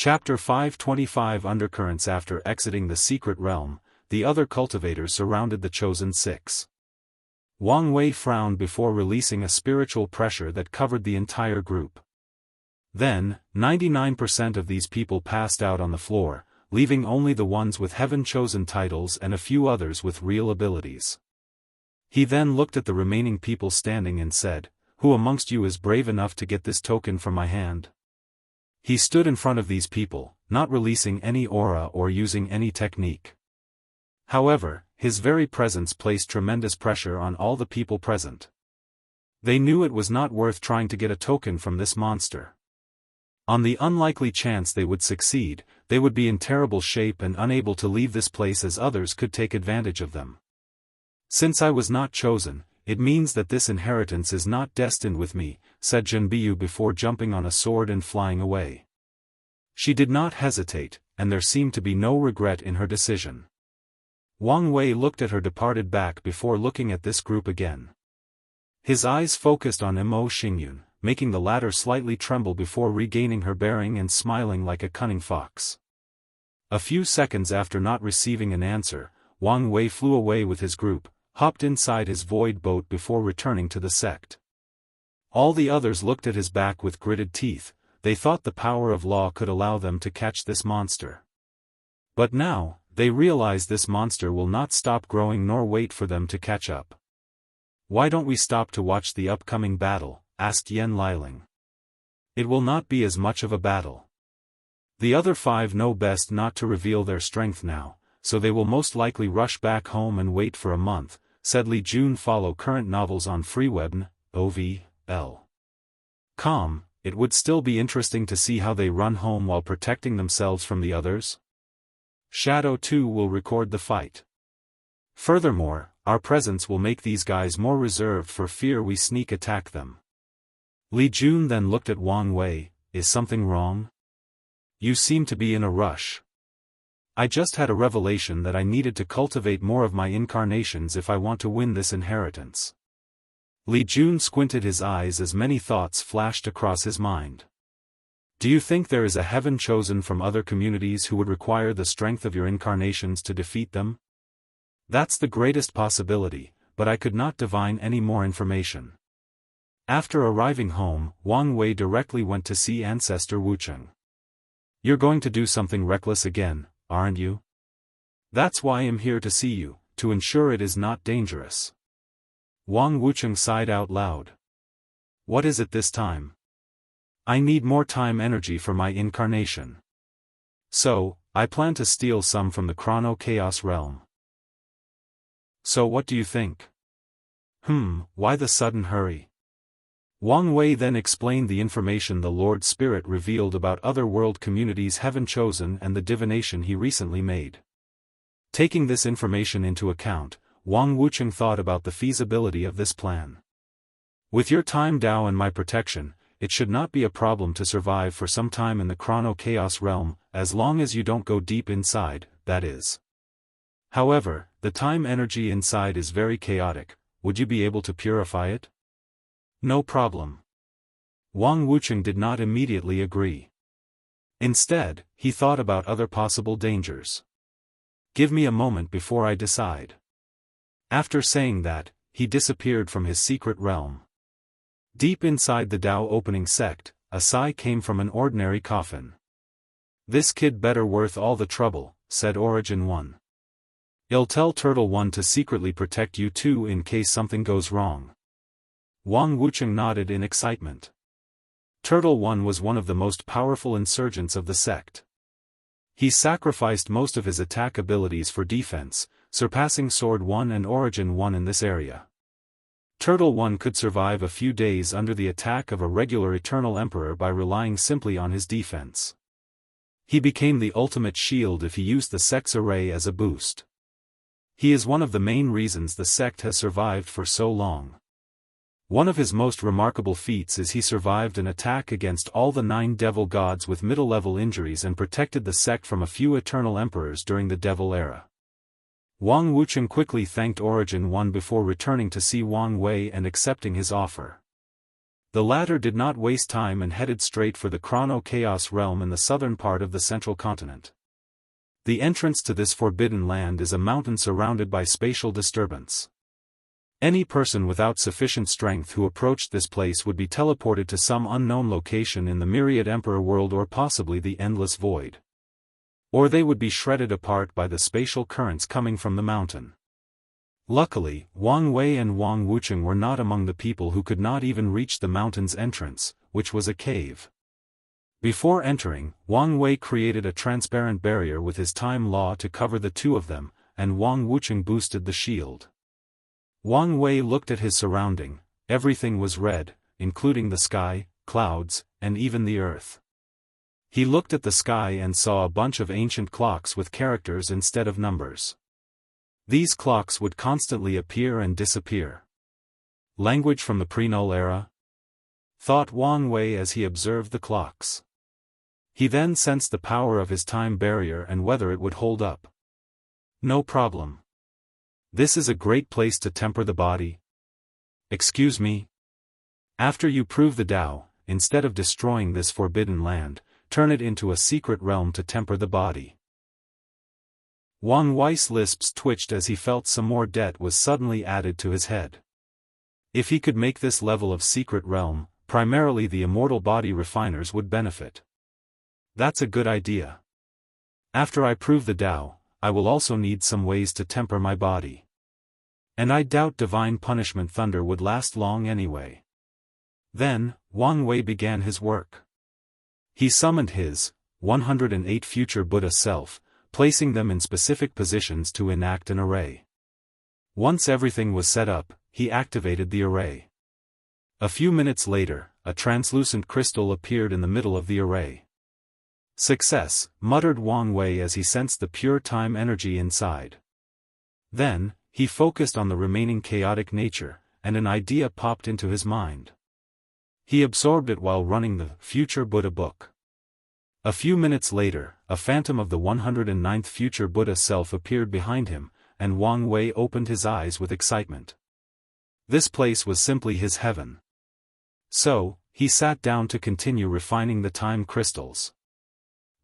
Chapter 525 Undercurrents. After exiting the secret realm, the other cultivators surrounded the chosen six. Wang Wei frowned before releasing a spiritual pressure that covered the entire group. Then, 99% of these people passed out on the floor, leaving only the ones with heaven-chosen titles and a few others with real abilities. He then looked at the remaining people standing and said, "Who amongst you is brave enough to get this token from my hand?" He stood in front of these people, not releasing any aura or using any technique. However, his very presence placed tremendous pressure on all the people present. They knew it was not worth trying to get a token from this monster. On the unlikely chance they would succeed, they would be in terrible shape and unable to leave this place as others could take advantage of them. "Since I was not chosen, it means that this inheritance is not destined with me," said Jinbiyu before jumping on a sword and flying away. She did not hesitate, and there seemed to be no regret in her decision. Wang Wei looked at her departed back before looking at this group again. His eyes focused on Mo Xingyun, making the latter slightly tremble before regaining her bearing and smiling like a cunning fox. A few seconds after not receiving an answer, Wang Wei flew away with his group, hopped inside his void boat before returning to the sect. All the others looked at his back with gritted teeth. They thought the power of law could allow them to catch this monster. But now, they realize this monster will not stop growing nor wait for them to catch up. "Why don't we stop to watch the upcoming battle?" asked Yan Liling. "It will not be as much of a battle. The other five know best not to reveal their strength now, so they will most likely rush back home and wait for a month," said Li Jun. Follow current novels on Freewebn, OVL.com. It would still be interesting to see how they run home while protecting themselves from the others. Shadow 2 will record the fight. Furthermore, our presence will make these guys more reserved for fear we sneak attack them. Li Jun then looked at Wang Wei. "Is something wrong? You seem to be in a rush." "I just had a revelation that I needed to cultivate more of my incarnations if I want to win this inheritance." Li Jun squinted his eyes as many thoughts flashed across his mind. "Do you think there is a heaven chosen from other communities who would require the strength of your incarnations to defeat them?" "That's the greatest possibility, but I could not divine any more information." After arriving home, Wang Wei directly went to see Ancestor Wucheng. "You're going to do something reckless again, aren't you? That's why I'm here to see you, to ensure it is not dangerous." Wang Wucheng sighed out loud. "What is it this time?" "I need more time energy for my incarnation. So, I plan to steal some from the Chrono Chaos realm." "So what do you think?" Why the sudden hurry?" Wang Wei then explained the information the Lord Spirit revealed about other world communities heaven chosen and the divination he recently made. Taking this information into account, Wang Wucheng thought about the feasibility of this plan. "With your time Dao and my protection, it should not be a problem to survive for some time in the Chrono Chaos realm, as long as you don't go deep inside, that is. However, the time energy inside is very chaotic. Would you be able to purify it?" "No problem." Wang Wucheng did not immediately agree. Instead, he thought about other possible dangers. "Give me a moment before I decide." After saying that, he disappeared from his secret realm. Deep inside the Dao opening sect, a sigh came from an ordinary coffin. "This kid better worth all the trouble," said Origin 1. "I'll tell Turtle 1 to secretly protect you too in case something goes wrong." Wang Wucheng nodded in excitement. Turtle 1 was one of the most powerful insurgents of the sect. He sacrificed most of his attack abilities for defense, surpassing Sword 1 and Origin 1 in this area. Turtle 1 could survive a few days under the attack of a regular Eternal Emperor by relying simply on his defense. He became the ultimate shield if he used the sect's array as a boost. He is one of the main reasons the sect has survived for so long. One of his most remarkable feats is he survived an attack against all the 9 devil gods with middle-level injuries and protected the sect from a few Eternal Emperors during the Devil Era. Wang Wucheng quickly thanked Origin 1 before returning to see Wang Wei and accepting his offer. The latter did not waste time and headed straight for the Chrono-Chaos realm in the southern part of the central continent. The entrance to this forbidden land is a mountain surrounded by spatial disturbance. Any person without sufficient strength who approached this place would be teleported to some unknown location in the Myriad Emperor world or possibly the Endless Void. Or they would be shredded apart by the spatial currents coming from the mountain. Luckily, Wang Wei and Wang Wucheng were not among the people who could not even reach the mountain's entrance, which was a cave. Before entering, Wang Wei created a transparent barrier with his time law to cover the two of them, and Wang Wucheng boosted the shield. Wang Wei looked at his surrounding. Everything was red, including the sky, clouds, and even the earth. He looked at the sky and saw a bunch of ancient clocks with characters instead of numbers. These clocks would constantly appear and disappear. Language from the pre-null era? Thought Wang Wei as he observed the clocks. He then sensed the power of his time barrier and whether it would hold up. No problem. This is a great place to temper the body. Excuse me? After you prove the Tao, instead of destroying this forbidden land, turn it into a secret realm to temper the body. Wang Wei's lips twitched as he felt some more debt was suddenly added to his head. If he could make this level of secret realm, primarily the immortal body refiners would benefit. That's a good idea. After I prove the Tao, I will also need some ways to temper my body. And I doubt divine punishment thunder would last long anyway. Then, Wang Wei began his work. He summoned his 108 future Buddha self, placing them in specific positions to enact an array. Once everything was set up, he activated the array. A few minutes later, a translucent crystal appeared in the middle of the array. Success, muttered Wang Wei as he sensed the pure time energy inside. Then, he focused on the remaining chaotic nature, and an idea popped into his mind. He absorbed it while running the Future Buddha book. A few minutes later, a phantom of the 109th future Buddha self appeared behind him, and Wang Wei opened his eyes with excitement. This place was simply his heaven. So, he sat down to continue refining the time crystals.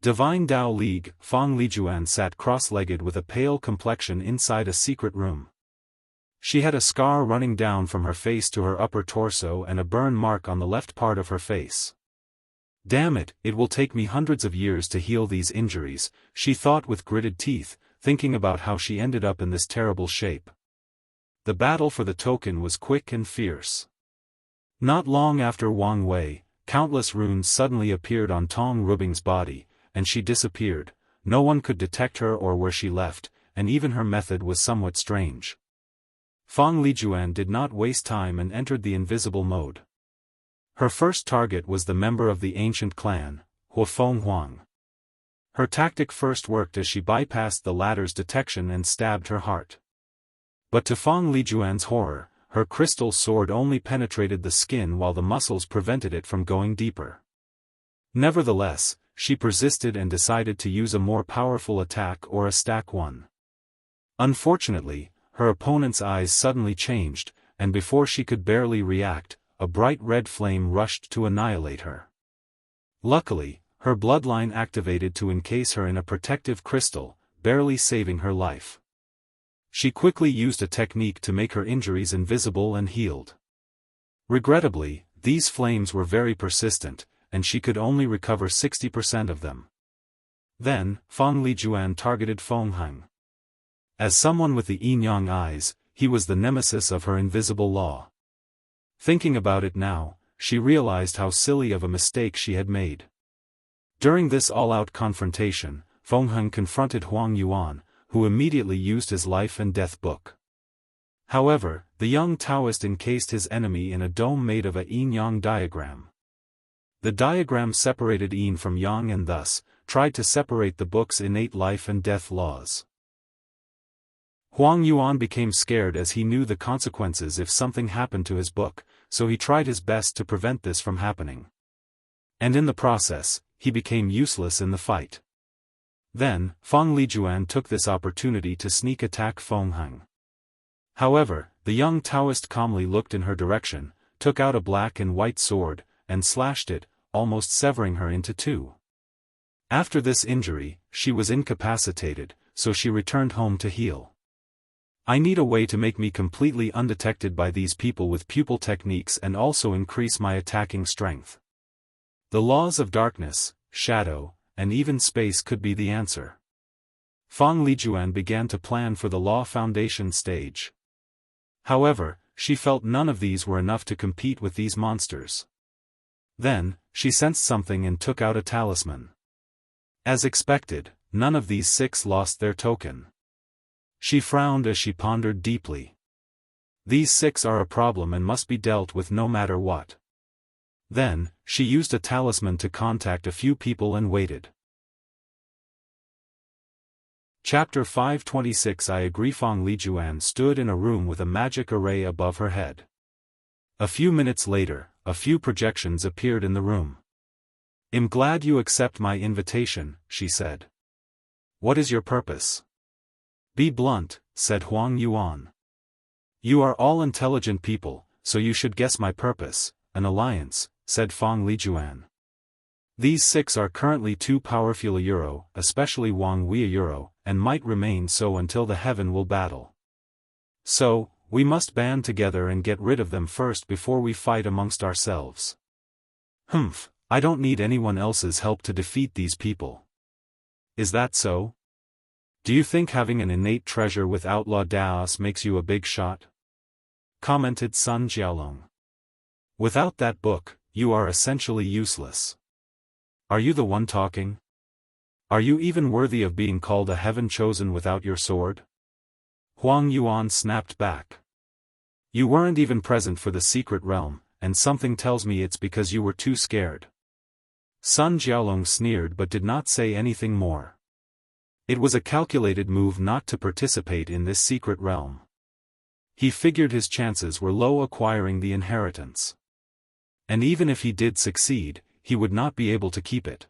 Divine Tao League, Fang Lijuan sat cross-legged with a pale complexion inside a secret room. She had a scar running down from her face to her upper torso and a burn mark on the left part of her face. Damn it, it will take me hundreds of years to heal these injuries, she thought with gritted teeth, thinking about how she ended up in this terrible shape. The battle for the token was quick and fierce. Not long after Wang Wei, countless runes suddenly appeared on Tong Rubing's body, and she disappeared. No one could detect her or where she left, and even her method was somewhat strange. Fang Lijuan did not waste time and entered the invisible mode. Her first target was the member of the ancient clan, Huafeng Huang. Her tactic first worked as she bypassed the latter's detection and stabbed her heart. But to Fang Lijuan's horror, her crystal sword only penetrated the skin while the muscles prevented it from going deeper. Nevertheless, she persisted and decided to use a more powerful attack or a stack one. Unfortunately, her opponent's eyes suddenly changed, and before she could barely react, a bright red flame rushed to annihilate her. Luckily, her bloodline activated to encase her in a protective crystal, barely saving her life. She quickly used a technique to make her injuries invisible and healed. Regrettably, these flames were very persistent, and she could only recover 60% of them. Then, Fang Lijuan targeted Feng Heng. As someone with the yin-yang eyes, he was the nemesis of her invisible law. Thinking about it now, she realized how silly of a mistake she had made. During this all-out confrontation, Feng Heng confronted Huang Yuan, who immediately used his life and death book. However, the young Taoist encased his enemy in a dome made of a yin-yang diagram. The diagram separated yin from yang and thus, tried to separate the book's innate life and death laws. Huang Yuan became scared as he knew the consequences if something happened to his book, so he tried his best to prevent this from happening. And in the process, he became useless in the fight. Then, Fang Lijuan took this opportunity to sneak attack Feng Heng. However, the young Taoist calmly looked in her direction, took out a black and white sword, and slashed it, almost severing her into two. After this injury, she was incapacitated, so she returned home to heal. I need a way to make me completely undetected by these people with pupil techniques and also increase my attacking strength. The laws of darkness, shadow, and even space could be the answer. Fang Lijuan began to plan for the law foundation stage. However, she felt none of these were enough to compete with these monsters. Then, she sensed something and took out a talisman. As expected, none of these 6 lost their token. She frowned as she pondered deeply. These 6 are a problem and must be dealt with no matter what. Then, she used a talisman to contact a few people and waited. Chapter 526 I agree. Fang Lijuan stood in a room with a magic array above her head. A few minutes later, a few projections appeared in the room. "I'm glad you accept my invitation," she said. "What is your purpose?" "Be blunt," said Huang Yuan. "You are all intelligent people, so you should guess my purpose." "An alliance," said Fang Lijuan. "These 6 are currently too powerful, especially Wang Wei, and might remain so until the heaven will battle. So, we must band together and get rid of them first before we fight amongst ourselves." "Humph, I don't need anyone else's help to defeat these people." "Is that so? Do you think having an innate treasure with outlaw Daoist makes you a big shot?" commented Sun Jiaolong. "Without that book, you are essentially useless. Are you the one talking? Are you even worthy of being called a heaven chosen without your sword?" Huang Yuan snapped back. "You weren't even present for the secret realm, and something tells me it's because you were too scared." Sun Jiaolong sneered but did not say anything more. It was a calculated move not to participate in this secret realm. He figured his chances were low acquiring the inheritance. And even if he did succeed, he would not be able to keep it.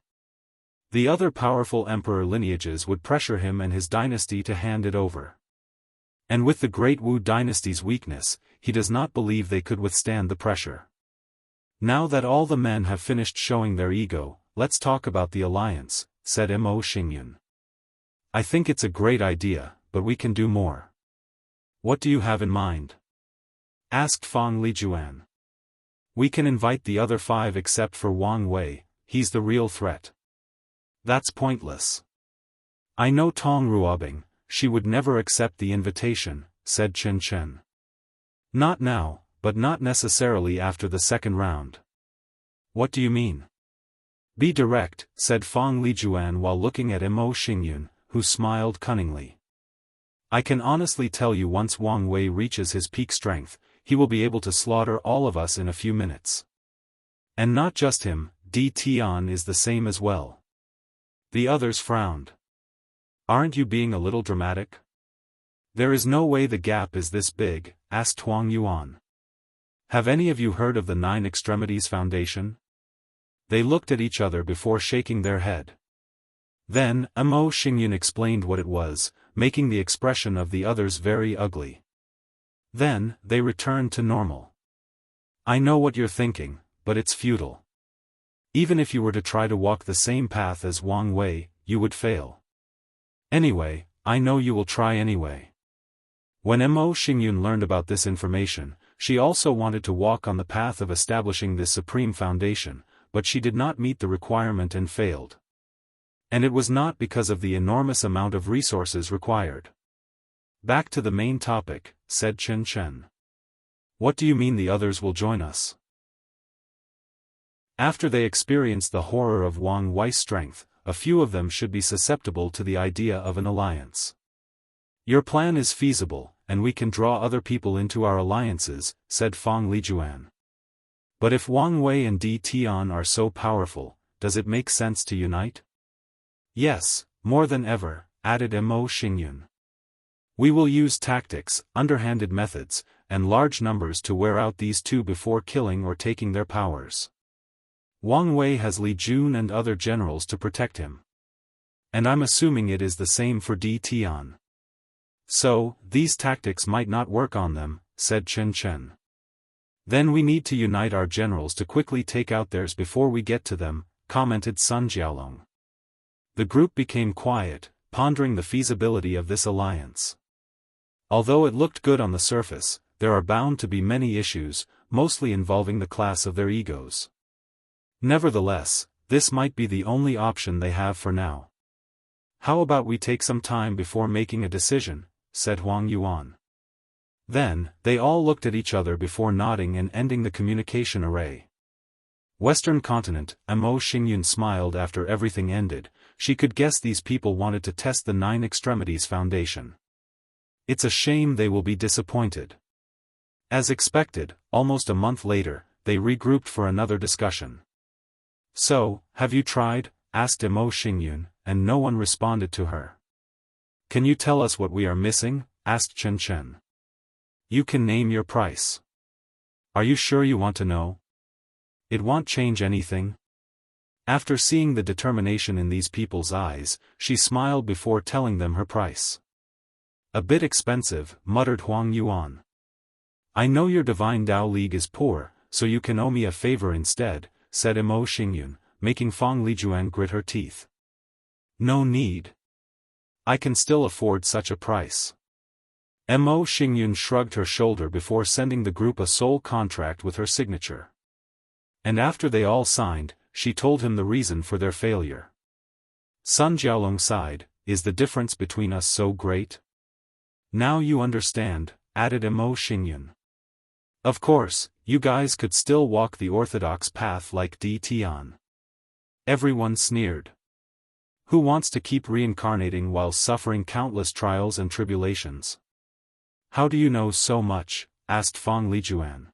The other powerful emperor lineages would pressure him and his dynasty to hand it over. And with the Great Wu dynasty's weakness, he does not believe they could withstand the pressure. "Now that all the men have finished showing their ego, let's talk about the alliance," said Mo Xingyun. "I think it's a great idea, but we can do more." "What do you have in mind?" asked Fang Lijuan. "We can invite the other 5 except for Wang Wei, he's the real threat." "That's pointless. I know Tong Ruobing, she would never accept the invitation," said Chen Chen. "Not now, but not necessarily after the second round." "What do you mean?" "Be direct," said Fang Lijuan while looking at Mo Xingyun, who smiled cunningly. "I can honestly tell you once Wang Wei reaches his peak strength, he will be able to slaughter all of us in a few minutes. And not just him, Di Tian is the same as well." The others frowned. "Aren't you being a little dramatic?" "There is no way the gap is this big," asked Huang Yuan. "Have any of you heard of the 9 Extremities Foundation?" They looked at each other before shaking their head. Then, Mo Xingyun explained what it was, making the expression of the others very ugly. Then, they returned to normal. "I know what you're thinking, but it's futile. Even if you were to try to walk the same path as Wang Wei, you would fail. Anyway, I know you will try anyway." When Mo Xingyun learned about this information, she also wanted to walk on the path of establishing this supreme foundation, but she did not meet the requirement and failed. And it was not because of the enormous amount of resources required. "Back to the main topic," said Chen Chen. "What do you mean the others will join us?" After they experienced the horror of Wang Wei's strength, a few of them should be susceptible to the idea of an alliance. "Your plan is feasible, and we can draw other people into our alliances," said Fang Lijuan. "But if Wang Wei and Di Tian are so powerful, does it make sense to unite?" "Yes, more than ever," added Mo Xingyun. "We will use tactics, underhanded methods, and large numbers to wear out these 2 before killing or taking their powers. Wang Wei has Li Jun and other generals to protect him. And I'm assuming it is the same for Di Tian. So, these tactics might not work on them," said Chen Chen. Then we need to unite our generals to quickly take out theirs before we get to them, commented Sun Jiaolong. The group became quiet, pondering the feasibility of this alliance. Although it looked good on the surface, there are bound to be many issues, mostly involving the class of their egos. Nevertheless, this might be the only option they have for now. How about we take some time before making a decision, said Huang Yuan. Then, they all looked at each other before nodding and ending the communication array. Western Continent, Mo Xingyun smiled after everything ended. She could guess these people wanted to test the Nine Extremities Foundation. It's a shame they will be disappointed. As expected, almost a month later, they regrouped for another discussion. So, have you tried? Asked Mo Xingyun, and no one responded to her. Can you tell us what we are missing? Asked Chen Chen. You can name your price. Are you sure you want to know? It won't change anything. After seeing the determination in these people's eyes, she smiled before telling them her price. A bit expensive, muttered Huang Yuan. I know your Divine Tao League is poor, so you can owe me a favor instead, said Mo Xingyun, making Fang Lijuan grit her teeth. No need. I can still afford such a price. Mo Xingyun shrugged her shoulder before sending the group a sole contract with her signature. And after they all signed, she told him the reason for their failure. Sun Jiaolong sighed, is the difference between us so great? Now you understand, added Mo Xingyun. Of course, you guys could still walk the orthodox path like Di Tian. Everyone sneered. Who wants to keep reincarnating while suffering countless trials and tribulations? How do you know so much? Asked Fang Lijuan.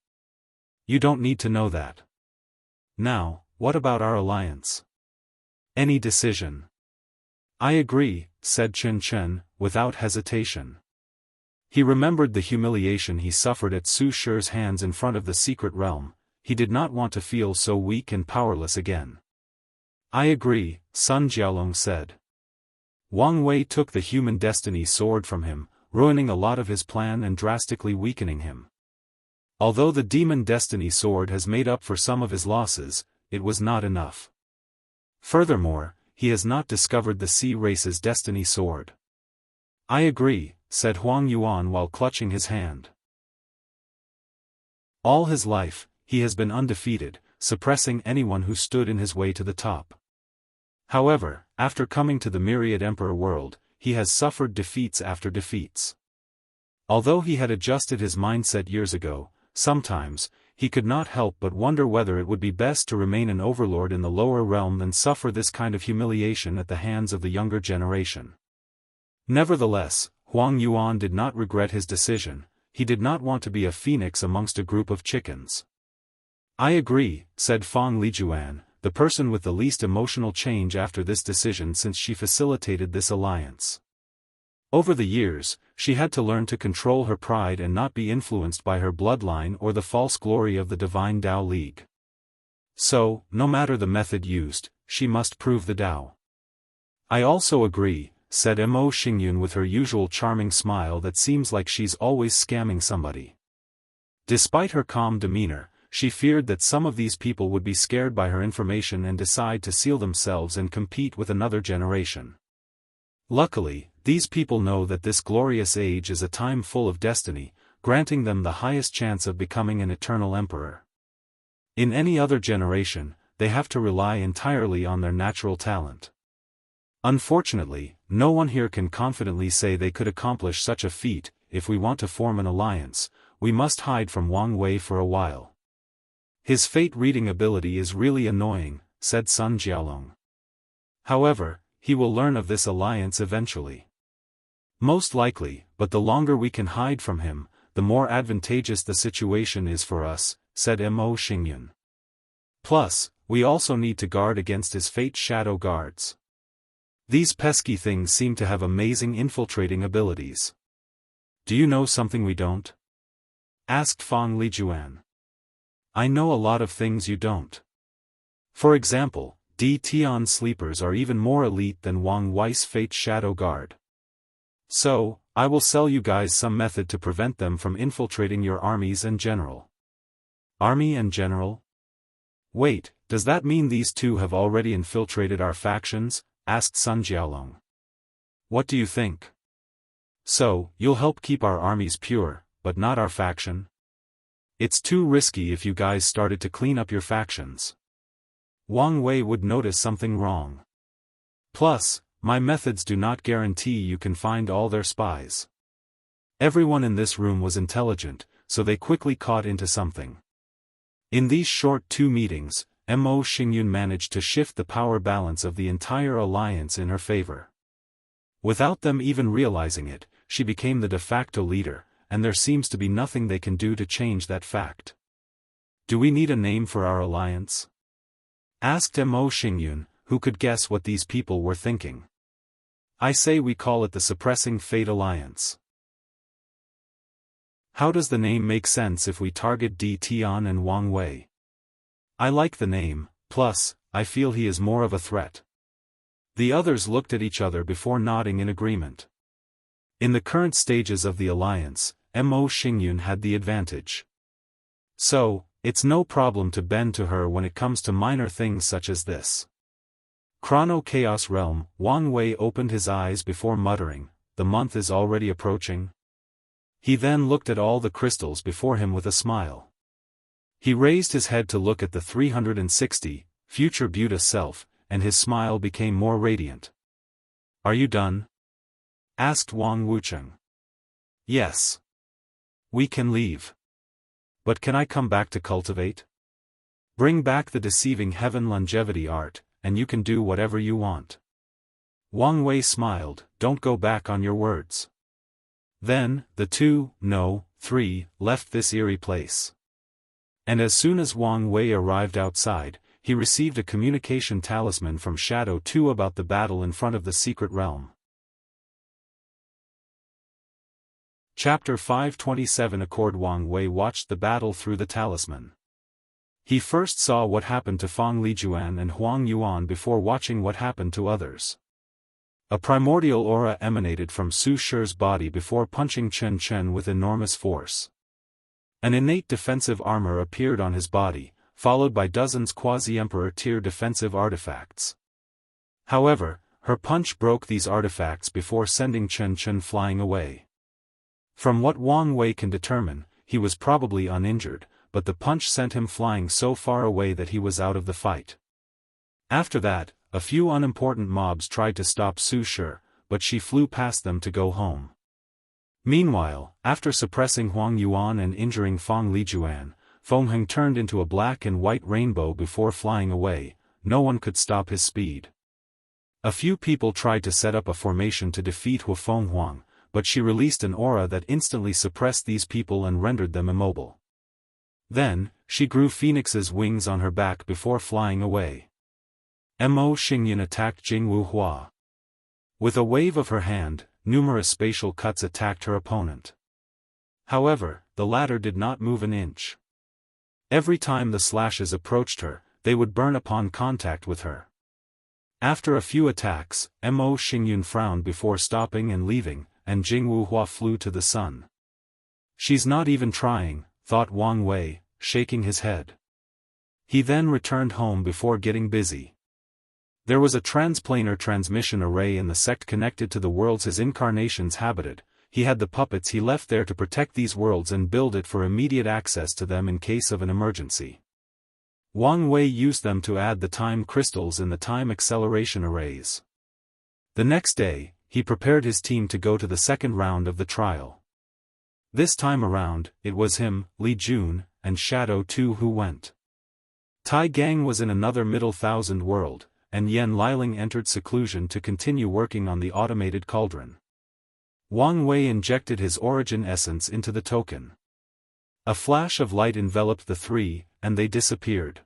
You don't need to know that. Now, what about our alliance? Any decision? I agree, said Chen Chen, without hesitation. He remembered the humiliation he suffered at Su Shi's hands in front of the secret realm. He did not want to feel so weak and powerless again. I agree, Sun Jiaolong said. Wang Wei took the human destiny sword from him, ruining a lot of his plan and drastically weakening him. Although the demon destiny sword has made up for some of his losses, it was not enough. Furthermore, he has not discovered the sea race's destiny sword. I agree, said Huang Yuan while clutching his hand. All his life, he has been undefeated, suppressing anyone who stood in his way to the top. However, after coming to the Myriad Emperor world, he has suffered defeats after defeats. Although he had adjusted his mindset years ago, sometimes, he could not help but wonder whether it would be best to remain an overlord in the lower realm than suffer this kind of humiliation at the hands of the younger generation. Nevertheless, Huang Yuan did not regret his decision. He did not want to be a phoenix amongst a group of chickens. I agree, said Fang Lijuan, the person with the least emotional change after this decision since she facilitated this alliance. Over the years, she had to learn to control her pride and not be influenced by her bloodline or the false glory of the Divine Tao League. So, no matter the method used, she must prove the Tao. I also agree, said Mo Xingyun with her usual charming smile that seems like she's always scamming somebody. Despite her calm demeanor, she feared that some of these people would be scared by her information and decide to seal themselves and compete with another generation. Luckily, these people know that this glorious age is a time full of destiny, granting them the highest chance of becoming an eternal emperor. In any other generation, they have to rely entirely on their natural talent. Unfortunately, no one here can confidently say they could accomplish such a feat. If we want to form an alliance, we must hide from Wang Wei for a while. His fate-reading ability is really annoying, said Sun Jiaolong. However, he will learn of this alliance eventually. Most likely, but the longer we can hide from him, the more advantageous the situation is for us, said Mo Xingyun. Plus, we also need to guard against his fate shadow guards. These pesky things seem to have amazing infiltrating abilities. Do you know something we don't? Asked Fang Lijuan. I know a lot of things you don't. For example, Di Tian sleepers are even more elite than Wang Wei's fate shadow guard. So, I will sell you guys some method to prevent them from infiltrating your armies and general. Army and general? Wait, does that mean these two have already infiltrated our factions? Asked Sun Jiaolong. What do you think? So, you'll help keep our armies pure, but not our faction? It's too risky if you guys started to clean up your factions. Wang Wei would notice something wrong. Plus, my methods do not guarantee you can find all their spies. Everyone in this room was intelligent, so they quickly caught into something. In these short 2 meetings, Mo Xingyun managed to shift the power balance of the entire alliance in her favor. Without them even realizing it, she became the de facto leader, and there seems to be nothing they can do to change that fact. Do we need a name for our alliance? Asked Mo Xingyun, who could guess what these people were thinking. I say we call it the Suppressing Fate Alliance. How does the name make sense if we target Di Tian and Wang Wei? I like the name, plus, I feel he is more of a threat. The others looked at each other before nodding in agreement. In the current stages of the alliance, Mo Xingyun had the advantage. So, it's no problem to bend to her when it comes to minor things such as this. Chrono Chaos Realm. Wang Wei opened his eyes before muttering, the month is already approaching. He then looked at all the crystals before him with a smile. He raised his head to look at the 360, future Buddha self, and his smile became more radiant. Are you done? Asked Wang Wucheng. Yes. We can leave. But can I come back to cultivate? Bring back the deceiving heaven longevity art, and you can do whatever you want. Wang Wei smiled, don't go back on your words. Then, the 3, left this eerie place. And as soon as Wang Wei arrived outside, he received a communication talisman from Shadow 2 about the battle in front of the secret realm. Chapter 527 Accord. Wang Wei watched the battle through the talisman. He first saw what happened to Fang Lijuan and Huang Yuan before watching what happened to others. A primordial aura emanated from Su Shi's body before punching Chen Chen with enormous force. An innate defensive armor appeared on his body, followed by dozens quasi-emperor tier defensive artifacts. However, her punch broke these artifacts before sending Chen Chen flying away. From what Wang Wei can determine, he was probably uninjured, but the punch sent him flying so far away that he was out of the fight. After that, a few unimportant mobs tried to stop Su Shi, but she flew past them to go home. Meanwhile, after suppressing Huang Yuan and injuring Fang Lijuan, Feng Heng turned into a black and white rainbow before flying away. No one could stop his speed. A few people tried to set up a formation to defeat Hu Fenghuang, but she released an aura that instantly suppressed these people and rendered them immobile. Then, she grew Phoenix's wings on her back before flying away. Mo Xingyun attacked Jianghu Hua. With a wave of her hand, numerous spatial cuts attacked her opponent. However, the latter did not move an inch. Every time the slashes approached her, they would burn upon contact with her. After a few attacks, Mo Xingyun frowned before stopping and leaving, and Jianghu Hua flew to the sun. She's not even trying, thought Wang Wei, shaking his head. He then returned home before getting busy. There was a transplanar transmission array in the sect connected to the worlds his incarnations habited. He had the puppets he left there to protect these worlds and build it for immediate access to them in case of an emergency. Wang Wei used them to add the time crystals in the time acceleration arrays. The next day, he prepared his team to go to the second round of the trial. This time around, it was him, Li Jun, and Shadow 2 who went. Tai Gang was in another Middle Thousand world, and Yen Liling entered seclusion to continue working on the automated cauldron. Wang Wei injected his origin essence into the token. A flash of light enveloped the three, and they disappeared.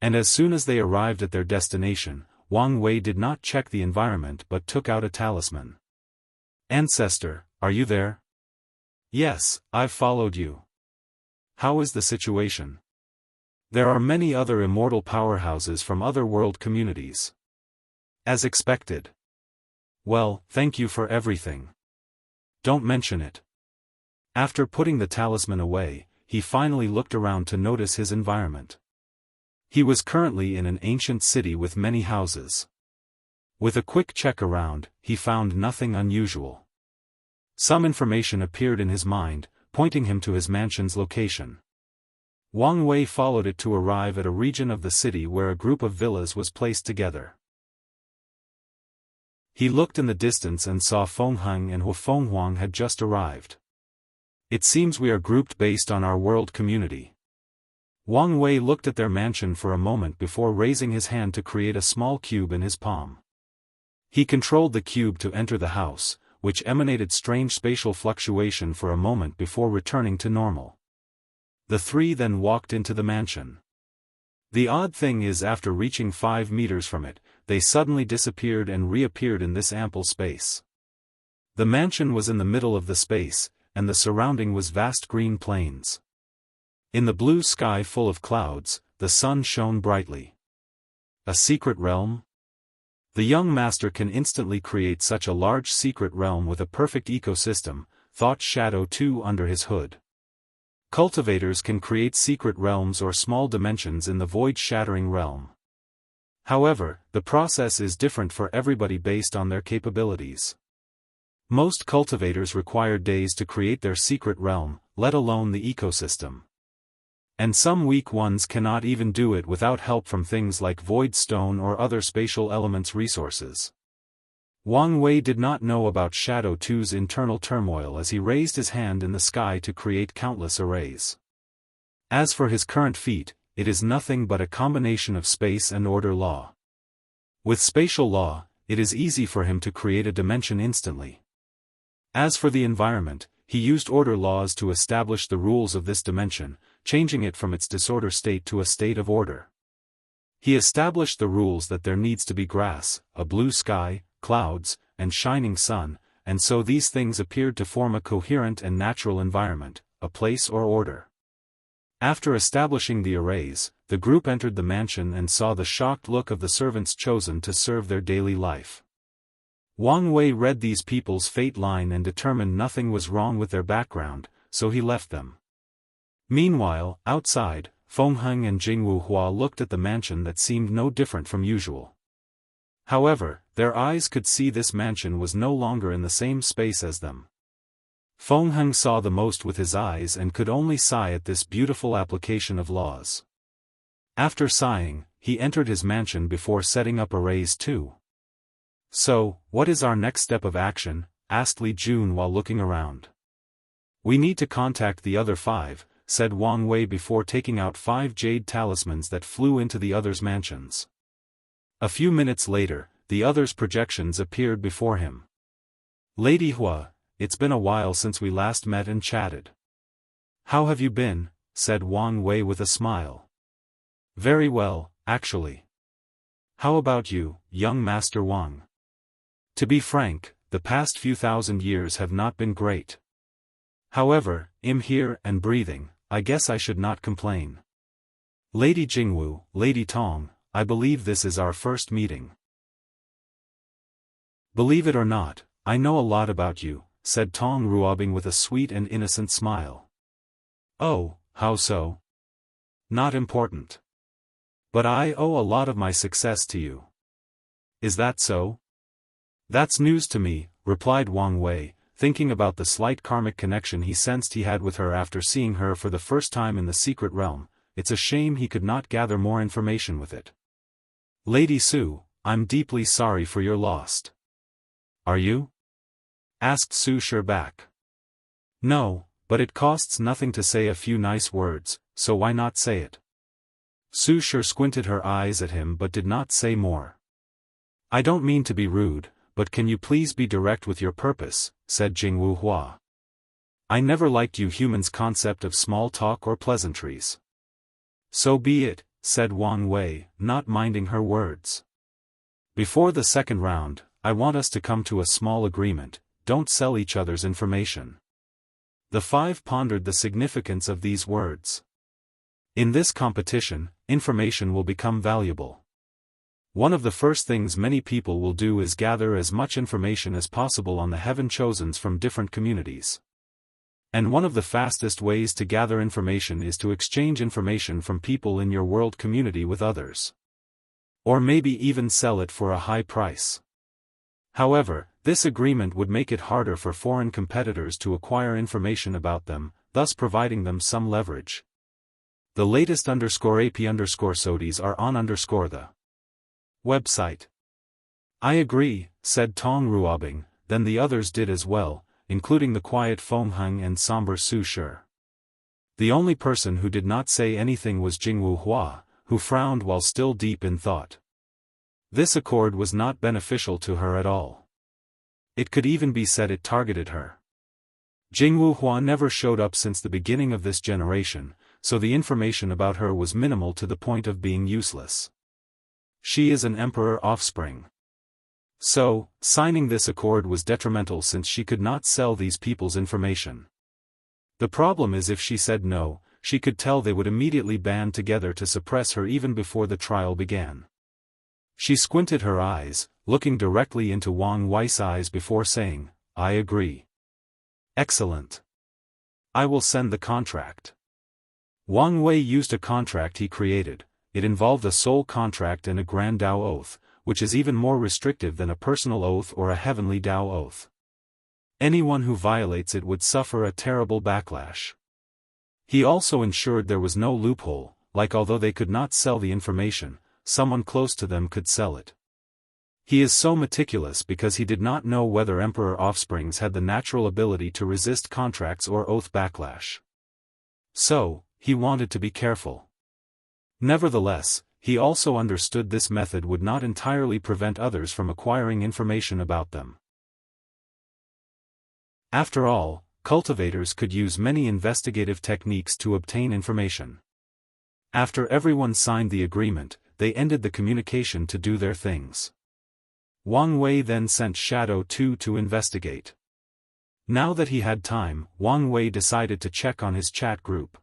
And as soon as they arrived at their destination, Wang Wei did not check the environment but took out a talisman. Ancestor, are you there? Yes, I've followed you. How is the situation? There are many other immortal powerhouses from other world communities. As expected. Well, thank you for everything. Don't mention it. After putting the talisman away, he finally looked around to notice his environment. He was currently in an ancient city with many houses. With a quick check around, he found nothing unusual. Some information appeared in his mind, pointing him to his mansion's location. Wang Wei followed it to arrive at a region of the city where a group of villas was placed together. He looked in the distance and saw Feng Heng and Hu Fenghuang had just arrived. It seems we are grouped based on our world community. Wang Wei looked at their mansion for a moment before raising his hand to create a small cube in his palm. He controlled the cube to enter the house, which emanated strange spatial fluctuation for a moment before returning to normal. The three then walked into the mansion. The odd thing is, after reaching 5 meters from it, they suddenly disappeared and reappeared in this ample space. The mansion was in the middle of the space, and the surrounding was vast green plains. In the blue sky full of clouds, the sun shone brightly. A secret realm? The young master can instantly create such a large secret realm with a perfect ecosystem, thought Shadow 2 under his hood. Cultivators can create secret realms or small dimensions in the void-shattering realm. However, the process is different for everybody based on their capabilities. Most cultivators require days to create their secret realm, let alone the ecosystem. And some weak ones cannot even do it without help from things like void stone or other spatial elements resources. Wang Wei did not know about Shadow 2's internal turmoil as he raised his hand in the sky to create countless arrays. As for his current feat, it is nothing but a combination of space and order law. With spatial law, it is easy for him to create a dimension instantly. As for the environment, he used order laws to establish the rules of this dimension, changing it from its disorder state to a state of order. He established the rules that there needs to be grass, a blue sky, clouds, and shining sun, and so these things appeared to form a coherent and natural environment, a place or order. After establishing the arrays, the group entered the mansion and saw the shocked look of the servants chosen to serve their daily life. Wang Wei read these people's fate line and determined nothing was wrong with their background, so he left them. Meanwhile, outside, Feng Heng and Jianghu Hua looked at the mansion that seemed no different from usual. However, their eyes could see this mansion was no longer in the same space as them. Feng Heng saw the most with his eyes and could only sigh at this beautiful application of laws. After sighing, he entered his mansion before setting up arrays too. "So, what is our next step of action?" asked Li Jun while looking around. "We need to contact the other 5, said Wang Wei before taking out 5 jade talismans that flew into the others' mansions. A few minutes later, the others' projections appeared before him. "Lady Hua, it's been a while since we last met and chatted. How have you been?" said Wang Wei with a smile. "Very well, actually. How about you, young Master Wang?" "To be frank, the past few thousand years have not been great. However, I'm here and breathing, I guess I should not complain." "Lady Jingwu, Lady Tong, I believe this is our first meeting." "Believe it or not, I know a lot about you," said Tong Ruobing with a sweet and innocent smile. "Oh, how so?" "Not important. But I owe a lot of my success to you." "Is that so?" "That's news to me," replied Wang Wei, thinking about the slight karmic connection he sensed he had with her after seeing her for the first time in the secret realm. It's a shame he could not gather more information with it. "Lady Su, I'm deeply sorry for your loss." "Are you?" asked Su Shi back. "No, but it costs nothing to say a few nice words, so why not say it?" Su Shi squinted her eyes at him but did not say more. "I don't mean to be rude, but can you please be direct with your purpose," said Jianghu Hua. "I never liked you humans' concept of small talk or pleasantries." "So be it," said Wang Wei, not minding her words. "Before the second round, I want us to come to a small agreement, don't sell each other's information." The 5 pondered the significance of these words. In this competition, information will become valuable. One of the first things many people will do is gather as much information as possible on the Heaven Chosens from different communities. And one of the fastest ways to gather information is to exchange information from people in your world community with others. Or maybe even sell it for a high price. However, this agreement would make it harder for foreign competitors to acquire information about them, thus providing them some leverage. The latest _AP_SODIs are on _the website. I agree, said Tong Ruobing, then the others did as well, including the quiet Feng Heng and somber Su Shi. The only person who did not say anything was Jingwu Hua, who frowned while still deep in thought. This accord was not beneficial to her at all. It could even be said it targeted her. Jingwu Hua never showed up since the beginning of this generation, so the information about her was minimal to the point of being useless. She is an emperor offspring. So, signing this accord was detrimental since she could not sell these people's information. The problem is if she said no, she could tell they would immediately band together to suppress her even before the trial began. She squinted her eyes, looking directly into Wang Wei's eyes before saying, I agree. Excellent. I will send the contract. Wang Wei used a contract he created. It involved a soul contract and a grand Dao oath, which is even more restrictive than a personal oath or a heavenly Dao oath. Anyone who violates it would suffer a terrible backlash. He also ensured there was no loophole, like although they could not sell the information, someone close to them could sell it. He is so meticulous because he did not know whether emperor offsprings had the natural ability to resist contracts or oath backlash. So, he wanted to be careful. Nevertheless, he also understood this method would not entirely prevent others from acquiring information about them. After all, cultivators could use many investigative techniques to obtain information. After everyone signed the agreement, they ended the communication to do their things. Wang Wei then sent Shadow 2 to investigate. Now that he had time, Wang Wei decided to check on his chat group.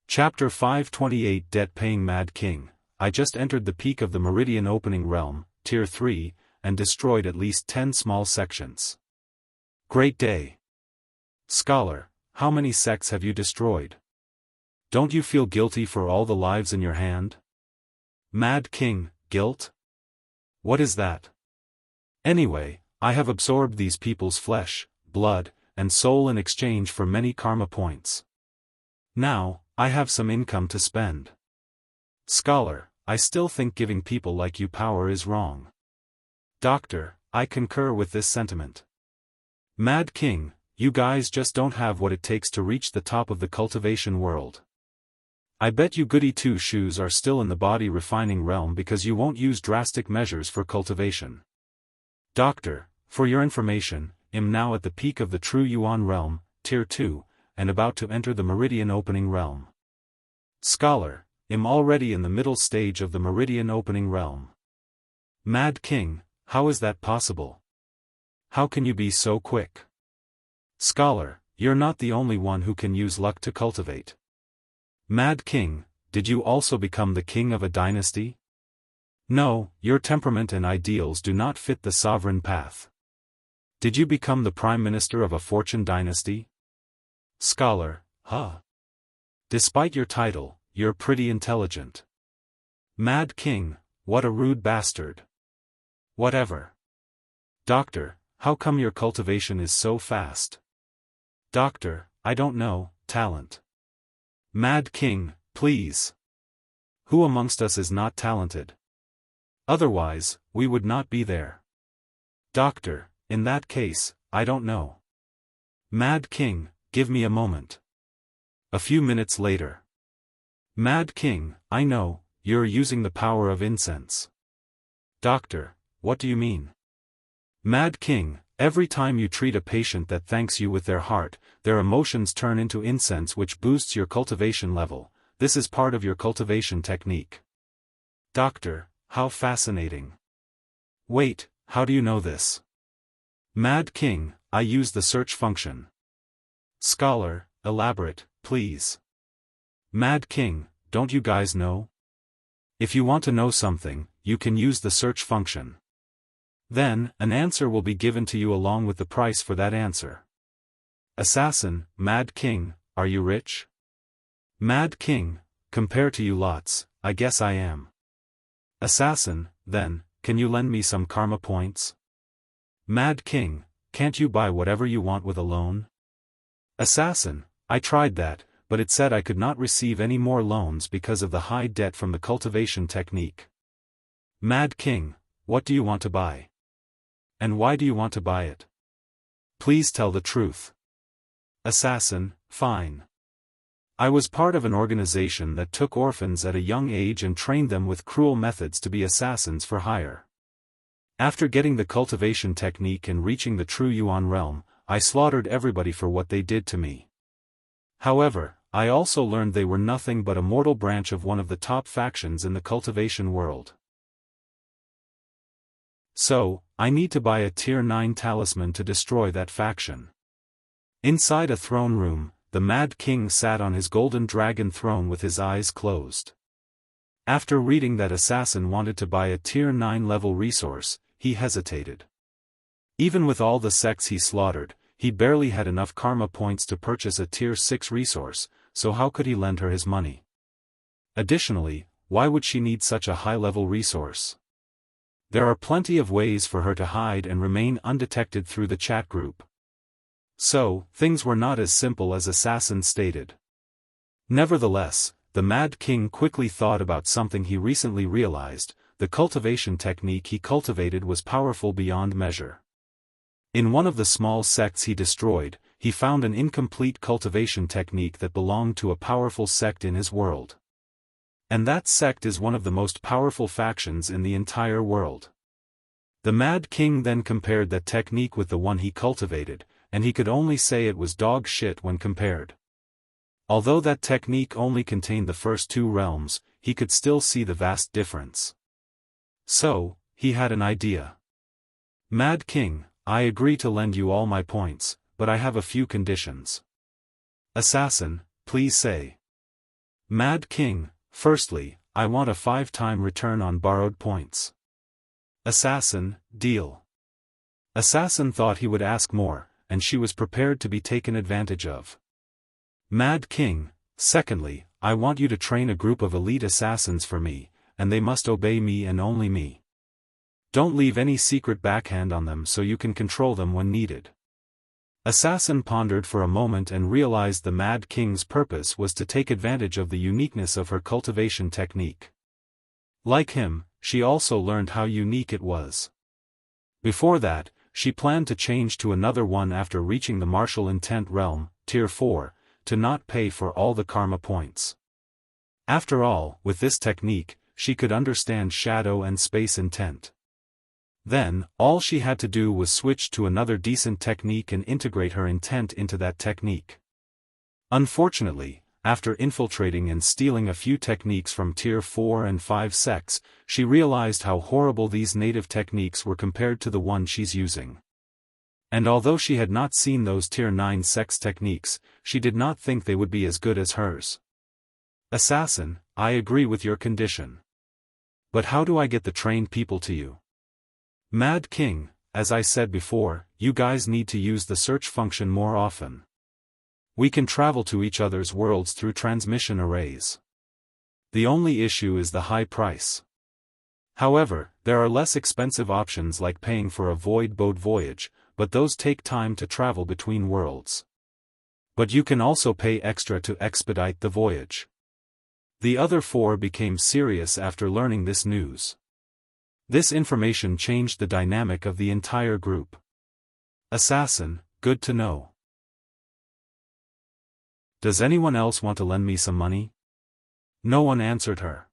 Chapter 528 Debt-Paying Mad King. I just entered the peak of the Meridian Opening Realm, Tier 3, and destroyed at least 10 small sections. Great day. Scholar, how many sects have you destroyed? Don't you feel guilty for all the lives in your hand? Mad King, guilt? What is that? Anyway, I have absorbed these people's flesh, blood, and soul in exchange for many karma points. Now, I have some income to spend. Scholar, I still think giving people like you power is wrong. Doctor, I concur with this sentiment. Mad King, you guys just don't have what it takes to reach the top of the cultivation world. I bet you goody two-shoes are still in the body refining realm because you won't use drastic measures for cultivation. Doctor, for your information, I'm now at the peak of the true Yuan realm, Tier 2, and about to enter the Meridian Opening realm. Scholar, I'm already in the middle stage of the Meridian Opening realm. Mad King, how is that possible? How can you be so quick? Scholar, you're not the only one who can use luck to cultivate. Mad King, did you also become the king of a dynasty? No, your temperament and ideals do not fit the sovereign path. Did you become the prime minister of a fortune dynasty? Scholar, huh? Despite your title, you're pretty intelligent. Mad King, what a rude bastard. Whatever. Doctor, how come your cultivation is so fast? Doctor, I don't know, talent. Mad King, please. Who amongst us is not talented? Otherwise, we would not be there. Doctor, in that case, I don't know. Mad King, give me a moment. A few minutes later. Mad King, I know, you're using the power of incense. Doctor, what do you mean? Mad King, every time you treat a patient that thanks you with their heart, their emotions turn into incense which boosts your cultivation level. This is part of your cultivation technique. Doctor, how fascinating. Wait, how do you know this? Mad King, I use the search function. Scholar, elaborate, please. Mad King, don't you guys know? If you want to know something, you can use the search function. Then, an answer will be given to you along with the price for that answer. Assassin, Mad King, are you rich? Mad King, compare to you lots, I guess I am. Assassin, then, can you lend me some karma points? Mad King, can't you buy whatever you want with a loan? Assassin, I tried that, but it said I could not receive any more loans because of the high debt from the cultivation technique. Mad King, what do you want to buy? And why do you want to buy it? Please tell the truth. Assassin, fine. I was part of an organization that took orphans at a young age and trained them with cruel methods to be assassins for hire. After getting the cultivation technique and reaching the true Yuan realm, I slaughtered everybody for what they did to me. However, I also learned they were nothing but a mortal branch of one of the top factions in the cultivation world. So, I need to buy a Tier 9 talisman to destroy that faction. Inside a throne room, the Mad King sat on his golden dragon throne with his eyes closed. After reading that Assassin wanted to buy a Tier 9 level resource, he hesitated. Even with all the sects he slaughtered, he barely had enough karma points to purchase a Tier 6 resource, so how could he lend her his money? Additionally, why would she need such a high-level resource? There are plenty of ways for her to hide and remain undetected through the chat group. So, things were not as simple as Assassin stated. Nevertheless, the Mad King quickly thought about something he recently realized: the cultivation technique he cultivated was powerful beyond measure. In one of the small sects he destroyed, he found an incomplete cultivation technique that belonged to a powerful sect in his world. And that sect is one of the most powerful factions in the entire world. The Mad King then compared that technique with the one he cultivated, and he could only say it was dog shit when compared. Although that technique only contained the first two realms, he could still see the vast difference. So, he had an idea. Mad King, I agree to lend you all my points, but I have a few conditions. Assassin, please say. Mad King, firstly, I want a 5-time return on borrowed points. Assassin, deal. Assassin thought he would ask more, and she was prepared to be taken advantage of. Mad King, secondly, I want you to train a group of elite assassins for me, and they must obey me and only me. Don't leave any secret backhand on them so you can control them when needed. Assassin pondered for a moment and realized the Mad King's purpose was to take advantage of the uniqueness of her cultivation technique. Like him, she also learned how unique it was. Before that, she planned to change to another one after reaching the martial intent realm, Tier 4, to not pay for all the karma points. After all, with this technique, she could understand shadow and space intent. Then, all she had to do was switch to another decent technique and integrate her intent into that technique. Unfortunately, after infiltrating and stealing a few techniques from Tier 4 and 5 sects, she realized how horrible these native techniques were compared to the one she's using. And although she had not seen those Tier 9 sects techniques, she did not think they would be as good as hers. Assassin, I agree with your condition. But how do I get the trained people to you? Mad King, as I said before, you guys need to use the search function more often. We can travel to each other's worlds through transmission arrays. The only issue is the high price. However, there are less expensive options like paying for a void boat voyage, but those take time to travel between worlds. But you can also pay extra to expedite the voyage. The other four became serious after learning this news. This information changed the dynamic of the entire group. Assassin, good to know. Does anyone else want to lend me some money? No one answered her.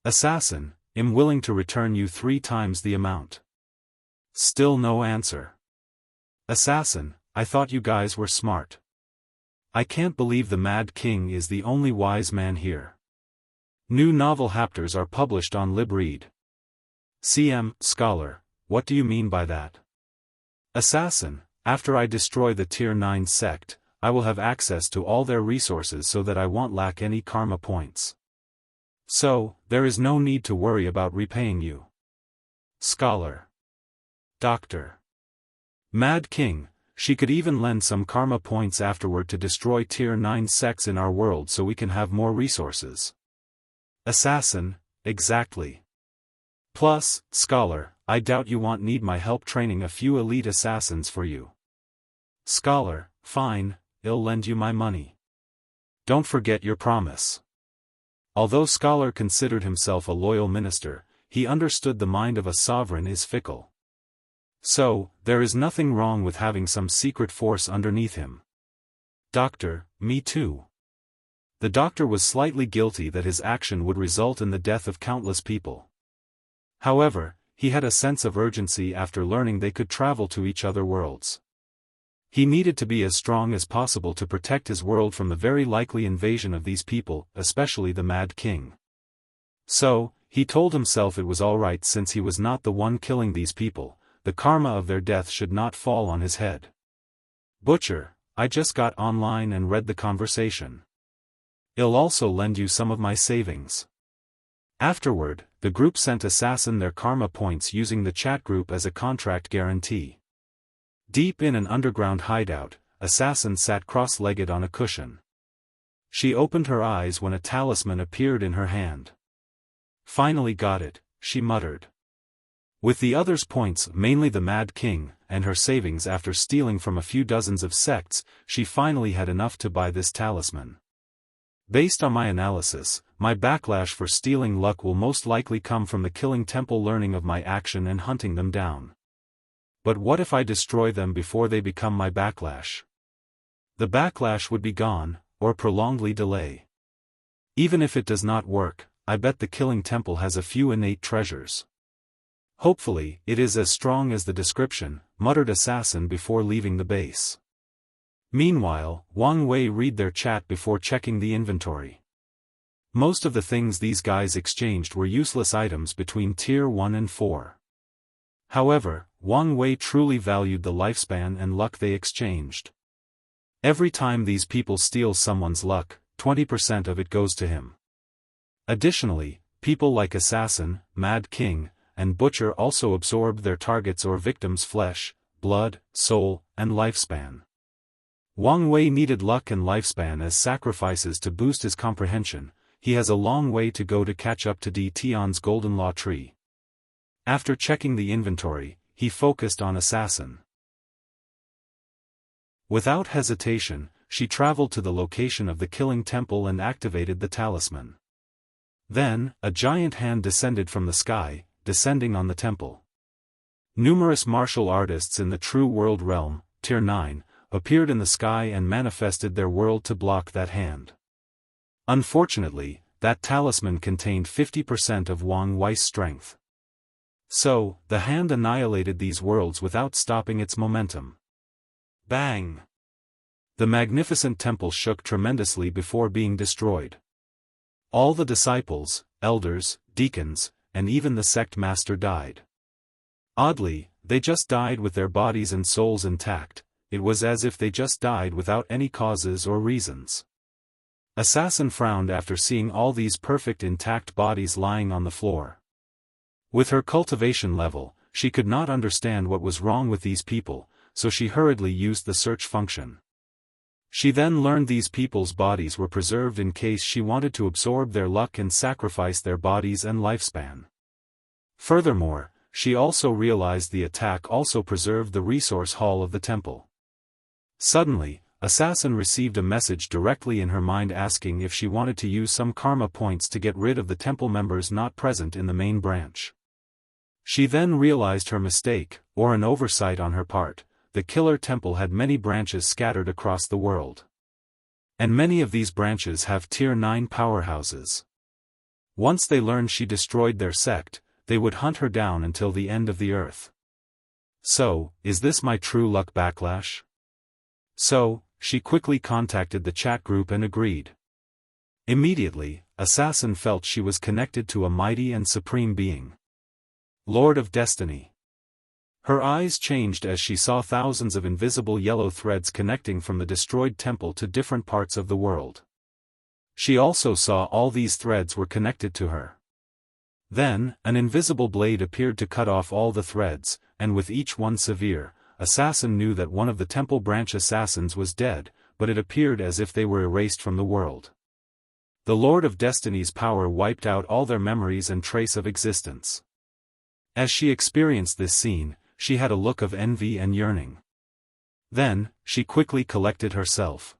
Assassin, I'm willing to return you 3 times the amount. Still no answer. Assassin, I thought you guys were smart. I can't believe the Mad King is the only wise man here. New novel chapters are published on LibRead. CM, Scholar, what do you mean by that? Assassin, after I destroy the Tier 9 sect, I will have access to all their resources so that I won't lack any karma points. So, there is no need to worry about repaying you. Scholar. Dr. Mad King, she could even lend some karma points afterward to destroy Tier 9 sects in our world so we can have more resources. Assassin, exactly. Plus, Scholar, I doubt you won't need my help training a few elite assassins for you. Scholar, fine, I'll lend you my money. Don't forget your promise. Although Scholar considered himself a loyal minister, he understood the mind of a sovereign is fickle. So, there is nothing wrong with having some secret force underneath him. Doctor, me too. The doctor was slightly guilty that his action would result in the death of countless people. However, he had a sense of urgency after learning they could travel to each other worlds. He needed to be as strong as possible to protect his world from the very likely invasion of these people, especially the Mad King. So, he told himself it was alright since he was not the one killing these people, the karma of their death should not fall on his head. Butcher, I just got online and read the conversation. I'll also lend you some of my savings. Afterward, the group sent Assassin their karma points using the chat group as a contract guarantee. Deep in an underground hideout, Assassin sat cross-legged on a cushion. She opened her eyes when a talisman appeared in her hand. Finally got it, she muttered. With the others' points, mainly the Mad King, and her savings after stealing from a few dozens of sects, she finally had enough to buy this talisman. Based on my analysis, my backlash for stealing luck will most likely come from the Killing Temple learning of my action and hunting them down. But what if I destroy them before they become my backlash? The backlash would be gone, or prolongedly delay. Even if it does not work, I bet the Killing Temple has a few innate treasures. Hopefully, it is as strong as the description, muttered Assassin before leaving the base. Meanwhile, Wang Wei read their chat before checking the inventory. Most of the things these guys exchanged were useless items between Tier 1 and 4. However, Wang Wei truly valued the lifespan and luck they exchanged. Every time these people steal someone's luck, 20% of it goes to him. Additionally, people like Assassin, Mad King, and Butcher also absorbed their targets' or victims' flesh, blood, soul, and lifespan. Wang Wei needed luck and lifespan as sacrifices to boost his comprehension. He has a long way to go to catch up to Di Tian's golden law tree. After checking the inventory, he focused on Assassin. Without hesitation, she traveled to the location of the Killing Temple and activated the talisman. Then, a giant hand descended from the sky, descending on the temple. Numerous martial artists in the True World realm, Tier 9, appeared in the sky and manifested their world to block that hand. Unfortunately, that talisman contained 50% of Wang Wei's strength. So, the hand annihilated these worlds without stopping its momentum. Bang! The magnificent temple shook tremendously before being destroyed. All the disciples, elders, deacons, and even the sect master died. Oddly, they just died with their bodies and souls intact. It was as if they just died without any causes or reasons. Assassin frowned after seeing all these perfect intact bodies lying on the floor. With her cultivation level, she could not understand what was wrong with these people, so she hurriedly used the search function. She then learned these people's bodies were preserved in case she wanted to absorb their luck and sacrifice their bodies and lifespan. Furthermore, she also realized the attack also preserved the resource hall of the temple. Suddenly, Assassin received a message directly in her mind asking if she wanted to use some karma points to get rid of the temple members not present in the main branch. She then realized her mistake, or an oversight on her part. The killer temple had many branches scattered across the world. And many of these branches have Tier 9 powerhouses. Once they learned she destroyed their sect, they would hunt her down until the end of the earth. So, is this my true luck backlash? So, she quickly contacted the chat group and agreed. Immediately, Assassin felt she was connected to a mighty and supreme being. Lord of Destiny. Her eyes changed as she saw thousands of invisible yellow threads connecting from the destroyed temple to different parts of the world. She also saw all these threads were connected to her. Then, an invisible blade appeared to cut off all the threads, and with each one severe, assassin knew that one of the temple branch assassins was dead, but it appeared as if they were erased from the world. The Lord of Destiny's power wiped out all their memories and trace of existence. As she experienced this scene, she had a look of envy and yearning. Then, she quickly collected herself.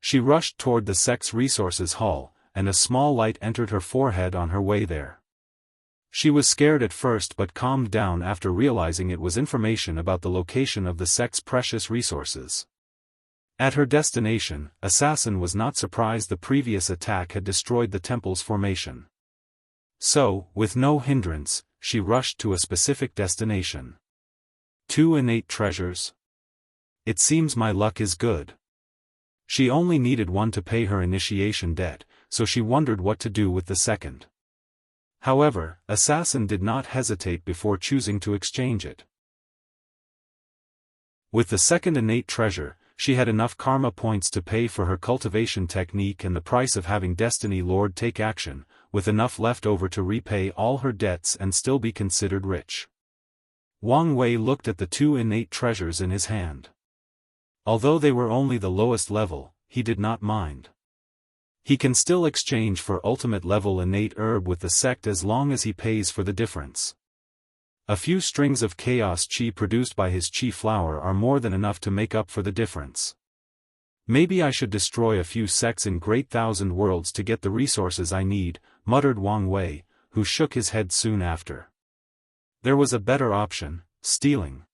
She rushed toward the sect's resources hall, and a small light entered her forehead on her way there. She was scared at first but calmed down after realizing it was information about the location of the sect's precious resources. At her destination, Assassin was not surprised the previous attack had destroyed the temple's formation. So, with no hindrance, she rushed to a specific destination. 2 innate treasures. It seems my luck is good. She only needed one to pay her initiation debt, so she wondered what to do with the second. However, Assassin did not hesitate before choosing to exchange it. With the second innate treasure, she had enough karma points to pay for her cultivation technique and the price of having Destiny Lord take action, with enough left over to repay all her debts and still be considered rich. Wang Wei looked at the 2 innate treasures in his hand. Although they were only the lowest level, he did not mind. He can still exchange for ultimate level innate herb with the sect as long as he pays for the difference. A few strings of chaos chi produced by his chi flower are more than enough to make up for the difference. Maybe I should destroy a few sects in Great Thousand Worlds to get the resources I need, muttered Wang Wei, who shook his head soon after. There was a better option, stealing.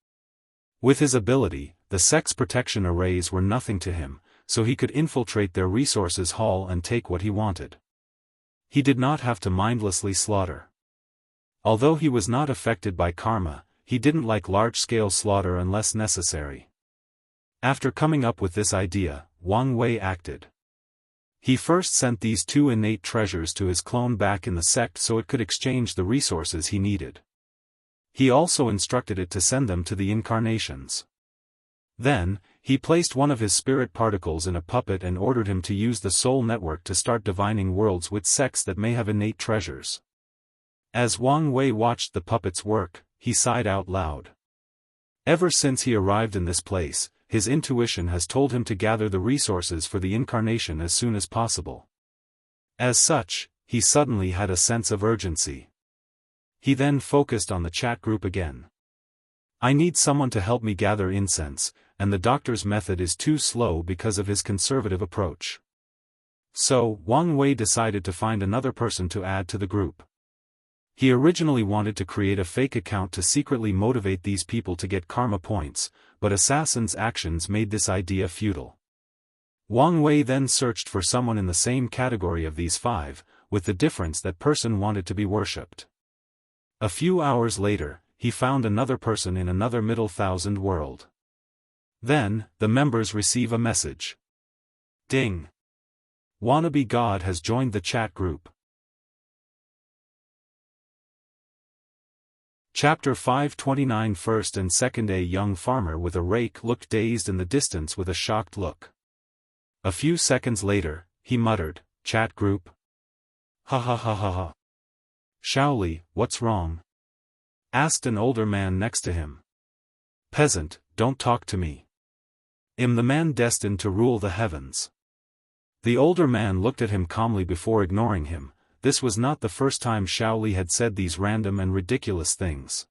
With his ability, the sect's protection arrays were nothing to him, so he could infiltrate their resources hall and take what he wanted. He did not have to mindlessly slaughter. Although he was not affected by karma, he didn't like large-scale slaughter unless necessary. After coming up with this idea, Wang Wei acted. He first sent these 2 innate treasures to his clone back in the sect so it could exchange the resources he needed. He also instructed it to send them to the incarnations. Then, he placed one of his spirit particles in a puppet and ordered him to use the soul network to start divining worlds with sects that may have innate treasures. As Wang Wei watched the puppet's work, he sighed out loud. Ever since he arrived in this place, his intuition has told him to gather the resources for the incarnation as soon as possible. As such, he suddenly had a sense of urgency. He then focused on the chat group again. I need someone to help me gather incense, and the doctor's method is too slow because of his conservative approach. So, Wang Wei decided to find another person to add to the group. He originally wanted to create a fake account to secretly motivate these people to get karma points, but Assassin's actions made this idea futile. Wang Wei then searched for someone in the same category of these 5, with the difference that person wanted to be worshipped. A few hours later, he found another person in another Middle Thousand world. Then, the members receive a message. Ding! Wannabe God has joined the chat group. Chapter 529 First and second. A young farmer with a rake looked dazed in the distance with a shocked look. A few seconds later, he muttered, Chat group? Ha ha ha ha ha. Shaoli, what's wrong? Asked an older man next to him. Peasant, don't talk to me. Am the man destined to rule the heavens? The older man looked at him calmly before ignoring him. This was not the first time Shaoli had said these random and ridiculous things.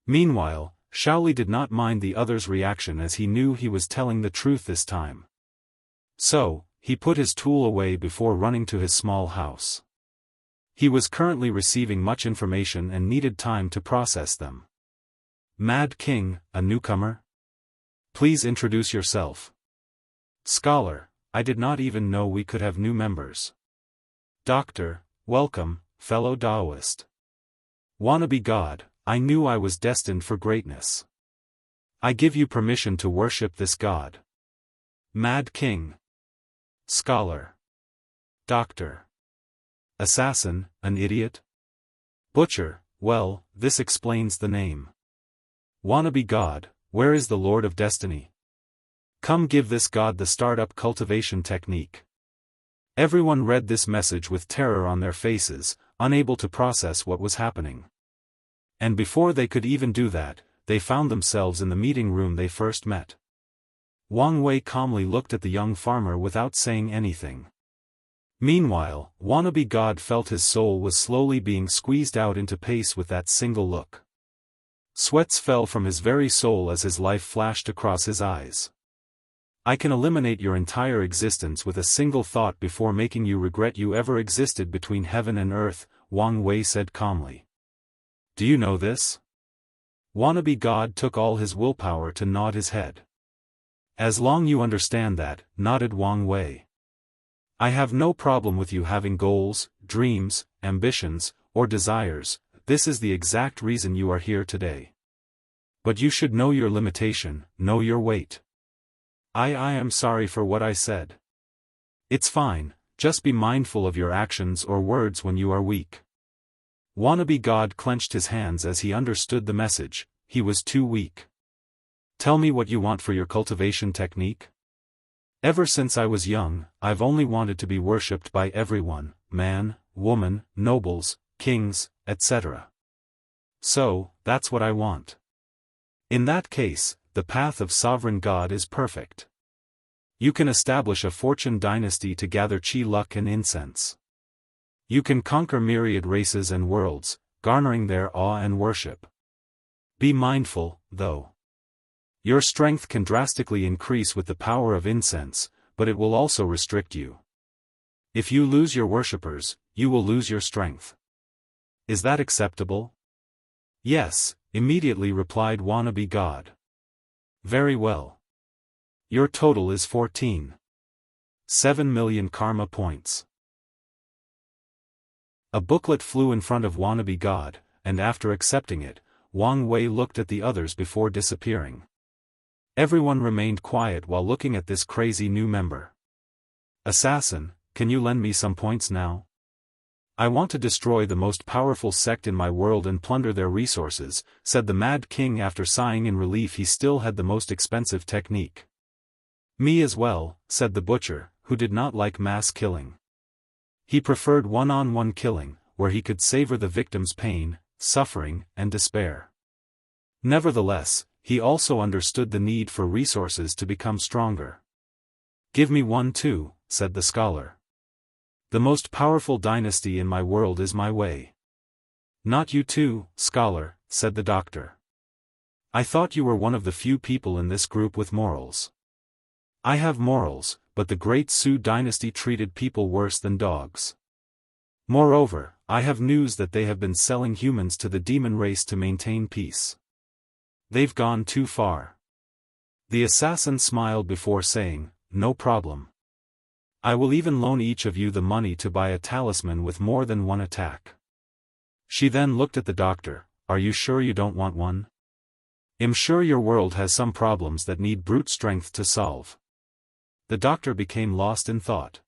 Meanwhile, Shaoli did not mind the other's reaction as he knew he was telling the truth this time. So, he put his tool away before running to his small house. He was currently receiving much information and needed time to process them. Mad King, a newcomer? Please introduce yourself. Scholar, I did not even know we could have new members. Doctor, welcome, fellow Daoist. Wannabe God, I knew I was destined for greatness. I give you permission to worship this God. Mad King. Scholar. Doctor. Assassin, an idiot? Butcher, well, this explains the name. Wannabe God, where is the Lord of Destiny? Come give this God the startup cultivation technique. Everyone read this message with terror on their faces, unable to process what was happening. And before they could even do that, they found themselves in the meeting room they first met. Wang Wei calmly looked at the young farmer without saying anything. Meanwhile, wannabe God felt his soul was slowly being squeezed out into pace with that single look. Sweats fell from his very soul as his life flashed across his eyes. I can eliminate your entire existence with a single thought before making you regret you ever existed between heaven and earth, Wang Wei said calmly. Do you know this? Wannabe God took all his willpower to nod his head. As long you understand that, nodded Wang Wei. I have no problem with you having goals, dreams, ambitions, or desires. This is the exact reason you are here today. But you should know your limitation, know your weight. I am sorry for what I said. It's fine, just be mindful of your actions or words when you are weak. Wannabe God clenched his hands as he understood the message. He was too weak. Tell me what you want for your cultivation technique? Ever since I was young, I've only wanted to be worshipped by everyone, man, woman, nobles, kings, etc. So, that's what I want. In that case, the path of sovereign God is perfect. You can establish a fortune dynasty to gather chi luck and incense. You can conquer myriad races and worlds, garnering their awe and worship. Be mindful, though. Your strength can drastically increase with the power of incense, but it will also restrict you. If you lose your worshippers, you will lose your strength. Is that acceptable? Yes, immediately replied wannabe God. Very well. Your total is 14.7 million karma points. A booklet flew in front of wannabe God, and after accepting it, Wang Wei looked at the others before disappearing. Everyone remained quiet while looking at this crazy new member. Assassin, can you lend me some points now? I want to destroy the most powerful sect in my world and plunder their resources, said the Mad King after sighing in relief he still had the most expensive technique. Me as well, said the butcher, who did not like mass killing. He preferred one-on-one killing, where he could savor the victim's pain, suffering, and despair. Nevertheless, he also understood the need for resources to become stronger. Give me one too, said the scholar. The most powerful dynasty in my world is my way. Not you too, scholar, said the doctor. I thought you were one of the few people in this group with morals. I have morals, but the great Su dynasty treated people worse than dogs. Moreover, I have news that they have been selling humans to the demon race to maintain peace. They've gone too far. The assassin smiled before saying, no problem. I will even loan each of you the money to buy a talisman with more than one attack. She then looked at the doctor. Are you sure you don't want one? I'm sure your world has some problems that need brute strength to solve. The doctor became lost in thought.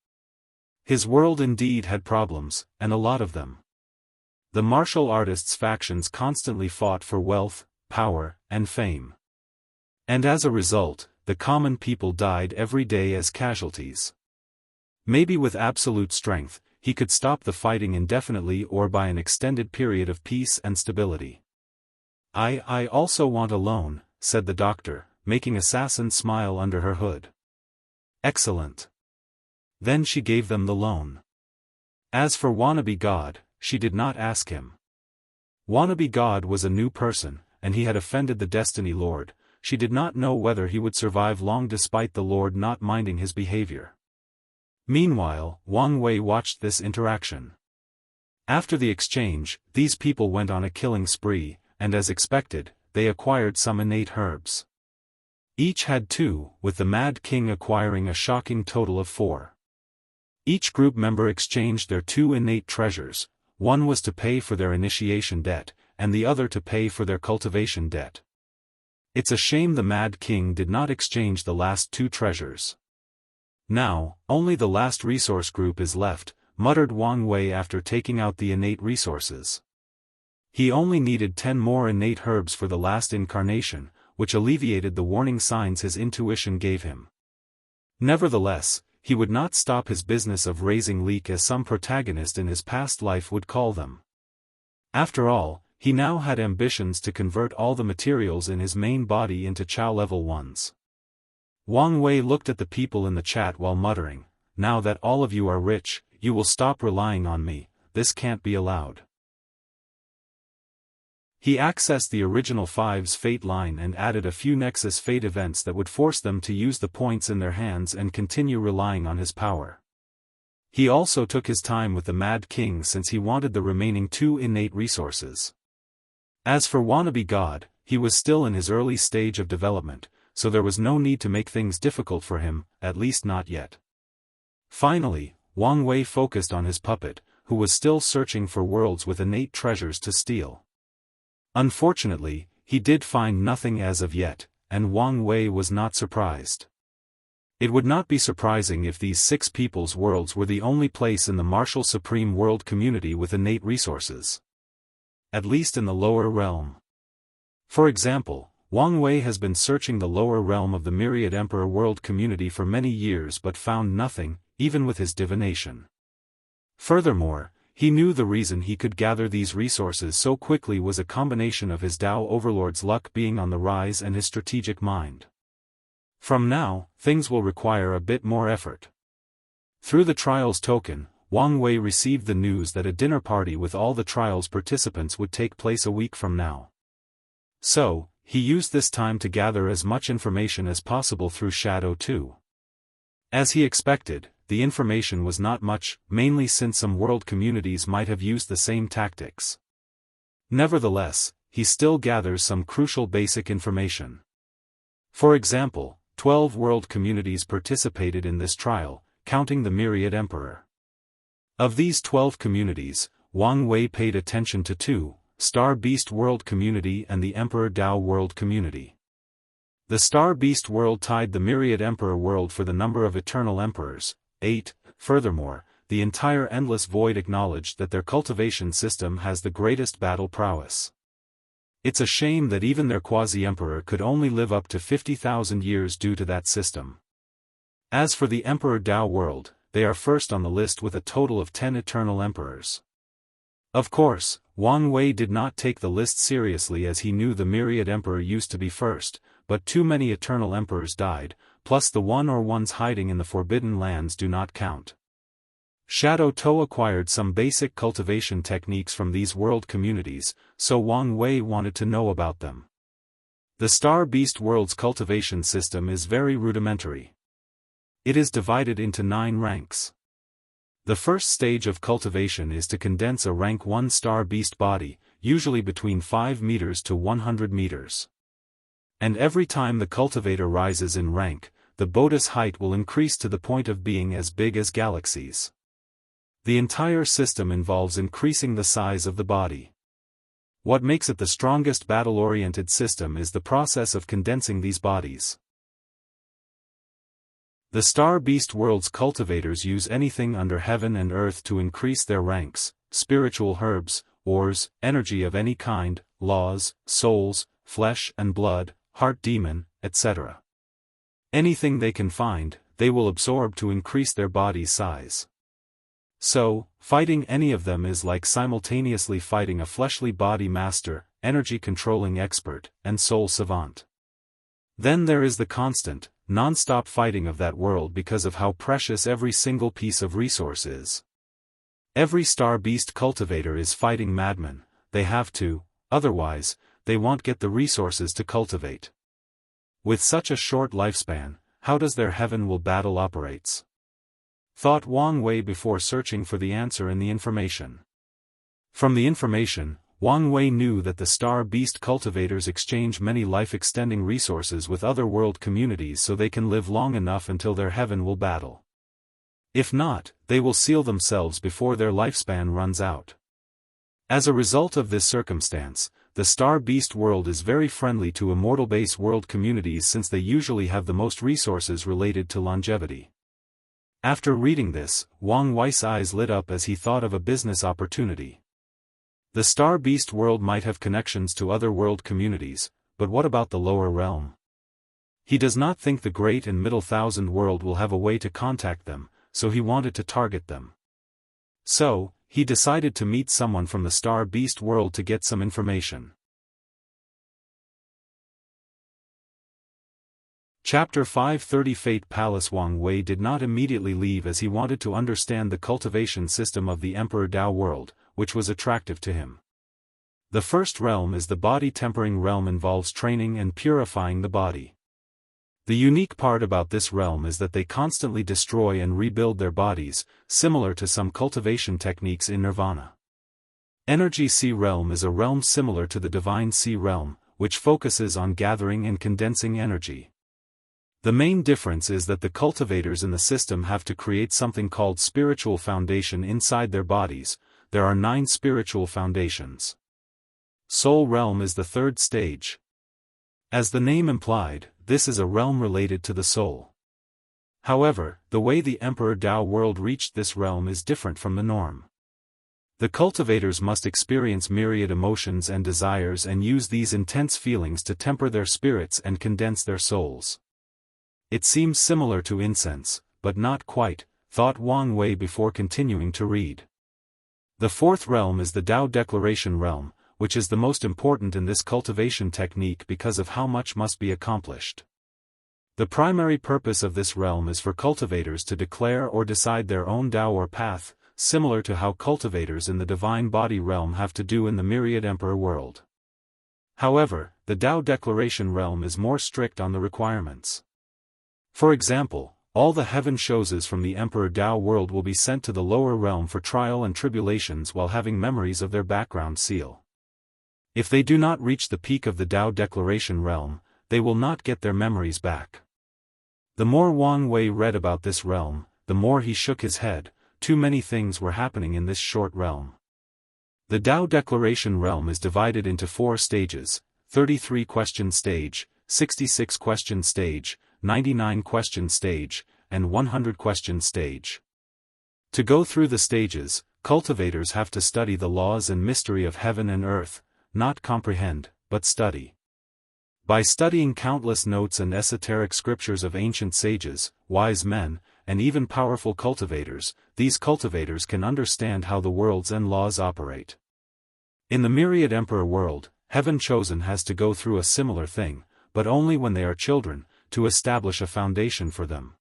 His world indeed had problems, and a lot of them. The martial artists' factions constantly fought for wealth, power, and fame. And as a result, the common people died every day as casualties. Maybe with absolute strength, he could stop the fighting indefinitely or by an extended period of peace and stability. I also want a loan, said the doctor, making Assassin smile under her hood. Excellent. Then she gave them the loan. As for wannabe God, she did not ask him. Wannabe God was a new person, and he had offended the Destiny Lord. She did not know whether he would survive long despite the Lord not minding his behavior. Meanwhile, Wang Wei watched this interaction. After the exchange, these people went on a killing spree, and as expected, they acquired some innate herbs. Each had 2, with the Mad King acquiring a shocking total of 4. Each group member exchanged their 2 innate treasures. One was to pay for their initiation debt, and the other to pay for their cultivation debt. It's a shame the Mad King did not exchange the last 2 treasures. Now, only the last resource group is left, muttered Wang Wei after taking out the innate resources. He only needed 10 more innate herbs for the last incarnation, which alleviated the warning signs his intuition gave him. Nevertheless, he would not stop his business of raising leek as some protagonist in his past life would call them. After all, he now had ambitions to convert all the materials in his main body into Chao level ones. Wang Wei looked at the people in the chat while muttering, "Now that all of you are rich, you will stop relying on me, this can't be allowed." He accessed the original Five's fate line and added a few Nexus fate events that would force them to use the points in their hands and continue relying on his power. He also took his time with the Mad King since he wanted the remaining 2 innate resources. As for Wannabe God, he was still in his early stage of development, so there was no need to make things difficult for him, at least not yet. Finally, Wang Wei focused on his puppet, who was still searching for worlds with innate treasures to steal. Unfortunately, he did find nothing as of yet, and Wang Wei was not surprised. It would not be surprising if these 6 people's worlds were the only place in the martial supreme world community with innate resources. At least in the lower realm. For example, Wang Wei has been searching the lower realm of the Myriad Emperor world community for many years but found nothing, even with his divination. Furthermore, he knew the reason he could gather these resources so quickly was a combination of his Tao Overlord's luck being on the rise and his strategic mind. From now, things will require a bit more effort. Through the Trials token, Wang Wei received the news that a dinner party with all the Trials participants would take place a week from now. So, he used this time to gather as much information as possible through Shadow 2. As he expected, the information was not much, mainly since some world communities might have used the same tactics. Nevertheless, he still gathers some crucial basic information. For example, 12 world communities participated in this trial, counting the Myriad Emperor. Of these 12 communities, Wang Wei paid attention to 2, Star Beast World Community and the Emperor Dao World Community. The Star Beast World tied the Myriad Emperor World for the number of Eternal Emperors, 8, furthermore, the entire Endless Void acknowledged that their cultivation system has the greatest battle prowess. It's a shame that even their quasi-emperor could only live up to 50,000 years due to that system. As for the Emperor Dao World, they are first on the list with a total of 10 Eternal Emperors. Of course, Wang Wei did not take the list seriously as he knew the Myriad Emperor used to be first, but too many Eternal Emperors died, plus the one or ones hiding in the Forbidden Lands do not count. Shadow Toe acquired some basic cultivation techniques from these world communities, so Wang Wei wanted to know about them. The Star Beast World's cultivation system is very rudimentary. It is divided into 9 ranks. The first stage of cultivation is to condense a rank 1 Star Beast body, usually between 5 meters to 100 meters. And every time the cultivator rises in rank, the body's height will increase to the point of being as big as galaxies. The entire system involves increasing the size of the body. What makes it the strongest battle-oriented system is the process of condensing these bodies. The Star Beast World's cultivators use anything under heaven and earth to increase their ranks: spiritual herbs, ores, energy of any kind, laws, souls, flesh and blood, heart demon, etc. Anything they can find, they will absorb to increase their body's size. So, fighting any of them is like simultaneously fighting a fleshly body master, energy-controlling expert, and soul savant. Then there is the constant, non-stop fighting of that world because of how precious every single piece of resource is. Every Star Beast cultivator is fighting madmen, they have to, otherwise, they won't get the resources to cultivate. With such a short lifespan, how does their heaven will battle operates? Thought Wang Wei before searching for the answer in the information. From the information, Wang Wei knew that the Star Beast cultivators exchange many life-extending resources with other world communities so they can live long enough until their heaven will battle. If not, they will seal themselves before their lifespan runs out. As a result of this circumstance, the Star Beast world is very friendly to Immortal-based world communities since they usually have the most resources related to longevity. After reading this, Wang Wei's eyes lit up as he thought of a business opportunity. The Star Beast world might have connections to other world communities, but what about the lower realm? He does not think the Great and Middle Thousand world will have a way to contact them, so he wanted to target them. So, he decided to meet someone from the Star Beast world to get some information. Chapter 530 Fate Palace. Wang Wei did not immediately leave as he wanted to understand the cultivation system of the Emperor Dao world, which was attractive to him. The first realm is the body tempering realm, involves training and purifying the body. The unique part about this realm is that they constantly destroy and rebuild their bodies, similar to some cultivation techniques in Nirvana. Energy Sea realm is a realm similar to the Divine Sea realm, which focuses on gathering and condensing energy. The main difference is that the cultivators in the system have to create something called spiritual foundation inside their bodies. There are 9 spiritual foundations. Soul realm is the third stage. As the name implied, this is a realm related to the soul. However, the way the Emperor Dao world reached this realm is different from the norm. The cultivators must experience myriad emotions and desires and use these intense feelings to temper their spirits and condense their souls. It seems similar to incense, but not quite, thought Wang Wei before continuing to read. The fourth realm is the Dao Declaration realm, which is the most important in this cultivation technique because of how much must be accomplished. The primary purpose of this realm is for cultivators to declare or decide their own Dao or path, similar to how cultivators in the Divine Body realm have to do in the Myriad Emperor world. However, the Dao Declaration realm is more strict on the requirements. For example, all the heaven shouses from the Emperor Dao world will be sent to the lower realm for trial and tribulations while having memories of their background seal. If they do not reach the peak of the Dao Declaration realm, they will not get their memories back. The more Wang Wei read about this realm, the more he shook his head. Too many things were happening in this short realm. The Dao Declaration realm is divided into 4 stages: 33 question stage, 66 question stage, 99 question stage, and 100 question stage. To go through the stages, cultivators have to study the laws and mystery of heaven and earth, not comprehend, but study. By studying countless notes and esoteric scriptures of ancient sages, wise men, and even powerful cultivators, these cultivators can understand how the worlds and laws operate. In the Myriad Emperor world, Heaven Chosen has to go through a similar thing, but only when they are children, to establish a foundation for them.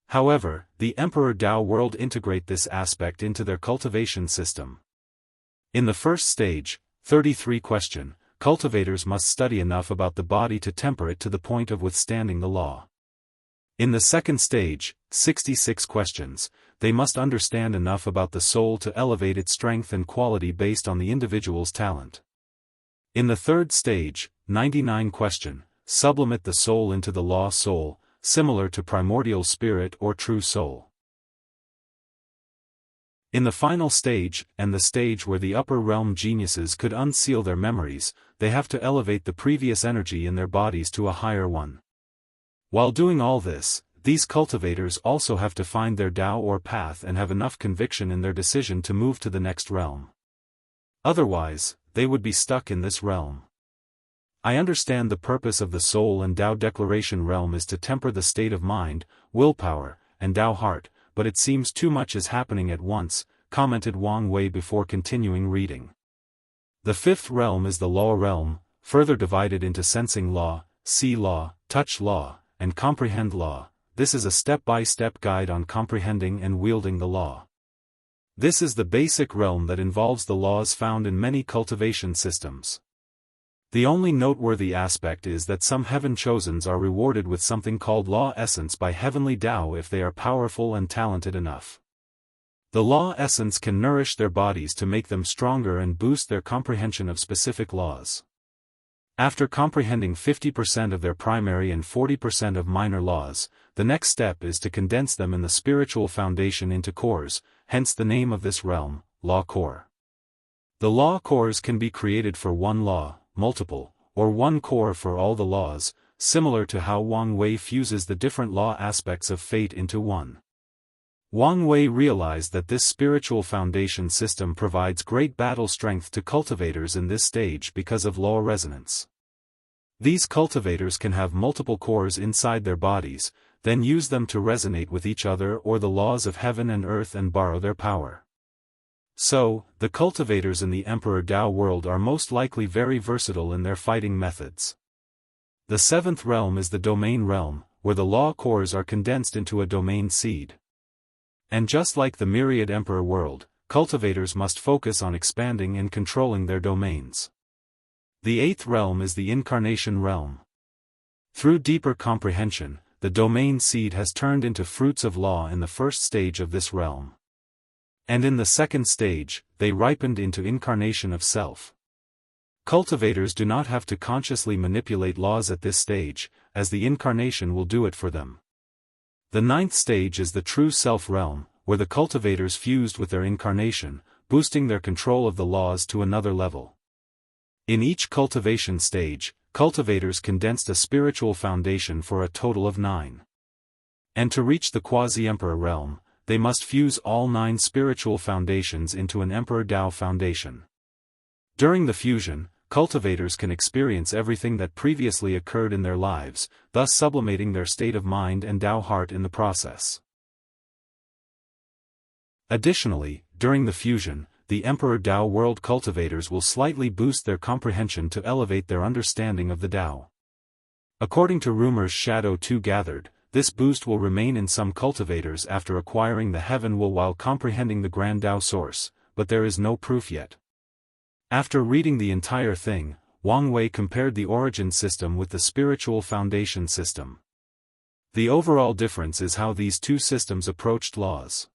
However, the Emperor Dao world integrate this aspect into their cultivation system. In the first stage, 33 question, cultivators must study enough about the body to temper it to the point of withstanding the law. In the second stage, 66 questions, they must understand enough about the soul to elevate its strength and quality based on the individual's talent. In the third stage, 99 question, sublimate the soul into the law soul, similar to primordial spirit or true soul. In the final stage, and the stage where the upper realm geniuses could unseal their memories, they have to elevate the previous energy in their bodies to a higher one. While doing all this, these cultivators also have to find their Dao or path and have enough conviction in their decision to move to the next realm. Otherwise, they would be stuck in this realm. I understand the purpose of the soul and Dao Declaration realm is to temper the state of mind, willpower, and Dao heart, but it seems too much is happening at once, commented Wang Wei before continuing reading. The fifth realm is the law realm, further divided into sensing law, see law, touch law, and comprehend law. This is a step-by-step guide on comprehending and wielding the law. This is the basic realm that involves the laws found in many cultivation systems. The only noteworthy aspect is that some heaven chosens are rewarded with something called law essence by heavenly Dao if they are powerful and talented enough. The law essence can nourish their bodies to make them stronger and boost their comprehension of specific laws. After comprehending 50% of their primary and 40% of minor laws, the next step is to condense them in the spiritual foundation into cores, hence the name of this realm, Law Core. The law cores can be created for one law, multiple, or one core for all the laws, similar to how Wang Wei fuses the different law aspects of fate into one. Wang Wei realized that this spiritual foundation system provides great battle strength to cultivators in this stage because of law resonance. These cultivators can have multiple cores inside their bodies, then use them to resonate with each other or the laws of heaven and earth and borrow their power. So, the cultivators in the Emperor Dao world are most likely very versatile in their fighting methods. The seventh realm is the domain realm, where the law cores are condensed into a domain seed. And just like the myriad Emperor world, cultivators must focus on expanding and controlling their domains. The eighth realm is the incarnation realm. Through deeper comprehension, the domain seed has turned into fruits of law in the first stage of this realm. And in the second stage, they ripened into incarnation of self. Cultivators do not have to consciously manipulate laws at this stage, as the incarnation will do it for them. The ninth stage is the true self realm, where the cultivators fused with their incarnation, boosting their control of the laws to another level. In each cultivation stage, cultivators condensed a spiritual foundation for a total of 9. And to reach the quasi-emperor realm, they must fuse all 9 spiritual foundations into an Emperor Dao foundation. During the fusion, cultivators can experience everything that previously occurred in their lives, thus sublimating their state of mind and Dao heart in the process. Additionally, during the fusion, the Emperor Dao world cultivators will slightly boost their comprehension to elevate their understanding of the Dao. According to rumors Shadow 2 gathered, this boost will remain in some cultivators after acquiring the Heaven Will while comprehending the Grand Dao source, but there is no proof yet. After reading the entire thing, Wang Wei compared the origin system with the spiritual foundation system. The overall difference is how these two systems approached laws.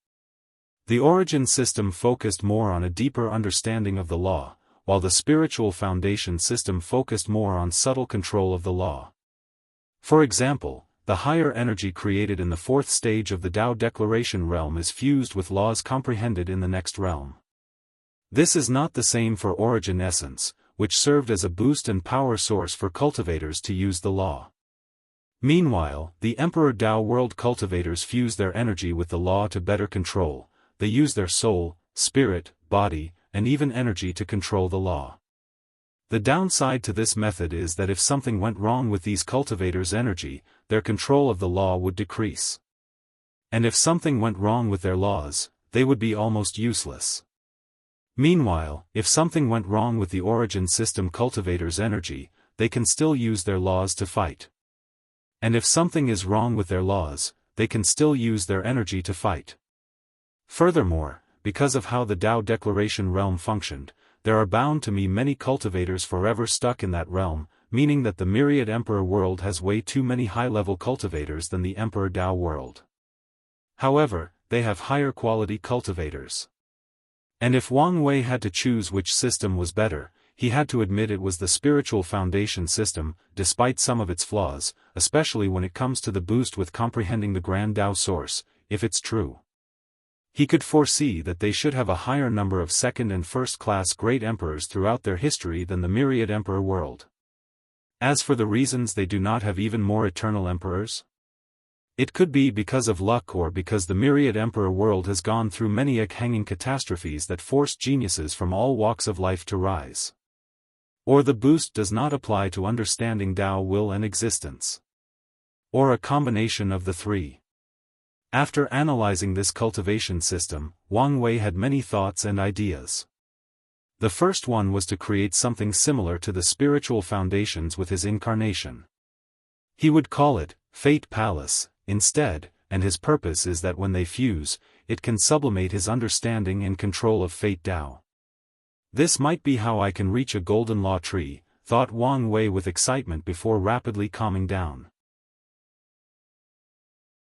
The origin system focused more on a deeper understanding of the law, while the spiritual foundation system focused more on subtle control of the law. For example, the higher energy created in the fourth stage of the Dao Declaration realm is fused with laws comprehended in the next realm. This is not the same for origin essence, which served as a boost and power source for cultivators to use the law. Meanwhile, the Emperor Dao world cultivators fuse their energy with the law to better control. They use their soul, spirit, body, and even energy to control the law. The downside to this method is that if something went wrong with these cultivators' energy, their control of the law would decrease. And if something went wrong with their laws, they would be almost useless. Meanwhile, if something went wrong with the origin system cultivators' energy, they can still use their laws to fight. And if something is wrong with their laws, they can still use their energy to fight. Furthermore, because of how the Dao Declaration realm functioned, there are bound to be many cultivators forever stuck in that realm, meaning that the myriad Emperor world has way too many high-level cultivators than the Emperor Dao world. However, they have higher quality cultivators. And if Wang Wei had to choose which system was better, he had to admit it was the spiritual foundation system, despite some of its flaws, especially when it comes to the boost with comprehending the Grand Dao source, if it's true. He could foresee that they should have a higher number of second and first-class great emperors throughout their history than the myriad Emperor world. As for the reasons they do not have even more eternal emperors, it could be because of luck or because the myriad Emperor world has gone through many egg-hanging catastrophes that forced geniuses from all walks of life to rise. Or the boost does not apply to understanding Dao will and existence. Or a combination of the three. After analyzing this cultivation system, Wang Wei had many thoughts and ideas. The first one was to create something similar to the spiritual foundations with his incarnation. He would call it Fate Palace instead, and his purpose is that when they fuse, it can sublimate his understanding and control of Fate Dao. This might be how I can reach a golden law tree, thought Wang Wei with excitement before rapidly calming down.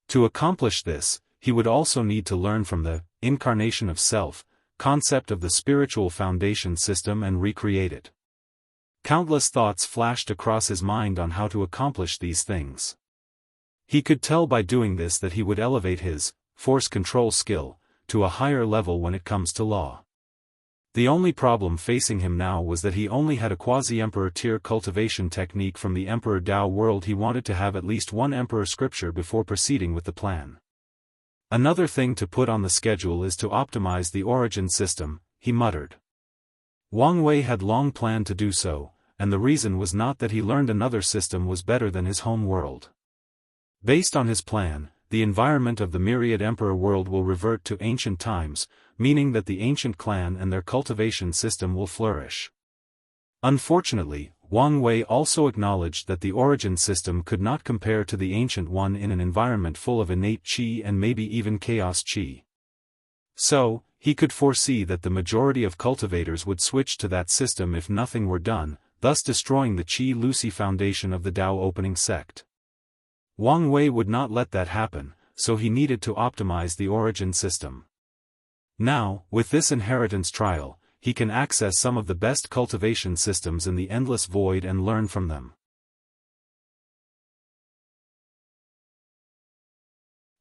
To accomplish this, he would also need to learn from the incarnation of self concept of the spiritual foundation system and recreate it. Countless thoughts flashed across his mind on how to accomplish these things. He could tell by doing this that he would elevate his force control skill to a higher level when it comes to law. The only problem facing him now was that he only had a quasi-emperor tier cultivation technique from the Emperor Dao world. He wanted to have at least one emperor scripture before proceeding with the plan. Another thing to put on the schedule is to optimize the origin system, he muttered. Wang Wei had long planned to do so, and the reason was not that he learned another system was better than his home world. Based on his plan, the environment of the myriad emperor world will revert to ancient times, meaning that the ancient clan and their cultivation system will flourish. Unfortunately, Wang Wei also acknowledged that the origin system could not compare to the ancient one in an environment full of innate qi and maybe even chaos qi. So, he could foresee that the majority of cultivators would switch to that system if nothing were done, thus destroying the Qi-Lucy foundation of the Dao opening sect. Wang Wei would not let that happen, so he needed to optimize the origin system. Now, with this inheritance trial, he can access some of the best cultivation systems in the endless void and learn from them.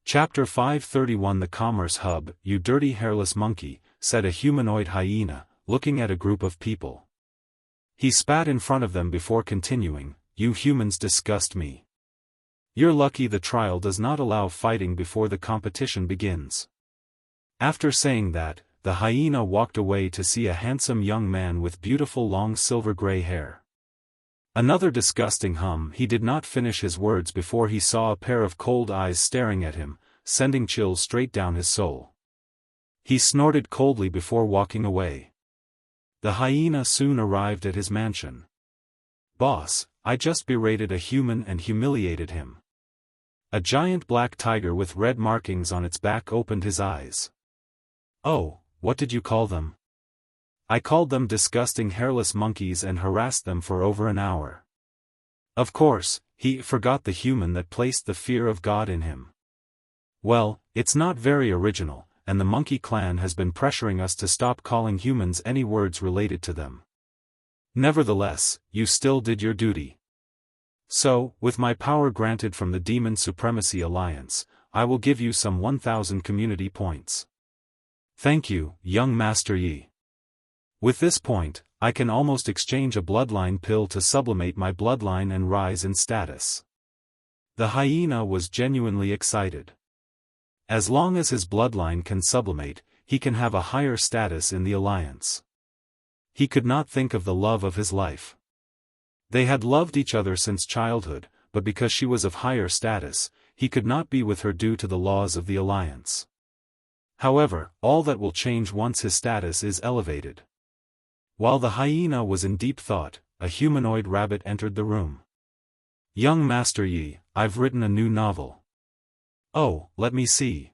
Chapter 531 The Commerce Hub. "You dirty hairless monkey," said a humanoid hyena, looking at a group of people. He spat in front of them before continuing, "You humans disgust me. You're lucky the trial does not allow fighting before the competition begins." After saying that, the hyena walked away to see a handsome young man with beautiful long silver-gray hair. Another disgusting hum. He did not finish his words before he saw a pair of cold eyes staring at him, sending chills straight down his soul. He snorted coldly before walking away. The hyena soon arrived at his mansion. "Boss, I just berated a human and humiliated him." A giant black tiger with red markings on its back opened his eyes. "Oh, what did you call them?" "I called them disgusting hairless monkeys and harassed them for over an hour." Of course, he forgot the human that placed the fear of God in him. "Well, it's not very original, and the monkey clan has been pressuring us to stop calling humans any words related to them. Nevertheless, you still did your duty. So, with my power granted from the Demon Supremacy Alliance, I will give you some 1,000 community points." "Thank you, young Master Yi. With this point, I can almost exchange a bloodline pill to sublimate my bloodline and rise in status." The hyena was genuinely excited. As long as his bloodline can sublimate, he can have a higher status in the alliance. He could not think of the love of his life. They had loved each other since childhood, but because she was of higher status, he could not be with her due to the laws of the alliance. However, all that will change once his status is elevated. While the hyena was in deep thought, a humanoid rabbit entered the room. "Young Master Yi, I've written a new novel." "Oh, let me see."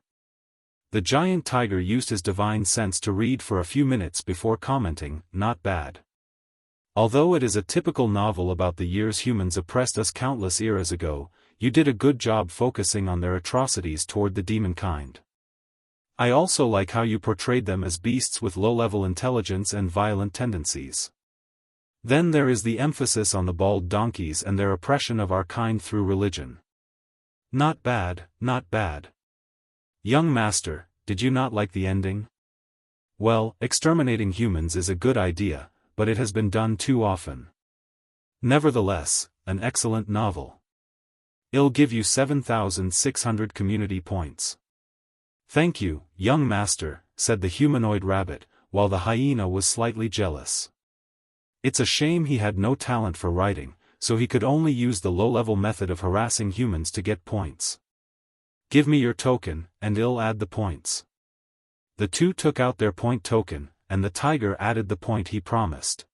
The giant tiger used his divine sense to read for a few minutes before commenting, "Not bad. Although it is a typical novel about the years humans oppressed us countless eras ago, you did a good job focusing on their atrocities toward the demon kind. I also like how you portrayed them as beasts with low-level intelligence and violent tendencies. Then there is the emphasis on the bald donkeys and their oppression of our kind through religion. Not bad, not bad. Young master, did you not like the ending? Well, exterminating humans is a good idea, but it has been done too often. Nevertheless, an excellent novel. I'll give you 7,600 community points." "Thank you, young master," said the humanoid rabbit, while the hyena was slightly jealous. It's a shame he had no talent for writing, so he could only use the low-level method of harassing humans to get points. "Give me your token, and I'll add the points." The two took out their point token, and the tiger added the point he promised.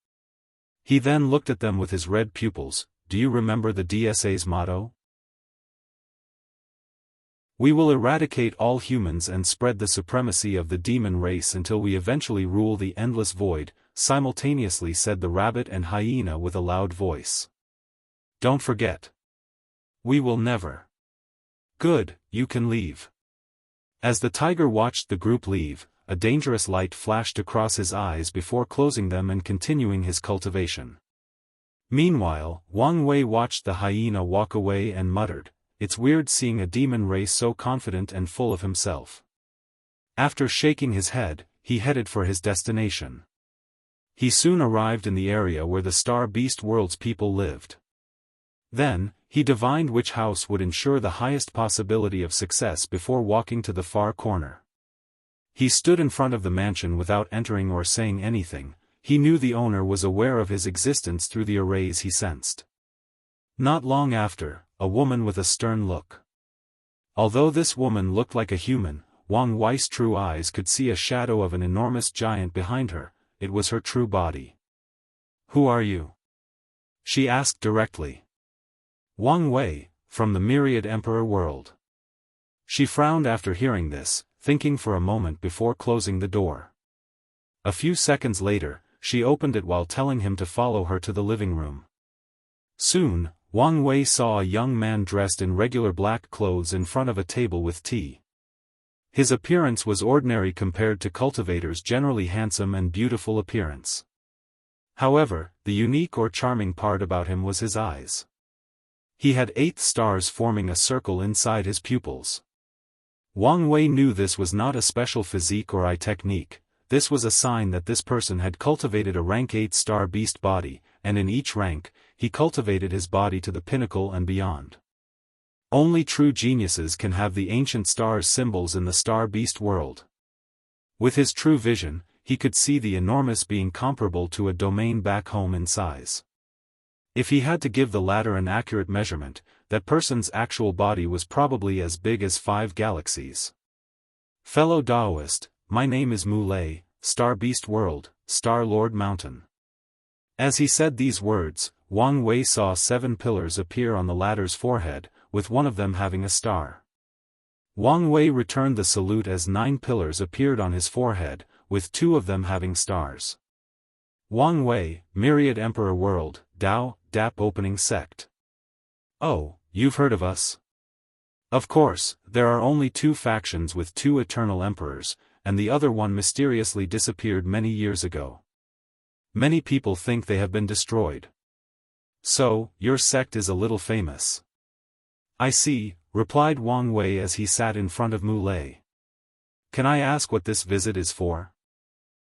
He then looked at them with his red pupils. "Do you remember the DSA's motto? We will eradicate all humans and spread the supremacy of the demon race until we eventually rule the endless void," simultaneously said the rabbit and hyena with a loud voice. "Don't forget. We will never." "Good, you can leave." As the tiger watched the group leave, a dangerous light flashed across his eyes before closing them and continuing his cultivation. Meanwhile, Wang Wei watched the hyena walk away and muttered, "It's weird seeing a demon race so confident and full of himself." After shaking his head, he headed for his destination. He soon arrived in the area where the Star Beast World's people lived. Then, he divined which house would ensure the highest possibility of success before walking to the far corner. He stood in front of the mansion without entering or saying anything. He knew the owner was aware of his existence through the arrays he sensed. Not long after, a woman with a stern look. Although this woman looked like a human, Wang Wei's true eyes could see a shadow of an enormous giant behind her. It was her true body. "Who are you?" she asked directly. "Wang Wei, from the Myriad Emperor world." She frowned after hearing this, thinking for a moment before closing the door. A few seconds later, she opened it while telling him to follow her to the living room. Soon, Wang Wei saw a young man dressed in regular black clothes in front of a table with tea. His appearance was ordinary compared to Cultivator's generally handsome and beautiful appearance. However, the unique or charming part about him was his eyes. He had 8 stars forming a circle inside his pupils. Wang Wei knew this was not a special physique or eye technique. This was a sign that this person had cultivated a rank 8-star beast body, and in each rank, he cultivated his body to the pinnacle and beyond. Only true geniuses can have the ancient stars symbols in the star beast world. With his true vision, he could see the enormous being comparable to a domain back home in size. If he had to give the latter an accurate measurement, that person's actual body was probably as big as 5 galaxies. "Fellow Daoist, my name is Mu Lei, Star Beast World, Star Lord Mountain." As he said these words, Wang Wei saw 7 pillars appear on the latter's forehead, with one of them having a star. Wang Wei returned the salute as 9 pillars appeared on his forehead, with 2 of them having stars. Wang Wei, Myriad Emperor World, Dao, Dap Opening Sect. "Oh, you've heard of us?" Of course, there are only 2 factions with 2 eternal emperors, and the other one mysteriously disappeared many years ago. Many people think they have been destroyed. "So, your sect is a little famous." "I see," replied Wang Wei as he sat in front of Mu Lei. "Can I ask what this visit is for?"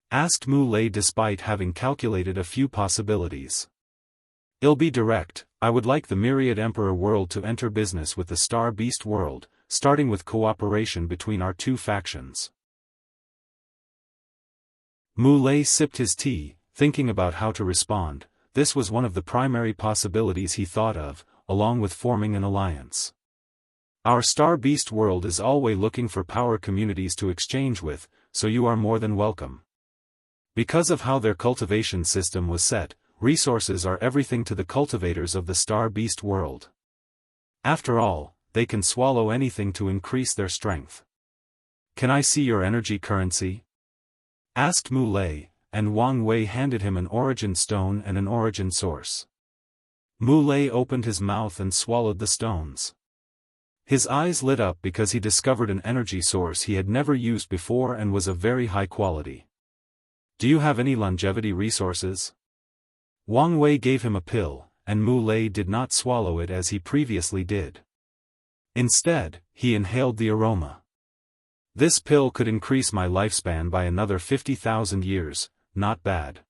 asked Mu Lei despite having calculated a few possibilities. "I'll be direct, I would like the Myriad Emperor world to enter business with the Star Beast world, starting with cooperation between our 2 factions." Mu Lei sipped his tea, thinking about how to respond. This was one of the primary possibilities he thought of, along with forming an alliance. Our Star Beast world is always looking for power communities to exchange with, so you are more than welcome. Because of how their cultivation system was set, resources are everything to the cultivators of the Star Beast world. After all, they can swallow anything to increase their strength. "Can I see your energy currency?" asked Mu Lei, and Wang Wei handed him an origin stone and an origin source. Mu Lei opened his mouth and swallowed the stones. His eyes lit up because he discovered an energy source he had never used before and was of very high quality. "Do you have any longevity resources?" Wang Wei gave him a pill, and Mu Lei did not swallow it as he previously did. Instead, he inhaled the aroma. "This pill could increase my lifespan by another 50,000 years, not bad."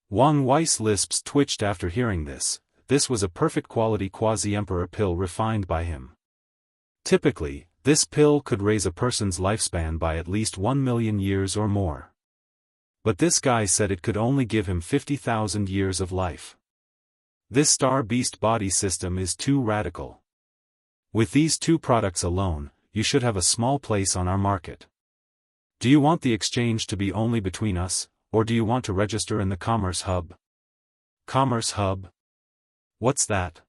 Wang Wei's lips twitched after hearing this. This was a perfect quality quasi-emperor pill refined by him. Typically, this pill could raise a person's lifespan by at least 1 million years or more. But this guy said it could only give him 50,000 years of life. This Star Beast body system is too radical. With these 2 products alone, you should have a small place on our market. Do you want the exchange to be only between us, or do you want to register in the Commerce Hub? Commerce Hub? What's that?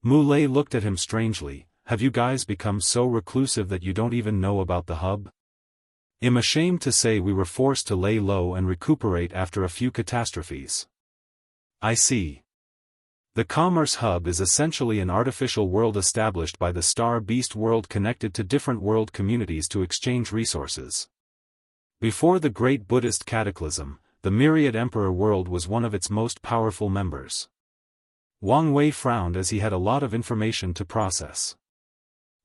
Mu Lei looked at him strangely. Have you guys become so reclusive that you don't even know about the hub? I'm ashamed to say we were forced to lay low and recuperate after a few catastrophes. I see. The Commerce Hub is essentially an artificial world established by the Star Beast world connected to different world communities to exchange resources. Before the Great Buddhist Cataclysm, the Myriad Emperor world was one of its most powerful members. Wang Wei frowned as he had a lot of information to process.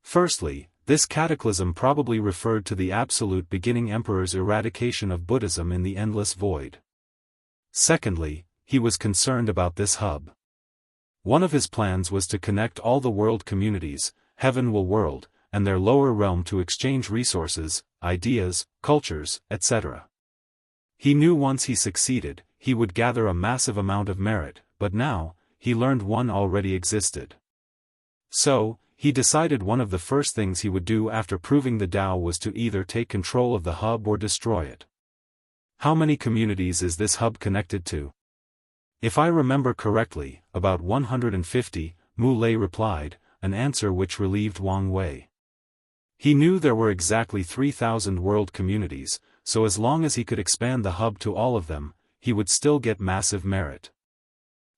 Firstly, this cataclysm probably referred to the absolute beginning emperor's eradication of Buddhism in the endless void. Secondly, he was concerned about this hub. One of his plans was to connect all the world communities, Heavenwell World, and their lower realm to exchange resources, ideas, cultures, etc. He knew once he succeeded, he would gather a massive amount of merit, but now, he learned one already existed. So, he decided one of the first things he would do after proving the Tao was to either take control of the hub or destroy it. How many communities is this hub connected to? If I remember correctly, about 150, Mu Lei replied, an answer which relieved Wang Wei. He knew there were exactly 3,000 world communities, so as long as he could expand the hub to all of them, he would still get massive merit.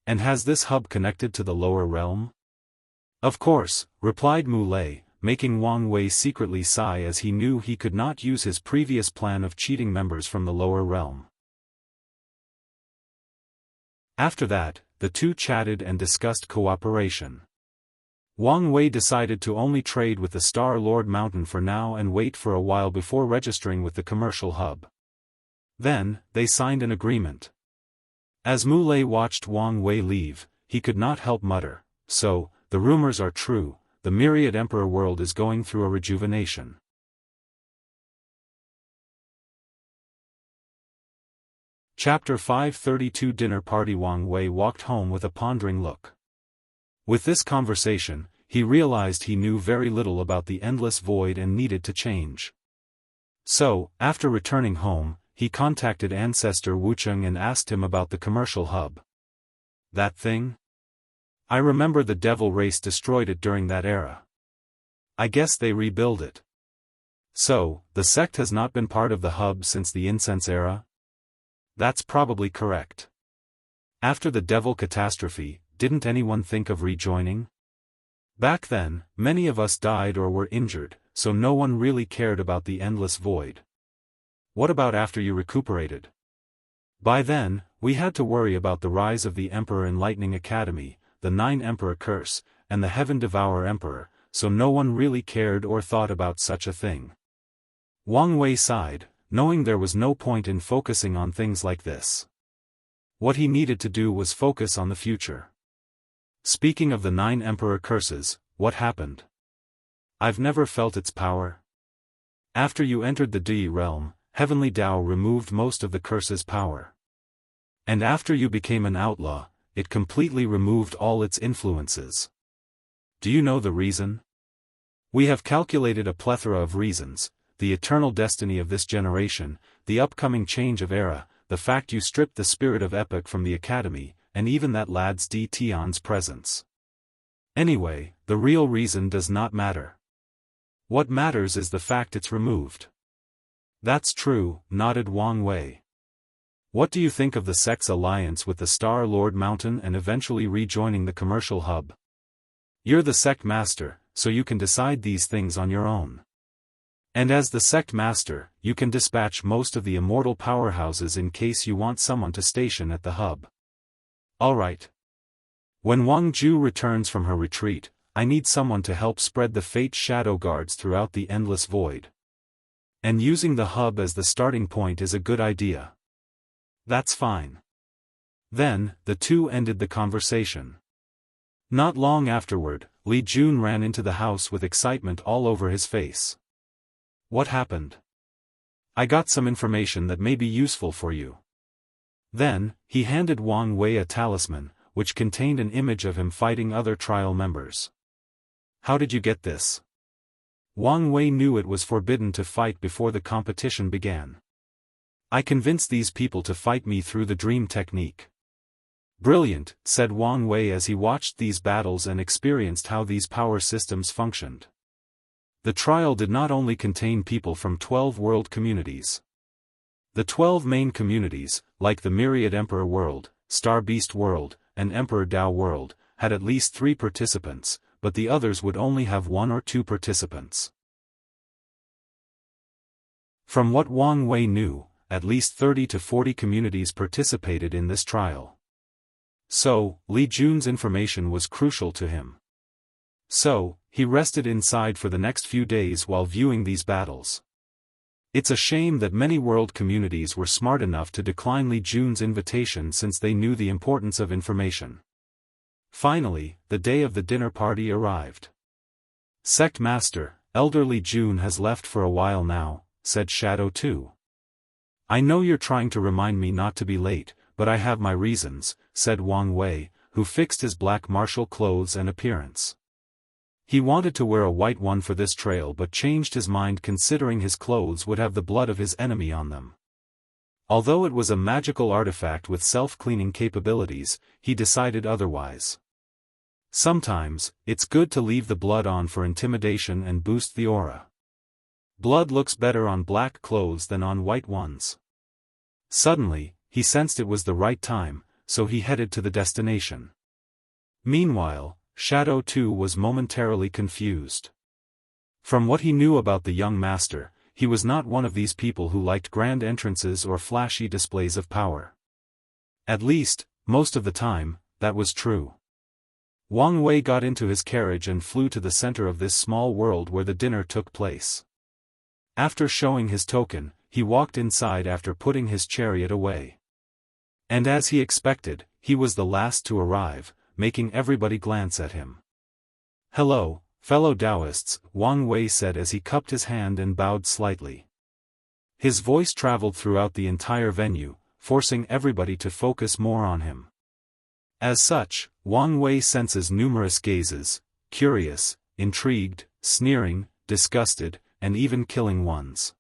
And has this hub connected to the lower realm? Of course, replied Mu Lei, making Wang Wei secretly sigh as he knew he could not use his previous plan of cheating members from the lower realm. After that, the two chatted and discussed cooperation. Wang Wei decided to only trade with the Star Lord Mountain for now and wait for a while before registering with the commercial hub. Then, they signed an agreement. As Mu Lei watched Wang Wei leave, he could not help mutter, so, the rumors are true, the Myriad Emperor world is going through a rejuvenation. Chapter 532 Dinner Party. Wang Wei walked home with a pondering look. With this conversation, he realized he knew very little about the endless void and needed to change. So, after returning home, he contacted Ancestor Wucheng and asked him about the commercial hub. That thing? I remember the devil race destroyed it during that era. I guess they rebuild it. So, the sect has not been part of the hub since the incense era? That's probably correct. After the devil catastrophe, didn't anyone think of rejoining? Back then, many of us died or were injured, so no one really cared about the endless void. What about after you recuperated? By then, we had to worry about the rise of the Emperor Enlightening Academy, the 9 Emperor Curse, and the Heaven Devourer Emperor, so no one really cared or thought about such a thing. Wang Wei sighed, knowing there was no point in focusing on things like this. What he needed to do was focus on the future. Speaking of the 9 Emperor Curses, what happened? I've never felt its power. After you entered the Di realm, Heavenly Tao removed most of the curse's power. And after you became an outlaw, it completely removed all its influences. Do you know the reason? We have calculated a plethora of reasons: the eternal destiny of this generation, the upcoming change of era, the fact you stripped the spirit of epic from the academy, and even that lad's Di Tian's presence. Anyway, the real reason does not matter. What matters is the fact it's removed. That's true, nodded Wang Wei. What do you think of the sect's alliance with the Star Lord Mountain and eventually rejoining the commercial hub? You're the sect master, so you can decide these things on your own. And as the sect master, you can dispatch most of the immortal powerhouses in case you want someone to station at the hub. Alright. When Wang Ju returns from her retreat, I need someone to help spread the Fate Shadow Guards throughout the endless void. And using the hub as the starting point is a good idea. That's fine. Then, the two ended the conversation. Not long afterward, Li Jun ran into the house with excitement all over his face. What happened? I got some information that may be useful for you. Then, he handed Wang Wei a talisman, which contained an image of him fighting other trial members. How did you get this? Wang Wei knew it was forbidden to fight before the competition began. I convinced these people to fight me through the dream technique. Brilliant, said Wang Wei as he watched these battles and experienced how these power systems functioned. The trial did not only contain people from 12 world communities. The 12 main communities, like the Myriad Emperor world, Star Beast world, and Emperor Dao world, had at least 3 participants, but the others would only have 1 or 2 participants. From what Wang Wei knew, at least 30 to 40 communities participated in this trial. So, Li Jun's information was crucial to him. So, he rested inside for the next few days while viewing these battles. It's a shame that many world communities were smart enough to decline Li Jun's invitation since they knew the importance of information. Finally, the day of the dinner party arrived. Sect Master, Elder Li Jun has left for a while now, said Shadow 2. I know you're trying to remind me not to be late, but I have my reasons, said Wang Wei, who fixed his black martial clothes and appearance. He wanted to wear a white one for this trail but changed his mind considering his clothes would have the blood of his enemy on them. Although it was a magical artifact with self-cleaning capabilities, he decided otherwise. Sometimes, it's good to leave the blood on for intimidation and boost the aura. Blood looks better on black clothes than on white ones. Suddenly, he sensed it was the right time, so he headed to the destination. Meanwhile, Shadow 2 was momentarily confused. From what he knew about the young master, he was not one of these people who liked grand entrances or flashy displays of power. At least, most of the time, that was true. Wang Wei got into his carriage and flew to the center of this small world where the dinner took place. After showing his token, he walked inside after putting his chariot away. And as he expected, he was the last to arrive, making everybody glance at him. "Hello, fellow Daoists," Wang Wei said as he cupped his hand and bowed slightly. His voice traveled throughout the entire venue, forcing everybody to focus more on him. As such, Wang Wei senses numerous gazes, curious, intrigued, sneering, disgusted, and even killing ones.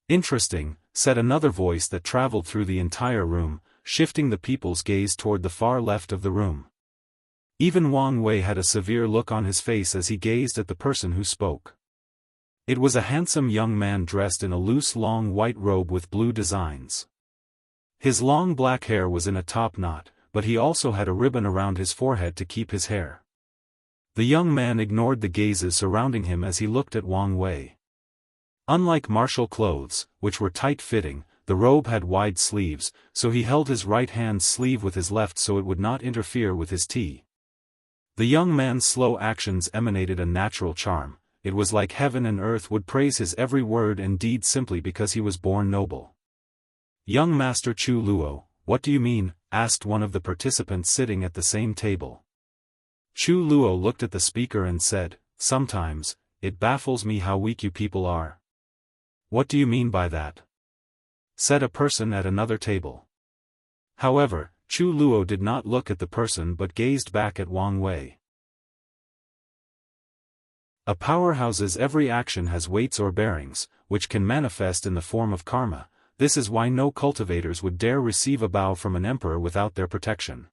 "Interesting," said another voice that traveled through the entire room, shifting the people's gaze toward the far left of the room. Even Wang Wei had a severe look on his face as he gazed at the person who spoke. It was a handsome young man dressed in a loose long white robe with blue designs. His long black hair was in a top knot, but he also had a ribbon around his forehead to keep his hair. The young man ignored the gazes surrounding him as he looked at Wang Wei. Unlike martial clothes, which were tight-fitting, the robe had wide sleeves, so he held his right hand's sleeve with his left so it would not interfere with his tea. The young man's slow actions emanated a natural charm. It was like heaven and earth would praise his every word and deed simply because he was born noble. "Young Master Chu Luo, what do you mean?" asked one of the participants sitting at the same table. Chu Luo looked at the speaker and said, "Sometimes, it baffles me how weak you people are." "What do you mean by that?" said a person at another table. However, Chu Luo did not look at the person but gazed back at Wang Wei. A powerhouse's every action has weights or bearings, which can manifest in the form of karma. This is why no cultivators would dare receive a bow from an emperor without their protection.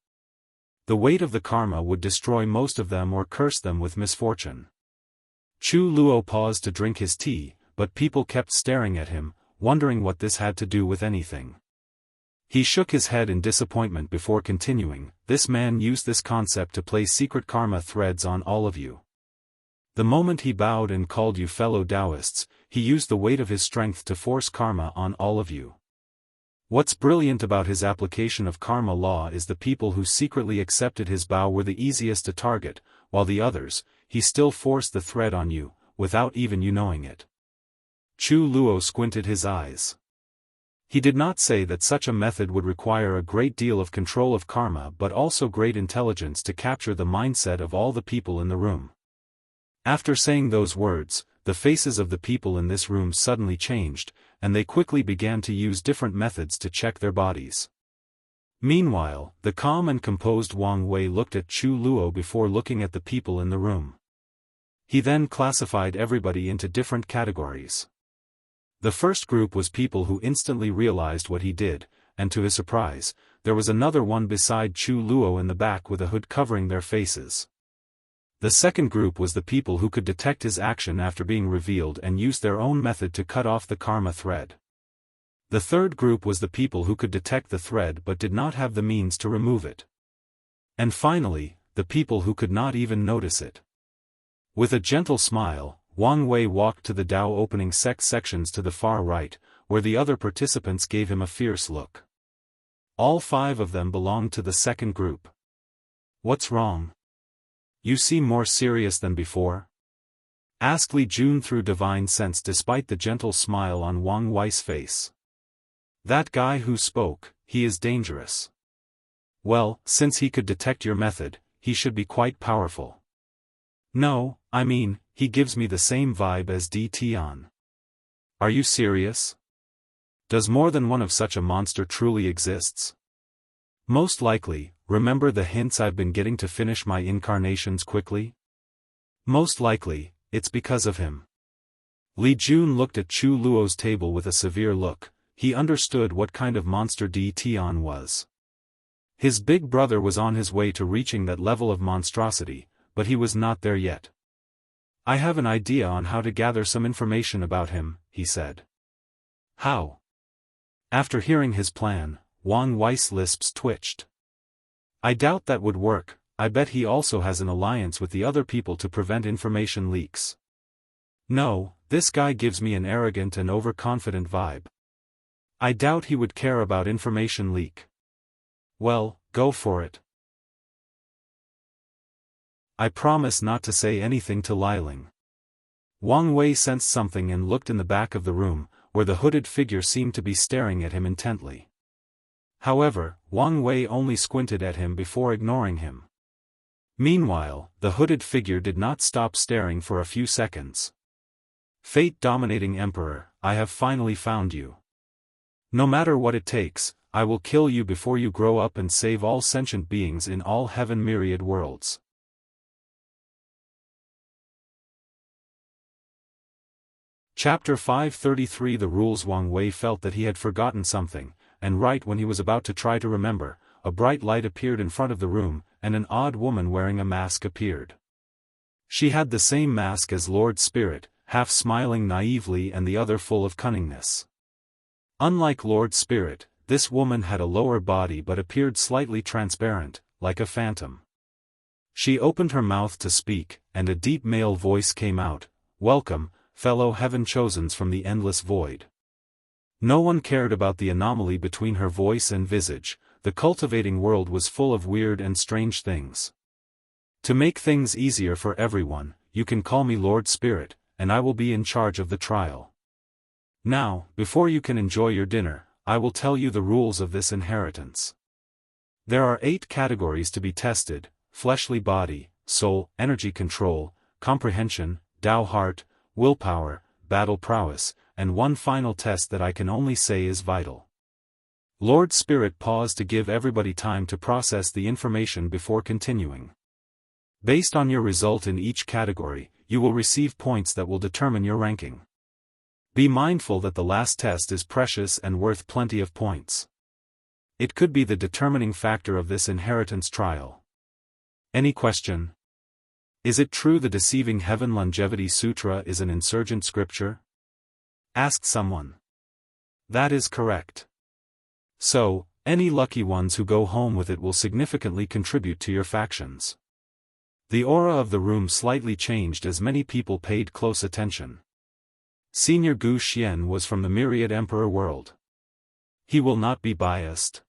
The weight of the karma would destroy most of them or curse them with misfortune. Chu Luo paused to drink his tea, but people kept staring at him, wondering what this had to do with anything. He shook his head in disappointment before continuing, "This man used this concept to play secret karma threads on all of you. The moment he bowed and called you fellow Daoists, he used the weight of his strength to force karma on all of you. What's brilliant about his application of karma law is the people who secretly accepted his bow were the easiest to target, while the others, he still forced the thread on you, without even you knowing it." Chu Luo squinted his eyes. He did not say that such a method would require a great deal of control of karma but also great intelligence to capture the mindset of all the people in the room. After saying those words, the faces of the people in this room suddenly changed, and they quickly began to use different methods to check their bodies. Meanwhile, the calm and composed Wang Wei looked at Chu Luo before looking at the people in the room. He then classified everybody into different categories. The first group was people who instantly realized what he did, and to his surprise, there was another one beside Chu Luo in the back with a hood covering their faces. The second group was the people who could detect his action after being revealed and used their own method to cut off the karma thread. The third group was the people who could detect the thread but did not have the means to remove it. And finally, the people who could not even notice it. With a gentle smile, Wang Wei walked to the Dao opening sect sections to the far right, where the other participants gave him a fierce look. All 5 of them belonged to the second group. "What's wrong? You seem more serious than before?" asked Li Jun through divine sense despite the gentle smile on Wang Wei's face. "That guy who spoke, he is dangerous." "Well, since he could detect your method, he should be quite powerful." "No, I mean, he gives me the same vibe as D. Tian." "Are you serious? Does more than one of such a monster truly exists?" "Most likely. Remember the hints I've been getting to finish my incarnations quickly?" Most likely, it's because of him. Li Jun looked at Chu Luo's table with a severe look. He understood what kind of monster Di Tian was. His big brother was on his way to reaching that level of monstrosity, but he was not there yet. I have an idea on how to gather some information about him, he said. How? After hearing his plan, Wang Wei's lips twitched. I doubt that would work. I bet he also has an alliance with the other people to prevent information leaks. No, this guy gives me an arrogant and overconfident vibe. I doubt he would care about information leak. Well, go for it. I promise not to say anything to Liling. Wang Wei sensed something and looked in the back of the room, where the hooded figure seemed to be staring at him intently. However, Wang Wei only squinted at him before ignoring him. Meanwhile, the hooded figure did not stop staring for a few seconds. Fate-dominating Emperor, I have finally found you. No matter what it takes, I will kill you before you grow up and save all sentient beings in all heaven myriad worlds. Chapter 533 The Rules. Wang Wei felt that he had forgotten something, and right when he was about to try to remember, a bright light appeared in front of the room, and an odd woman wearing a mask appeared. She had the same mask as Lord Spirit, half smiling naively and the other full of cunningness. Unlike Lord Spirit, this woman had a lower body but appeared slightly transparent, like a phantom. She opened her mouth to speak, and a deep male voice came out, "Welcome, fellow heaven-chosens from the endless void." No one cared about the anomaly between her voice and visage. The cultivating world was full of weird and strange things. To make things easier for everyone, you can call me Lord Spirit, and I will be in charge of the trial. Now, before you can enjoy your dinner, I will tell you the rules of this inheritance. There are 8 categories to be tested: fleshly body, soul, energy control, comprehension, Tao heart, willpower, battle prowess, and one final test that I can only say is vital. Lord Spirit paused to give everybody time to process the information before continuing. Based on your result in each category, you will receive points that will determine your ranking. Be mindful that the last test is precious and worth plenty of points. It could be the determining factor of this inheritance trial. Any question? Is it true the Deceiving Heaven Longevity Sutra is an insurgent scripture? Asked someone. That is correct. So, any lucky ones who go home with it will significantly contribute to your factions. The aura of the room slightly changed as many people paid close attention. Senior Gu Xian was from the Myriad Emperor world. He will not be biased?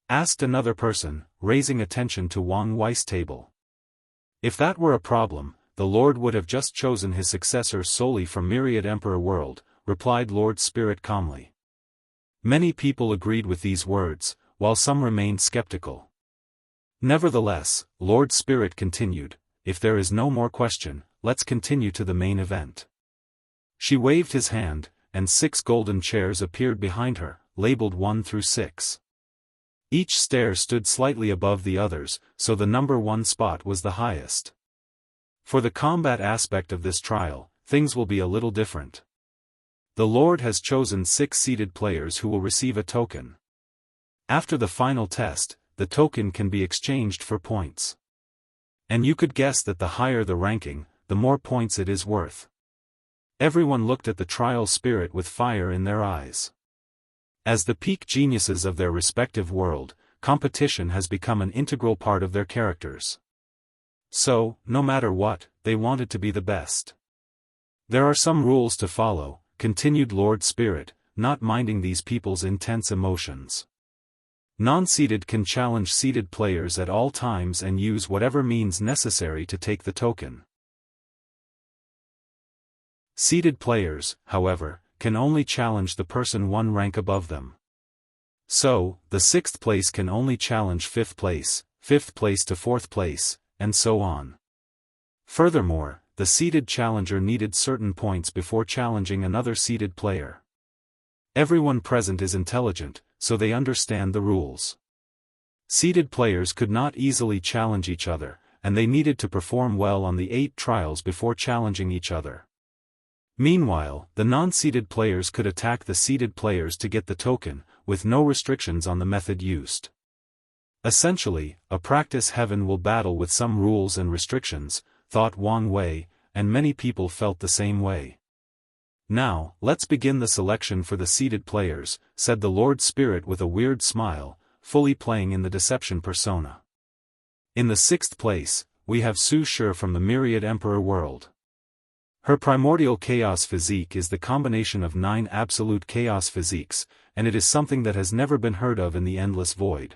Asked another person, raising attention to Wang Wei's table. If that were a problem, the Lord would have just chosen his successor solely from Myriad Emperor world, replied Lord Spirit calmly. Many people agreed with these words, while some remained skeptical. Nevertheless, Lord Spirit continued, if there is no more question, let's continue to the main event. She waved his hand, and 6 golden chairs appeared behind her, labeled 1 through 6. Each stair stood slightly above the others, so the number 1 spot was the highest. For the combat aspect of this trial, things will be a little different. The Lord has chosen 6 seeded players who will receive a token. After the final test, the token can be exchanged for points. And you could guess that the higher the ranking, the more points it is worth. Everyone looked at the trial spirit with fire in their eyes. As the peak geniuses of their respective world, competition has become an integral part of their characters. So, no matter what, they wanted to be the best. There are some rules to follow, continued Lord Spirit, not minding these people's intense emotions. Non-seeded can challenge seeded players at all times and use whatever means necessary to take the token. Seeded players, however, can only challenge the person 1 rank above them. So, the 6th place can only challenge 5th place, 5th place to 4th place, and so on. Furthermore, the seeded challenger needed certain points before challenging another seeded player. Everyone present is intelligent, so they understand the rules. Seeded players could not easily challenge each other, and they needed to perform well on the 8 trials before challenging each other. Meanwhile, the non-seeded players could attack the seeded players to get the token, with no restrictions on the method used. Essentially, a practice heaven will battle with some rules and restrictions, thought Wang Wei, and many people felt the same way. Now, let's begin the selection for the seeded players, said the Lord Spirit with a weird smile, fully playing in the deception persona. In the 6th place, we have Su Shi from the Myriad Emperor world. Her primordial chaos physique is the combination of 9 absolute chaos physiques, and it is something that has never been heard of in the endless void.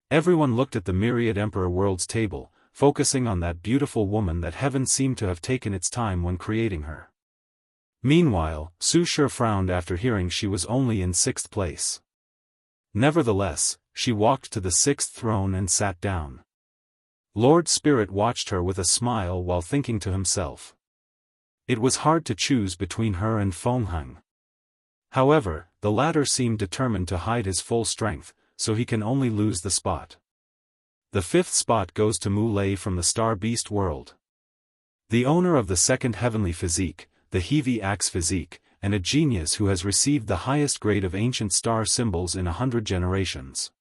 Everyone looked at the Myriad Emperor world's table, focusing on that beautiful woman that heaven seemed to have taken its time when creating her. Meanwhile, Su Shi frowned after hearing she was only in 6th place. Nevertheless, she walked to the 6th throne and sat down. Lord Spirit watched her with a smile while thinking to himself. It was hard to choose between her and Feng Heng. However, the latter seemed determined to hide his full strength, so he can only lose the spot. The 5th spot goes to Mu Lei from the Star Beast world. The owner of the 2nd heavenly physique, the Heavy Axe physique, and a genius who has received the highest grade of ancient star symbols in 100 generations.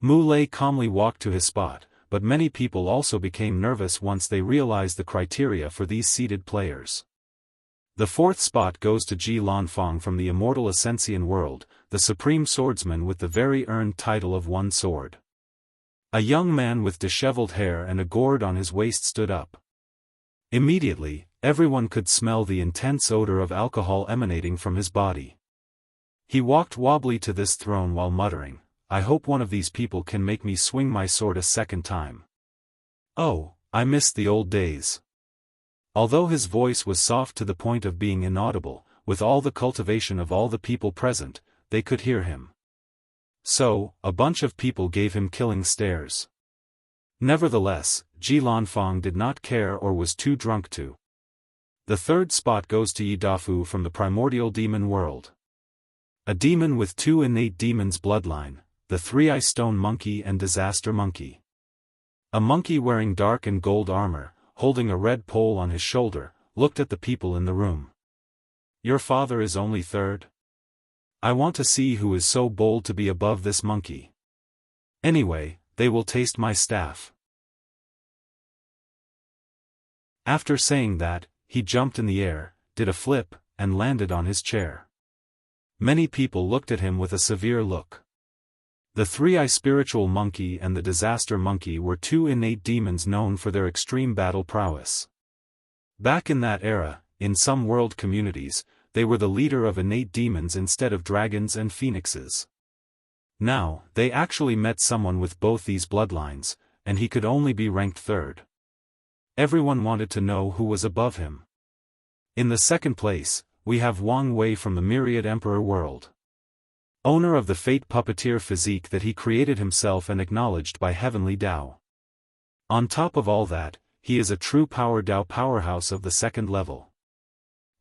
Mu Lei calmly walked to his spot, but many people also became nervous once they realized the criteria for these seeded players. The 4th spot goes to Ji Lanfang from the Immortal Ascension world, the supreme swordsman with the very earned title of One Sword. A young man with disheveled hair and a gourd on his waist stood up. Immediately, everyone could smell the intense odor of alcohol emanating from his body. He walked wobbly to this throne while muttering, "I hope one of these people can make me swing my sword a second time. Oh, I miss the old days." Although his voice was soft to the point of being inaudible, with all the cultivation of all the people present, they could hear him. So, a bunch of people gave him killing stares. Nevertheless, Ji Lanfang did not care or was too drunk to. The 3rd spot goes to Yi Dafu from the primordial demon world. A demon with 2 innate demons bloodline, the 3-eye stone monkey and disaster monkey. A monkey wearing dark and gold armor, holding a red pole on his shoulder, looked at the people in the room. "Your father is only 3rd? I want to see who is so bold to be above this monkey. Anyway, they will taste my staff." After saying that, he jumped in the air, did a flip, and landed on his chair. Many people looked at him with a severe look. The 3-eye spiritual monkey and the disaster monkey were 2 innate demons known for their extreme battle prowess. Back in that era, in some world communities, they were the leader of innate demons instead of dragons and phoenixes. Now, they actually met someone with both these bloodlines, and he could only be ranked 3rd. Everyone wanted to know who was above him. In the 2nd place, we have Wang Wei from the Myriad Emperor world. Owner of the Fate Puppeteer physique that he created himself and acknowledged by Heavenly Dao. On top of all that, he is a true Power Dao powerhouse of the 2nd level.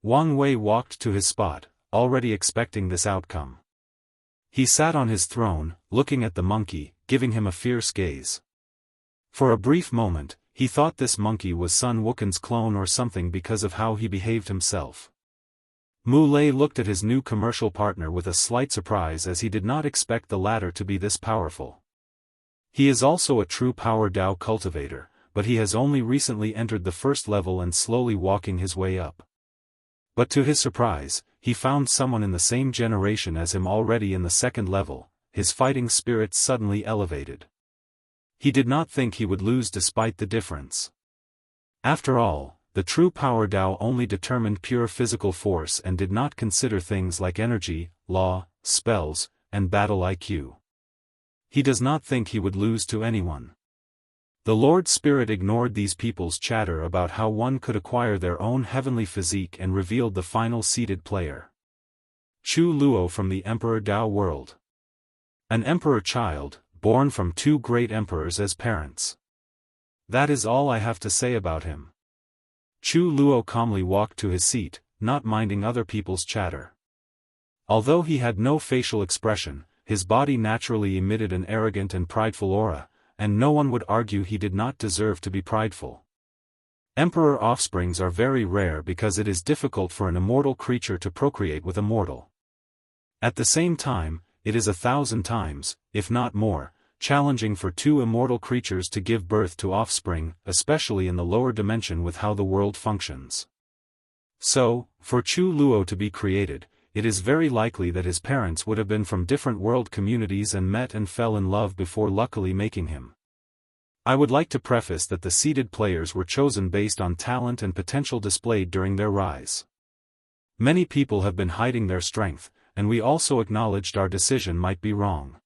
Wang Wei walked to his spot, already expecting this outcome. He sat on his throne, looking at the monkey, giving him a fierce gaze. For a brief moment, he thought this monkey was Sun Wukan's clone or something because of how he behaved himself. Mu Lei looked at his new commercial partner with a slight surprise as he did not expect the latter to be this powerful. He is also a true Power Dao cultivator, but he has only recently entered the 1st level and slowly walking his way up. But to his surprise, he found someone in the same generation as him already in the 2nd level, his fighting spirit suddenly elevated. He did not think he would lose despite the difference. After all, the true Power Dao only determined pure physical force and did not consider things like energy, law, spells, and battle IQ. He does not think he would lose to anyone. The Lord Spirit ignored these people's chatter about how one could acquire their own heavenly physique and revealed the final seeded player. Chu Luo from the Emperor Dao world. An emperor child, born from 2 great emperors as parents. That is all I have to say about him. Chu Luo calmly walked to his seat, not minding other people's chatter. Although he had no facial expression, his body naturally emitted an arrogant and prideful aura, and no one would argue he did not deserve to be prideful. Emperor offsprings are very rare because it is difficult for an immortal creature to procreate with a mortal. At the same time, it is 1,000 times, if not more, challenging for two immortal creatures to give birth to offspring, especially in the lower dimension with how the world functions. So, for Chu Luo to be created, it is very likely that his parents would have been from different world communities and met and fell in love before luckily making him. I would like to preface that the seeded players were chosen based on talent and potential displayed during their rise. Many people have been hiding their strength, and we also acknowledged our decision might be wrong.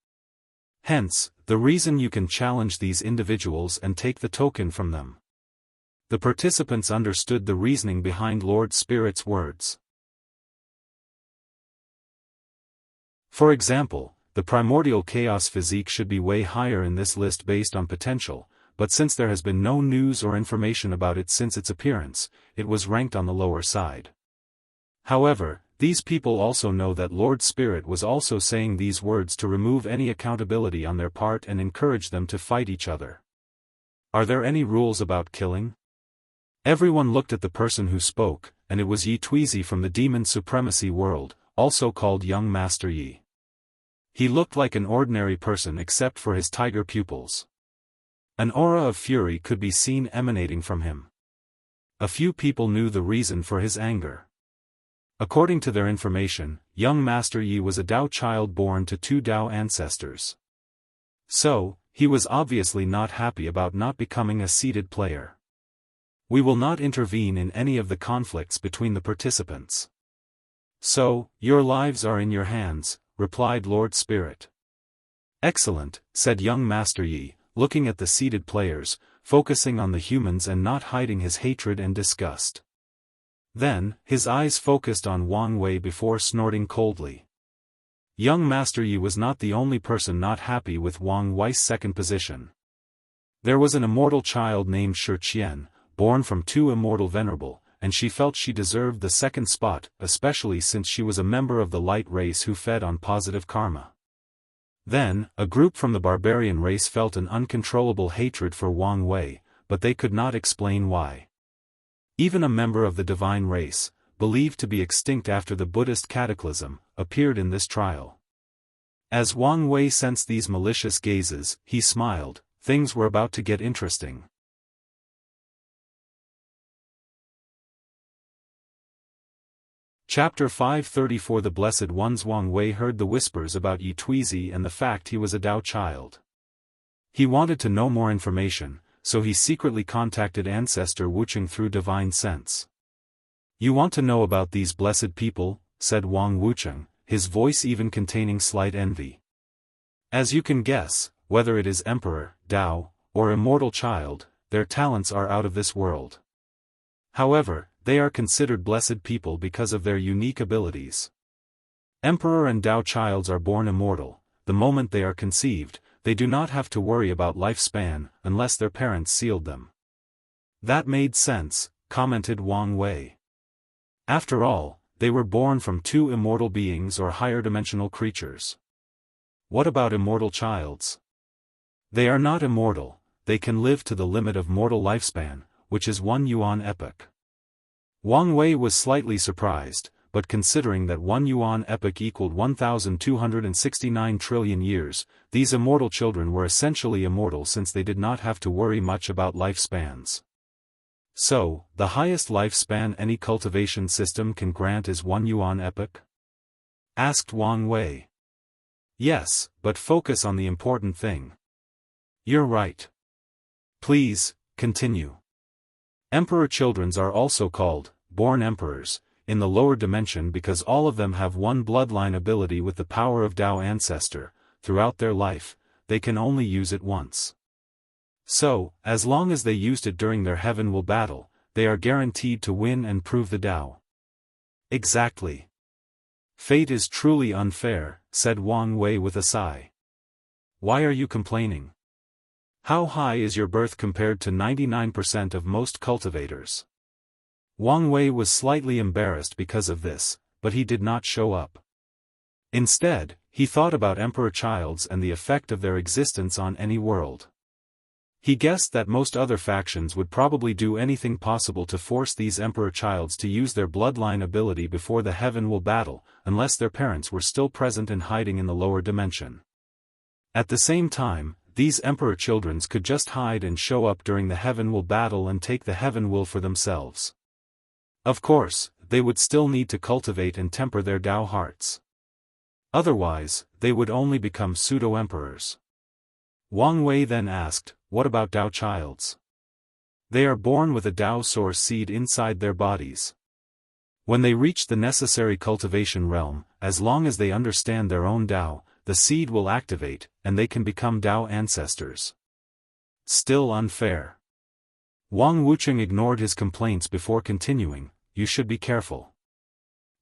Hence, the reason you can challenge these individuals and take the token from them. The participants understood the reasoning behind Lord Spirit's words. For example, the primordial chaos physique should be way higher in this list based on potential, but since there has been no news or information about it since its appearance, it was ranked on the lower side. However, these people also know that Lord Spirit was also saying these words to remove any accountability on their part and encourage them to fight each other. Are there any rules about killing? Everyone looked at the person who spoke, and it was Yi Tuizi from the Demon Supremacy world, also called Young Master Yi. He looked like an ordinary person except for his tiger pupils. An aura of fury could be seen emanating from him. A few people knew the reason for his anger. According to their information, young Master Yi was a Dao child born to two Dao ancestors. So, he was obviously not happy about not becoming a seeded player. We will not intervene in any of the conflicts between the participants. So, your lives are in your hands, replied Lord Spirit. Excellent, said young Master Yi, looking at the seeded players, focusing on the humans and not hiding his hatred and disgust. Then, his eyes focused on Wang Wei before snorting coldly. Young Master Yi was not the only person not happy with Wang Wei's second position. There was an immortal child named Shi Qian, born from two immortal venerable, and she felt she deserved the second spot, especially since she was a member of the light race who fed on positive karma. Then, a group from the barbarian race felt an uncontrollable hatred for Wang Wei, but they could not explain why. Even a member of the divine race, believed to be extinct after the Buddhist cataclysm, appeared in this trial. As Wang Wei sensed these malicious gazes, he smiled. Things were about to get interesting. Chapter 534 The Blessed Ones. Wang Wei heard the whispers about Yi Tuizi and the fact he was a Dao child. He wanted to know more information, so he secretly contacted Ancestor Wucheng through Divine Sense. You want to know about these blessed people, said Wang Wucheng, his voice even containing slight envy. As you can guess, whether it is Emperor, Dao, or Immortal Child, their talents are out of this world. However, they are considered blessed people because of their unique abilities. Emperor and Dao childs are born immortal. The moment they are conceived, they do not have to worry about lifespan, unless their parents sealed them. That made sense, commented Wang Wei. After all, they were born from two immortal beings or higher dimensional creatures. What about immortal childs? They are not immortal, they can live to the limit of mortal lifespan, which is 1 yuan epoch. Wang Wei was slightly surprised, but considering that 1 yuan epoch equaled 1,269 trillion years, these immortal children were essentially immortal since they did not have to worry much about lifespans. So, the highest lifespan any cultivation system can grant is 1 yuan epoch? Asked Wang Wei. Yes, but focus on the important thing. You're right. Please, continue. Emperor children are also called, born emperors, in the lower dimension because all of them have one bloodline ability with the power of Dao ancestor. Throughout their life, they can only use it once. So, as long as they used it during their heaven will battle, they are guaranteed to win and prove the Dao. Exactly. Fate is truly unfair, said Wang Wei with a sigh. Why are you complaining? How high is your birth compared to 99% of most cultivators? Wang Wei was slightly embarrassed because of this, but he did not show up. Instead, he thought about Emperor Childs and the effect of their existence on any world. He guessed that most other factions would probably do anything possible to force these Emperor Childs to use their bloodline ability before the Heaven Will battle, unless their parents were still present and hiding in the lower dimension. At the same time, these Emperor Childrens could just hide and show up during the Heaven Will battle and take the Heaven Will for themselves. Of course, they would still need to cultivate and temper their Dao hearts. Otherwise, they would only become pseudo-emperors. Wang Wei then asked, what about Dao Childs? They are born with a Dao source seed inside their bodies. When they reach the necessary cultivation realm, as long as they understand their own Dao, the seed will activate, and they can become Dao ancestors. Still unfair. Wang Wucheng ignored his complaints before continuing, you should be careful.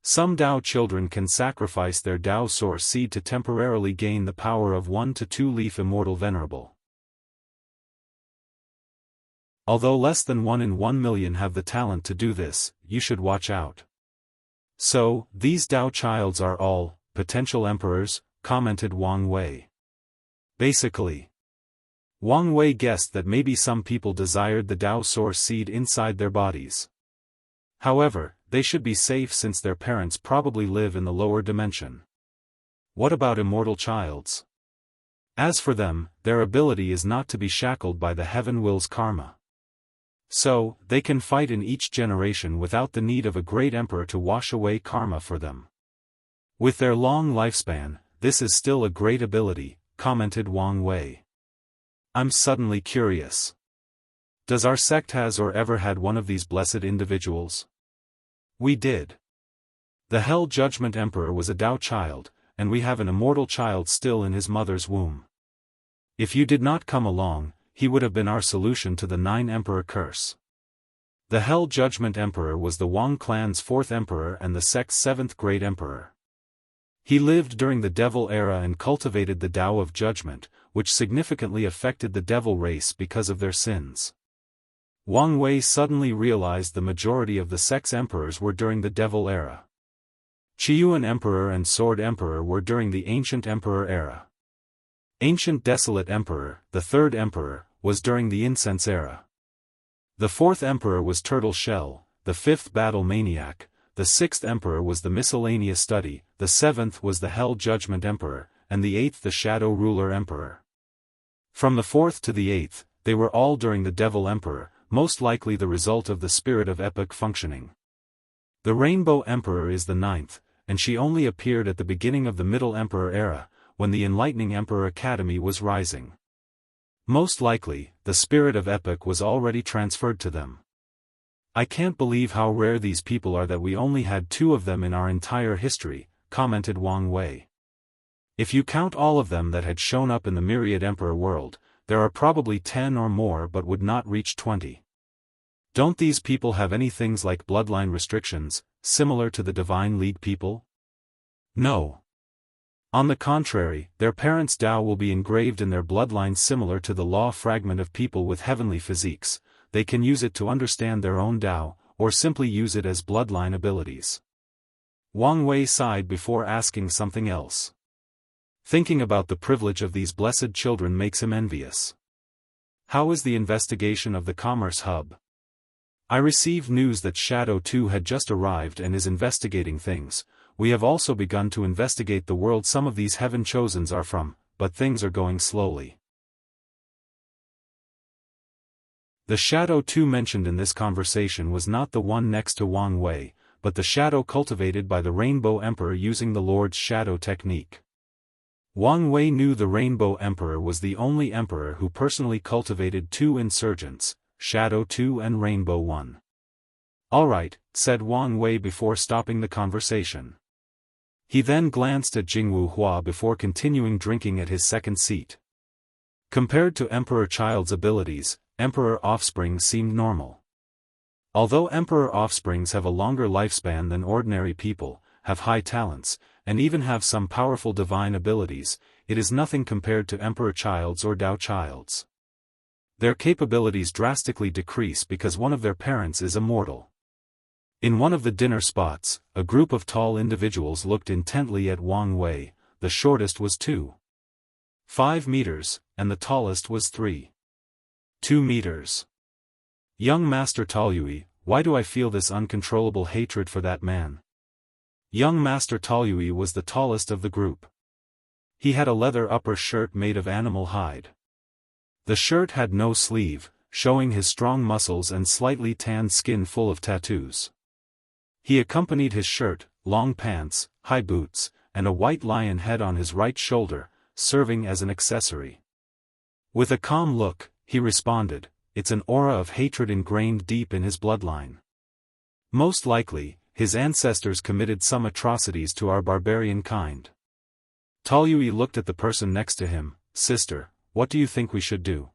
Some Dao children can sacrifice their Dao source seed to temporarily gain the power of 1 to 2 leaf Immortal Venerable. Although less than 1 in 1 million have the talent to do this, you should watch out. So, these Dao Childs are all potential emperors, commented Wang Wei. Basically, Wang Wei guessed that maybe some people desired the Dao source seed inside their bodies. However, they should be safe since their parents probably live in the lower dimension. What about Immortal Childs? As for them, their ability is not to be shackled by the Heaven Will's karma. So, they can fight in each generation without the need of a great emperor to wash away karma for them. With their long lifespan, this is still a great ability, commented Wang Wei. I'm suddenly curious. Does our sect has or ever had one of these blessed individuals? We did. The Hell Judgment Emperor was a Dao child, and we have an Immortal child still in his mother's womb. If you did not come along, he would have been our solution to the 9 Emperor curse. The Hell Judgment Emperor was the Wang clan's 4th emperor and the sect's 7th great emperor. He lived during the Devil era and cultivated the Tao of Judgment, which significantly affected the Devil race because of their sins. Wang Wei suddenly realized the majority of the sect's emperors were during the Devil era. Qiyuan Emperor and Sword Emperor were during the Ancient Emperor era. Ancient Desolate Emperor, the 3rd emperor, was during the Incense era. The 4th emperor was Turtle Shell, the 5th Battle Maniac, the 6th emperor was the Miscellaneous Study, the 7th was the Hell Judgment Emperor, and the 8th the Shadow Ruler Emperor. From the 4th to the 8th, they were all during the Devil Emperor, most likely the result of the spirit of epoch functioning. The Rainbow Emperor is the 9th, and she only appeared at the beginning of the Middle Emperor era, when the Enlightening Emperor Academy was rising. Most likely, the spirit of epoch was already transferred to them. I can't believe how rare these people are that we only had 2 of them in our entire history, commented Wang Wei. If you count all of them that had shown up in the Myriad Emperor world, there are probably 10 or more but would not reach 20. Don't these people have any things like bloodline restrictions, similar to the Divine League people? No. On the contrary, their parents' Tao will be engraved in their bloodline similar to the law fragment of people with heavenly physiques. They can use it to understand their own Tao, or simply use it as bloodline abilities. Wang Wei sighed before asking something else. Thinking about the privilege of these blessed children makes him envious. How is the investigation of the Commerce Hub? I received news that Shadow 2 had just arrived and is investigating things. We have also begun to investigate the world some of these Heaven Chosens are from, but things are going slowly. The Shadow 2 mentioned in this conversation was not the one next to Wang Wei, but the shadow cultivated by the Rainbow Emperor using the Lord's Shadow technique. Wang Wei knew the Rainbow Emperor was the only emperor who personally cultivated 2 insurgents, Shadow 2 and Rainbow 1. Alright, said Wang Wei before stopping the conversation. He then glanced at Jianghu Hua before continuing drinking at his second seat. Compared to Emperor Child's abilities, Emperor Offsprings seemed normal. Although Emperor Offsprings have a longer lifespan than ordinary people, have high talents, and even have some powerful divine abilities, it is nothing compared to Emperor Childs or Dao Childs. Their capabilities drastically decrease because one of their parents is immortal. In one of the dinner spots, a group of tall individuals looked intently at Wang Wei. The shortest was 2.5 meters, and the tallest was 3. 2 meters. Young Master Taoyui, why do I feel this uncontrollable hatred for that man? Young Master Taoyui was the tallest of the group. He had a leather upper shirt made of animal hide. The shirt had no sleeve, showing his strong muscles and slightly tanned skin full of tattoos. He accompanied his shirt, long pants, high boots, and a white lion head on his right shoulder, serving as an accessory. With a calm look, he responded, "It's an aura of hatred ingrained deep in his bloodline. Most likely, his ancestors committed some atrocities to our barbarian kind." Taoyui looked at the person next to him. "Sister, what do you think we should do?"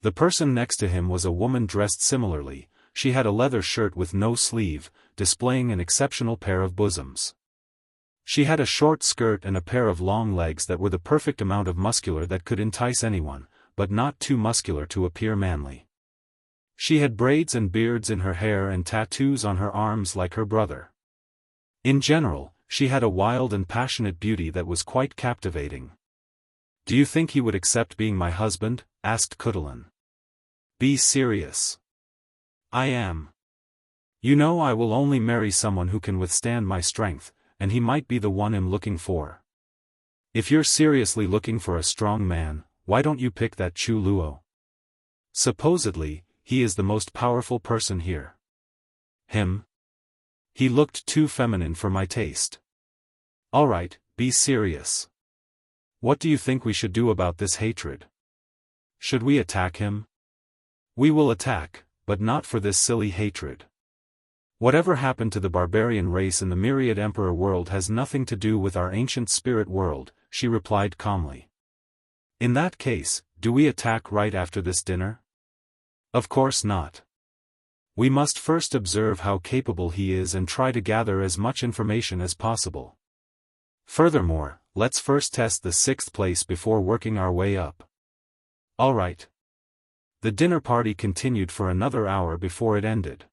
The person next to him was a woman dressed similarly. She had a leather shirt with no sleeve, displaying an exceptional pair of bosoms. She had a short skirt and a pair of long legs that were the perfect amount of muscular that could entice anyone, but not too muscular to appear manly. She had braids and beards in her hair and tattoos on her arms like her brother. In general, she had a wild and passionate beauty that was quite captivating. "Do you think he would accept being my husband?" asked Kutulan. "Be serious." "I am. You know I will only marry someone who can withstand my strength, and he might be the one I'm looking for." "If you're seriously looking for a strong man, why don't you pick that Chu Luo? Supposedly, he is the most powerful person here." "Him? He looked too feminine for my taste." "Alright, be serious. What do you think we should do about this hatred? Should we attack him?" "We will attack, but not for this silly hatred. Whatever happened to the barbarian race in the myriad emperor world has nothing to do with our ancient spirit world," she replied calmly. "In that case, do we attack right after this dinner?" "Of course not. We must first observe how capable he is and try to gather as much information as possible. Furthermore, let's first test the 6th place before working our way up." "Alright." The dinner party continued for another hour before it ended.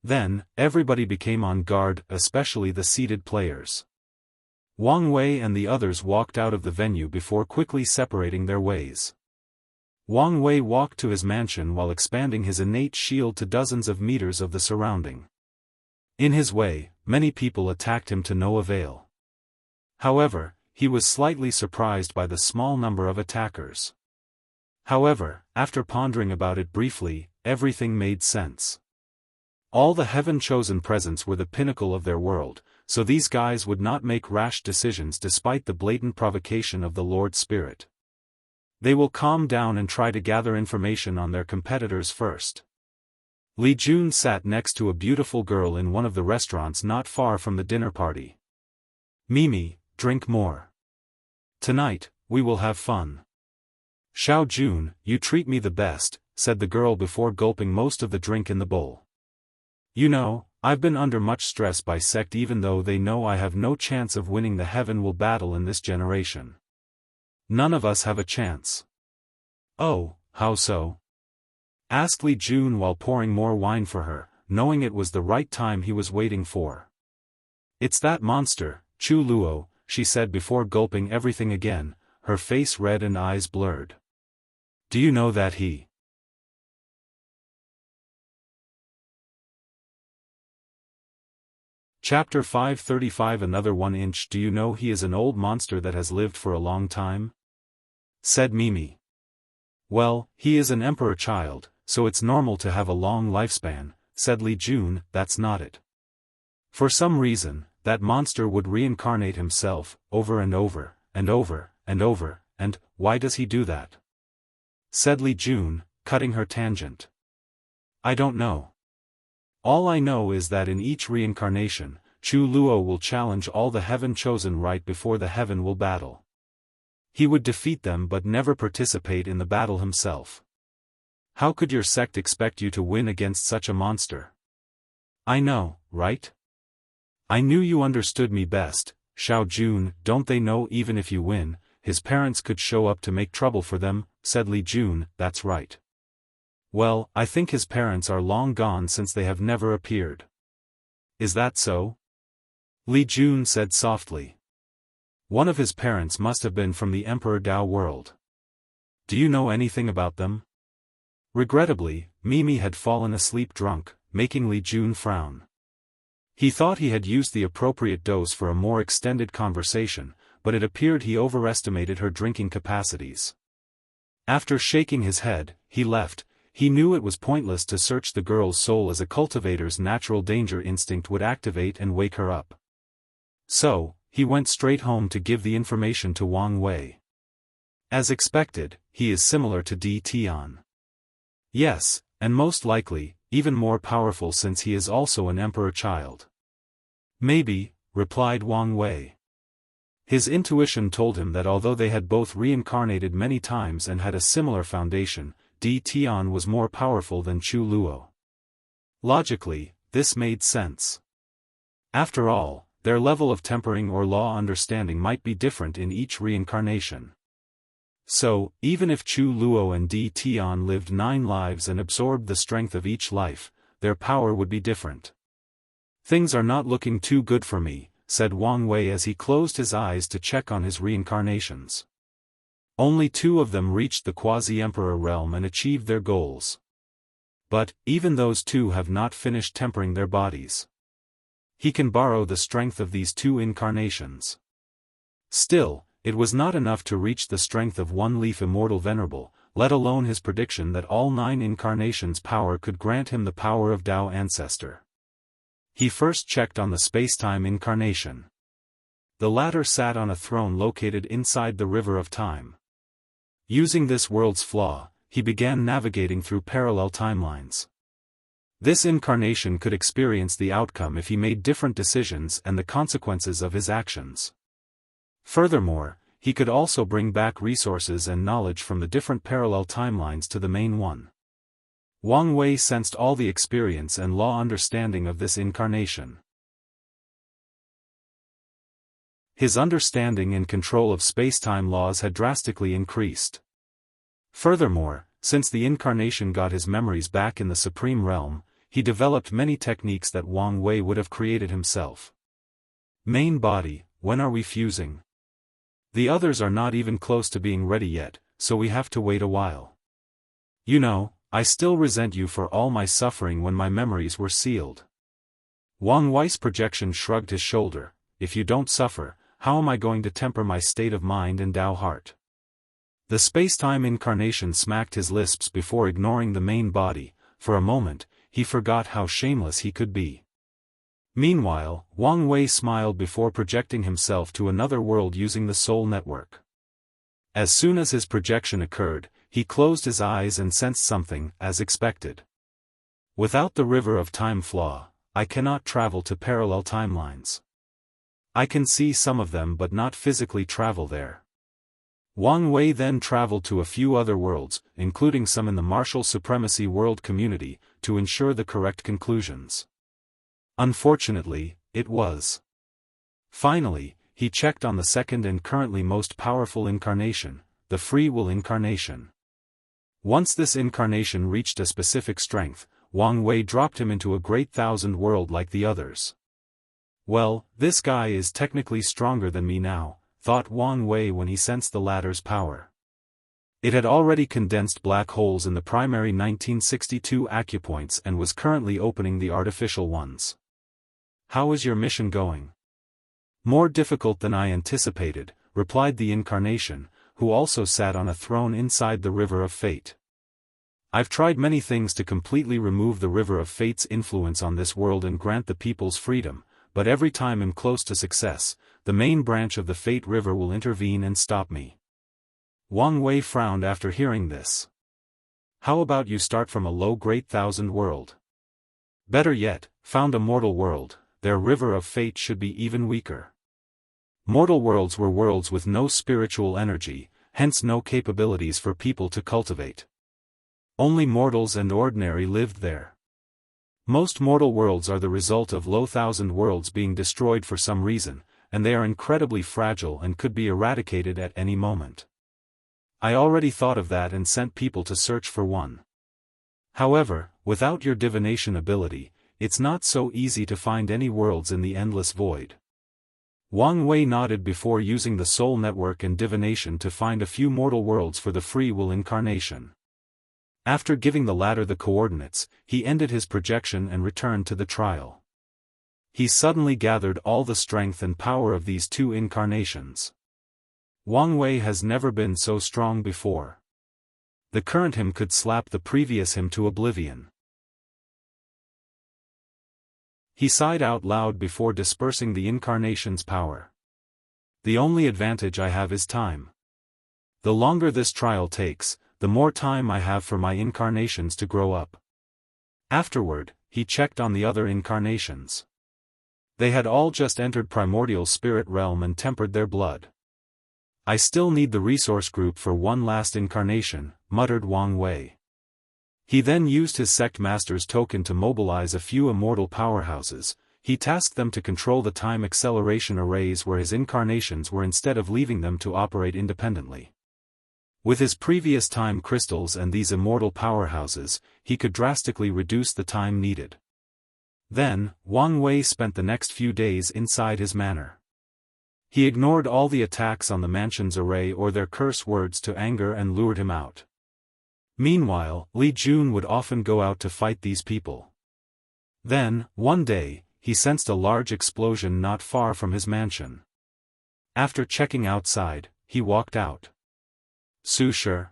Then, everybody became on guard, especially the seated players. Wang Wei and the others walked out of the venue before quickly separating their ways. Wang Wei walked to his mansion while expanding his innate shield to dozens of meters of the surrounding. In his way, many people attacked him to no avail. However, he was slightly surprised by the small number of attackers. However, after pondering about it briefly, everything made sense. All the heaven-chosen presents were the pinnacle of their world, so these guys would not make rash decisions despite the blatant provocation of the Lord Spirit. They will calm down and try to gather information on their competitors first. Li Jun sat next to a beautiful girl in one of the restaurants not far from the dinner party. "Mimi, drink more. Tonight, we will have fun." "Xiao Jun, you treat me the best," said the girl before gulping most of the drink in the bowl. "You know, I've been under much stress by sect even though they know I have no chance of winning the Heaven Will battle in this generation. None of us have a chance." "Oh, how so?" asked Li Jun while pouring more wine for her, knowing it was the right time he was waiting for. "It's that monster, Chu Luo," she said before gulping everything again, her face red and eyes blurred. "Do you know that he..." Chapter 535 Another 1 inch. "Do you know he is an old monster that has lived for a long time?" said Mimi. "Well, he is an emperor child, so it's normal to have a long lifespan," said Li Jun. "That's not it. For some reason, that monster would reincarnate himself, over and over, and over, and over, and why does he do that?" said Li Jun, cutting her tangent. "I don't know. All I know is that in each reincarnation, Chu Luo will challenge all the heaven-chosen right before the Heaven Will battle. He would defeat them but never participate in the battle himself. How could your sect expect you to win against such a monster?" "I know, right? I knew you understood me best, Xiao Jun. Don't they know even if you win, his parents could show up to make trouble for them?" said Li Jun. "That's right. Well, I think his parents are long gone since they have never appeared." "Is that so?" Li Jun said softly. "One of his parents must have been from the Emperor Dao world. Do you know anything about them? Regrettably, Mimi had fallen asleep drunk, making Li Jun frown. He thought he had used the appropriate dose for a more extended conversation, but it appeared he overestimated her drinking capacities. After shaking his head, he left. He knew it was pointless to search the girl's soul, as a cultivator's natural danger instinct would activate and wake her up. So, he went straight home to give the information to Wang Wei. As expected, he is similar to Di Tian. Yes, and most likely, even more powerful, since he is also an emperor child. Maybe, replied Wang Wei. His intuition told him that although they had both reincarnated many times and had a similar foundation, Di Tian was more powerful than Chu Luo. Logically, this made sense. After all, their level of tempering or law understanding might be different in each reincarnation. So, even if Chu Luo and Di Tian lived 9 lives and absorbed the strength of each life, their power would be different. Things are not looking too good for me, said Wang Wei as he closed his eyes to check on his reincarnations. Only 2 of them reached the quasi-emperor realm and achieved their goals. But, even those 2 have not finished tempering their bodies. He can borrow the strength of these 2 incarnations. Still, it was not enough to reach the strength of One Leaf Immortal Venerable, let alone his prediction that all 9 incarnations' power could grant him the power of Dao Ancestor. He first checked on the space-time incarnation. The latter sat on a throne located inside the River of Time. Using this world's flaw, he began navigating through parallel timelines. This incarnation could experience the outcome if he made different decisions and the consequences of his actions. Furthermore, he could also bring back resources and knowledge from the different parallel timelines to the main one. Wang Wei sensed all the experience and law understanding of this incarnation. His understanding and control of space-time laws had drastically increased. Furthermore, since the incarnation got his memories back in the Supreme Realm, he developed many techniques that Wang Wei would have created himself. Main body, when are we fusing? The others are not even close to being ready yet, so we have to wait a while. You know, I still resent you for all my suffering when my memories were sealed. Wang Wei's projection shrugged his shoulder. If you don't suffer, how am I going to temper my state of mind and Dao heart? The space-time incarnation smacked his lips before ignoring the main body. For a moment, he forgot how shameless he could be. Meanwhile, Wang Wei smiled before projecting himself to another world using the Soul Network. As soon as his projection occurred, he closed his eyes and sensed something, as expected. Without the River of Time flaw, I cannot travel to parallel timelines. I can see some of them but not physically travel there. Wang Wei then traveled to a few other worlds, including some in the martial supremacy world community, to ensure the correct conclusions. Unfortunately, it was. Finally, he checked on the second and currently most powerful incarnation, the Free Will incarnation. Once this incarnation reached a specific strength, Wang Wei dropped him into a great thousand world like the others. Well, this guy is technically stronger than me now, thought Wang Wei when he sensed the latter's power. It had already condensed black holes in the primary 1962 acupoints and was currently opening the artificial ones. How is your mission going? More difficult than I anticipated, replied the incarnation, who also sat on a throne inside the River of Fate. I've tried many things to completely remove the River of Fate's influence on this world and grant the people's freedom, but every time I'm close to success, the main branch of the Fate River will intervene and stop me. Wang Wei frowned after hearing this. How about you start from a low great thousand world? Better yet, found a mortal world. Their River of Fate should be even weaker. Mortal worlds were worlds with no spiritual energy, hence no capabilities for people to cultivate. Only mortals and ordinary lived there. Most mortal worlds are the result of low thousand worlds being destroyed for some reason, and they are incredibly fragile and could be eradicated at any moment. I already thought of that and sent people to search for one. However, without your divination ability, it's not so easy to find any worlds in the endless void. Wang Wei nodded before using the soul network and divination to find a few mortal worlds for the free will incarnation. After giving the latter the coordinates, he ended his projection and returned to the trial. He suddenly gathered all the strength and power of these two incarnations. Wang Wei has never been so strong before. The current him could slap the previous him to oblivion. He sighed out loud before dispersing the incarnation's power. The only advantage I have is time. The longer this trial takes, the more time I have for my incarnations to grow up. Afterward, he checked on the other incarnations. They had all just entered primordial spirit realm and tempered their blood. I still need the resource group for one last incarnation, muttered Wang Wei. He then used his sect master's token to mobilize a few immortal powerhouses. He tasked them to control the time acceleration arrays where his incarnations were instead of leaving them to operate independently. With his previous time crystals and these immortal powerhouses, he could drastically reduce the time needed. Then, Wang Wei spent the next few days inside his manor. He ignored all the attacks on the mansion's array or their curse words to anger and lured him out. Meanwhile, Li Jun would often go out to fight these people. Then, one day, he sensed a large explosion not far from his mansion. After checking outside, he walked out. Su Shi,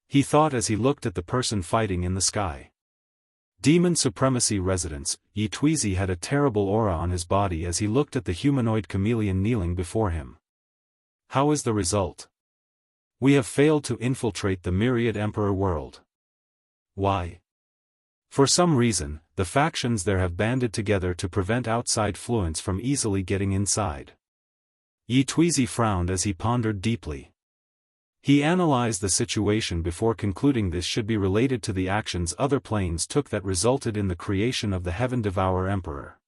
he thought as he looked at the person fighting in the sky. Demon Supremacy Residence, Yi Tuizi had a terrible aura on his body as he looked at the humanoid chameleon kneeling before him. How is the result? We have failed to infiltrate the Myriad Emperor world. Why? For some reason, the factions there have banded together to prevent outside fluence from easily getting inside. Yi Tuizi frowned as he pondered deeply. He analyzed the situation before concluding this should be related to the actions other planes took that resulted in the creation of the Heaven Devourer Emperor.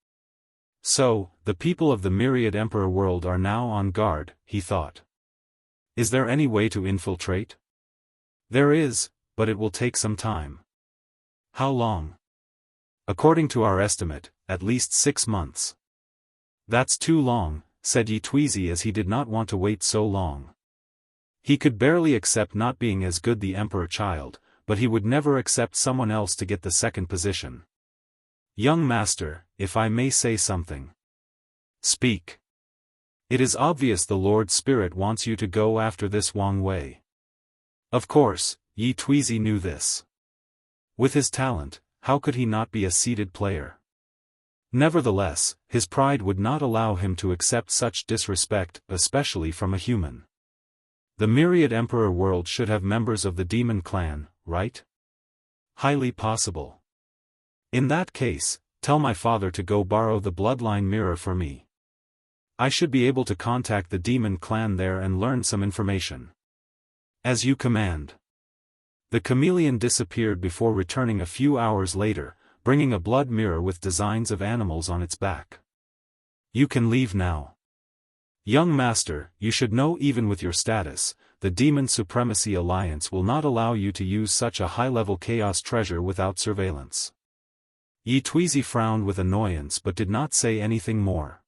So, the people of the Myriad Emperor world are now on guard, he thought. Is there any way to infiltrate? There is, but it will take some time. How long? According to our estimate, at least 6 months. That's too long, said Yi Tuizi as he did not want to wait so long. He could barely accept not being as good the Emperor child, but he would never accept someone else to get the second position. Young master, if I may say something. Speak. It is obvious the Lord Spirit wants you to go after this Wang Wei. Of course, Yi Tuizi knew this. With his talent, how could he not be a seated player? Nevertheless, his pride would not allow him to accept such disrespect, especially from a human. The Myriad Emperor world should have members of the demon clan, right? Highly possible. In that case, tell my father to go borrow the bloodline mirror for me. I should be able to contact the demon clan there and learn some information. As you command. The chameleon disappeared before returning a few hours later, bringing a blood mirror with designs of animals on its back. You can leave now. Young master, you should know even with your status, the Demon Supremacy Alliance will not allow you to use such a high-level chaos treasure without surveillance. Yi Tuizi frowned with annoyance but did not say anything more.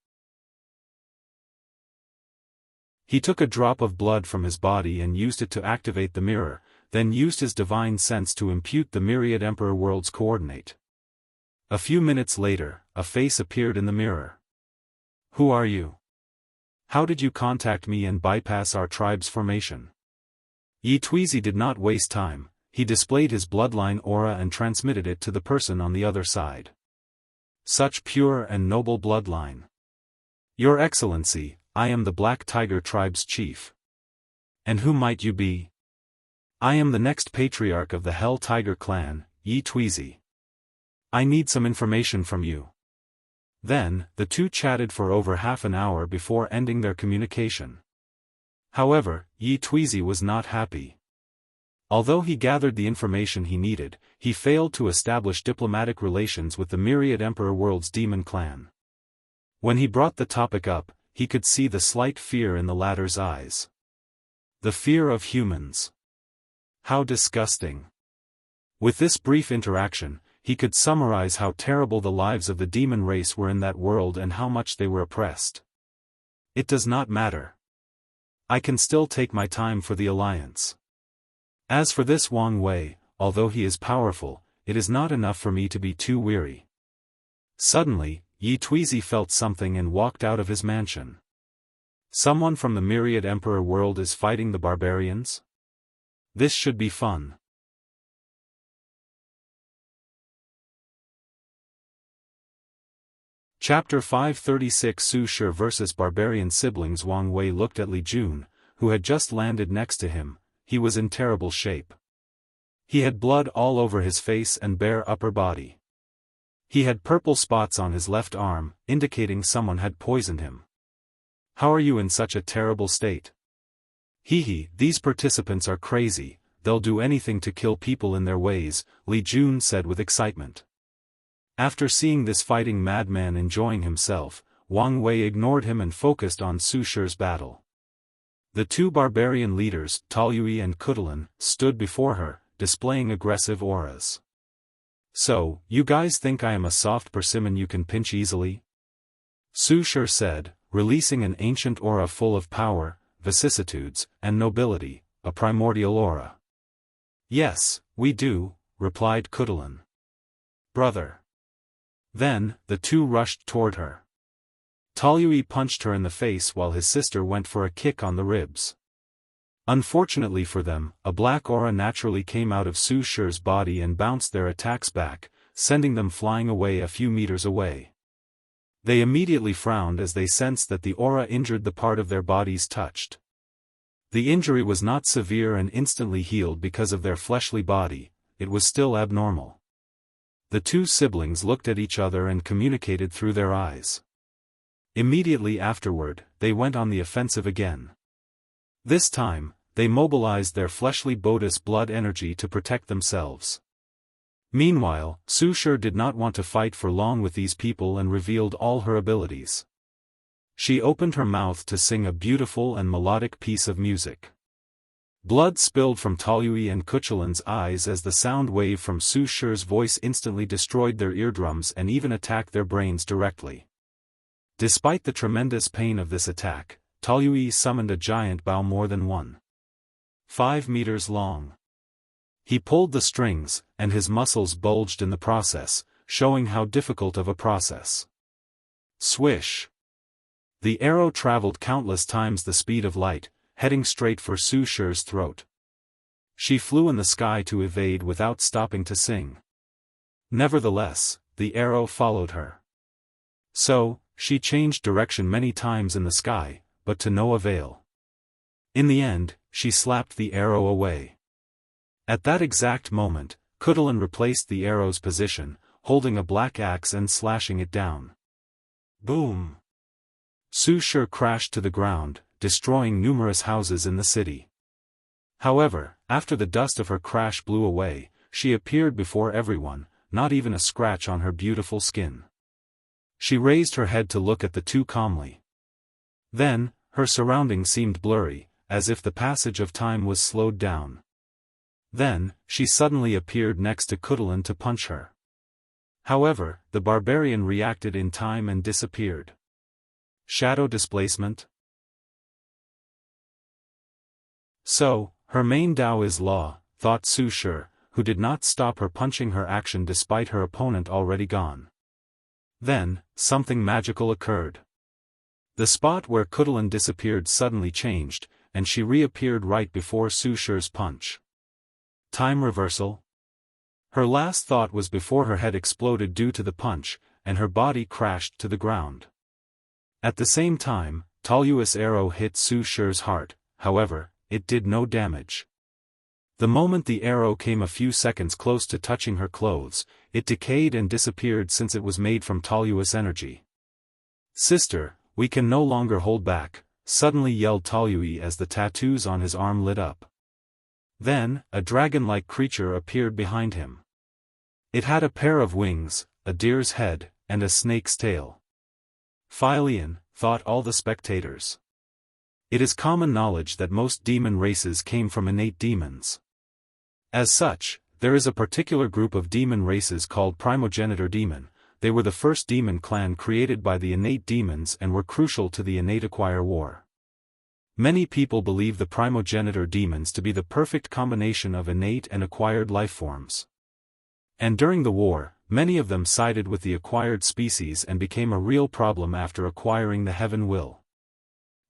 He took a drop of blood from his body and used it to activate the mirror, then used his divine sense to impute the Myriad Emperor world's coordinate. A few minutes later, a face appeared in the mirror. Who are you? How did you contact me and bypass our tribe's formation? Yi Tuizi did not waste time, he displayed his bloodline aura and transmitted it to the person on the other side. Such pure and noble bloodline. Your Excellency, I am the Black Tiger tribe's chief. And who might you be? I am the next patriarch of the Hell Tiger clan, Yi Tuizi. I need some information from you. Then, the two chatted for over half an hour before ending their communication. However, Yi Tuizi was not happy. Although he gathered the information he needed, he failed to establish diplomatic relations with the Myriad Emperor world's demon clan. When he brought the topic up, he could see the slight fear in the latter's eyes. The fear of humans. How disgusting. With this brief interaction, he could summarize how terrible the lives of the demon race were in that world and how much they were oppressed. It does not matter. I can still take my time for the alliance. As for this Wang Wei, although he is powerful, it is not enough for me to be too weary. Suddenly, Yi Tuizi felt something and walked out of his mansion. Someone from the myriad emperor world is fighting the barbarians? This should be fun. Chapter 536 Su Shi vs. Barbarian Siblings. Wang Wei looked at Li Jun, who had just landed next to him. He was in terrible shape. He had blood all over his face and bare upper body. He had purple spots on his left arm, indicating someone had poisoned him. How are you in such a terrible state? Hee, these participants are crazy, they'll do anything to kill people in their ways, Li Jun said with excitement. After seeing this fighting madman enjoying himself, Wang Wei ignored him and focused on Su Shi's battle. The two barbarian leaders, Taoyue and Cultivation, stood before her, displaying aggressive auras. So, you guys think I am a soft persimmon you can pinch easily? Su Shi said, releasing an ancient aura full of power, vicissitudes, and nobility, a primordial aura. Yes, we do, replied Cultivation. Brother. Then, the two rushed toward her. Taoyue punched her in the face while his sister went for a kick on the ribs. Unfortunately for them, a black aura naturally came out of Su Shi's body and bounced their attacks back, sending them flying away a few meters away. They immediately frowned as they sensed that the aura injured the part of their bodies touched. The injury was not severe and instantly healed because of their fleshly body, it was still abnormal. The two siblings looked at each other and communicated through their eyes. Immediately afterward, they went on the offensive again. This time, they mobilized their fleshly Bodis blood energy to protect themselves. Meanwhile, Su Shi did not want to fight for long with these people and revealed all her abilities. She opened her mouth to sing a beautiful and melodic piece of music. Blood spilled from Taoyue and Cultivation's eyes as the sound wave from Su Shi's voice instantly destroyed their eardrums and even attacked their brains directly. Despite the tremendous pain of this attack, Taoyue summoned a giant bow more than 1.5 meters long. He pulled the strings, and his muscles bulged in the process, showing how difficult of a process. Swish! The arrow traveled countless times the speed of light, heading straight for Su Shi's throat. She flew in the sky to evade without stopping to sing. Nevertheless, the arrow followed her. So, she changed direction many times in the sky, but to no avail. In the end, she slapped the arrow away. At that exact moment, Cultivation replaced the arrow's position, holding a black axe and slashing it down. Boom! Su Shi crashed to the ground, destroying numerous houses in the city. However, after the dust of her crash blew away, she appeared before everyone, not even a scratch on her beautiful skin. She raised her head to look at the two calmly. Then, her surroundings seemed blurry, as if the passage of time was slowed down. Then, she suddenly appeared next to Cultivation to punch her. However, the barbarian reacted in time and disappeared. Shadow displacement? So, her main Dao is law, thought Su Shi, who did not stop her punching her action despite her opponent already gone. Then, something magical occurred. The spot where Cultivation disappeared suddenly changed, and she reappeared right before Su Shi's punch. Time reversal? Her last thought was before her head exploded due to the punch, and her body crashed to the ground. At the same time, Taoyue's arrow hit Su Shi's heart, however, it did no damage. The moment the arrow came a few seconds close to touching her clothes, it decayed and disappeared since it was made from Taoyue's energy. Sister, we can no longer hold back, suddenly yelled Taoyue as the tattoos on his arm lit up. Then, a dragon-like creature appeared behind him. It had a pair of wings, a deer's head, and a snake's tail. Philian, thought all the spectators. It is common knowledge that most demon races came from innate demons. As such, there is a particular group of demon races called primogenitor demon, they were the first demon clan created by the innate demons and were crucial to the innate acquire war. Many people believe the primogenitor demons to be the perfect combination of innate and acquired life forms. And during the war, many of them sided with the acquired species and became a real problem after acquiring the heaven will.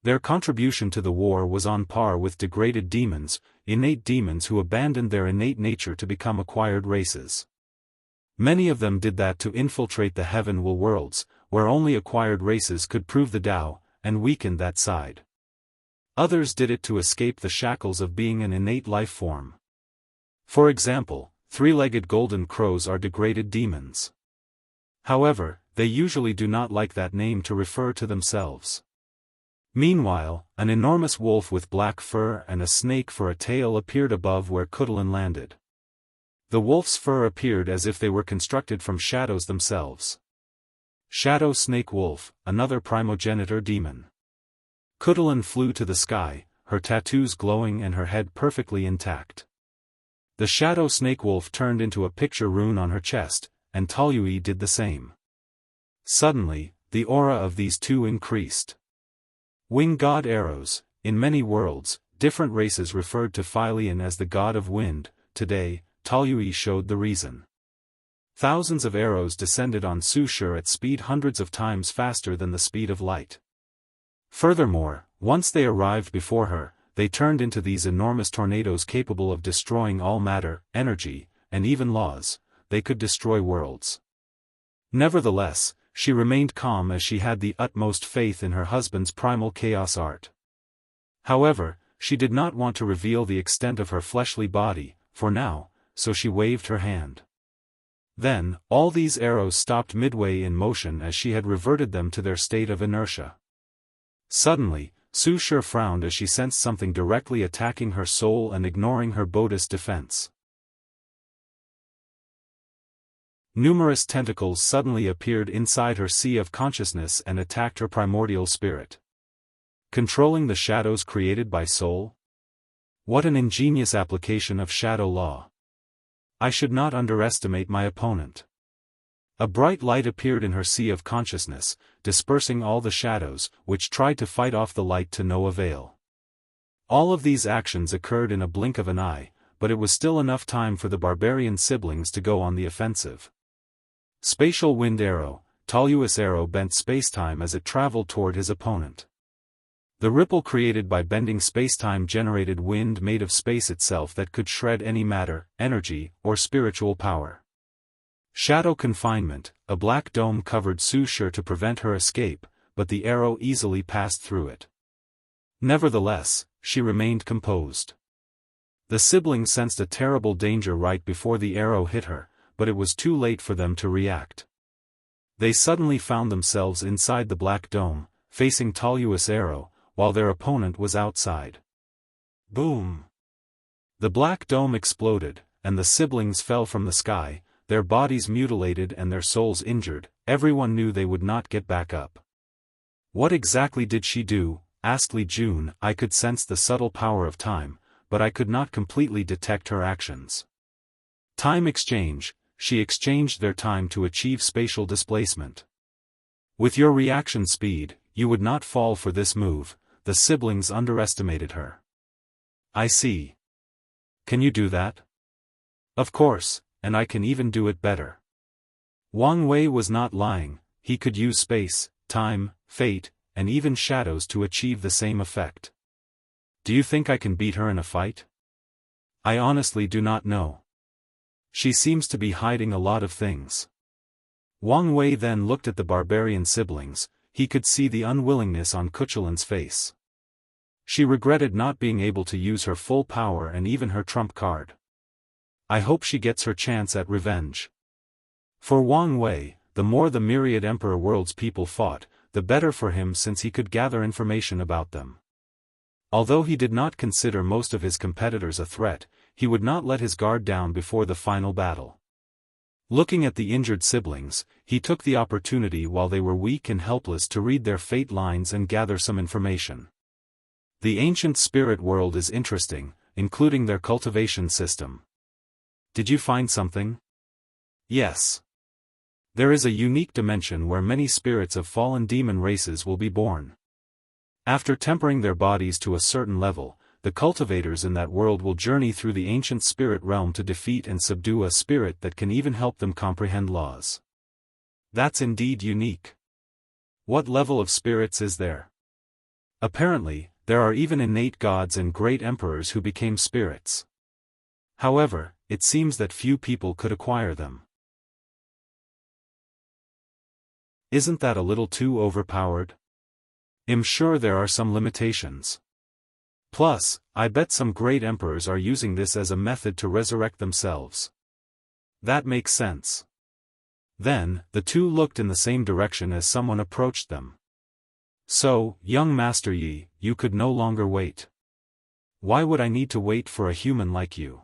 Their contribution to the war was on par with degraded demons, innate demons who abandoned their innate nature to become acquired races. Many of them did that to infiltrate the heaven will worlds, where only acquired races could prove the Tao, and weaken that side. Others did it to escape the shackles of being an innate life form. For example, three-legged golden crows are degraded demons. However, they usually do not like that name to refer to themselves. Meanwhile, an enormous wolf with black fur and a snake for a tail appeared above where Cultivation landed. The wolf's fur appeared as if they were constructed from shadows themselves. Shadow Snake Wolf, another primogenitor demon. Cultivation flew to the sky, her tattoos glowing and her head perfectly intact. The Shadow Snake Wolf turned into a picture rune on her chest, and Taoyue did the same. Suddenly, the aura of these two increased. Wing god arrows. In many worlds, different races referred to Philian as the god of wind. Today, Taoyue showed the reason. Thousands of arrows descended on Su Shi at speed hundreds of times faster than the speed of light. Furthermore, once they arrived before her, they turned into these enormous tornadoes capable of destroying all matter, energy, and even laws. They could destroy worlds. Nevertheless, she remained calm as she had the utmost faith in her husband's primal chaos art. However, she did not want to reveal the extent of her fleshly body, for now, so she waved her hand. Then, all these arrows stopped midway in motion as she had reverted them to their state of inertia. Suddenly, Su Shi frowned as she sensed something directly attacking her soul and ignoring her Buddhist defense. Numerous tentacles suddenly appeared inside her sea of consciousness and attacked her primordial spirit. Controlling the shadows created by soul? What an ingenious application of shadow law. I should not underestimate my opponent. A bright light appeared in her sea of consciousness, dispersing all the shadows, which tried to fight off the light to no avail. All of these actions occurred in a blink of an eye, but it was still enough time for the barbarian siblings to go on the offensive. Spatial Wind Arrow. Taoyue's arrow bent spacetime as it traveled toward his opponent. The ripple created by bending spacetime generated wind made of space itself that could shred any matter, energy, or spiritual power. Shadow Confinement. A black dome covered Su Shi to prevent her escape, but the arrow easily passed through it. Nevertheless, she remained composed. The siblings sensed a terrible danger right before the arrow hit her, but it was too late for them to react. They suddenly found themselves inside the black dome, facing Taoyue's arrow, while their opponent was outside. Boom! The black dome exploded, and the siblings fell from the sky, their bodies mutilated and their souls injured. Everyone knew they would not get back up. What exactly did she do? Asked Li Jun. I could sense the subtle power of time, but I could not completely detect her actions. Time exchange. She exchanged their time to achieve spatial displacement. With your reaction speed, you would not fall for this move. The siblings underestimated her. I see. Can you do that? Of course, and I can even do it better. Wang Wei was not lying. He could use space, time, fate, and even shadows to achieve the same effect. Do you think I can beat her in a fight? I honestly do not know. She seems to be hiding a lot of things. Wang Wei then looked at the barbarian siblings. He could see the unwillingness on Cultivation's face. She regretted not being able to use her full power and even her trump card. I hope she gets her chance at revenge. For Wang Wei, the more the myriad Emperor World's people fought, the better for him since he could gather information about them. Although he did not consider most of his competitors a threat, he would not let his guard down before the final battle. Looking at the injured siblings, he took the opportunity while they were weak and helpless to read their fate lines and gather some information. The ancient spirit world is interesting, including their cultivation system. Did you find something? Yes. There is a unique dimension where many spirits of fallen demon races will be born. After tempering their bodies to a certain level, the cultivators in that world will journey through the ancient spirit realm to defeat and subdue a spirit that can even help them comprehend laws. That's indeed unique. What level of spirits is there? Apparently, there are even innate gods and great emperors who became spirits. However, it seems that few people could acquire them. Isn't that a little too overpowered? I'm sure there are some limitations. Plus, I bet some great emperors are using this as a method to resurrect themselves. That makes sense. Then, the two looked in the same direction as someone approached them. So, young Master Yi, you could no longer wait. Why would I need to wait for a human like you?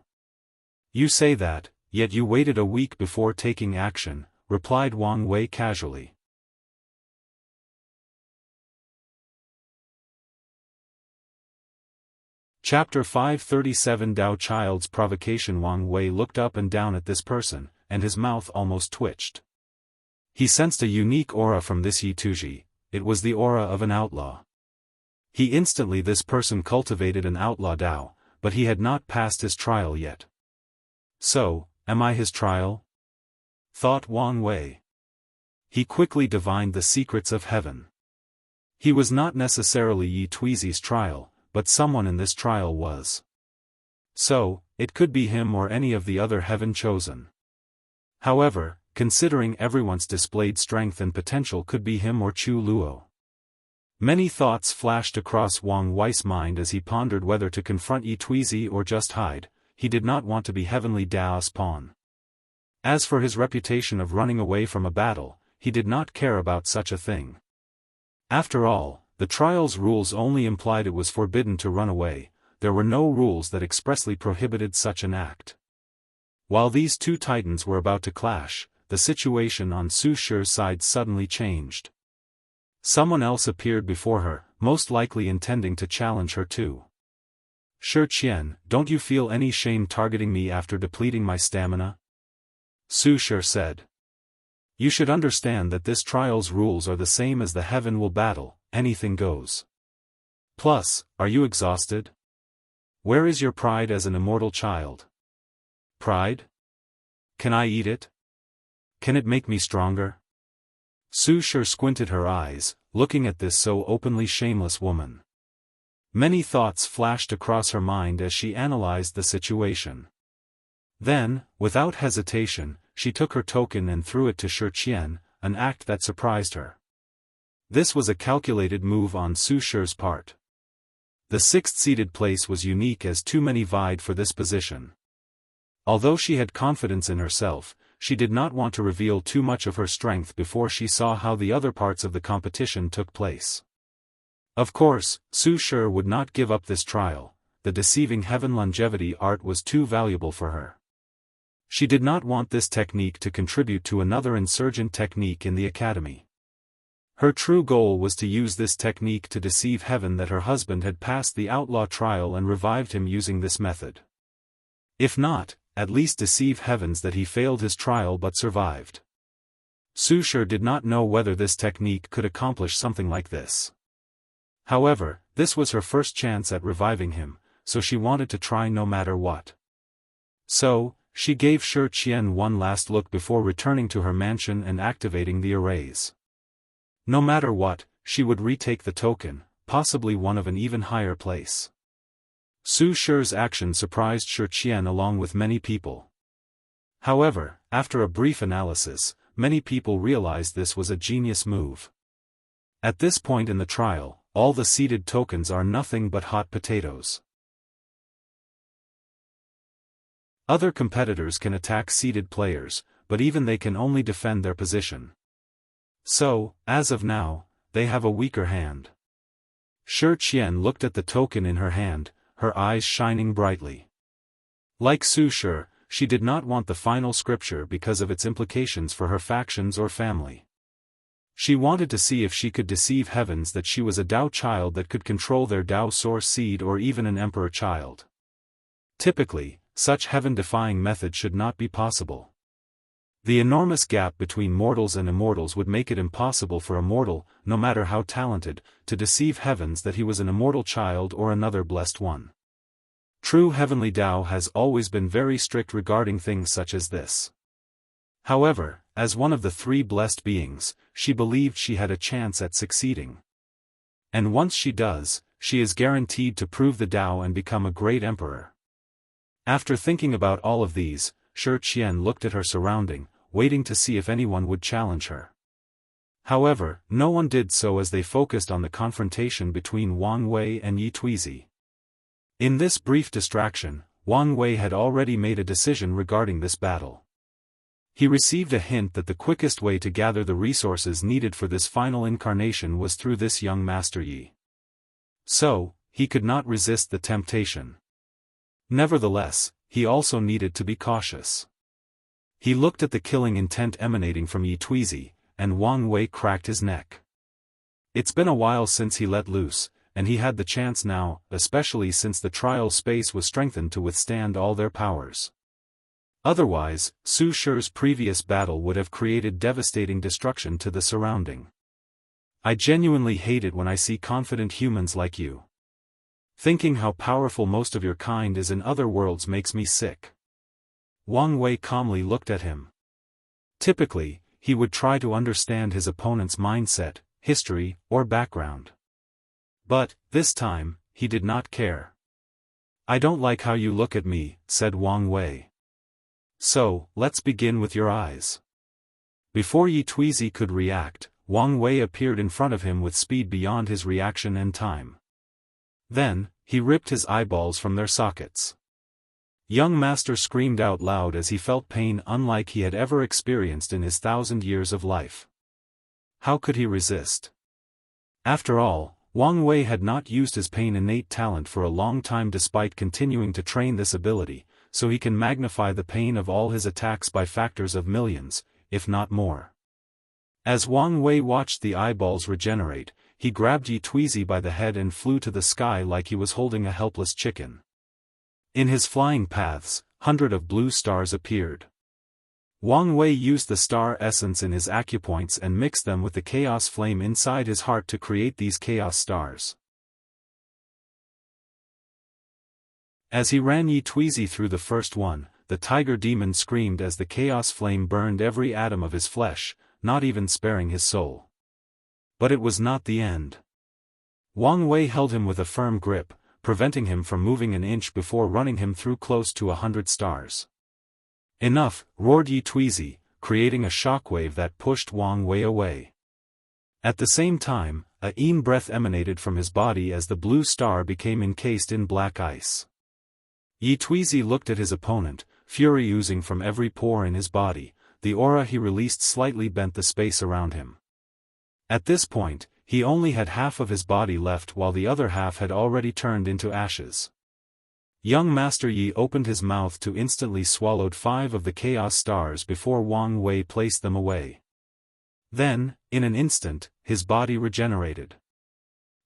You say that, yet you waited a week before taking action, replied Wang Wei casually. Chapter 537 Dao Child's Provocation. Wang Wei looked up and down at this person, and his mouth almost twitched. He sensed a unique aura from this Yi Tuji. It was the aura of an outlaw. This person cultivated an outlaw Dao, but he had not passed his trial yet. So, am I his trial? Thought Wang Wei. He quickly divined the secrets of heaven. He was not necessarily Yi Tuizi's trial, but someone in this trial was. So, it could be him or any of the other heaven chosen. However, considering everyone's displayed strength and potential, could be him or Chu Luo. Many thoughts flashed across Wang Wei's mind as he pondered whether to confront Yi Tuizi or just hide. He did not want to be heavenly Daoist pawn. As for his reputation of running away from a battle, he did not care about such a thing. After all, the trial's rules only implied it was forbidden to run away. There were no rules that expressly prohibited such an act. While these two titans were about to clash, the situation on Su Shi's side suddenly changed. Someone else appeared before her, most likely intending to challenge her too. Shi Qian, don't you feel any shame targeting me after depleting my stamina? Su Shi said. You should understand that this trial's rules are the same as the heaven will battle, anything goes. Plus, are you exhausted? Where is your pride as an immortal child? Pride? Can I eat it? Can it make me stronger? Su Shi squinted her eyes, looking at this so openly shameless woman. Many thoughts flashed across her mind as she analyzed the situation. Then, without hesitation, she took her token and threw it to Shi Qian, an act that surprised her. This was a calculated move on Su Shi's part. The sixth-seated place was unique as too many vied for this position. Although she had confidence in herself, she did not want to reveal too much of her strength before she saw how the other parts of the competition took place. Of course, Su Shi would not give up this trial. The deceiving heaven longevity art was too valuable for her. She did not want this technique to contribute to another insurgent technique in the academy. Her true goal was to use this technique to deceive heaven that her husband had passed the outlaw trial and revived him using this method. If not, at least deceive heavens that he failed his trial but survived. Su Shi did not know whether this technique could accomplish something like this. However, this was her first chance at reviving him, so she wanted to try no matter what. So, she gave Shi Qian one last look before returning to her mansion and activating the arrays. No matter what, she would retake the token, possibly one of an even higher place. Su Shi's action surprised Shi Qian along with many people. However, after a brief analysis, many people realized this was a genius move. At this point in the trial, all the seeded tokens are nothing but hot potatoes. Other competitors can attack seeded players, but even they can only defend their position. So, as of now, they have a weaker hand. Shi Qian looked at the token in her hand, her eyes shining brightly. Like Su Shi, she did not want the final scripture because of its implications for her factions or family. She wanted to see if she could deceive heavens that she was a Dao child that could control their Dao source seed or even an emperor child. Typically, such heaven-defying method should not be possible. The enormous gap between mortals and immortals would make it impossible for a mortal, no matter how talented, to deceive heavens that he was an immortal child or another blessed one. True heavenly Tao has always been very strict regarding things such as this. However, as one of the three blessed beings, she believed she had a chance at succeeding. And once she does, she is guaranteed to prove the Tao and become a great emperor. After thinking about all of these, Shi Qian looked at her surrounding, waiting to see if anyone would challenge her. However, no one did so as they focused on the confrontation between Wang Wei and Yi Tuizi. In this brief distraction, Wang Wei had already made a decision regarding this battle. He received a hint that the quickest way to gather the resources needed for this final incarnation was through this young Master Yi. So, he could not resist the temptation. Nevertheless, he also needed to be cautious. He looked at the killing intent emanating from Yi Tuizi, and Wang Wei cracked his neck. It's been a while since he let loose, and he had the chance now, especially since the trial space was strengthened to withstand all their powers. Otherwise, Su Shi's previous battle would have created devastating destruction to the surrounding. I genuinely hate it when I see confident humans like you. Thinking how powerful most of your kind is in other worlds makes me sick. Wang Wei calmly looked at him. Typically, he would try to understand his opponent's mindset, history, or background. But, this time, he did not care. I don't like how you look at me, said Wang Wei. So, let's begin with your eyes. Before Yi Tuizi could react, Wang Wei appeared in front of him with speed beyond his reaction and time. Then, he ripped his eyeballs from their sockets. Young Master screamed out loud as he felt pain unlike he had ever experienced in his 1,000 years of life. How could he resist? After all, Wang Wei had not used his pain-innate talent for a long time despite continuing to train this ability, so he can magnify the pain of all his attacks by factors of millions, if not more. As Wang Wei watched the eyeballs regenerate, he grabbed Yi Tuizi by the head and flew to the sky like he was holding a helpless chicken. In his flying paths, hundreds of blue stars appeared. Wang Wei used the star essence in his acupoints and mixed them with the chaos flame inside his heart to create these chaos stars. As he ran Yi Tuizi through the first one, the tiger demon screamed as the chaos flame burned every atom of his flesh, not even sparing his soul. But it was not the end. Wang Wei held him with a firm grip, preventing him from moving an inch before running him through close to 100 stars. Enough, roared Yi Tuizi, creating a shockwave that pushed Wang Wei away. At the same time, a yin breath emanated from his body as the blue star became encased in black ice. Yi Tuizi looked at his opponent, fury oozing from every pore in his body. The aura he released slightly bent the space around him. At this point, he only had half of his body left while the other half had already turned into ashes. Young Master Yi opened his mouth to instantly swallowed 5 of the chaos stars before Wang Wei placed them away. Then, in an instant, his body regenerated.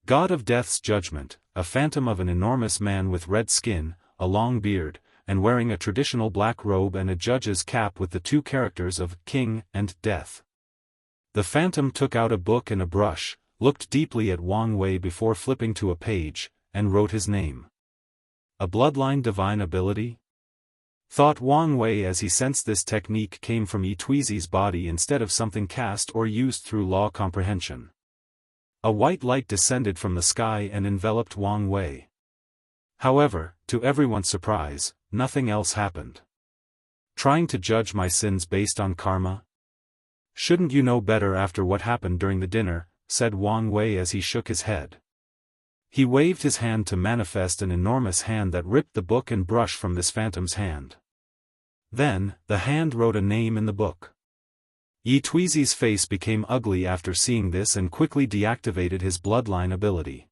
God of Death's judgment, a phantom of an enormous man with red skin, a long beard, and wearing a traditional black robe and a judge's cap with the 2 characters of King and Death. The phantom took out a book and a brush, looked deeply at Wang Wei before flipping to a page, and wrote his name. A bloodline divine ability? Thought Wang Wei as he sensed this technique came from Yi Tuizi's body instead of something cast or used through law comprehension. A white light descended from the sky and enveloped Wang Wei. However, to everyone's surprise, nothing else happened. Trying to judge my sins based on karma? Shouldn't you know better after what happened during the dinner, said Wang Wei as he shook his head. He waved his hand to manifest an enormous hand that ripped the book and brush from this phantom's hand. Then, the hand wrote a name in the book. Yi Tuizi's face became ugly after seeing this and quickly deactivated his bloodline ability.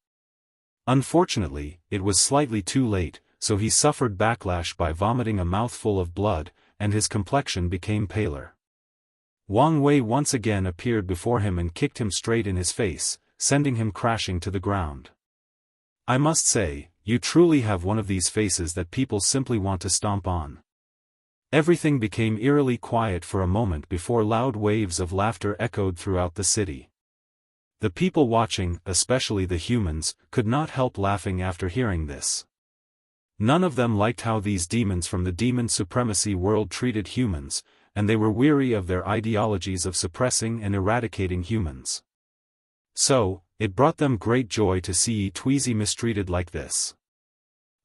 Unfortunately, it was slightly too late, so he suffered backlash by vomiting a mouthful of blood, and his complexion became paler. Wang Wei once again appeared before him and kicked him straight in his face, sending him crashing to the ground. I must say, you truly have one of these faces that people simply want to stomp on. Everything became eerily quiet for a moment before loud waves of laughter echoed throughout the city. The people watching, especially the humans, could not help laughing after hearing this. None of them liked how these demons from the demon supremacy world treated humans, and they were weary of their ideologies of suppressing and eradicating humans. So, it brought them great joy to see Yi Tuizi mistreated like this.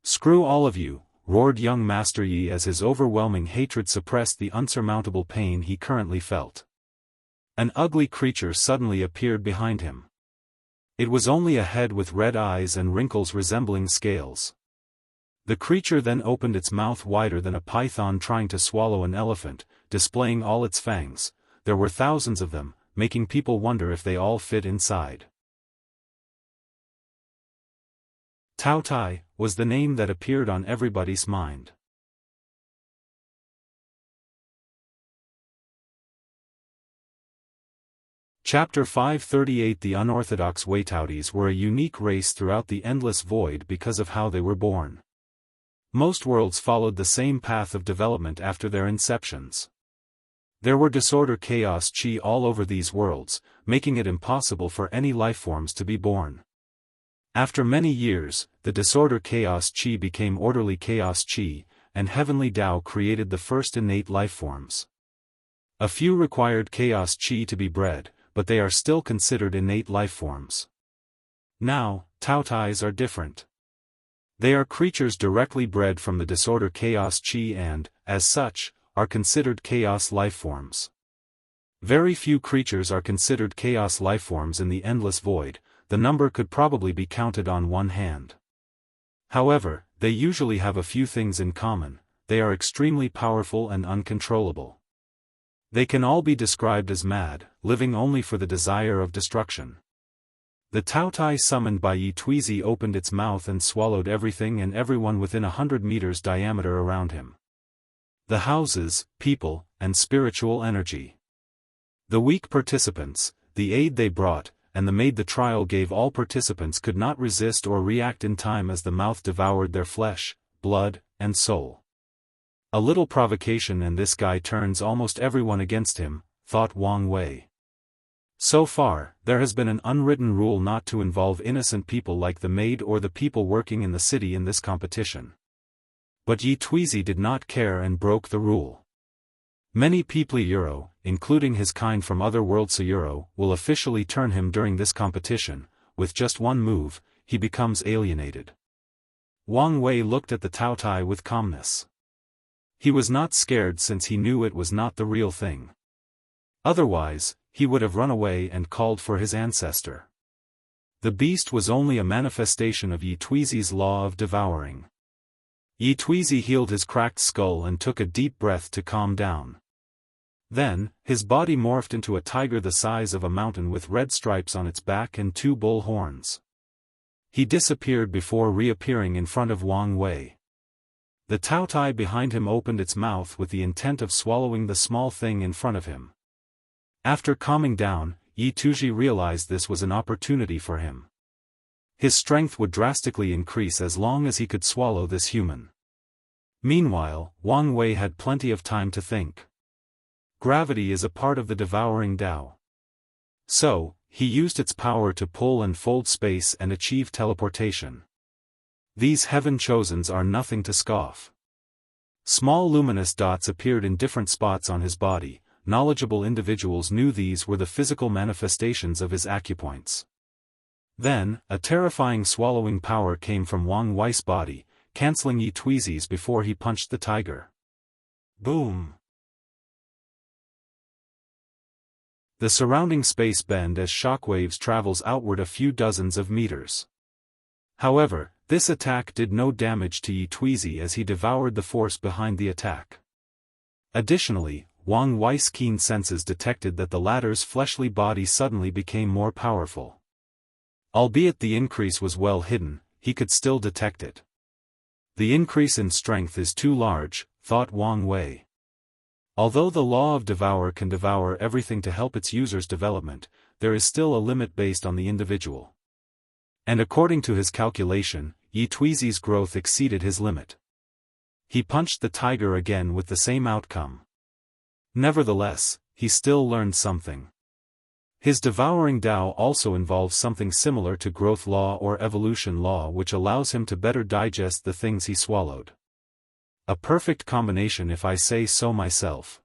"Screw all of you," roared young Master Yi as his overwhelming hatred suppressed the unsurmountable pain he currently felt. An ugly creature suddenly appeared behind him. It was only a head with red eyes and wrinkles resembling scales. The creature then opened its mouth wider than a python trying to swallow an elephant, displaying all its fangs. There were thousands of them, making people wonder if they all fit inside. Tao Tai was the name that appeared on everybody's mind. Chapter 538 The unorthodox Weitoutis were a unique race throughout the endless void because of how they were born. Most worlds followed the same path of development after their inceptions. There were disorder chaos chi all over these worlds, making it impossible for any lifeforms to be born. After many years, the disorder chaos chi became orderly chaos chi, and heavenly Tao created the first innate lifeforms. A few required chaos chi to be bred, but they are still considered innate lifeforms. Now, Tao Tais are different. They are creatures directly bred from the disorder chaos chi and, as such, are considered chaos lifeforms. Very few creatures are considered chaos lifeforms in the endless void. The number could probably be counted on one hand. However, they usually have a few things in common. They are extremely powerful and uncontrollable. They can all be described as mad, living only for the desire of destruction. The Tao Tai summoned by Yi Tuizi opened its mouth and swallowed everything and everyone within 100 meters diameter around him. The houses, people, and spiritual energy. The weak participants, the aid they brought, and the maid the trial gave all participants could not resist or react in time as the mouth devoured their flesh, blood, and soul. A little provocation and this guy turns almost everyone against him, thought Wang Wei. So far, there has been an unwritten rule not to involve innocent people like the maid or the people working in the city in this competition. But Yi Tuizi did not care and broke the rule. Many people Euro, including his kind from other worlds Euro, will officially turn him during this competition. With just one move, he becomes alienated. Wang Wei looked at the Tao Tai with calmness. He was not scared since he knew it was not the real thing. Otherwise, he would have run away and called for his ancestor. The beast was only a manifestation of Yi Tuizi's law of devouring. Yi Tuizi healed his cracked skull and took a deep breath to calm down. Then, his body morphed into a tiger the size of a mountain with red stripes on its back and 2 bull horns. He disappeared before reappearing in front of Wang Wei. The Tao Tai behind him opened its mouth with the intent of swallowing the small thing in front of him. After calming down, Yi Tuizi realized this was an opportunity for him. His strength would drastically increase as long as he could swallow this human. Meanwhile, Wang Wei had plenty of time to think. Gravity is a part of the devouring Tao. So, he used its power to pull and fold space and achieve teleportation. These heaven chosens are nothing to scoff. Small luminous dots appeared in different spots on his body. Knowledgeable individuals knew these were the physical manifestations of his acupoints. Then, a terrifying swallowing power came from Wang Wei's body, cancelling Yi Tuizi's before he punched the tiger. Boom! The surrounding space bend as shockwaves travels outward a few dozens of meters. However, this attack did no damage to Yi Tuizi as he devoured the force behind the attack. Additionally, Wang Wei's keen senses detected that the latter's fleshly body suddenly became more powerful. Albeit the increase was well hidden, he could still detect it. The increase in strength is too large, thought Wang Wei. Although the law of devour can devour everything to help its user's development, there is still a limit based on the individual. And according to his calculation, Yi Tuizi's growth exceeded his limit. He punched the tiger again with the same outcome. Nevertheless, he still learned something. His devouring Tao also involves something similar to growth law or evolution law, which allows him to better digest the things he swallowed. A perfect combination, if I say so myself.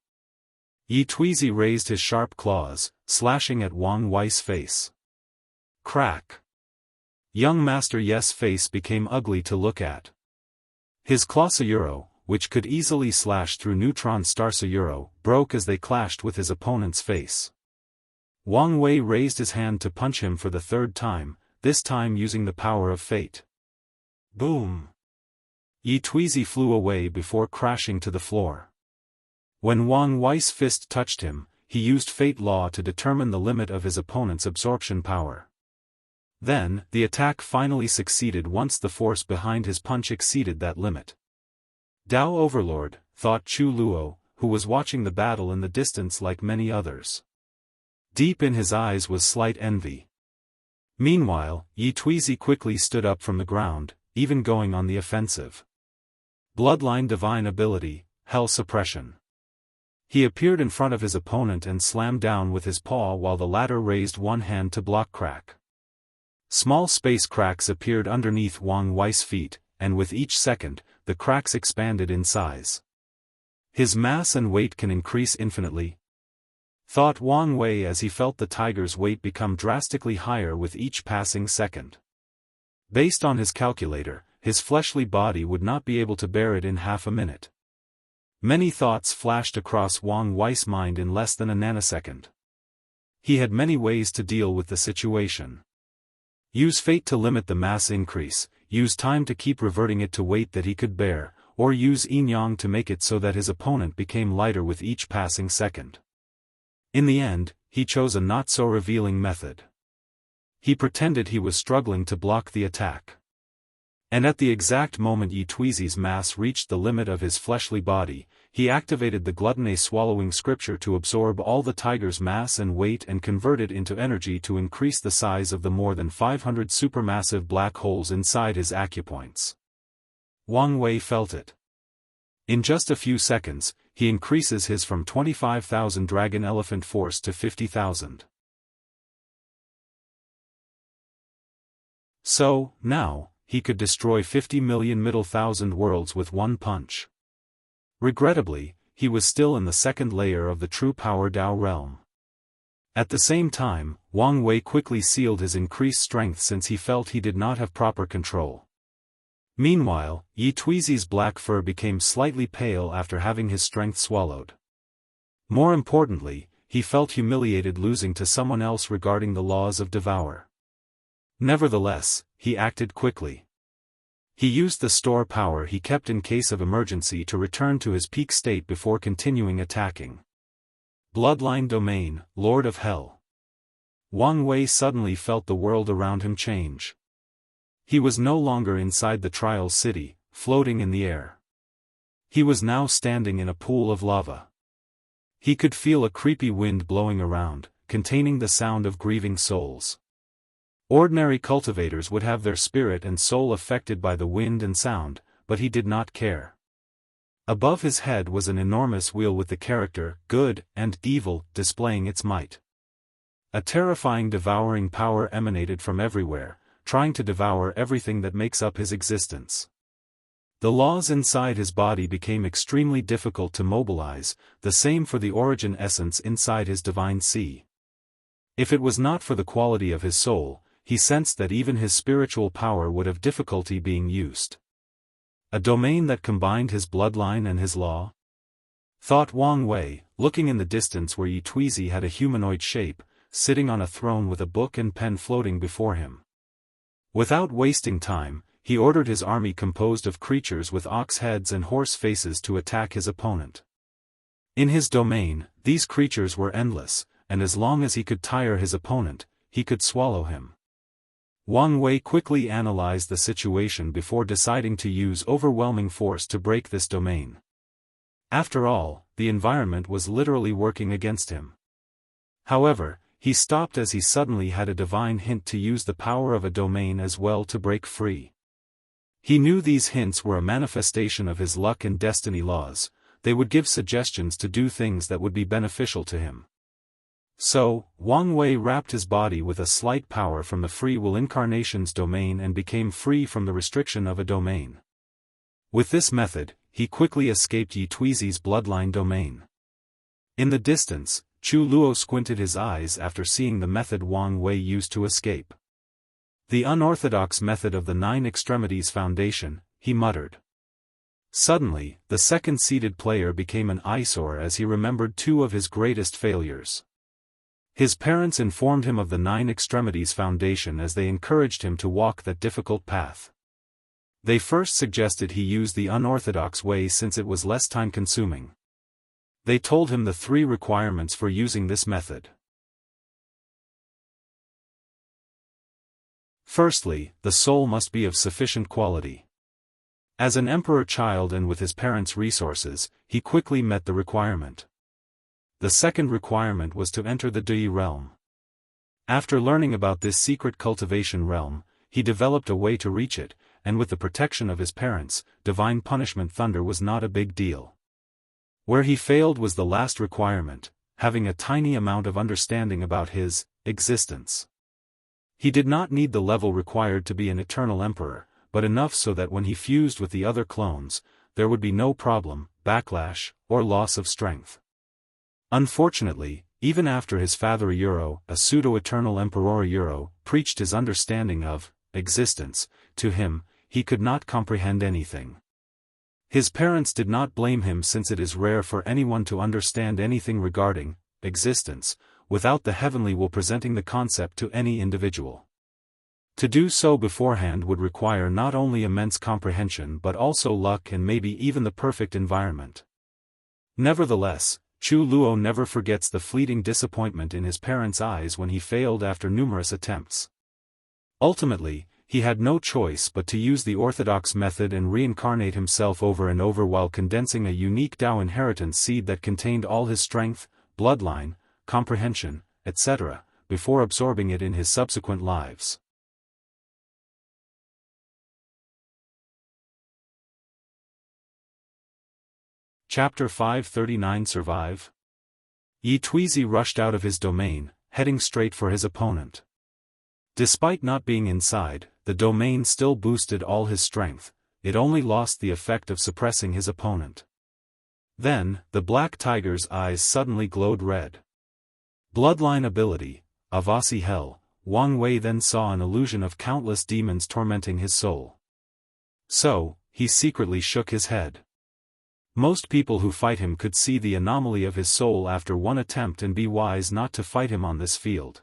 Yi Tuizi raised his sharp claws, slashing at Wang Wei's face. Crack. Young Master Ye's face became ugly to look at. His claw Sayuro, which could easily slash through neutron star Sayuro, broke as they clashed with his opponent's face. Wang Wei raised his hand to punch him for the third time, this time using the power of fate. Boom! Yi Tuizi flew away before crashing to the floor. When Wang Wei's fist touched him, he used fate law to determine the limit of his opponent's absorption power. Then, the attack finally succeeded once the force behind his punch exceeded that limit. Dao Overlord, thought Chu Luo, who was watching the battle in the distance like many others. Deep in his eyes was slight envy. Meanwhile, Yi Tuizi quickly stood up from the ground, even going on the offensive. Bloodline divine ability, Hell Suppression. He appeared in front of his opponent and slammed down with his paw while the latter raised one hand to block crack. Small space cracks appeared underneath Wang Wei's feet, and with each second, the cracks expanded in size. His mass and weight can increase infinitely, thought Wang Wei as he felt the tiger's weight become drastically higher with each passing second. Based on his calculator, his fleshly body would not be able to bear it in half a minute. Many thoughts flashed across Wang Wei's mind in less than a nanosecond. He had many ways to deal with the situation. Use fate to limit the mass increase, use time to keep reverting it to weight that he could bear, or use yin-yang to make it so that his opponent became lighter with each passing second. In the end, he chose a not-so-revealing method. He pretended he was struggling to block the attack. And at the exact moment Yi Tuizi's mass reached the limit of his fleshly body, he activated the gluttony swallowing scripture to absorb all the tiger's mass and weight and convert it into energy to increase the size of the more than 500 supermassive black holes inside his acupoints. Wang Wei felt it. In just a few seconds, he increases his from 25,000 dragon elephant force to 50,000. So, now, he could destroy 50 million middle thousand worlds with one punch. Regrettably, he was still in the second layer of the true power Dao realm. At the same time, Wang Wei quickly sealed his increased strength since he felt he did not have proper control. Meanwhile, Yi Tuizi's black fur became slightly pale after having his strength swallowed. More importantly, he felt humiliated losing to someone else regarding the laws of devour. Nevertheless, he acted quickly. He used the store power he kept in case of emergency to return to his peak state before continuing attacking. Bloodline Domain, Lord of Hell. Wang Wei suddenly felt the world around him change. He was no longer inside the trial city, floating in the air. He was now standing in a pool of lava. He could feel a creepy wind blowing around, containing the sound of grieving souls. Ordinary cultivators would have their spirit and soul affected by the wind and sound, but he did not care. Above his head was an enormous wheel with the character, good and evil, displaying its might. A terrifying devouring power emanated from everywhere, trying to devour everything that makes up his existence. The laws inside his body became extremely difficult to mobilize, the same for the origin essence inside his divine sea. If it was not for the quality of his soul, he sensed that even his spiritual power would have difficulty being used. A domain that combined his bloodline and his law? Thought Wang Wei, looking in the distance where Yi Tuizi had a humanoid shape, sitting on a throne with a book and pen floating before him. Without wasting time, he ordered his army composed of creatures with ox heads and horse faces to attack his opponent. In his domain, these creatures were endless, and as long as he could tire his opponent, he could swallow him. Wang Wei quickly analyzed the situation before deciding to use overwhelming force to break this domain. After all, the environment was literally working against him. However, he stopped as he suddenly had a divine hint to use the power of a domain as well to break free. He knew these hints were a manifestation of his luck and destiny laws. They would give suggestions to do things that would be beneficial to him. So, Wang Wei wrapped his body with a slight power from the free will incarnation's domain and became free from the restriction of a domain. With this method, he quickly escaped Yi Tuizi's bloodline domain. In the distance, Chu Luo squinted his eyes after seeing the method Wang Wei used to escape. The unorthodox method of the Nine Extremities Foundation, he muttered. Suddenly, the second-seeded player became an eyesore as he remembered two of his greatest failures. His parents informed him of the Nine Extremities Foundation as they encouraged him to walk that difficult path. They first suggested he use the unorthodox way since it was less time-consuming. They told him the 3 requirements for using this method. Firstly, the soul must be of sufficient quality. As an emperor child and with his parents' resources, he quickly met the requirement. The second requirement was to enter the Dui realm. After learning about this secret cultivation realm, he developed a way to reach it, and with the protection of his parents, divine punishment thunder was not a big deal. Where he failed was the last requirement, having a tiny amount of understanding about his existence. He did not need the level required to be an eternal emperor, but enough so that when he fused with the other clones, there would be no problem, backlash, or loss of strength. Unfortunately, even after his father Euro, a pseudo-eternal Emperor Euro, preached his understanding of existence to him, he could not comprehend anything. His parents did not blame him since it is rare for anyone to understand anything regarding existence, without the heavenly will presenting the concept to any individual. To do so beforehand would require not only immense comprehension but also luck and maybe even the perfect environment. Nevertheless, Chu Luo never forgets the fleeting disappointment in his parents' eyes when he failed after numerous attempts. Ultimately, he had no choice but to use the orthodox method and reincarnate himself over and over while condensing a unique Dao inheritance seed that contained all his strength, bloodline, comprehension, etc., before absorbing it in his subsequent lives. Chapter 539 Survive. Yi Tuizi rushed out of his domain, heading straight for his opponent. Despite not being inside, the domain still boosted all his strength, it only lost the effect of suppressing his opponent. Then, the black tiger's eyes suddenly glowed red. Bloodline ability, Avasi Hell. Wang Wei then saw an illusion of countless demons tormenting his soul. So, he secretly shook his head. Most people who fight him could see the anomaly of his soul after one attempt and be wise not to fight him on this field.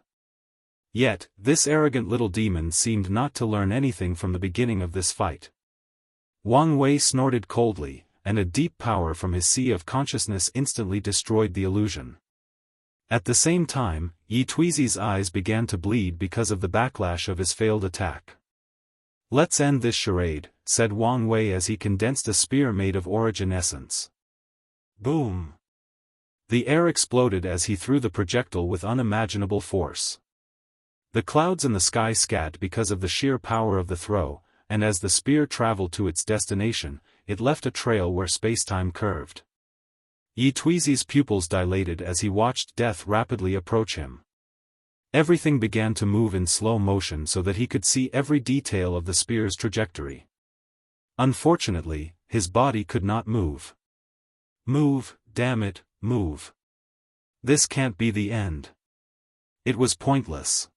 Yet, this arrogant little demon seemed not to learn anything from the beginning of this fight. Wang Wei snorted coldly, and a deep power from his sea of consciousness instantly destroyed the illusion. At the same time, Yi Tuizi's eyes began to bleed because of the backlash of his failed attack. "Let's end this charade," said Wang Wei as he condensed a spear made of origin essence. Boom! The air exploded as he threw the projectile with unimaginable force. The clouds in the sky scat because of the sheer power of the throw, and as the spear traveled to its destination, it left a trail where spacetime curved. Yi Tuizi's pupils dilated as he watched death rapidly approach him. Everything began to move in slow motion so that he could see every detail of the spear's trajectory. Unfortunately, his body could not move. Move, damn it, move. This can't be the end. It was pointless.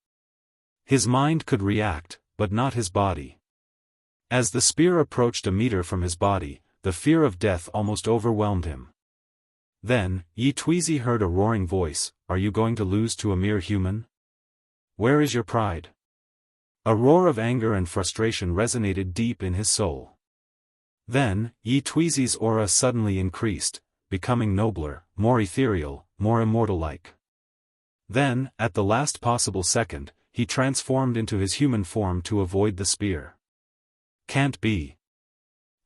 His mind could react, but not his body. As the spear approached a meter from his body, the fear of death almost overwhelmed him. Then, Yi Tuizi heard a roaring voice, "Are you going to lose to a mere human? Where is your pride?" A roar of anger and frustration resonated deep in his soul. Then, Yi Tuizi's aura suddenly increased, becoming nobler, more ethereal, more immortal-like. Then, at the last possible second, he transformed into his human form to avoid the spear. "Can't be,"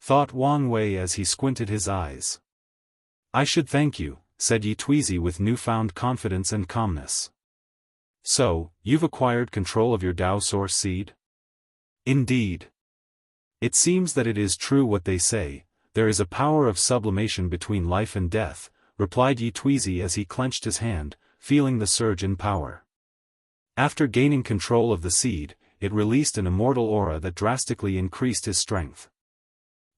thought Wang Wei as he squinted his eyes. "I should thank you," said Yi Tuizi with newfound confidence and calmness. "So, you've acquired control of your Dao source seed?" "Indeed." It seems that it is true what they say, there is a power of sublimation between life and death, replied Yi Tuizi as he clenched his hand, feeling the surge in power. After gaining control of the seed, it released an immortal aura that drastically increased his strength.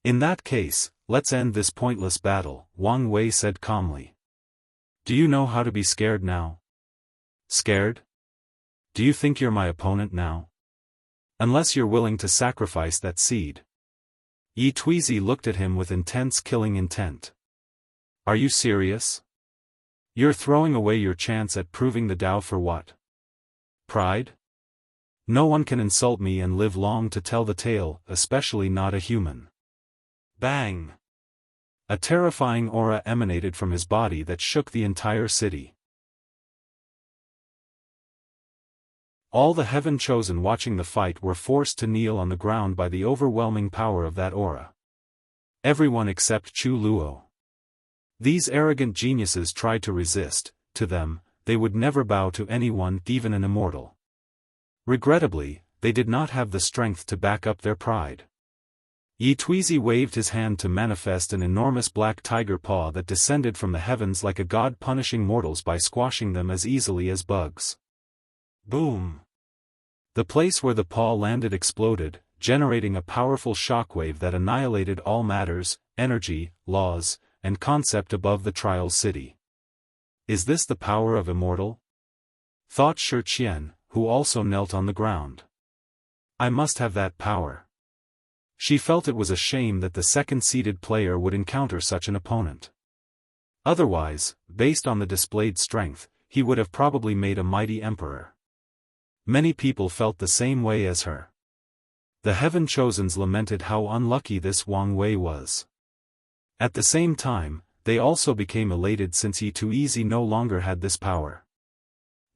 In that case, let's end this pointless battle, Wang Wei said calmly. Do you know how to be scared now? Scared? Do you think you're my opponent now? Unless you're willing to sacrifice that seed. Yi Tuizi looked at him with intense killing intent. Are you serious? You're throwing away your chance at proving the Tao for what? Pride? No one can insult me and live long to tell the tale, especially not a human. Bang! A terrifying aura emanated from his body that shook the entire city. All the heaven chosen watching the fight were forced to kneel on the ground by the overwhelming power of that aura. Everyone except Chu Luo. These arrogant geniuses tried to resist. To them, they would never bow to anyone, even an immortal. Regrettably, they did not have the strength to back up their pride. Yi Tuizi waved his hand to manifest an enormous black tiger paw that descended from the heavens like a god punishing mortals by squashing them as easily as bugs. Boom! The place where the paw landed exploded, generating a powerful shockwave that annihilated all matters, energy, laws, and concept above the trial city. Is this the power of Immortal? Thought Shi Qian, who also knelt on the ground. I must have that power. She felt it was a shame that the second-seeded player would encounter such an opponent. Otherwise, based on the displayed strength, he would have probably made a mighty emperor. Many people felt the same way as her. The Heaven Chosens lamented how unlucky this Wang Wei was. At the same time, they also became elated since Yi Tuizi no longer had this power.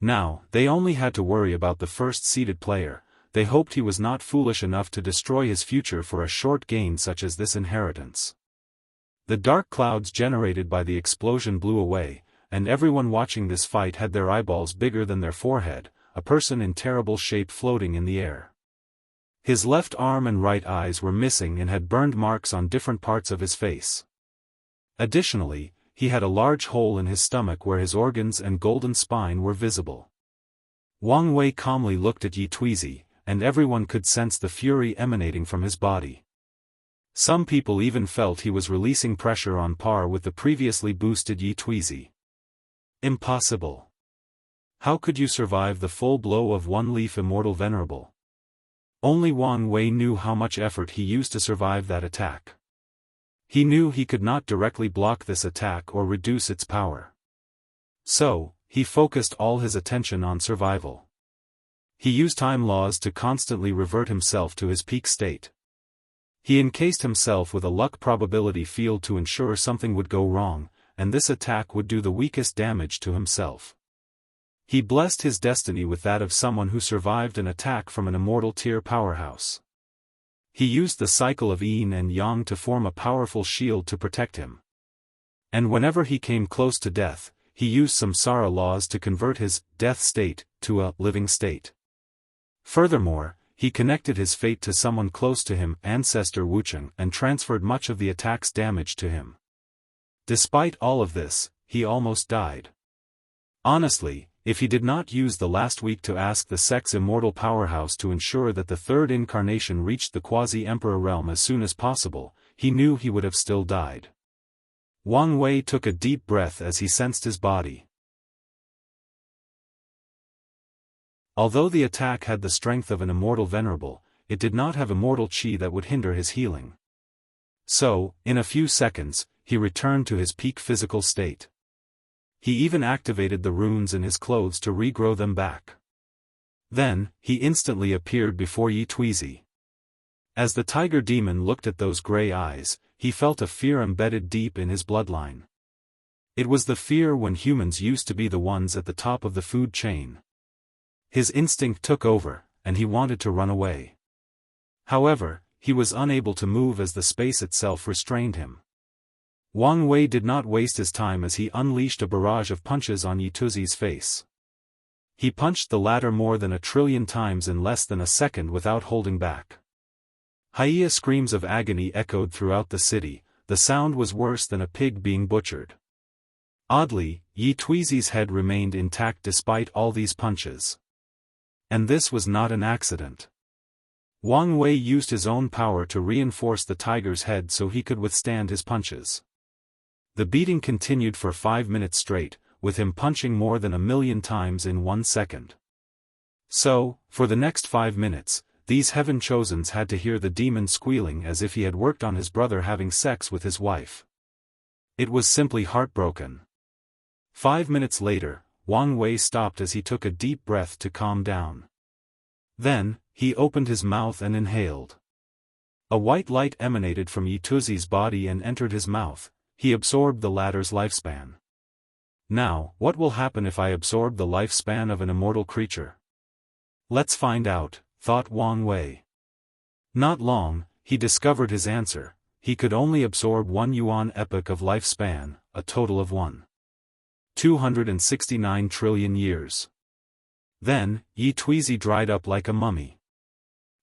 Now, they only had to worry about the first-seeded player. They hoped he was not foolish enough to destroy his future for a short gain such as this inheritance. The dark clouds generated by the explosion blew away, and everyone watching this fight had their eyeballs bigger than their forehead, a person in terrible shape floating in the air. His left arm and right eyes were missing and had burned marks on different parts of his face. Additionally, he had a large hole in his stomach where his organs and golden spine were visible. Wang Wei calmly looked at Yi Tuizi, and everyone could sense the fury emanating from his body. Some people even felt he was releasing pressure on par with the previously boosted Yi Tuizi. Impossible. How could you survive the full blow of one leaf Immortal Venerable? Only Wang Wei knew how much effort he used to survive that attack. He knew he could not directly block this attack or reduce its power. So, he focused all his attention on survival. He used time laws to constantly revert himself to his peak state. He encased himself with a luck probability field to ensure something would go wrong, and this attack would do the weakest damage to himself. He blessed his destiny with that of someone who survived an attack from an immortal tier powerhouse. He used the cycle of yin and yang to form a powerful shield to protect him. And whenever he came close to death, he used samsara laws to convert his death state to a living state. Furthermore, he connected his fate to someone close to him, ancestor Wucheng, and transferred much of the attack's damage to him. Despite all of this, he almost died. Honestly, if he did not use the last week to ask the sect's immortal powerhouse to ensure that the third incarnation reached the quasi-emperor realm as soon as possible, he knew he would have still died. Wang Wei took a deep breath as he sensed his body. Although the attack had the strength of an immortal venerable, it did not have immortal chi that would hinder his healing. So, in a few seconds, he returned to his peak physical state. He even activated the runes in his clothes to regrow them back. Then, he instantly appeared before Yi Tuizi. As the tiger demon looked at those gray eyes, he felt a fear embedded deep in his bloodline. It was the fear when humans used to be the ones at the top of the food chain. His instinct took over, and he wanted to run away. However, he was unable to move as the space itself restrained him. Wang Wei did not waste his time as he unleashed a barrage of punches on Yi Tuizi's face. He punched the latter more than 1 trillion times in less than a second without holding back. Hyena screams of agony echoed throughout the city. The sound was worse than a pig being butchered. Oddly, Yi Tuizi's head remained intact despite all these punches. And this was not an accident. Wang Wei used his own power to reinforce the tiger's head so he could withstand his punches. The beating continued for 5 minutes straight, with him punching more than 1,000,000 times in 1 second. So, for the next 5 minutes, these heaven chosens had to hear the demon squealing as if he had worked on his brother having sex with his wife. It was simply heartbroken. 5 minutes later, Wang Wei stopped as he took a deep breath to calm down. Then, he opened his mouth and inhaled. A white light emanated from Yi Tuizi's body and entered his mouth. He absorbed the latter's lifespan. Now, what will happen if I absorb the lifespan of an immortal creature? Let's find out, thought Wang Wei. Not long, he discovered his answer. He could only absorb 1 yuan epoch of lifespan, a total of 1,269 trillion years. Then, Yi Tuizi dried up like a mummy.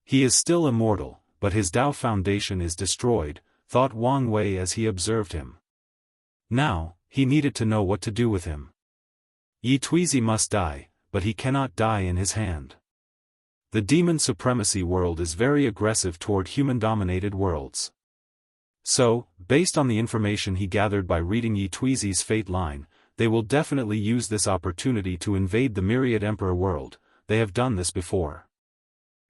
He is still immortal, but his Tao foundation is destroyed, thought Wang Wei as he observed him. Now, he needed to know what to do with him. Yi Tuizi must die, but he cannot die in his hand. The demon supremacy world is very aggressive toward human-dominated worlds. So, based on the information he gathered by reading Yi Tuizi's fate line, they will definitely use this opportunity to invade the Myriad Emperor world. They have done this before.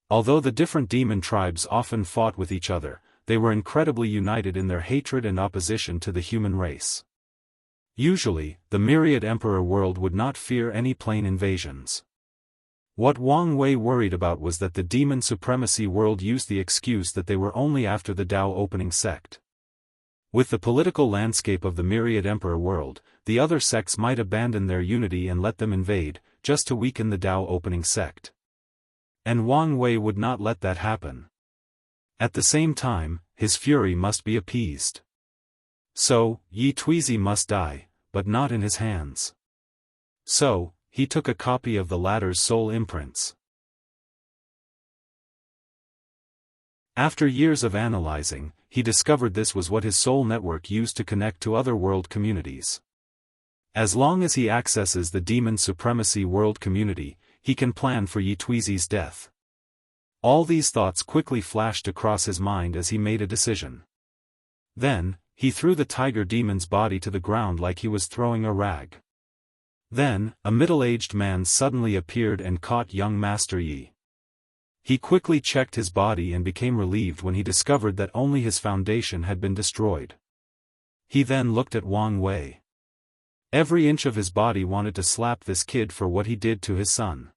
Although the different demon tribes often fought with each other, they were incredibly united in their hatred and opposition to the human race. Usually, the Myriad Emperor world would not fear any plain invasions. What Wang Wei worried about was that the demon supremacy world used the excuse that they were only after the Tao opening sect. With the political landscape of the Myriad Emperor world, the other sects might abandon their unity and let them invade, just to weaken the Tao opening sect. And Wang Wei would not let that happen. At the same time, his fury must be appeased. So, Yi Tuizi must die, but not in his hands. So, he took a copy of the latter's soul imprints. After years of analyzing, he discovered this was what his soul network used to connect to other world communities. As long as he accesses the demon supremacy world community, he can plan for Yi Tuizi's death. All these thoughts quickly flashed across his mind as he made a decision. Then, he threw the tiger demon's body to the ground like he was throwing a rag. Then, a middle-aged man suddenly appeared and caught young Master Yi. He quickly checked his body and became relieved when he discovered that only his foundation had been destroyed. He then looked at Wang Wei. Every inch of his body wanted to slap this kid for what he did to his son.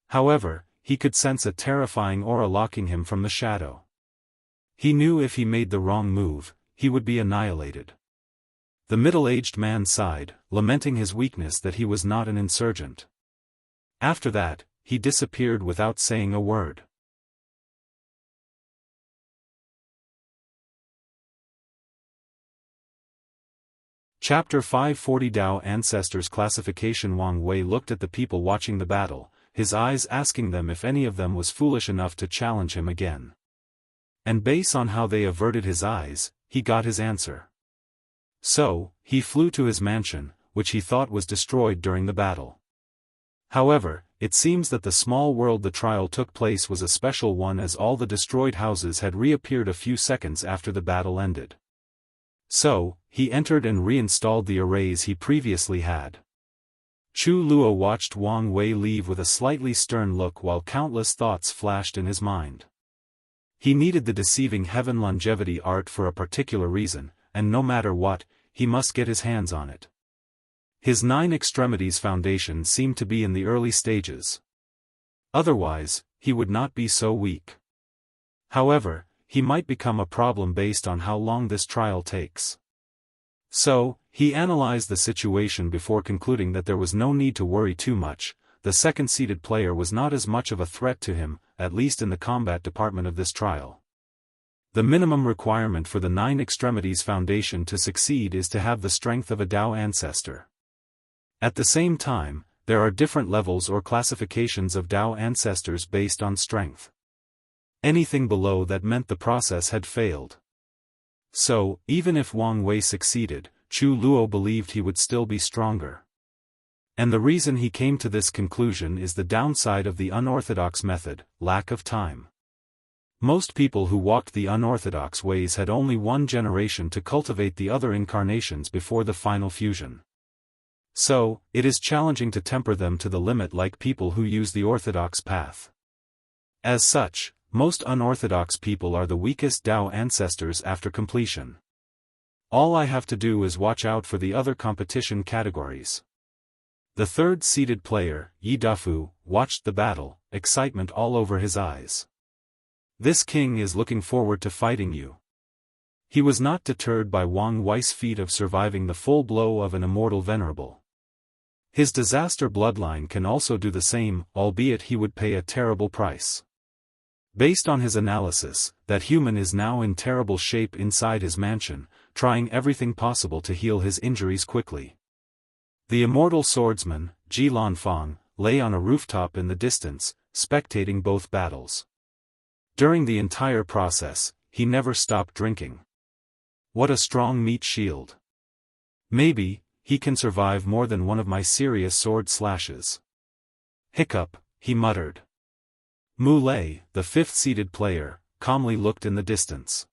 However, he could sense a terrifying aura locking him from the shadow. He knew if he made the wrong move, he would be annihilated. The middle-aged man sighed, lamenting his weakness that he was not an insurgent. After that, he disappeared without saying a word. Chapter 540 Tao Ancestors Classification. Wang Wei looked at the people watching the battle, his eyes asking them if any of them was foolish enough to challenge him again. And based on how they averted his eyes, he got his answer. So, he flew to his mansion, which he thought was destroyed during the battle. However, it seems that the small world the trial took place was a special one, as all the destroyed houses had reappeared a few seconds after the battle ended. So, he entered and reinstalled the arrays he previously had. Chu Luo watched Wang Wei leave with a slightly stern look while countless thoughts flashed in his mind. He needed the deceiving heaven longevity art for a particular reason, and no matter what, he must get his hands on it. His 9 Extremities Foundation seemed to be in the early stages. Otherwise, he would not be so weak. However, he might become a problem based on how long this trial takes. So, he analyzed the situation before concluding that there was no need to worry too much. The second-seeded player was not as much of a threat to him, at least in the combat department of this trial. The minimum requirement for the 9 Extremities Foundation to succeed is to have the strength of a Tao ancestor. At the same time, there are different levels or classifications of Tao ancestors based on strength. Anything below that meant the process had failed. So, even if Wang Wei succeeded, Chu Luo believed he would still be stronger. And the reason he came to this conclusion is the downside of the unorthodox method: lack of time. Most people who walked the unorthodox ways had only one generation to cultivate the other incarnations before the final fusion. So, it is challenging to temper them to the limit like people who use the orthodox path. As such, most unorthodox people are the weakest Dao ancestors after completion. All I have to do is watch out for the other competition categories. The third-seeded player, Yi Dafu, watched the battle, excitement all over his eyes. This king is looking forward to fighting you. He was not deterred by Wang Wei's feat of surviving the full blow of an immortal venerable. His disaster bloodline can also do the same, albeit he would pay a terrible price. Based on his analysis, that human is now in terrible shape inside his mansion, trying everything possible to heal his injuries quickly. The immortal swordsman, Ji Lanfang, lay on a rooftop in the distance, spectating both battles. During the entire process, he never stopped drinking. What a strong meat shield. Maybe, he can survive more than one of my serious sword slashes. Hiccup, he muttered. Mu Lei, the fifth-seeded player, calmly looked in the distance.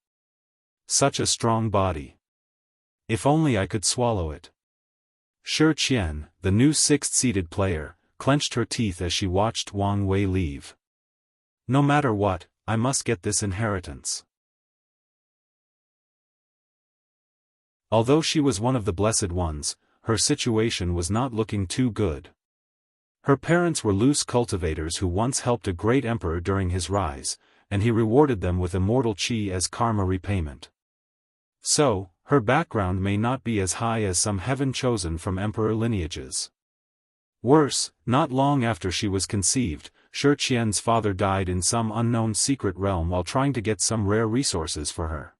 Such a strong body. If only I could swallow it. Shi Qian, the new sixth-seeded player, clenched her teeth as she watched Wang Wei leave. No matter what, I must get this inheritance. Although she was one of the blessed ones, her situation was not looking too good. Her parents were loose cultivators who once helped a great emperor during his rise, and he rewarded them with immortal qi as karma repayment. So, her background may not be as high as some heaven-chosen from emperor lineages. Worse, not long after she was conceived, Shi Qian's father died in some unknown secret realm while trying to get some rare resources for her.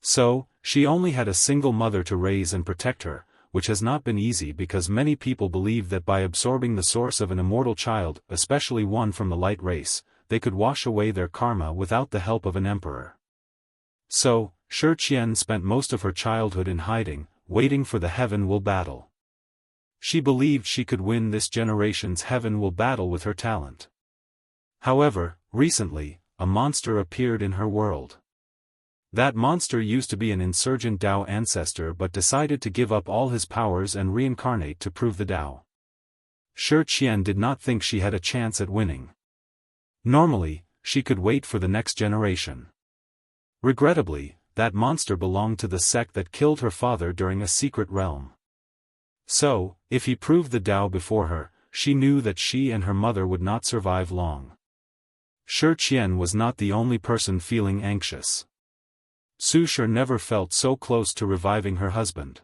So, she only had a single mother to raise and protect her, which has not been easy because many people believe that by absorbing the source of an immortal child, especially one from the light race, they could wash away their karma without the help of an emperor. So, Shi Qian spent most of her childhood in hiding, waiting for the heaven will battle. She believed she could win this generation's heaven will battle with her talent. However, recently, a monster appeared in her world. That monster used to be an insurgent Dao ancestor but decided to give up all his powers and reincarnate to prove the Dao. Shi Qian did not think she had a chance at winning. Normally, she could wait for the next generation. Regrettably, that monster belonged to the sect that killed her father during a secret realm. So, if he proved the Dao before her, she knew that she and her mother would not survive long. Shi Qian was not the only person feeling anxious. Su Shi never felt so close to reviving her husband.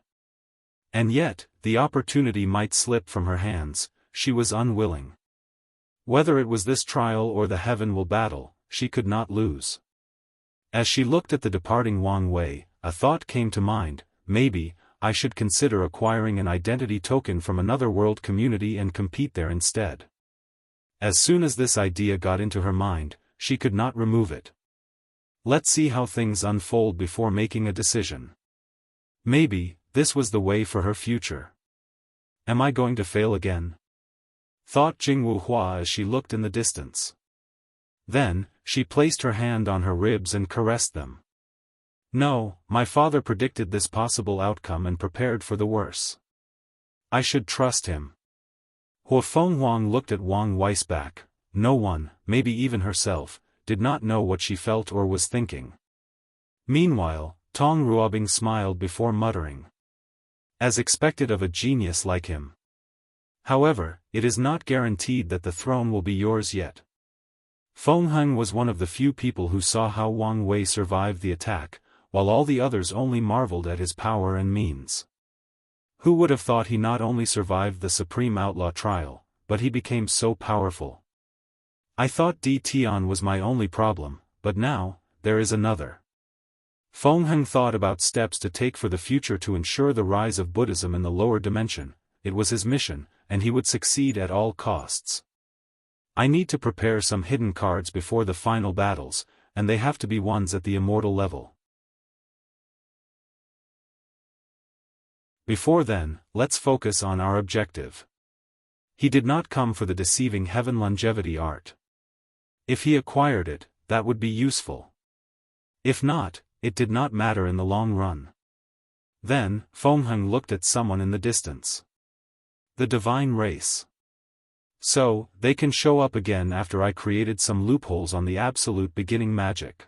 And yet, the opportunity might slip from her hands, she was unwilling. Whether it was this trial or the heaven will battle, she could not lose. As she looked at the departing Wang Wei, a thought came to mind: maybe, I should consider acquiring an identity token from another world community and compete there instead. As soon as this idea got into her mind, she could not remove it. Let's see how things unfold before making a decision. Maybe, this was the way for her future. Am I going to fail again? Thought Jianghu Hua as she looked in the distance. Then, she placed her hand on her ribs and caressed them. No, my father predicted this possible outcome and prepared for the worse. I should trust him. Hua Fenghuang looked at Wang Wei's back. No one, maybe even herself, did not know what she felt or was thinking. Meanwhile, Tong Ruobing smiled before muttering. As expected of a genius like him. However, it is not guaranteed that the throne will be yours yet. Feng Heng was one of the few people who saw how Wang Wei survived the attack, while all the others only marveled at his power and means. Who would have thought he not only survived the Supreme Outlaw trial, but he became so powerful? I thought Di Tian was my only problem, but now, there is another. Feng Heng thought about steps to take for the future to ensure the rise of Buddhism in the lower dimension. It was his mission, and he would succeed at all costs. I need to prepare some hidden cards before the final battles, and they have to be ones at the immortal level. Before then, let's focus on our objective. He did not come for the deceiving heaven longevity art. If he acquired it, that would be useful. If not, it did not matter in the long run. Then, Fengheng looked at someone in the distance. The divine race. So, they can show up again after I created some loopholes on the absolute beginning magic.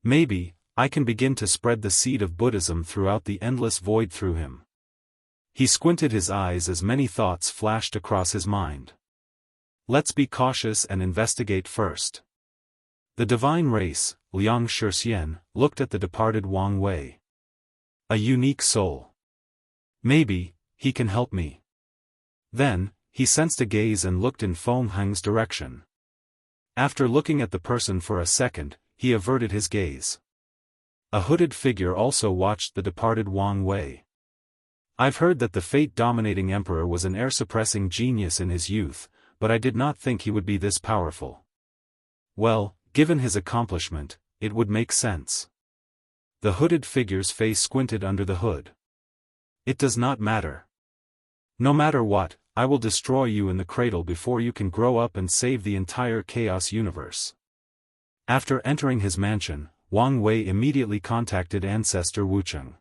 Maybe, I can begin to spread the seed of Buddhism throughout the endless void through him. He squinted his eyes as many thoughts flashed across his mind. Let's be cautious and investigate first. The divine race, Liang Shixian, looked at the departed Wang Wei. A unique soul. Maybe, he can help me. Then, he sensed a gaze and looked in Fengheng's direction. After looking at the person for a second, he averted his gaze. A hooded figure also watched the departed Wang Wei. I've heard that the fate-dominating emperor was an air-suppressing genius in his youth, but I did not think he would be this powerful. Well, given his accomplishment, it would make sense. The hooded figure's face squinted under the hood. It does not matter. No matter what, I will destroy you in the cradle before you can grow up and save the entire chaos universe. After entering his mansion, Wang Wei immediately contacted Ancestor Wucheng.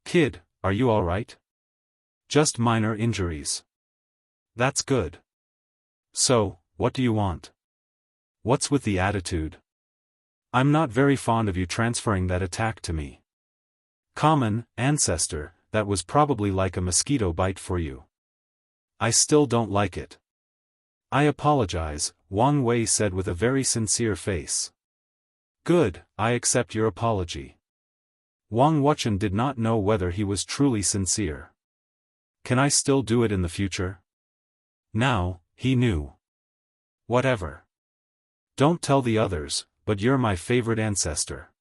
Kid, are you alright? Just minor injuries. That's good. So, what do you want? What's with the attitude? I'm not very fond of you transferring that attack to me. Common, Ancestor, that was probably like a mosquito bite for you. I still don't like it. I apologize, Wang Wei said with a very sincere face. Good, I accept your apology. Wang Wuchen did not know whether he was truly sincere. Can I still do it in the future? Now, he knew. Whatever. Don't tell the others, but you're my favorite ancestor.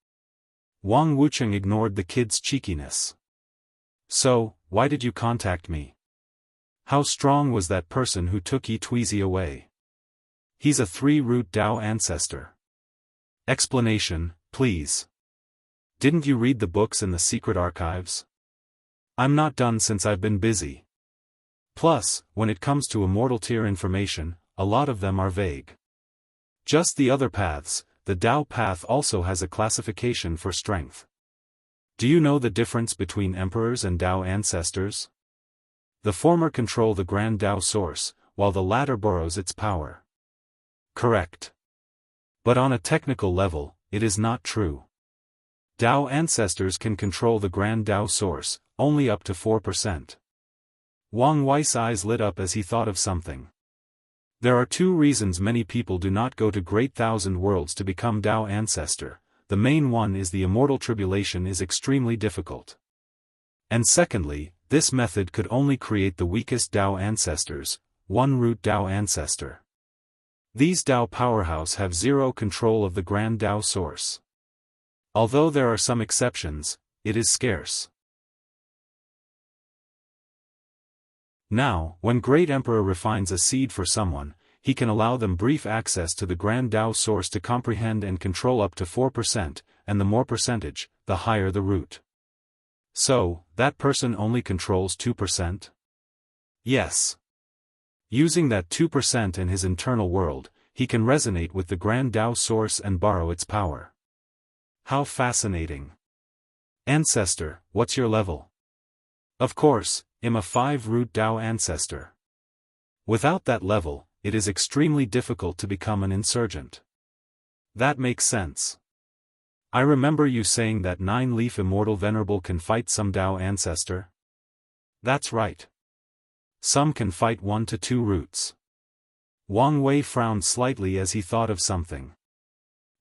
Wang Wucheng ignored the kid's cheekiness. So, why did you contact me? How strong was that person who took Yi Tuizi away? He's a 3-root Dao ancestor. Explanation, please. Didn't you read the books in the secret archives? I'm not done since I've been busy. Plus, when it comes to immortal tier information, a lot of them are vague. Just the other paths, the Dao path also has a classification for strength. Do you know the difference between emperors and Dao ancestors? The former control the grand Dao source, while the latter borrows its power. Correct. But on a technical level, it is not true. Dao ancestors can control the grand Dao source, only up to 4%. Wang Wei's eyes lit up as he thought of something. There are 2 reasons many people do not go to Great Thousand Worlds to become Dao ancestor. The main one is the immortal tribulation is extremely difficult. And secondly, this method could only create the weakest Dao ancestors, 1-root Dao ancestor. These Dao powerhouse have 0 control of the grand Dao source. Although there are some exceptions, it is scarce. Now, when Great Emperor refines a seed for someone, he can allow them brief access to the grand Dao source to comprehend and control up to 4%, and the more percentage, the higher the root. So, that person only controls 2%? Yes. Using that 2% in his internal world, he can resonate with the grand Dao source and borrow its power. How fascinating. Ancestor, what's your level? Of course, I'm a 5-root Dao ancestor. Without that level, it is extremely difficult to become an insurgent. That makes sense. I remember you saying that 9-leaf Immortal Venerable can fight some Dao ancestor? That's right. Some can fight 1 to 2 roots. Wang Wei frowned slightly as he thought of something.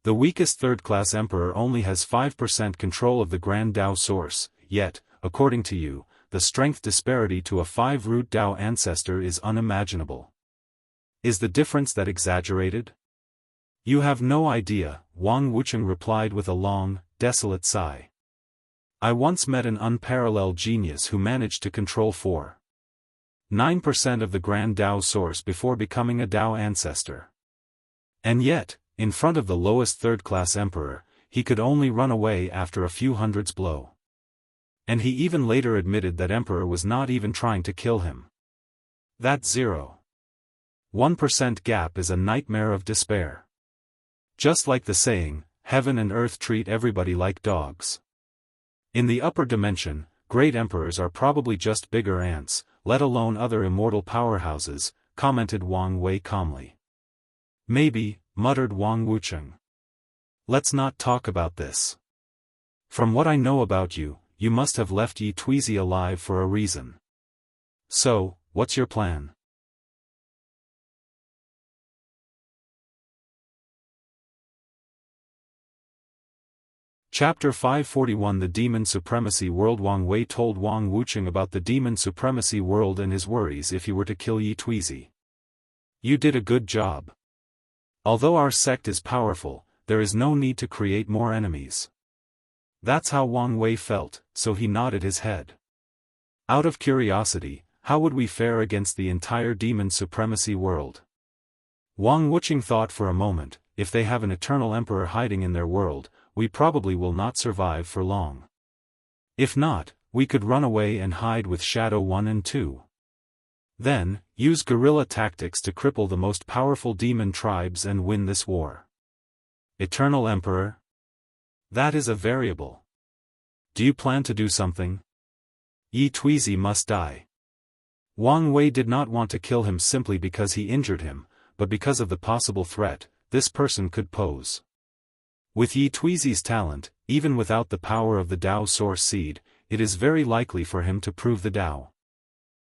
The weakest 3rd-class emperor only has 5% control of the grand Dao source, yet, according to you, the strength disparity to a 5-root Dao ancestor is unimaginable. Is the difference that exaggerated? You have no idea, Wang Wucheng replied with a long, desolate sigh. I once met an unparalleled genius who managed to control 4. 9% of the Grand Dao source before becoming a Dao ancestor. And yet, in front of the lowest third-class emperor, he could only run away after a few hundreds blow. And he even later admitted that emperor was not even trying to kill him. That 0.1% gap is a nightmare of despair. Just like the saying, heaven and earth treat everybody like dogs. In the upper dimension, great emperors are probably just bigger ants, let alone other immortal powerhouses, commented Wang Wei calmly. Maybe, muttered Wang Wucheng. Let's not talk about this. From what I know about you, you must have left Yi Tuizi alive for a reason. So, what's your plan? Chapter 541 The Demon Supremacy World. Wang Wei told Wang Wucheng about the Demon Supremacy World and his worries if he were to kill Yi Tuizi. You did a good job. Although our sect is powerful, there is no need to create more enemies. That's how Wang Wei felt, so he nodded his head. Out of curiosity, how would we fare against the entire Demon Supremacy World? Wang Wucheng thought for a moment. If they have an eternal emperor hiding in their world, we probably will not survive for long. If not, we could run away and hide with Shadow 1 and 2. Then, use guerrilla tactics to cripple the most powerful demon tribes and win this war. Eternal Emperor? That is a variable. Do you plan to do something? Yi Tuizi must die. Wang Wei did not want to kill him simply because he injured him, but because of the possible threat this person could pose. With Yi Tuizi's talent, even without the power of the Dao Source Seed, it is very likely for him to prove the Dao.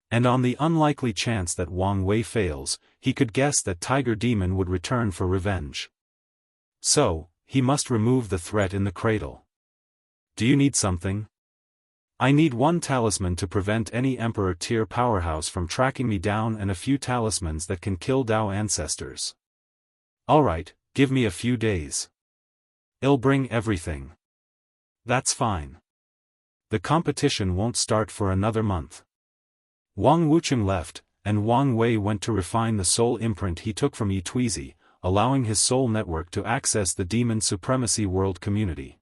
And on the unlikely chance that Wang Wei fails, he could guess that Tiger Demon would return for revenge. So, he must remove the threat in the cradle. Do you need something? I need one talisman to prevent any Emperor tier powerhouse from tracking me down and a few talismans that can kill Dao ancestors. Alright, give me a few days. I'll bring everything. That's fine. The competition won't start for another month. Wang Wucheng left, and Wang Wei went to refine the soul imprint he took from Yi Tuizi, allowing his soul network to access the Demon Supremacy World community.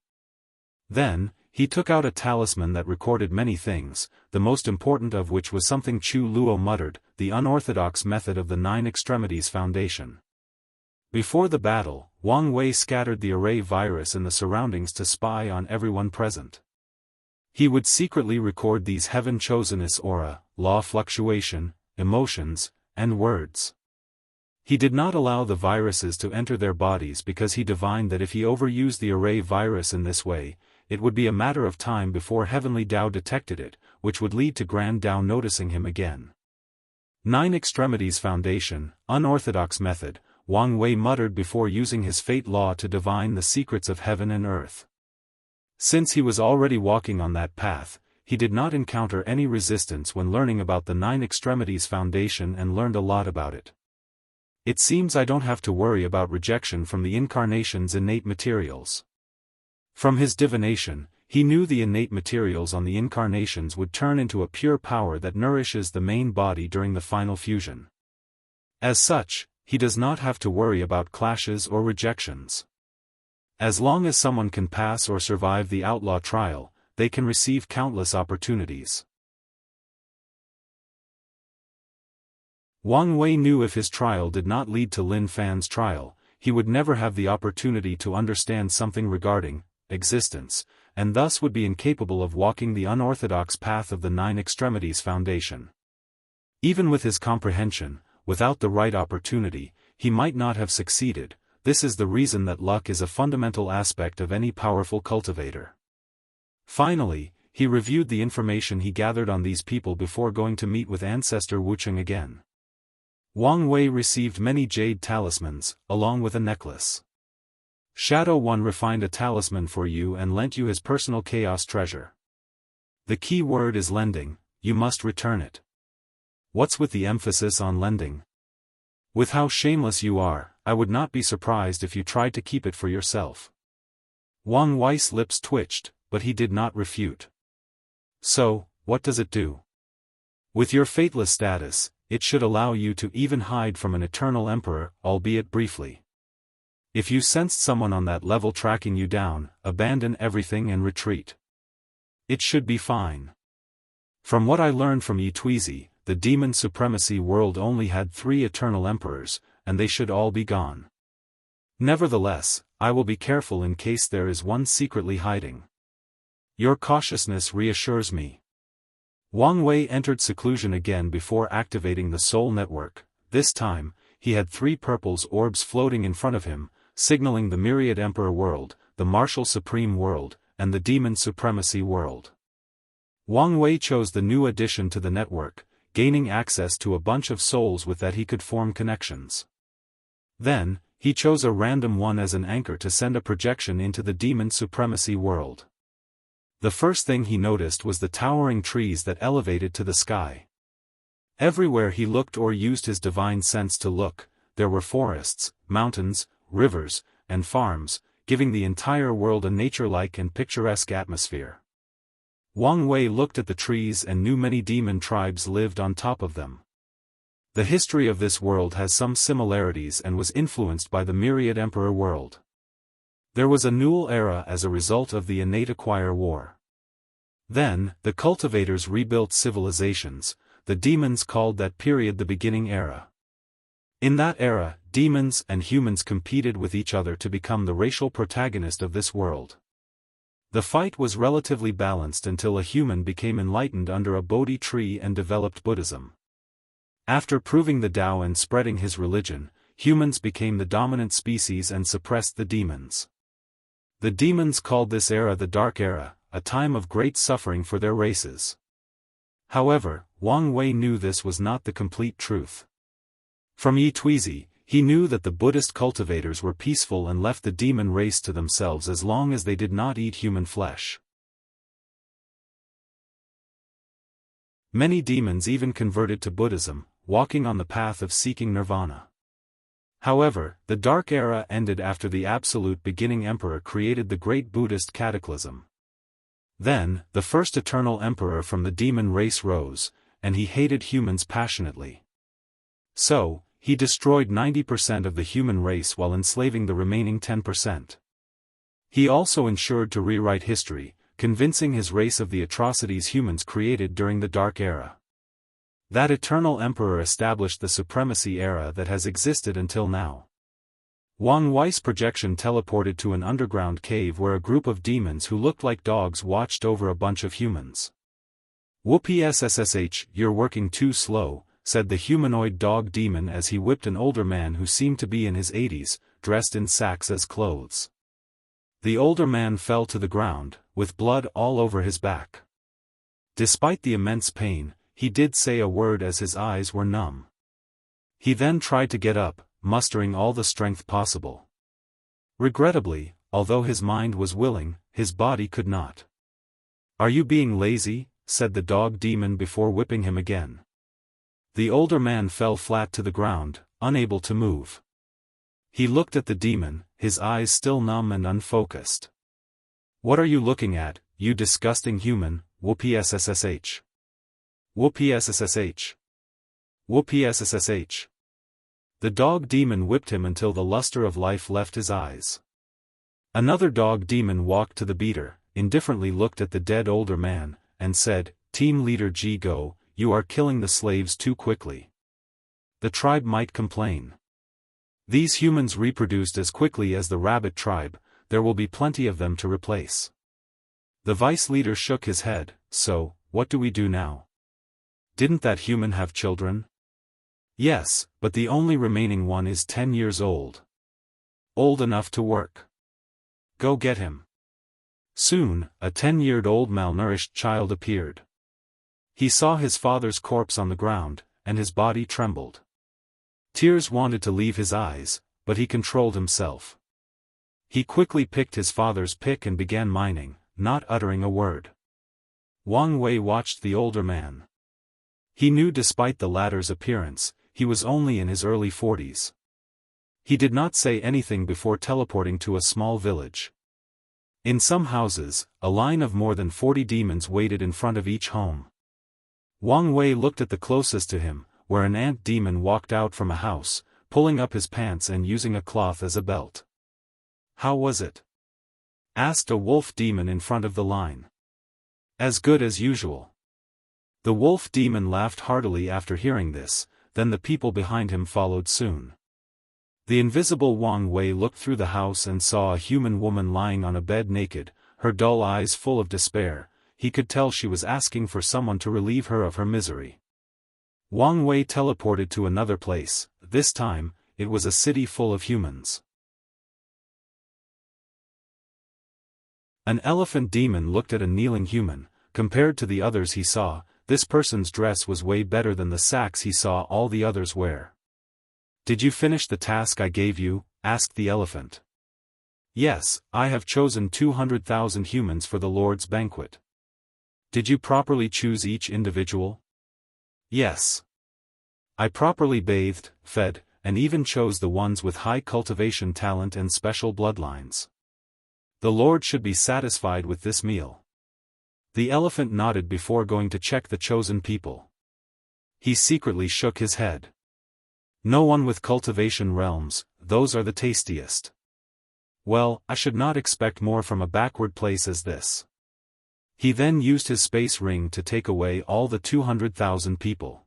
Then, he took out a talisman that recorded many things, the most important of which was something Chu Luo muttered, the unorthodox method of the Nine Extremities Foundation. Before the battle, Wang Wei scattered the array virus in the surroundings to spy on everyone present. He would secretly record these heaven-chosenness aura, law fluctuation, emotions, and words. He did not allow the viruses to enter their bodies because he divined that if he overused the array virus in this way, it would be a matter of time before Heavenly Dao detected it, which would lead to Grand Dao noticing him again. Nine Extremities Foundation, unorthodox method, Wang Wei muttered before using his fate law to divine the secrets of heaven and earth. Since he was already walking on that path, he did not encounter any resistance when learning about the Nine Extremities Foundation and learned a lot about it. It seems I don't have to worry about rejection from the incarnation's innate materials. From his divination, he knew the innate materials on the incarnations would turn into a pure power that nourishes the main body during the final fusion. As such, he does not have to worry about clashes or rejections. As long as someone can pass or survive the outlaw trial, they can receive countless opportunities. Wang Wei knew if his trial did not lead to Lin Fan's trial, he would never have the opportunity to understand something regarding existence, and thus would be incapable of walking the unorthodox path of the Nine Extremities Foundation. Even with his comprehension, without the right opportunity, he might not have succeeded. This is the reason that luck is a fundamental aspect of any powerful cultivator. Finally, he reviewed the information he gathered on these people before going to meet with Ancestor Wucheng again. Wang Wei received many jade talismans, along with a necklace. Shadow 1 refined a talisman for you and lent you his personal chaos treasure. The key word is lending, you must return it. What's with the emphasis on lending? With how shameless you are, I would not be surprised if you tried to keep it for yourself. Wang Wei's lips twitched, but he did not refute. So, what does it do? With your fateless status, it should allow you to even hide from an eternal emperor, albeit briefly. If you sensed someone on that level tracking you down, abandon everything and retreat. It should be fine. From what I learned from Yi Tuizi, the demon supremacy world only had 3 eternal emperors, and they should all be gone. Nevertheless, I will be careful in case there is one secretly hiding. Your cautiousness reassures me. Wang Wei entered seclusion again before activating the soul network. This time, he had 3 purple orbs floating in front of him, signaling the Myriad Emperor world, the Martial Supreme world, and the Demon Supremacy world. Wang Wei chose the new addition to the network, gaining access to a bunch of souls with that he could form connections. Then, he chose a random one as an anchor to send a projection into the Demon Supremacy world. The first thing he noticed was the towering trees that elevated to the sky. Everywhere he looked or used his divine sense to look, there were forests, mountains, rivers, and farms, giving the entire world a nature-like and picturesque atmosphere. Wang Wei looked at the trees and knew many demon tribes lived on top of them. The history of this world has some similarities and was influenced by the Myriad Emperor world. There was a Null era as a result of the innate acquire war. Then, the cultivators rebuilt civilizations. The demons called that period the beginning era. In that era, demons and humans competed with each other to become the racial protagonist of this world. The fight was relatively balanced until a human became enlightened under a Bodhi tree and developed Buddhism. After proving the Tao and spreading his religion, humans became the dominant species and suppressed the demons. The demons called this era the Dark Era, a time of great suffering for their races. However, Wang Wei knew this was not the complete truth. From Yi Tuizi, he knew that the Buddhist cultivators were peaceful and left the demon race to themselves as long as they did not eat human flesh. Many demons even converted to Buddhism, walking on the path of seeking nirvana. However, the Dark Era ended after the absolute beginning emperor created the great Buddhist cataclysm. Then, the first eternal emperor from the demon race rose, and he hated humans passionately. So, he destroyed 90% of the human race while enslaving the remaining 10%. He also ensured to rewrite history, convincing his race of the atrocities humans created during the Dark Era. That eternal emperor established the supremacy era that has existed until now. Wang Wei's projection teleported to an underground cave where a group of demons who looked like dogs watched over a bunch of humans. Wuxia Xianxia, you're working too slow, said the humanoid dog demon as he whipped an older man who seemed to be in his 80s, dressed in sacks as clothes. The older man fell to the ground, with blood all over his back. Despite the immense pain, he did say a word as his eyes were numb. He then tried to get up, mustering all the strength possible. Regrettably, although his mind was willing, his body could not. "Are you being lazy?" said the dog demon before whipping him again. The older man fell flat to the ground, unable to move. He looked at the demon, his eyes still numb and unfocused. "What are you looking at, you disgusting human, Wuxia Xianxia? Wuxia Xianxia. Wuxia Xianxia." The dog demon whipped him until the luster of life left his eyes. Another dog demon walked to the beater, indifferently looked at the dead older man, and said, "Team leader Ji Go, you are killing the slaves too quickly. The tribe might complain. These humans reproduced as quickly as the rabbit tribe, there will be plenty of them to replace." The vice leader shook his head. "So, what do we do now? Didn't that human have children?" "Yes, but the only remaining one is 10 years old. Old enough to work. Go get him." Soon, a 10-year-old malnourished child appeared. He saw his father's corpse on the ground, and his body trembled. Tears wanted to leave his eyes, but he controlled himself. He quickly picked his father's pick and began mining, not uttering a word. Wang Wei watched the older man. He knew despite the latter's appearance, he was only in his early 40s. He did not say anything before teleporting to a small village. In some houses, a line of more than 40 demons waited in front of each home. Wang Wei looked at the closest to him, where an ant demon walked out from a house, pulling up his pants and using a cloth as a belt. "How was it?" asked a wolf demon in front of the line. "As good as usual." The wolf demon laughed heartily after hearing this, then the people behind him followed soon. The invisible Wang Wei looked through the house and saw a human woman lying on a bed naked, her dull eyes full of despair. He could tell she was asking for someone to relieve her of her misery. Wang Wei teleported to another place. This time, it was a city full of humans. An elephant demon looked at a kneeling human. Compared to the others he saw, this person's dress was way better than the sacks he saw all the others wear. "Did you finish the task I gave you?" asked the elephant. "Yes, I have chosen 200,000 humans for the Lord's banquet." "Did you properly choose each individual?" "Yes. I properly bathed, fed, and even chose the ones with high cultivation talent and special bloodlines. The Lord should be satisfied with this meal." The elephant nodded before going to check the chosen people. He secretly shook his head. "No one with cultivation realms, those are the tastiest. Well, I should not expect more from a backward place as this." He then used his space ring to take away all the 200,000 people.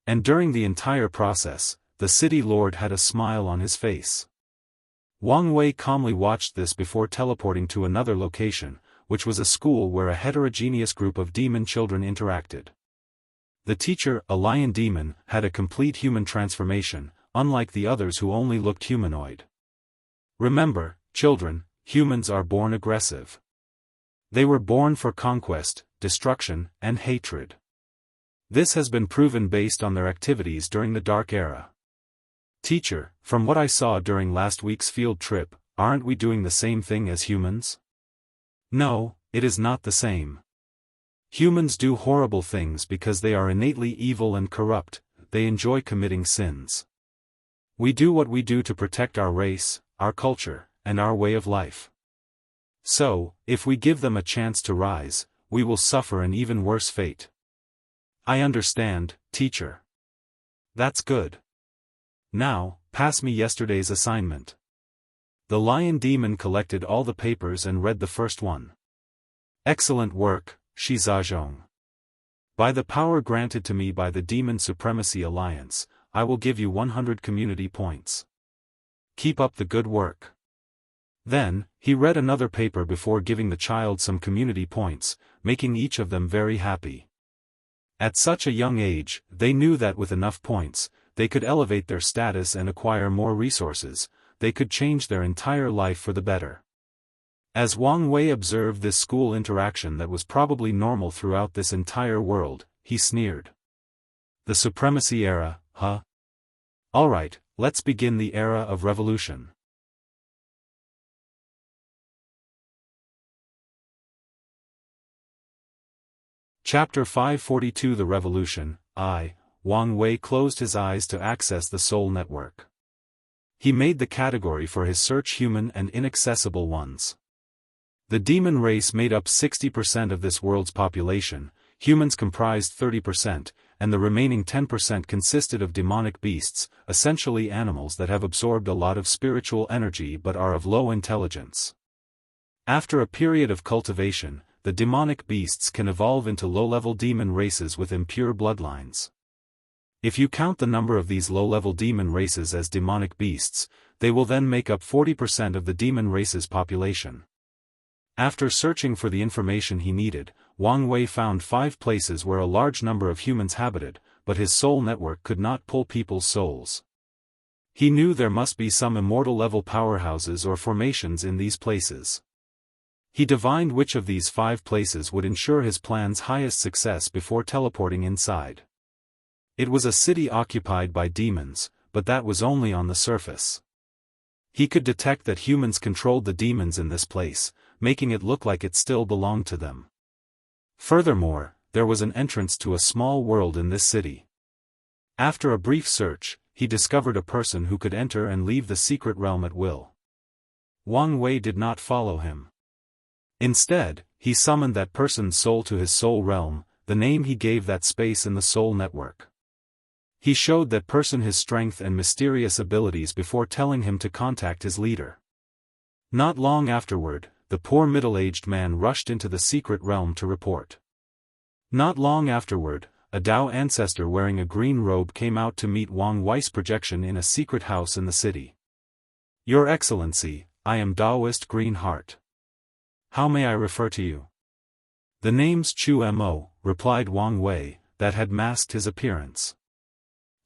And during the entire process, the city lord had a smile on his face. Wang Wei calmly watched this before teleporting to another location, which was a school where a heterogeneous group of demon children interacted. The teacher, a lion demon, had a complete human transformation, unlike the others who only looked humanoid. Remember, children, humans are born aggressive. They were born for conquest, destruction, and hatred. This has been proven based on their activities during the Dark Era. "Teacher, from what I saw during last week's field trip, aren't we doing the same thing as humans?" "No, it is not the same. Humans do horrible things because they are innately evil and corrupt. They enjoy committing sins. We do what we do to protect our race, our culture, and our way of life. So, if we give them a chance to rise, we will suffer an even worse fate." "I understand, teacher." "That's good. Now, pass me yesterday's assignment." The lion demon collected all the papers and read the first one. "Excellent work, Shizazhong. By the power granted to me by the Demon Supremacy Alliance, I will give you 100 community points. Keep up the good work." Then, he read another paper before giving the child some community points, making each of them very happy. At such a young age, they knew that with enough points, they could elevate their status and acquire more resources. They could change their entire life for the better. As Wang Wei observed this school interaction that was probably normal throughout this entire world, he sneered. "The Supremacy Era, huh? Alright, let's begin the era of revolution." Chapter 542 The Revolution. Wang Wei closed his eyes to access the Soul Network. He made the category for his search human and inaccessible ones. The demon race made up 60% of this world's population, humans comprised 30%, and the remaining 10% consisted of demonic beasts, essentially animals that have absorbed a lot of spiritual energy but are of low intelligence. After a period of cultivation, the demonic beasts can evolve into low-level demon races with impure bloodlines. If you count the number of these low-level demon races as demonic beasts, they will then make up 40% of the demon race's population. After searching for the information he needed, Wang Wei found 5 places where a large number of humans habited, but his soul network could not pull people's souls. He knew there must be some immortal-level powerhouses or formations in these places. He divined which of these 5 places would ensure his plan's highest success before teleporting inside. It was a city occupied by demons, but that was only on the surface. He could detect that humans controlled the demons in this place, making it look like it still belonged to them. Furthermore, there was an entrance to a small world in this city. After a brief search, he discovered a person who could enter and leave the secret realm at will. Wang Wei did not follow him. Instead, he summoned that person's soul to his soul realm. the name he gave that space in the soul network. He showed that person his strength and mysterious abilities before telling him to contact his leader. Not long afterward, the poor middle-aged man rushed into the secret realm to report. Not long afterward, a Dao ancestor wearing a green robe came out to meet Wang Wei's projection in a secret house in the city. Your Excellency, I am Daoist Green Heart. How may I refer to you? The name's Chu Mo, replied Wang Wei, that had masked his appearance.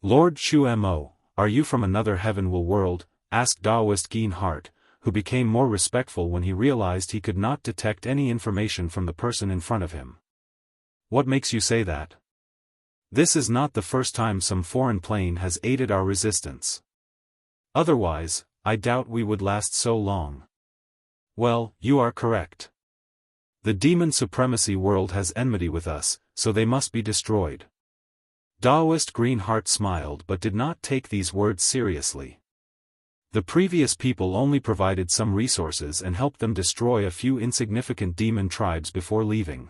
Lord Chu Mo, are you from another heavenward world? Asked Daoist Green Heart, who became more respectful when he realized he could not detect any information from the person in front of him. What makes you say that? This is not the first time some foreign plane has aided our resistance. Otherwise, I doubt we would last so long. Well, you are correct. The demon supremacy world has enmity with us, so they must be destroyed. Daoist Green Heart smiled but did not take these words seriously. The previous people only provided some resources and helped them destroy a few insignificant demon tribes before leaving.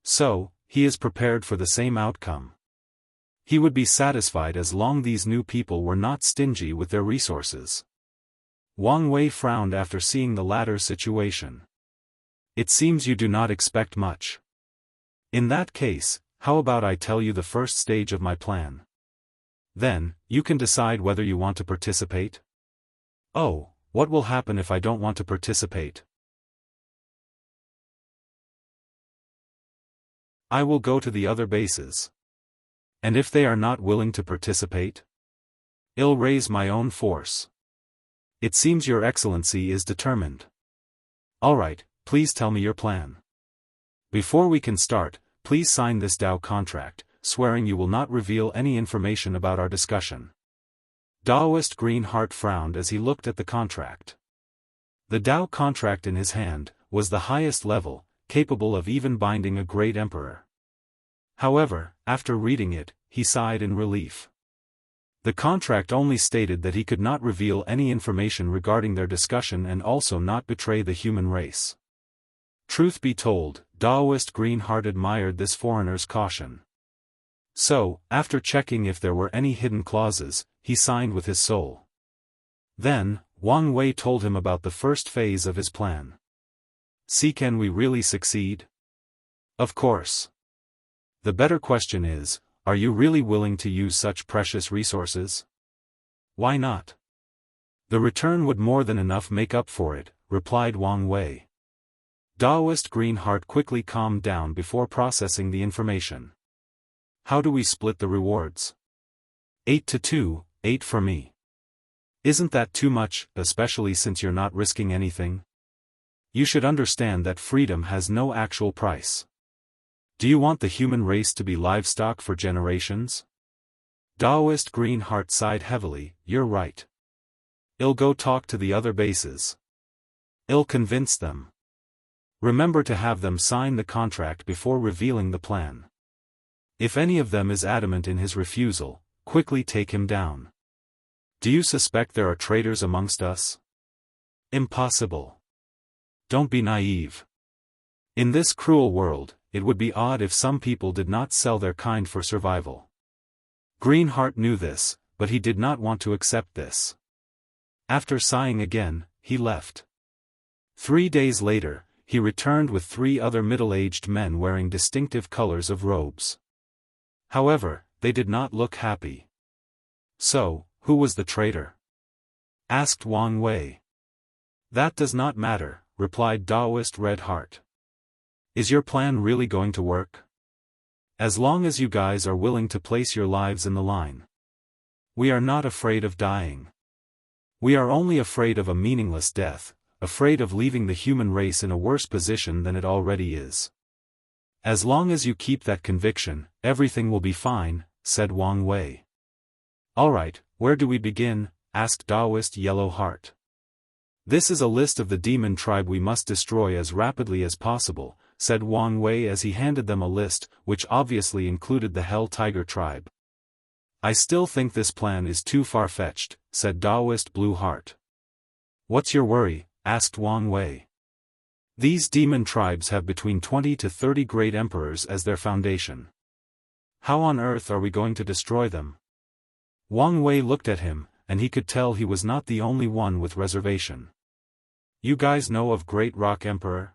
So, he is prepared for the same outcome. He would be satisfied as long these new people were not stingy with their resources. Wang Wei frowned after seeing the latter's situation. It seems you do not expect much. In that case, how about I tell you the first stage of my plan? Then, you can decide whether you want to participate. Oh, what will happen if I don't want to participate? I will go to the other bases. And if they are not willing to participate? I'll raise my own force. It seems Your Excellency is determined. Alright, please tell me your plan. Before we can start, please sign this Dao contract, swearing you will not reveal any information about our discussion. Daoist Green Heart frowned as he looked at the contract. The Dao contract in his hand was the highest level, capable of even binding a great emperor. However, after reading it, he sighed in relief. The contract only stated that he could not reveal any information regarding their discussion and also not betray the human race. Truth be told, Daoist Green Heart admired this foreigner's caution. So, after checking if there were any hidden clauses, he signed with his soul. Then, Wang Wei told him about the first phase of his plan. See, can we really succeed? Of course. The better question is, are you really willing to use such precious resources? Why not? The return would more than enough make up for it, replied Wang Wei. Daoist Green Heart quickly calmed down before processing the information. How do we split the rewards? 8-2, 8 for me. Isn't that too much, especially since you're not risking anything? You should understand that freedom has no actual price. Do you want the human race to be livestock for generations? Daoist Green Heart sighed heavily. You're right. I'll go talk to the other bases. I'll convince them. Remember to have them sign the contract before revealing the plan. If any of them is adamant in his refusal, quickly take him down. Do you suspect there are traitors amongst us? Impossible. Don't be naive. In this cruel world, it would be odd if some people did not sell their kind for survival. Green Heart knew this, but he did not want to accept this. After sighing again, he left. 3 days later, he returned with 3 other middle-aged men wearing distinctive colors of robes. However, they did not look happy. So, who was the traitor? Asked Wang Wei. That does not matter, replied Daoist Red Heart. Is your plan really going to work? As long as you guys are willing to place your lives in the line. We are not afraid of dying. We are only afraid of a meaningless death, afraid of leaving the human race in a worse position than it already is. As long as you keep that conviction, everything will be fine, said Wang Wei. Alright, where do we begin? Asked Daoist Yellow Heart. This is a list of the demon tribe we must destroy as rapidly as possible, said Wang Wei as he handed them a list, which obviously included the Hell Tiger tribe. I still think this plan is too far-fetched, said Daoist Blue Heart. What's your worry? Asked Wang Wei. These demon tribes have between 20 to 30 great emperors as their foundation. How on earth are we going to destroy them? Wang Wei looked at him, and he could tell he was not the only one with reservation. You guys know of Great Rock Emperor?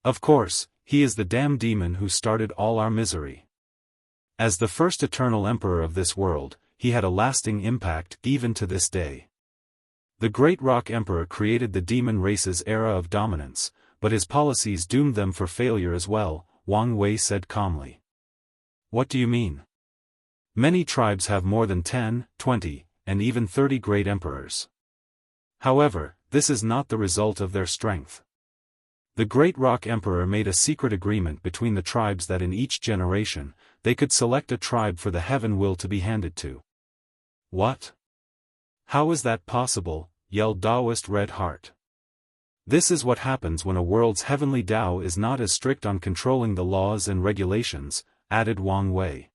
Of course, he is the damn demon who started all our misery. As the first eternal emperor of this world, he had a lasting impact even to this day. The Great Rock Emperor created the demon race's era of dominance, but his policies doomed them for failure as well, Wang Wei said calmly. What do you mean? Many tribes have more than 10, 20, and even 30 great emperors. However, this is not the result of their strength. The Great Rock Emperor made a secret agreement between the tribes that in each generation, they could select a tribe for the heaven will to be handed to. What? How is that possible? Yelled Daoist Red Heart. This is what happens when a world's heavenly Tao is not as strict on controlling the laws and regulations, added Wang Wei.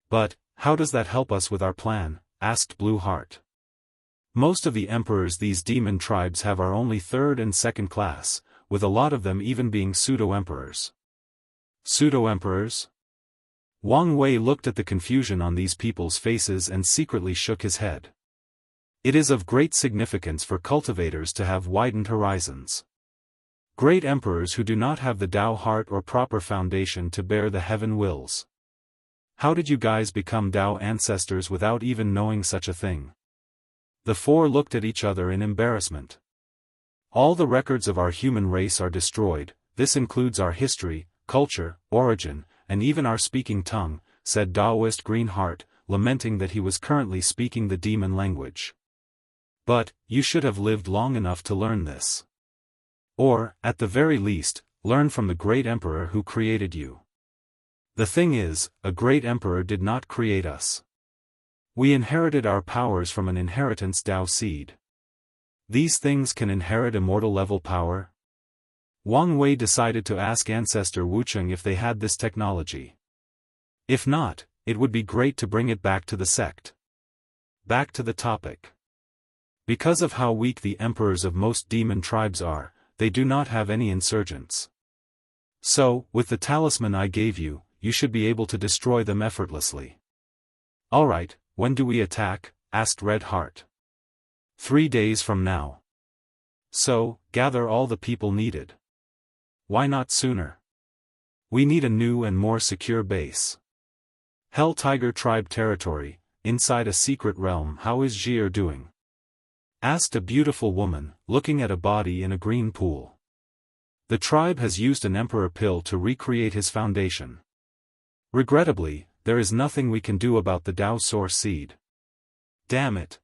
But, how does that help us with our plan? Asked Blue Heart. Most of the emperors these demon tribes have are only third and second class, with a lot of them even being pseudo-emperors. Pseudo-emperors? Wang Wei looked at the confusion on these people's faces and secretly shook his head. It is of great significance for cultivators to have widened horizons. Great emperors who do not have the Tao heart or proper foundation to bear the heaven wills. How did you guys become Tao ancestors without even knowing such a thing? The four looked at each other in embarrassment. All the records of our human race are destroyed, this includes our history, culture, origin, and even our speaking tongue, said Daoist Greenheart, lamenting that he was currently speaking the demon language. But, you should have lived long enough to learn this. Or, at the very least, learn from the great emperor who created you. The thing is, a great emperor did not create us. We inherited our powers from an inheritance Tao seed. These things can inherit immortal level power? Wang Wei decided to ask Ancestor Wucheng if they had this technology. If not, it would be great to bring it back to the sect. Back to the topic. Because of how weak the emperors of most demon tribes are, they do not have any insurgents. So, with the talisman I gave you, you should be able to destroy them effortlessly. Alright, when do we attack? Asked Red Heart. 3 days from now. So, gather all the people needed. Why not sooner? We need a new and more secure base. Hell Tiger Tribe territory, inside a secret realm. How is Jir doing? Asked a beautiful woman, looking at a body in a green pool. The tribe has used an emperor pill to recreate his foundation. Regrettably, there is nothing we can do about the Tao source seed. Damn it.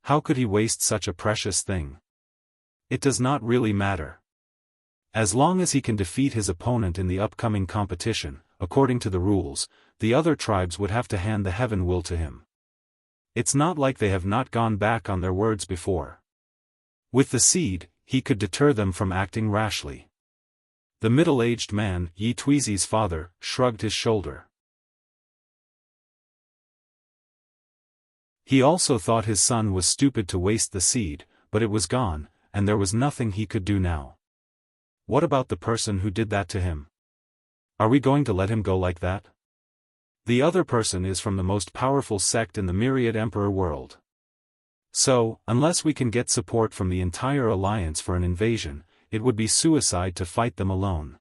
How could he waste such a precious thing? It does not really matter. As long as he can defeat his opponent in the upcoming competition, according to the rules, the other tribes would have to hand the heaven will to him. It's not like they have not gone back on their words before. With the seed, he could deter them from acting rashly. The middle-aged man, Yi Tuizi's father, shrugged his shoulder. He also thought his son was stupid to waste the seed, but it was gone, and there was nothing he could do now. What about the person who did that to him? Are we going to let him go like that? The other person is from the most powerful sect in the myriad emperor world. So, unless we can get support from the entire alliance for an invasion, it would be suicide to fight them alone.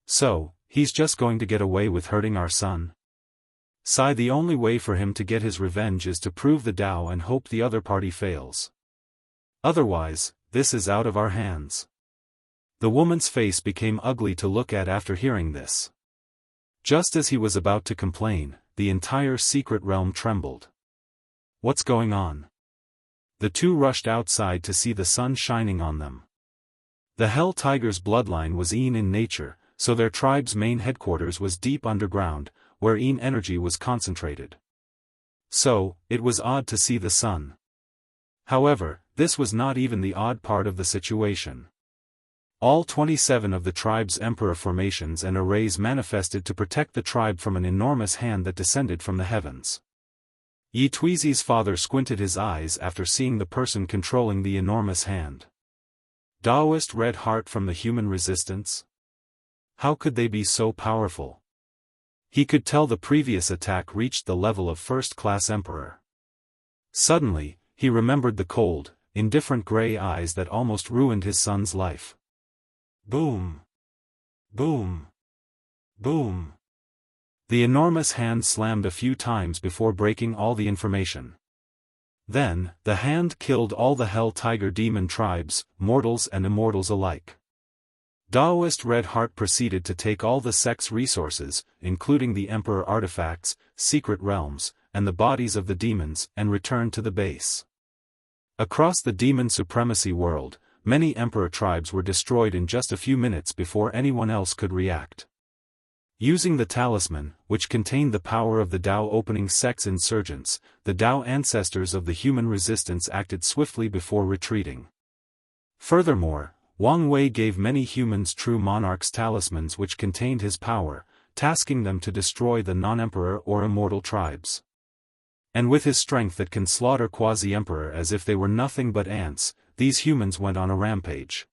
So, he's just going to get away with hurting our son? Sigh, the only way for him to get his revenge is to prove the Tao and hope the other party fails. Otherwise, this is out of our hands. The woman's face became ugly to look at after hearing this. Just as he was about to complain, the entire secret realm trembled. What's going on? The two rushed outside to see the sun shining on them. The Hell Tiger's bloodline was Yin in nature, so their tribe's main headquarters was deep underground, where Yin energy was concentrated. So, it was odd to see the sun. However, this was not even the odd part of the situation. All 27 of the tribe's emperor formations and arrays manifested to protect the tribe from an enormous hand that descended from the heavens. Yi Tuizi's father squinted his eyes after seeing the person controlling the enormous hand. Daoist red heart from the human resistance? How could they be so powerful? He could tell the previous attack reached the level of first-class emperor. Suddenly, he remembered the cold, indifferent gray eyes that almost ruined his son's life. Boom! Boom! Boom! The enormous hand slammed a few times before breaking all the information. Then, the hand killed all the Hell Tiger demon tribes, mortals and immortals alike. Daoist Red Heart proceeded to take all the sect's resources, including the Emperor artifacts, secret realms, and the bodies of the demons, and returned to the base. Across the demon supremacy world, many Emperor tribes were destroyed in just a few minutes before anyone else could react. Using the talisman, which contained the power of the Dao opening sect's insurgents, the Dao ancestors of the human resistance acted swiftly before retreating. Furthermore, Wang Wei gave many humans true monarchs talismans which contained his power, tasking them to destroy the non-emperor or immortal tribes. And with his strength that can slaughter quasi-emperor as if they were nothing but ants, these humans went on a rampage.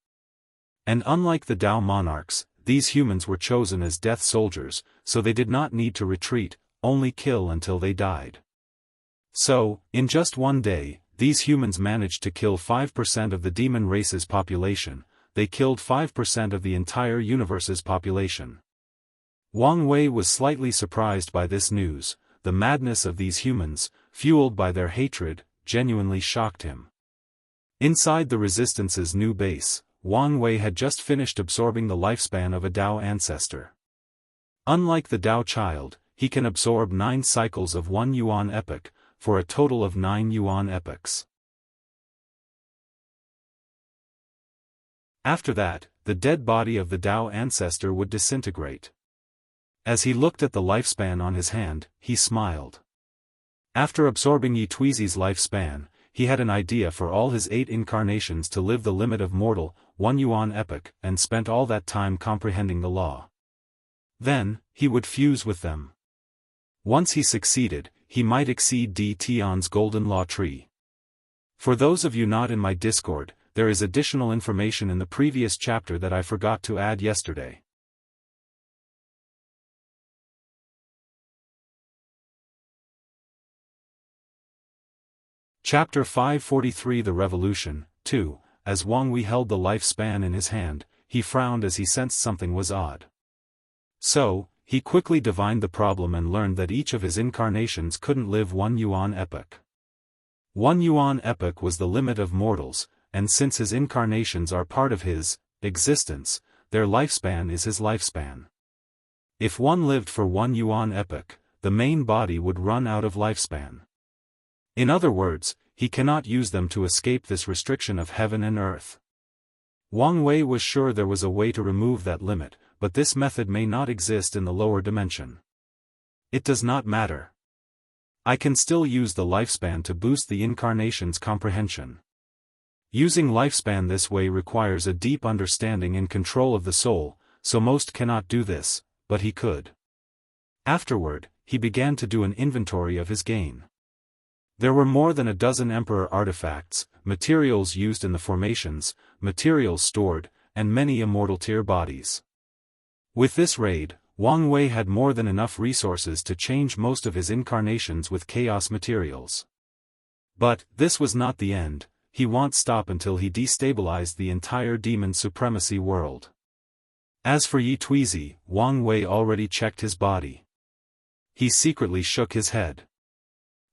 And unlike the Dao monarchs, these humans were chosen as death soldiers, so they did not need to retreat, only kill until they died. So, in just one day, these humans managed to kill 5% of the demon race's population. They killed 5% of the entire universe's population. Wang Wei was slightly surprised by this news. The madness of these humans, fueled by their hatred, genuinely shocked him. Inside the Resistance's new base, Wang Wei had just finished absorbing the lifespan of a Dao ancestor. Unlike the Dao child, he can absorb 9 cycles of 1 yuan epoch, for a total of 9 yuan epochs. After that, the dead body of the Dao ancestor would disintegrate. As he looked at the lifespan on his hand, he smiled. After absorbing Yi Tuizi's lifespan, he had an idea for all his 8 incarnations to live the limit of mortal, 1 yuan epoch, and spent all that time comprehending the law. Then, he would fuse with them. Once he succeeded, he might exceed D. Tian's golden law tree. For those of you not in my Discord, there is additional information in the previous chapter that I forgot to add yesterday. Chapter 543 The Revolution, 2. As Wang Wei held the lifespan in his hand, he frowned as he sensed something was odd. So, he quickly divined the problem and learned that each of his incarnations couldn't live 1 yuan epoch. 1 yuan epoch was the limit of mortals, and since his incarnations are part of his existence, their lifespan is his lifespan. If one lived for 1 yuan epoch, the main body would run out of lifespan. In other words, he cannot use them to escape this restriction of heaven and earth. Wang Wei was sure there was a way to remove that limit, but this method may not exist in the lower dimension. It does not matter. I can still use the lifespan to boost the incarnation's comprehension. Using lifespan this way requires a deep understanding and control of the soul, so most cannot do this, but he could. Afterward, he began to do an inventory of his gain. There were more than a dozen Emperor artifacts, materials used in the formations, materials stored, and many immortal tier bodies. With this raid, Wang Wei had more than enough resources to change most of his incarnations with chaos materials. But, this was not the end. He won't stop until he destabilized the entire demon supremacy world. As for Yi Tuizi, Wang Wei already checked his body. He secretly shook his head.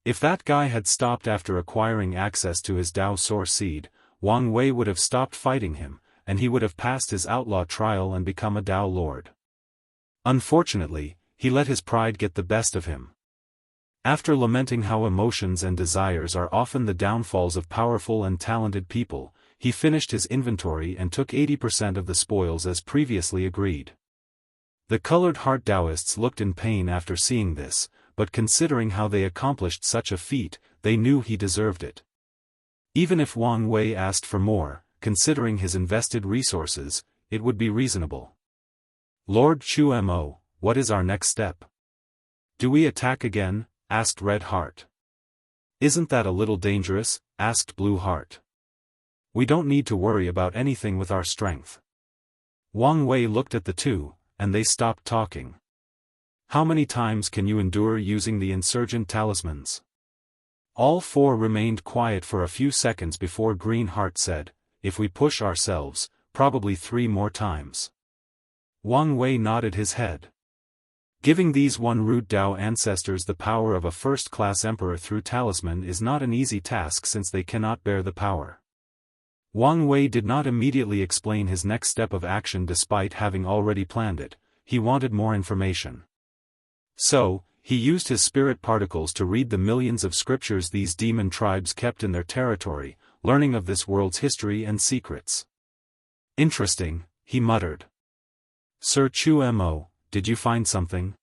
If that guy had stopped after acquiring access to his Dao source seed, Wang Wei would have stopped fighting him, and he would have passed his outlaw trial and become a Dao lord. Unfortunately, he let his pride get the best of him. After lamenting how emotions and desires are often the downfalls of powerful and talented people, he finished his inventory and took 80% of the spoils as previously agreed. The colored heart Daoists looked in pain after seeing this, but considering how they accomplished such a feat, they knew he deserved it. Even if Wang Wei asked for more, considering his invested resources, it would be reasonable. Lord Chu Mo, what is our next step? Do we attack again? Asked Red Heart. Isn't that a little dangerous? Asked Blue Heart. We don't need to worry about anything with our strength. Wang Wei looked at the two, and they stopped talking. How many times can you endure using the insurgent talismans? All four remained quiet for a few seconds before Green Heart said, if we push ourselves, probably 3 more times. Wang Wei nodded his head. Giving these one root Dao ancestors the power of a first-class emperor through talisman is not an easy task since they cannot bear the power. Wang Wei did not immediately explain his next step of action despite having already planned it. He wanted more information. So, he used his spirit particles to read the millions of scriptures these demon tribes kept in their territory, learning of this world's history and secrets. Interesting, he muttered. Sir Chu Mo, did you find something?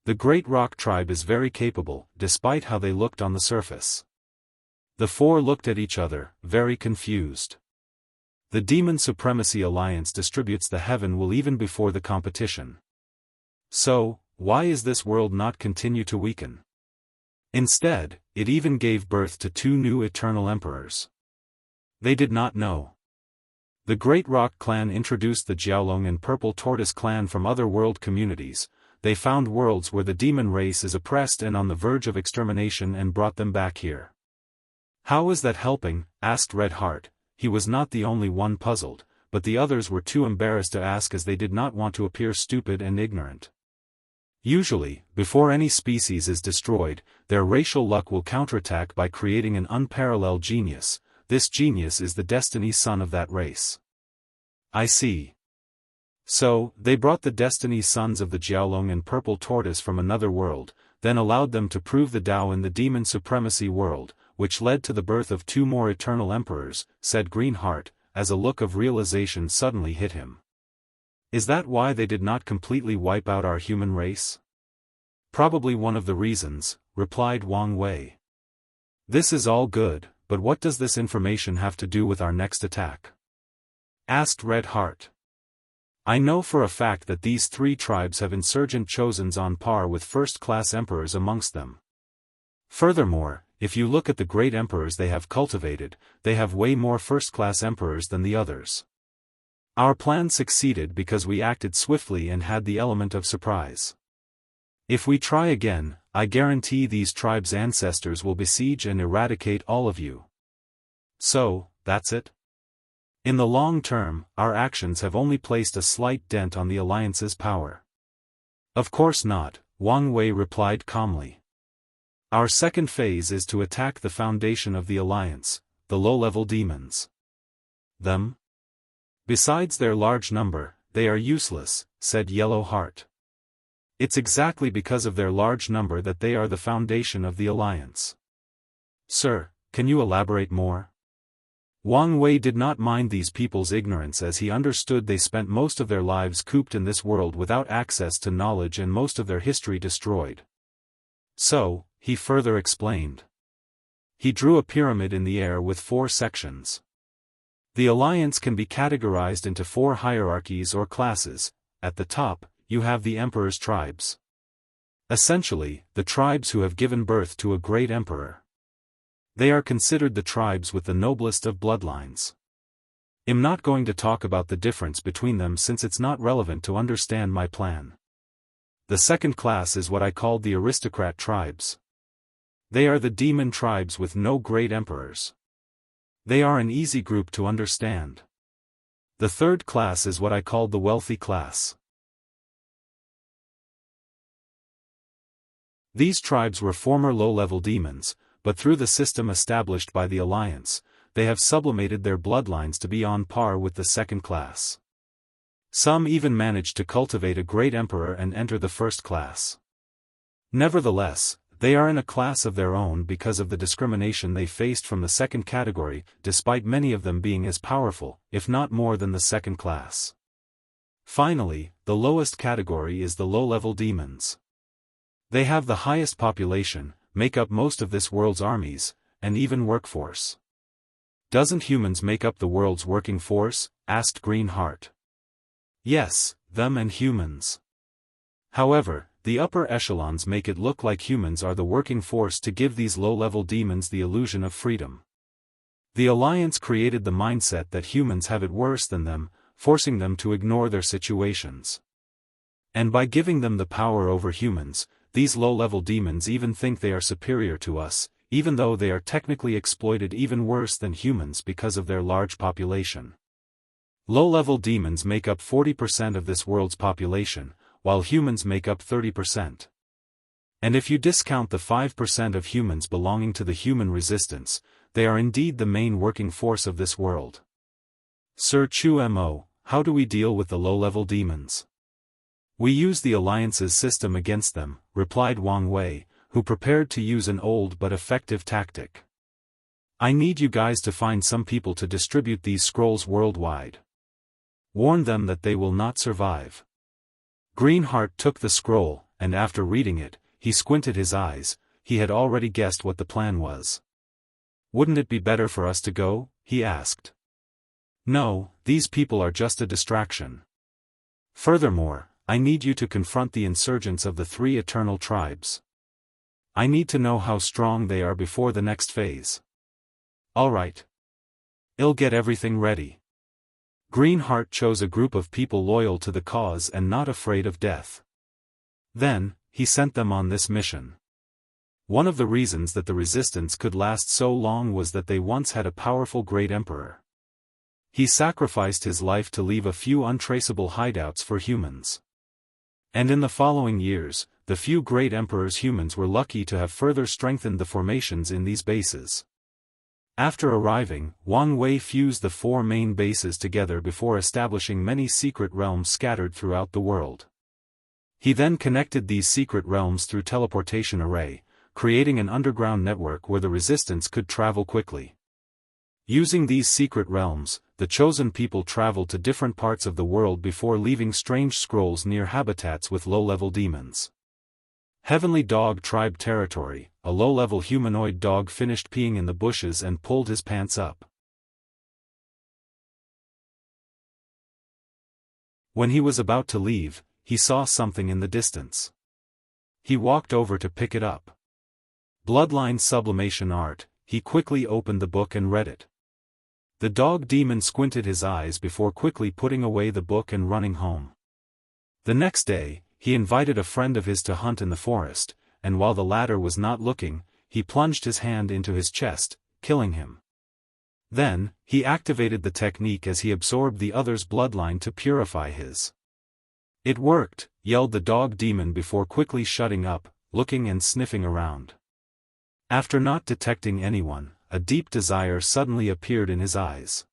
The Great Rock Tribe is very capable, despite how they looked on the surface. The four looked at each other, very confused. The Demon Supremacy Alliance distributes the heaven will even before the competition. So, why is this world not continue to weaken? Instead, it even gave birth to 2 new eternal emperors. They did not know. The Great Rock Clan introduced the Jiaolong and Purple Tortoise Clan from other world communities. They found worlds where the demon race is oppressed and on the verge of extermination and brought them back here. How is that helping? Asked Red Heart. He was not the only one puzzled, but the others were too embarrassed to ask as they did not want to appear stupid and ignorant. Usually, before any species is destroyed, their racial luck will counterattack by creating an unparalleled genius. This genius is the destiny son of that race. I see. So, they brought the destiny sons of the Jiaolong and Purple Tortoise from another world, then allowed them to prove the Tao in the demon supremacy world, which led to the birth of 2 more eternal emperors, said Green Heart, as a look of realization suddenly hit him. Is that why they did not completely wipe out our human race? Probably one of the reasons, replied Wang Wei. This is all good, but what does this information have to do with our next attack? Asked Red Heart. I know for a fact that these 3 tribes have insurgent chosens on par with first-class emperors amongst them. Furthermore, if you look at the great emperors they have cultivated, they have way more first-class emperors than the others. Our plan succeeded because we acted swiftly and had the element of surprise. If we try again, I guarantee these tribes' ancestors will besiege and eradicate all of you. So, that's it? In the long term, our actions have only placed a slight dent on the Alliance's power. Of course not, Wang Wei replied calmly. Our second phase is to attack the foundation of the Alliance, the low-level demons. Them? Besides their large number, they are useless, said Yellow Heart. It's exactly because of their large number that they are the foundation of the Alliance. Sir, can you elaborate more? Wang Wei did not mind these people's ignorance as he understood they spent most of their lives cooped in this world without access to knowledge and most of their history destroyed. So, he further explained. He drew a pyramid in the air with 4 sections. The Alliance can be categorized into 4 hierarchies or classes. At the top, you have the Emperor's tribes. Essentially, the tribes who have given birth to a great emperor. They are considered the tribes with the noblest of bloodlines. I'm not going to talk about the difference between them since it's not relevant to understand my plan. The second class is what I called the aristocrat tribes. They are the demon tribes with no great emperors. They are an easy group to understand. The third class is what I called the wealthy class. These tribes were former low-level demons, but through the system established by the Alliance, they have sublimated their bloodlines to be on par with the second class. Some even managed to cultivate a great emperor and enter the first class. Nevertheless, they are in a class of their own because of the discrimination they faced from the second category, despite many of them being as powerful, if not more than the second class. Finally, the lowest category is the low-level demons. They have the highest population, make up most of this world's armies, and even workforce. Doesn't humans make up the world's working force? Asked Green Heart. Yes, them and humans. However, the upper echelons make it look like humans are the working force to give these low-level demons the illusion of freedom. The Alliance created the mindset that humans have it worse than them, forcing them to ignore their situations. And by giving them the power over humans, these low-level demons even think they are superior to us, even though they are technically exploited even worse than humans because of their large population. Low-level demons make up 40% of this world's population, while humans make up 30%. And if you discount the 5% of humans belonging to the human resistance, they are indeed the main working force of this world. Sir Chu Mo, how do we deal with the low-level demons? We use the Alliance's system against them, replied Wang Wei, who prepared to use an old but effective tactic. I need you guys to find some people to distribute these scrolls worldwide. Warn them that they will not survive. Greenheart took the scroll, and after reading it, he squinted his eyes. He had already guessed what the plan was. Wouldn't it be better for us to go? He asked. No, these people are just a distraction. Furthermore, I need you to confront the insurgents of the 3 eternal tribes. I need to know how strong they are before the next phase. All right. I'll get everything ready. Greenheart chose a group of people loyal to the cause and not afraid of death. Then, he sent them on this mission. One of the reasons that the resistance could last so long was that they once had a powerful great emperor. He sacrificed his life to leave a few untraceable hideouts for humans. And in the following years, the few great emperors humans were lucky to have further strengthened the formations in these bases. After arriving, Wang Wei fused the 4 main bases together before establishing many secret realms scattered throughout the world. He then connected these secret realms through teleportation array, creating an underground network where the resistance could travel quickly. Using these secret realms, the chosen people traveled to different parts of the world before leaving strange scrolls near habitats with low-level demons. Heavenly Dog Tribe Territory, a low-level humanoid dog finished peeing in the bushes and pulled his pants up. When he was about to leave, he saw something in the distance. He walked over to pick it up. Bloodline Sublimation Art. He quickly opened the book and read it. The dog demon squinted his eyes before quickly putting away the book and running home. The next day, he invited a friend of his to hunt in the forest, and while the latter was not looking, he plunged his hand into his chest, killing him. Then, he activated the technique as he absorbed the other's bloodline to purify his. It worked, yelled the dog demon before quickly shutting up, looking and sniffing around. After not detecting anyone, a deep desire suddenly appeared in his eyes.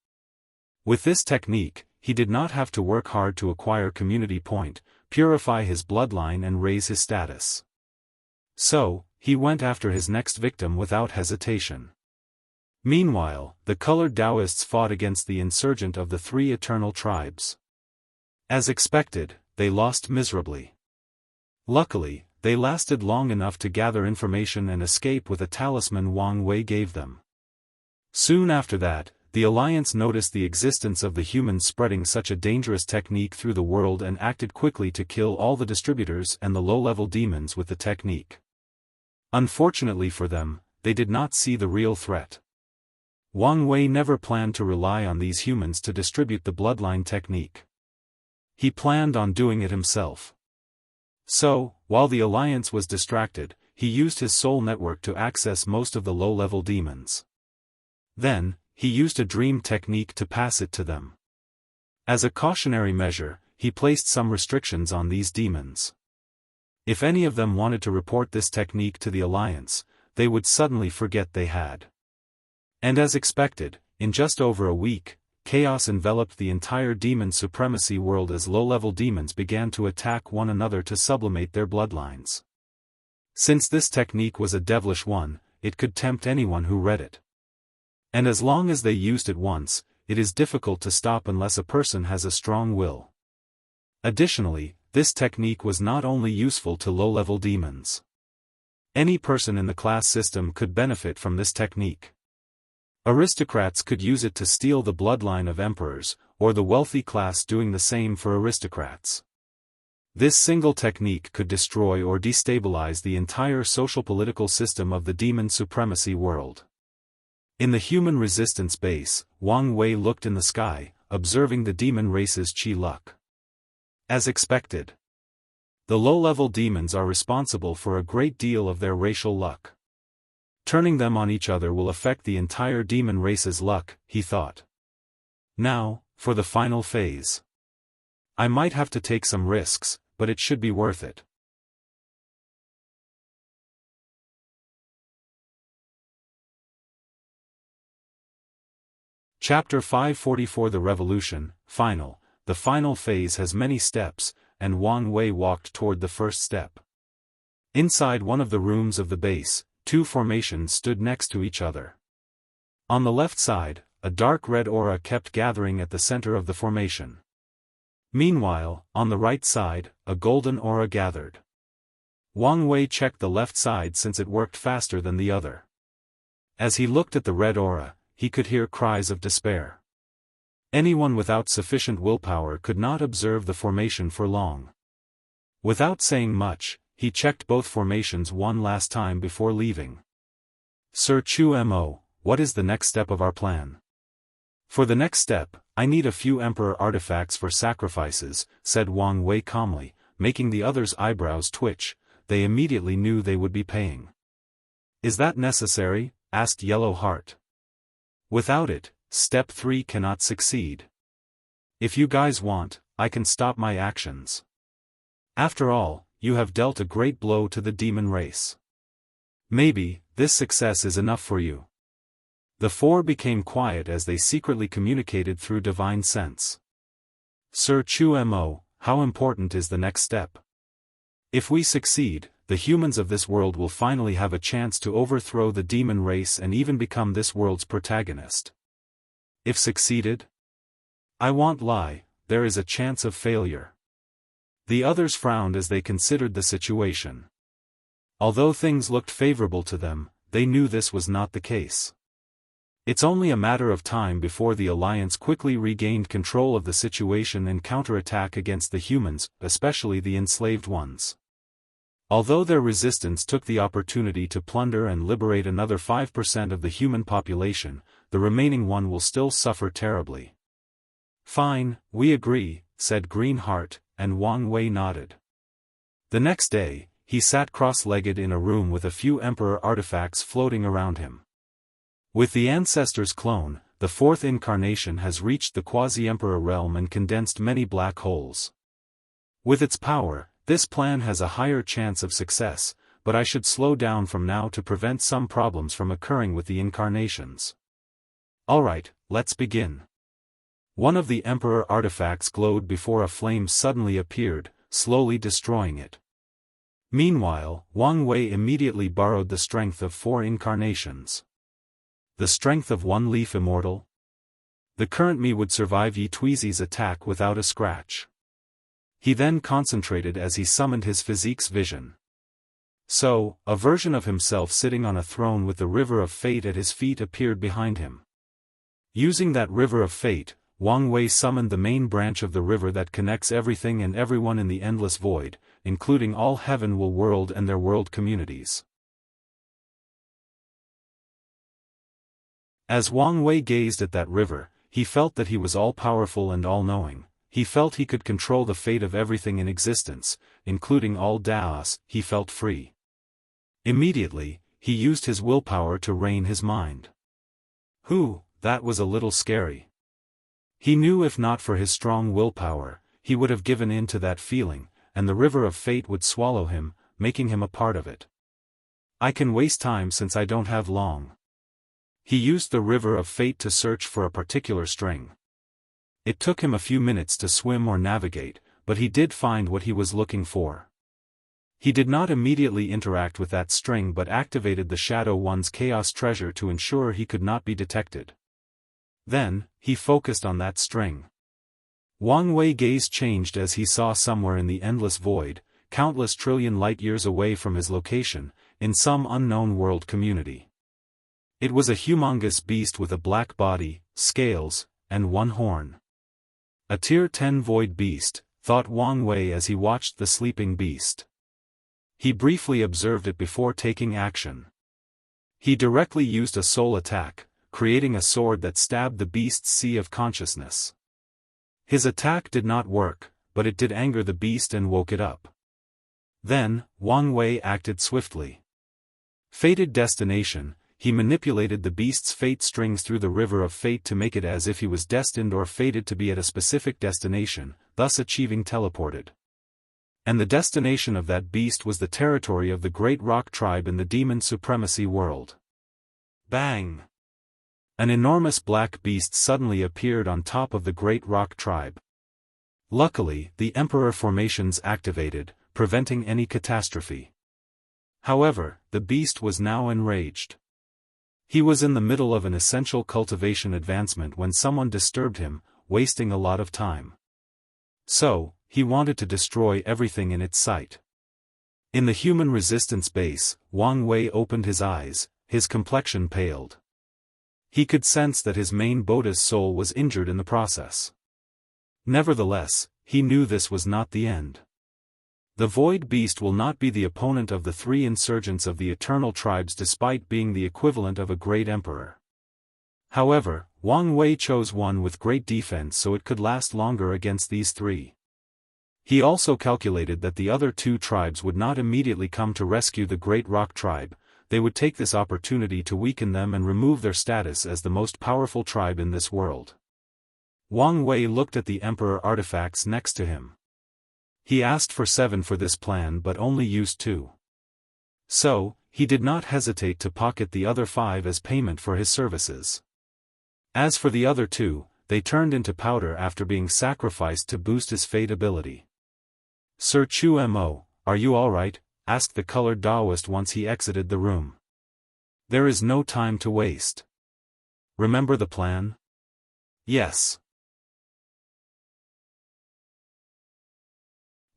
With this technique, he did not have to work hard to acquire community point, purify his bloodline and raise his status. So, he went after his next victim without hesitation. Meanwhile, the colored Daoists fought against the insurgent of the 3 eternal tribes. As expected, they lost miserably. Luckily, they lasted long enough to gather information and escape with a talisman Wang Wei gave them. Soon after that, the Alliance noticed the existence of the humans spreading such a dangerous technique through the world and acted quickly to kill all the distributors and the low-level demons with the technique. Unfortunately for them, they did not see the real threat. Wang Wei never planned to rely on these humans to distribute the bloodline technique. He planned on doing it himself. So, while the Alliance was distracted, he used his soul network to access most of the low-level demons. Then, he used a dream technique to pass it to them. As a cautionary measure, he placed some restrictions on these demons. If any of them wanted to report this technique to the Alliance, they would suddenly forget they had. And as expected, in just over a week, chaos enveloped the entire demon supremacy world as low-level demons began to attack one another to sublimate their bloodlines. Since this technique was a devilish one, it could tempt anyone who read it. And as long as they used it once, it is difficult to stop unless a person has a strong will. Additionally, this technique was not only useful to low-level demons. Any person in the class system could benefit from this technique. Aristocrats could use it to steal the bloodline of emperors, or the wealthy class doing the same for aristocrats. This single technique could destroy or destabilize the entire social-political system of the demon supremacy world. In the human resistance base, Wang Wei looked in the sky, observing the demon race's chi luck. As expected, the low-level demons are responsible for a great deal of their racial luck. Turning them on each other will affect the entire demon race's luck, he thought. Now, for the final phase. I might have to take some risks, but it should be worth it. Chapter 544 The Revolution, Final. The final phase has many steps, and Wang Wei walked toward the first step. Inside one of the rooms of the base, two formations stood next to each other. On the left side, a dark red aura kept gathering at the center of the formation. Meanwhile, on the right side, a golden aura gathered. Wang Wei checked the left side since it worked faster than the other. As he looked at the red aura, he could hear cries of despair. Anyone without sufficient willpower could not observe the formation for long. Without saying much, he checked both formations one last time before leaving. Sir Chu Mo, what is the next step of our plan? For the next step, I need a few emperor artifacts for sacrifices, said Wang Wei calmly, making the others' eyebrows twitch. They immediately knew they would be paying. Is that necessary? Asked Yellow Heart. Without it, step 3 cannot succeed. If you guys want, I can stop my actions. After all, you have dealt a great blow to the demon race. Maybe, this success is enough for you. The four became quiet as they secretly communicated through divine sense. Sir Chu Mo, how important is the next step? If we succeed, the humans of this world will finally have a chance to overthrow the demon race and even become this world's protagonist. If succeeded? I won't lie, there is a chance of failure. The others frowned as they considered the situation. Although things looked favorable to them, they knew this was not the case. It's only a matter of time before the Alliance quickly regained control of the situation and counterattack against the humans, especially the enslaved ones. Although their resistance took the opportunity to plunder and liberate another 5% of the human population, the remaining one will still suffer terribly. Fine, we agree, said Greenheart, and Wang Wei nodded. The next day, he sat cross-legged in a room with a few emperor artifacts floating around him. With the ancestor's clone, the fourth incarnation has reached the quasi-emperor realm and condensed many black holes. With its power, this plan has a higher chance of success, but I should slow down from now to prevent some problems from occurring with the incarnations. Alright, let's begin. One of the emperor artifacts glowed before a flame suddenly appeared, slowly destroying it. Meanwhile, Wang Wei immediately borrowed the strength of 4 incarnations. The strength of 1 leaf immortal? The current me would survive Yi Tuizi's attack without a scratch. He then concentrated as he summoned his physique's vision. So, a version of himself sitting on a throne with the river of fate at his feet appeared behind him. Using that river of fate, Wang Wei summoned the main branch of the river that connects everything and everyone in the endless void, including all Heavenwell world and their world communities. As Wang Wei gazed at that river, he felt that he was all-powerful and all-knowing. He felt he could control the fate of everything in existence, including all Daoist. He felt free. Immediately, he used his willpower to rein his mind. That was a little scary. He knew if not for his strong willpower, he would have given in to that feeling, and the river of fate would swallow him, making him a part of it. I can waste time since I don't have long. He used the river of fate to search for a particular string. It took him a few minutes to swim or navigate, but he did find what he was looking for. He did not immediately interact with that string but activated the Shadow One's Chaos Treasure to ensure he could not be detected. Then, he focused on that string. Wang Wei's gaze changed as he saw somewhere in the endless void, countless trillion light-years away from his location, in some unknown world community. It was a humongous beast with a black body, scales, and 1 horn. A Tier 10 void beast, thought Wang Wei as he watched the sleeping beast. He briefly observed it before taking action. He directly used a soul attack, creating a sword that stabbed the beast's sea of consciousness. His attack did not work, but it did anger the beast and woke it up. Then, Wang Wei acted swiftly. Fated destination, he manipulated the beast's fate strings through the river of fate to make it as if he was destined or fated to be at a specific destination, thus achieving teleported. And the destination of that beast was the territory of the great rock tribe in the demon supremacy world. Bang! An enormous black beast suddenly appeared on top of the great rock tribe. Luckily, the Emperor formations activated, preventing any catastrophe. However, the beast was now enraged. He was in the middle of an essential cultivation advancement when someone disturbed him, wasting a lot of time. So, he wanted to destroy everything in its sight. In the human resistance base, Wang Wei opened his eyes, his complexion paled. He could sense that his main Buddha's soul was injured in the process. Nevertheless, he knew this was not the end. The Void Beast will not be the opponent of the three insurgents of the Eternal Tribes despite being the equivalent of a great emperor. However, Wang Wei chose one with great defense so it could last longer against these three. He also calculated that the other two tribes would not immediately come to rescue the Great Rock Tribe, they would take this opportunity to weaken them and remove their status as the most powerful tribe in this world. Wang Wei looked at the Emperor artifacts next to him. He asked for 7 for this plan but only used 2. So, he did not hesitate to pocket the other 5 as payment for his services. As for the other 2, they turned into powder after being sacrificed to boost his fate ability. Sir Chu Mo, are you alright? Asked the colored Daoist once he exited the room. There is no time to waste. Remember the plan? Yes.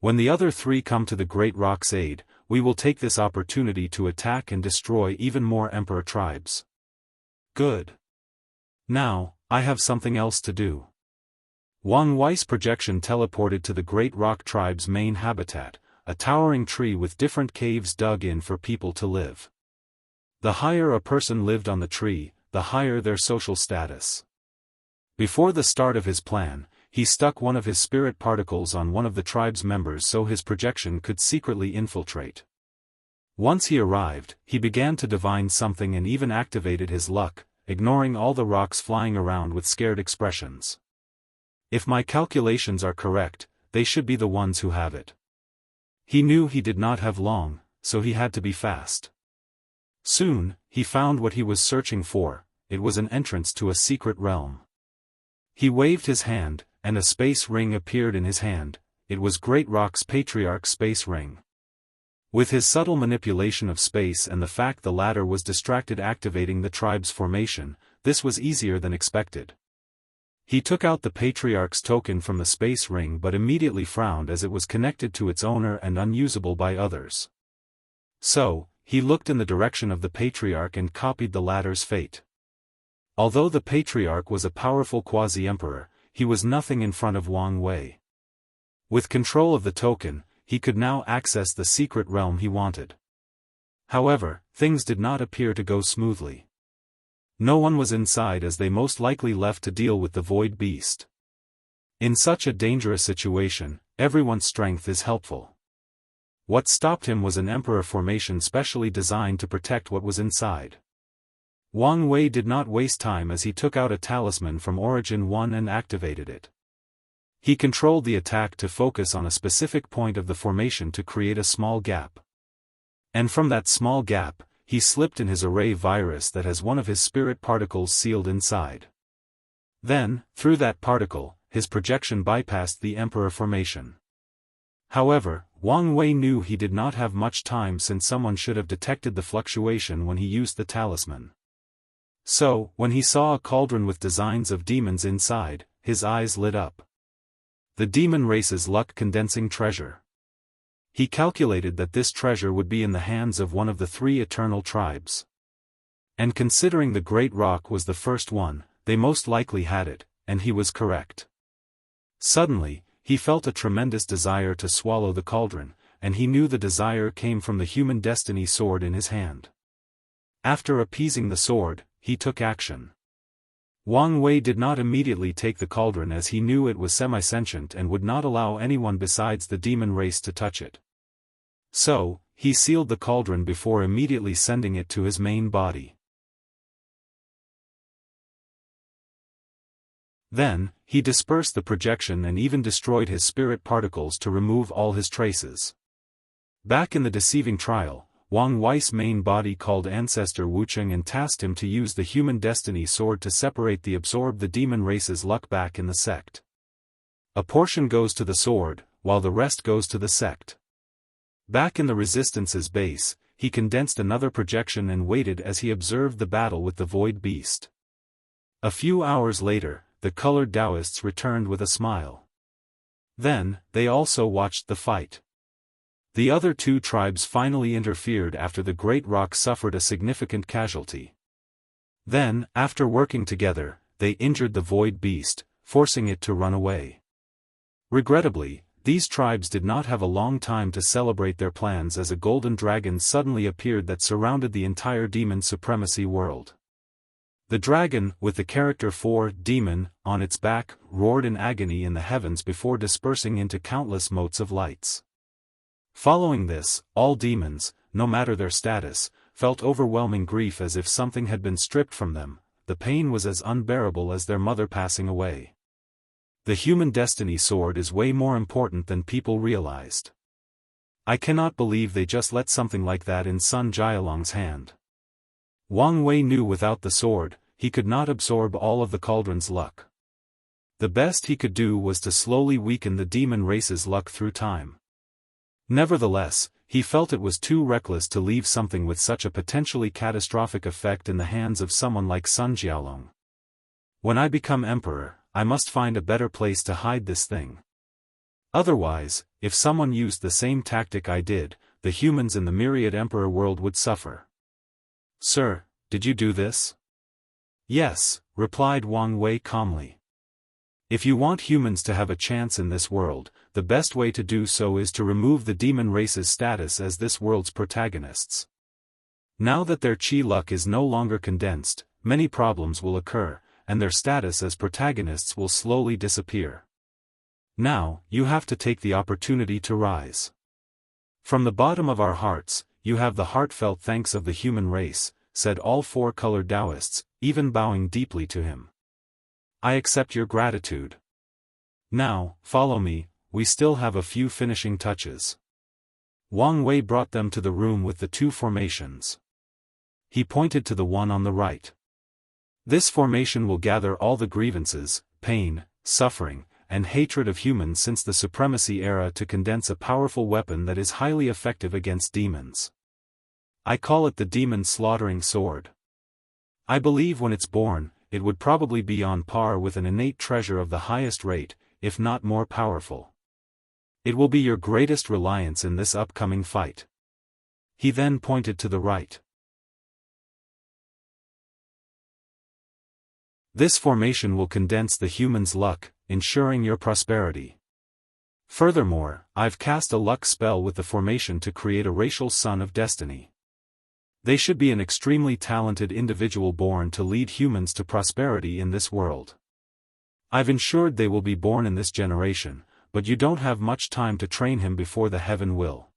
When the other 3 come to the Great Rock's aid, we will take this opportunity to attack and destroy even more Emperor tribes. Good. Now, I have something else to do. Wang Wei's projection teleported to the Great Rock tribe's main habitat, a towering tree with different caves dug in for people to live. The higher a person lived on the tree, the higher their social status. Before the start of his plan, he stuck one of his spirit particles on one of the tribe's members so his projection could secretly infiltrate. Once he arrived, he began to divine something and even activated his luck, ignoring all the rocks flying around with scared expressions. If my calculations are correct, they should be the ones who have it. He knew he did not have long, so he had to be fast. Soon, he found what he was searching for, it was an entrance to a secret realm. He waved his hand, and a space ring appeared in his hand, it was Great Rock's Patriarch's space ring. With his subtle manipulation of space and the fact the latter was distracted activating the tribe's formation, this was easier than expected. He took out the Patriarch's token from the space ring but immediately frowned as it was connected to its owner and unusable by others. So, he looked in the direction of the Patriarch and copied the latter's fate. Although the Patriarch was a powerful quasi-emperor, he was nothing in front of Wang Wei. With control of the token, he could now access the secret realm he wanted. However, things did not appear to go smoothly. No one was inside as they most likely left to deal with the Void Beast. In such a dangerous situation, everyone's strength is helpful. What stopped him was an Emperor formation specially designed to protect what was inside. Wang Wei did not waste time as he took out a talisman from Origin 1 and activated it. He controlled the attack to focus on a specific point of the formation to create a small gap. And from that small gap, he slipped in his array virus that has one of his spirit particles sealed inside. Then, through that particle, his projection bypassed the Emperor formation. However, Wang Wei knew he did not have much time since someone should have detected the fluctuation when he used the talisman. So, when he saw a cauldron with designs of demons inside, his eyes lit up. The demon race's luck-condensing treasure. He calculated that this treasure would be in the hands of one of the 3 eternal tribes. And considering the Great Rock was the first one, they most likely had it, and he was correct. Suddenly, he felt a tremendous desire to swallow the cauldron, and he knew the desire came from the human destiny sword in his hand. After appeasing the sword, he took action. Wang Wei did not immediately take the cauldron as he knew it was semi-sentient and would not allow anyone besides the demon race to touch it. So, he sealed the cauldron before immediately sending it to his main body. Then, he dispersed the projection and even destroyed his spirit particles to remove all his traces. Back in the deceiving trial, Wang Wei's main body called Ancestor Wucheng and tasked him to use the human destiny sword to separate the absorb the demon race's luck back in the sect. A portion goes to the sword, while the rest goes to the sect. Back in the resistance's base, he condensed another projection and waited as he observed the battle with the void beast. A few hours later, the colored Daoists returned with a smile. Then, they also watched the fight. The other two tribes finally interfered after the Great Rock suffered a significant casualty. Then, after working together, they injured the void beast, forcing it to run away. Regrettably, these tribes did not have a long time to celebrate their plans as a golden dragon suddenly appeared that surrounded the entire demon supremacy world. The dragon, with the character for demon on its back, roared in agony in the heavens before dispersing into countless motes of lights. Following this, all demons, no matter their status, felt overwhelming grief as if something had been stripped from them. The pain was as unbearable as their mother passing away. The human destiny sword is way more important than people realized. I cannot believe they just let something like that in Sun Jialong's hand. Wang Wei knew without the sword, he could not absorb all of the cauldron's luck. The best he could do was to slowly weaken the demon race's luck through time. Nevertheless, he felt it was too reckless to leave something with such a potentially catastrophic effect in the hands of someone like Sun Jialong. When I become emperor, I must find a better place to hide this thing. Otherwise, if someone used the same tactic I did, the humans in the myriad emperor world would suffer. Sir, did you do this? Yes, replied Wang Wei calmly. If you want humans to have a chance in this world, the best way to do so is to remove the demon race's status as this world's protagonists. Now that their chi luck is no longer condensed, many problems will occur, and their status as protagonists will slowly disappear. Now, you have to take the opportunity to rise. From the bottom of our hearts, you have the heartfelt thanks of the human race, said all four-colored Daoists, even bowing deeply to him. I accept your gratitude. Now, follow me, we still have a few finishing touches. Wang Wei brought them to the room with the two formations. He pointed to the one on the right. This formation will gather all the grievances, pain, suffering, and hatred of humans since the supremacy era to condense a powerful weapon that is highly effective against demons. I call it the demon slaughtering sword. I believe when it's born, it would probably be on par with an innate treasure of the highest rate, if not more powerful. It will be your greatest reliance in this upcoming fight. He then pointed to the right. This formation will condense the human's luck, ensuring your prosperity. Furthermore, I've cast a luck spell with the formation to create a racial son of destiny. They should be an extremely talented individual born to lead humans to prosperity in this world. I've ensured they will be born in this generation, but you don't have much time to train him before the heaven will.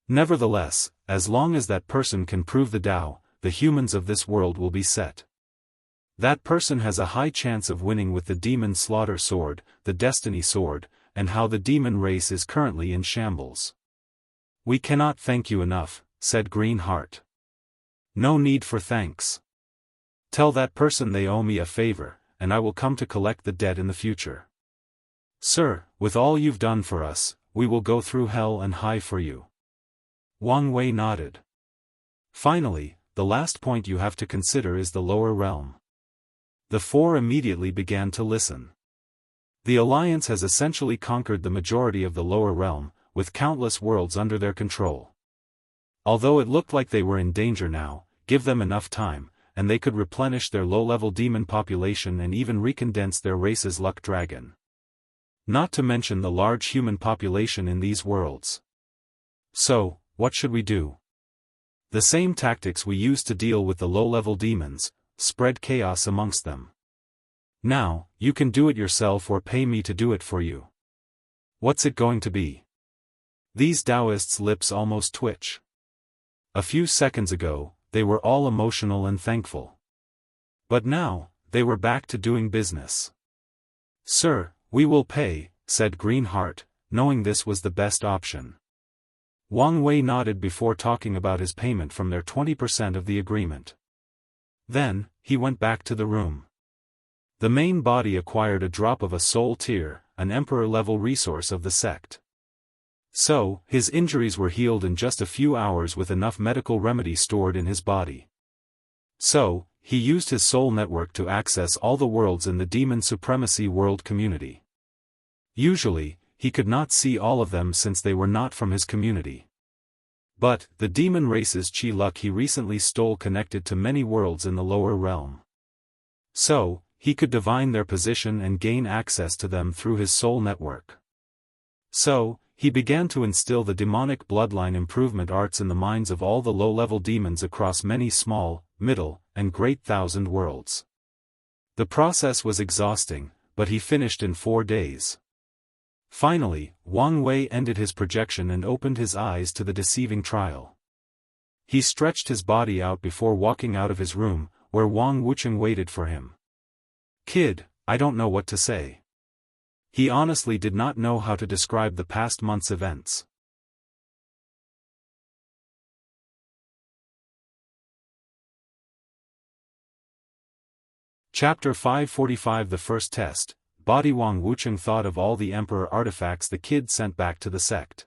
Nevertheless, as long as that person can prove the Tao, the humans of this world will be set. That person has a high chance of winning with the demon slaughter sword, the destiny sword, and how the demon race is currently in shambles. We cannot thank you enough, said Green Heart. No need for thanks. Tell that person they owe me a favor, and I will come to collect the debt in the future. Sir, with all you've done for us, we will go through hell and high for you. Wang Wei nodded. Finally, the last point you have to consider is the lower realm. The four immediately began to listen. The Alliance has essentially conquered the majority of the lower realm, with countless worlds under their control. Although it looked like they were in danger now, give them enough time, and they could replenish their low-level demon population and even recondense their race's luck dragon. Not to mention the large human population in these worlds. So, what should we do? The same tactics we used to deal with the low-level demons, spread chaos amongst them. Now, you can do it yourself or pay me to do it for you. What's it going to be? These Daoists' lips almost twitch. A few seconds ago, they were all emotional and thankful. But now, they were back to doing business. Sir, we will pay, said Greenheart, knowing this was the best option. Wang Wei nodded before talking about his payment from their 20% of the agreement. Then, he went back to the room. The main body acquired a drop of a soul tear, an emperor-level resource of the sect. So, his injuries were healed in just a few hours with enough medical remedy stored in his body. So, he used his soul network to access all the worlds in the Demon Supremacy world community. Usually, he could not see all of them since they were not from his community. But, the demon race's chi luck he recently stole connected to many worlds in the lower realm. So, he could divine their position and gain access to them through his soul network. So, he began to instill the demonic bloodline improvement arts in the minds of all the low-level demons across many small, middle, and great thousand worlds. The process was exhausting, but he finished in 4 days. Finally, Wang Wei ended his projection and opened his eyes to the deceiving trial. He stretched his body out before walking out of his room, where Wang Wucheng waited for him. Kid, I don't know what to say. He honestly did not know how to describe the past month's events. Chapter 545 The First Test. Body. Wang Wucheng thought of all the Emperor artifacts the kid sent back to the sect.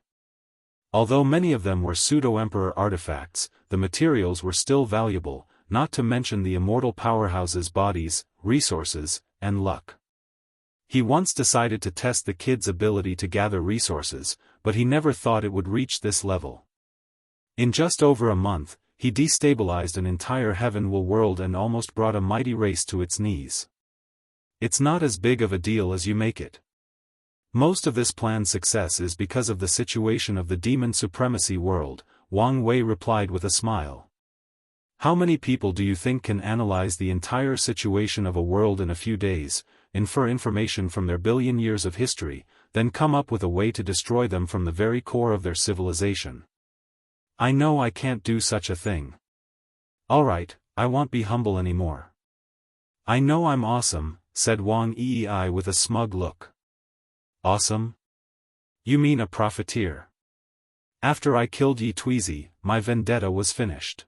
Although many of them were pseudo-Emperor artifacts, the materials were still valuable, not to mention the immortal powerhouses' bodies, resources, and luck. He once decided to test the kid's ability to gather resources, but he never thought it would reach this level. In just over a month, he destabilized an entire heavenward world and almost brought a mighty race to its knees. It's not as big of a deal as you make it. Most of this plan's success is because of the situation of the Demon Supremacy world, Wang Wei replied with a smile. How many people do you think can analyze the entire situation of a world in a few days, infer information from their billion years of history, then come up with a way to destroy them from the very core of their civilization? I know I can't do such a thing. Alright, I won't be humble anymore. I know I'm awesome, said Wang Yi with a smug look. Awesome? You mean a profiteer? After I killed Yi Tweezy, my vendetta was finished.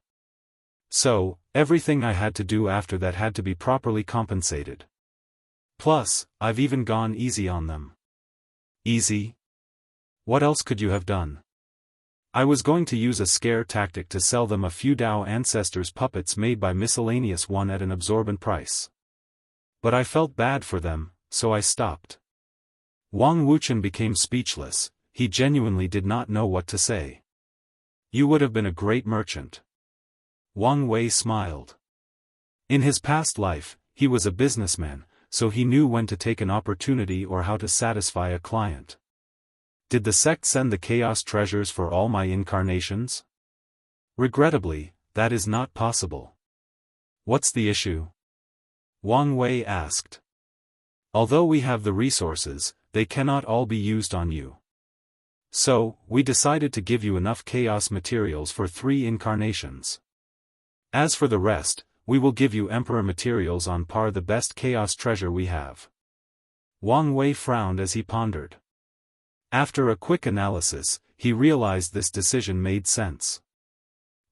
So, everything I had to do after that had to be properly compensated. Plus, I've even gone easy on them. Easy? What else could you have done? I was going to use a scare tactic to sell them a few Dao ancestors' puppets made by Miscellaneous One at an absorbent price. But I felt bad for them, so I stopped. Wang Wucheng became speechless. He genuinely did not know what to say. You would have been a great merchant. Wang Wei smiled. In his past life, he was a businessman, so he knew when to take an opportunity or how to satisfy a client. Did the sect send the chaos treasures for all my incarnations? Regrettably, that is not possible. What's the issue? Wang Wei asked. Although we have the resources, they cannot all be used on you. So, we decided to give you enough chaos materials for 3 incarnations. As for the rest, we will give you Emperor materials on par the best chaos treasure we have. Wang Wei frowned as he pondered. After a quick analysis, he realized this decision made sense.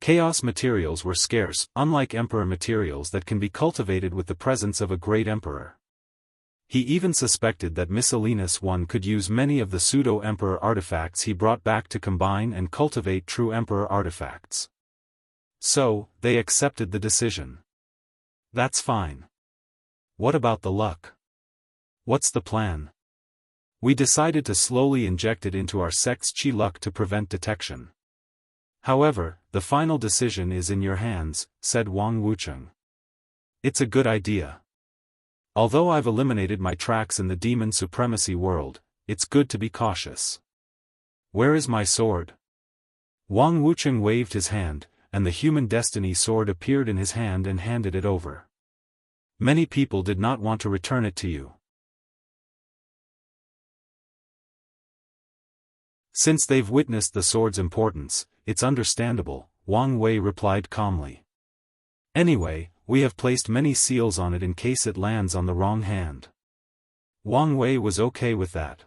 Chaos materials were scarce, unlike Emperor materials that can be cultivated with the presence of a great Emperor. He even suspected that Miscellaneous One could use many of the pseudo-Emperor artifacts he brought back to combine and cultivate true Emperor artifacts. So, they accepted the decision. That's fine. What about the luck? What's the plan? We decided to slowly inject it into our sect's chi luck to prevent detection. However, the final decision is in your hands, said Wang Wucheng. It's a good idea. Although I've eliminated my tracks in the Demon Supremacy world, it's good to be cautious. Where is my sword? Wang Wucheng waved his hand, and the human destiny sword appeared in his hand and handed it over. Many people did not want to return it to you. Since they've witnessed the sword's importance, it's understandable, Wang Wei replied calmly. Anyway, we have placed many seals on it in case it lands on the wrong hand. Wang Wei was okay with that.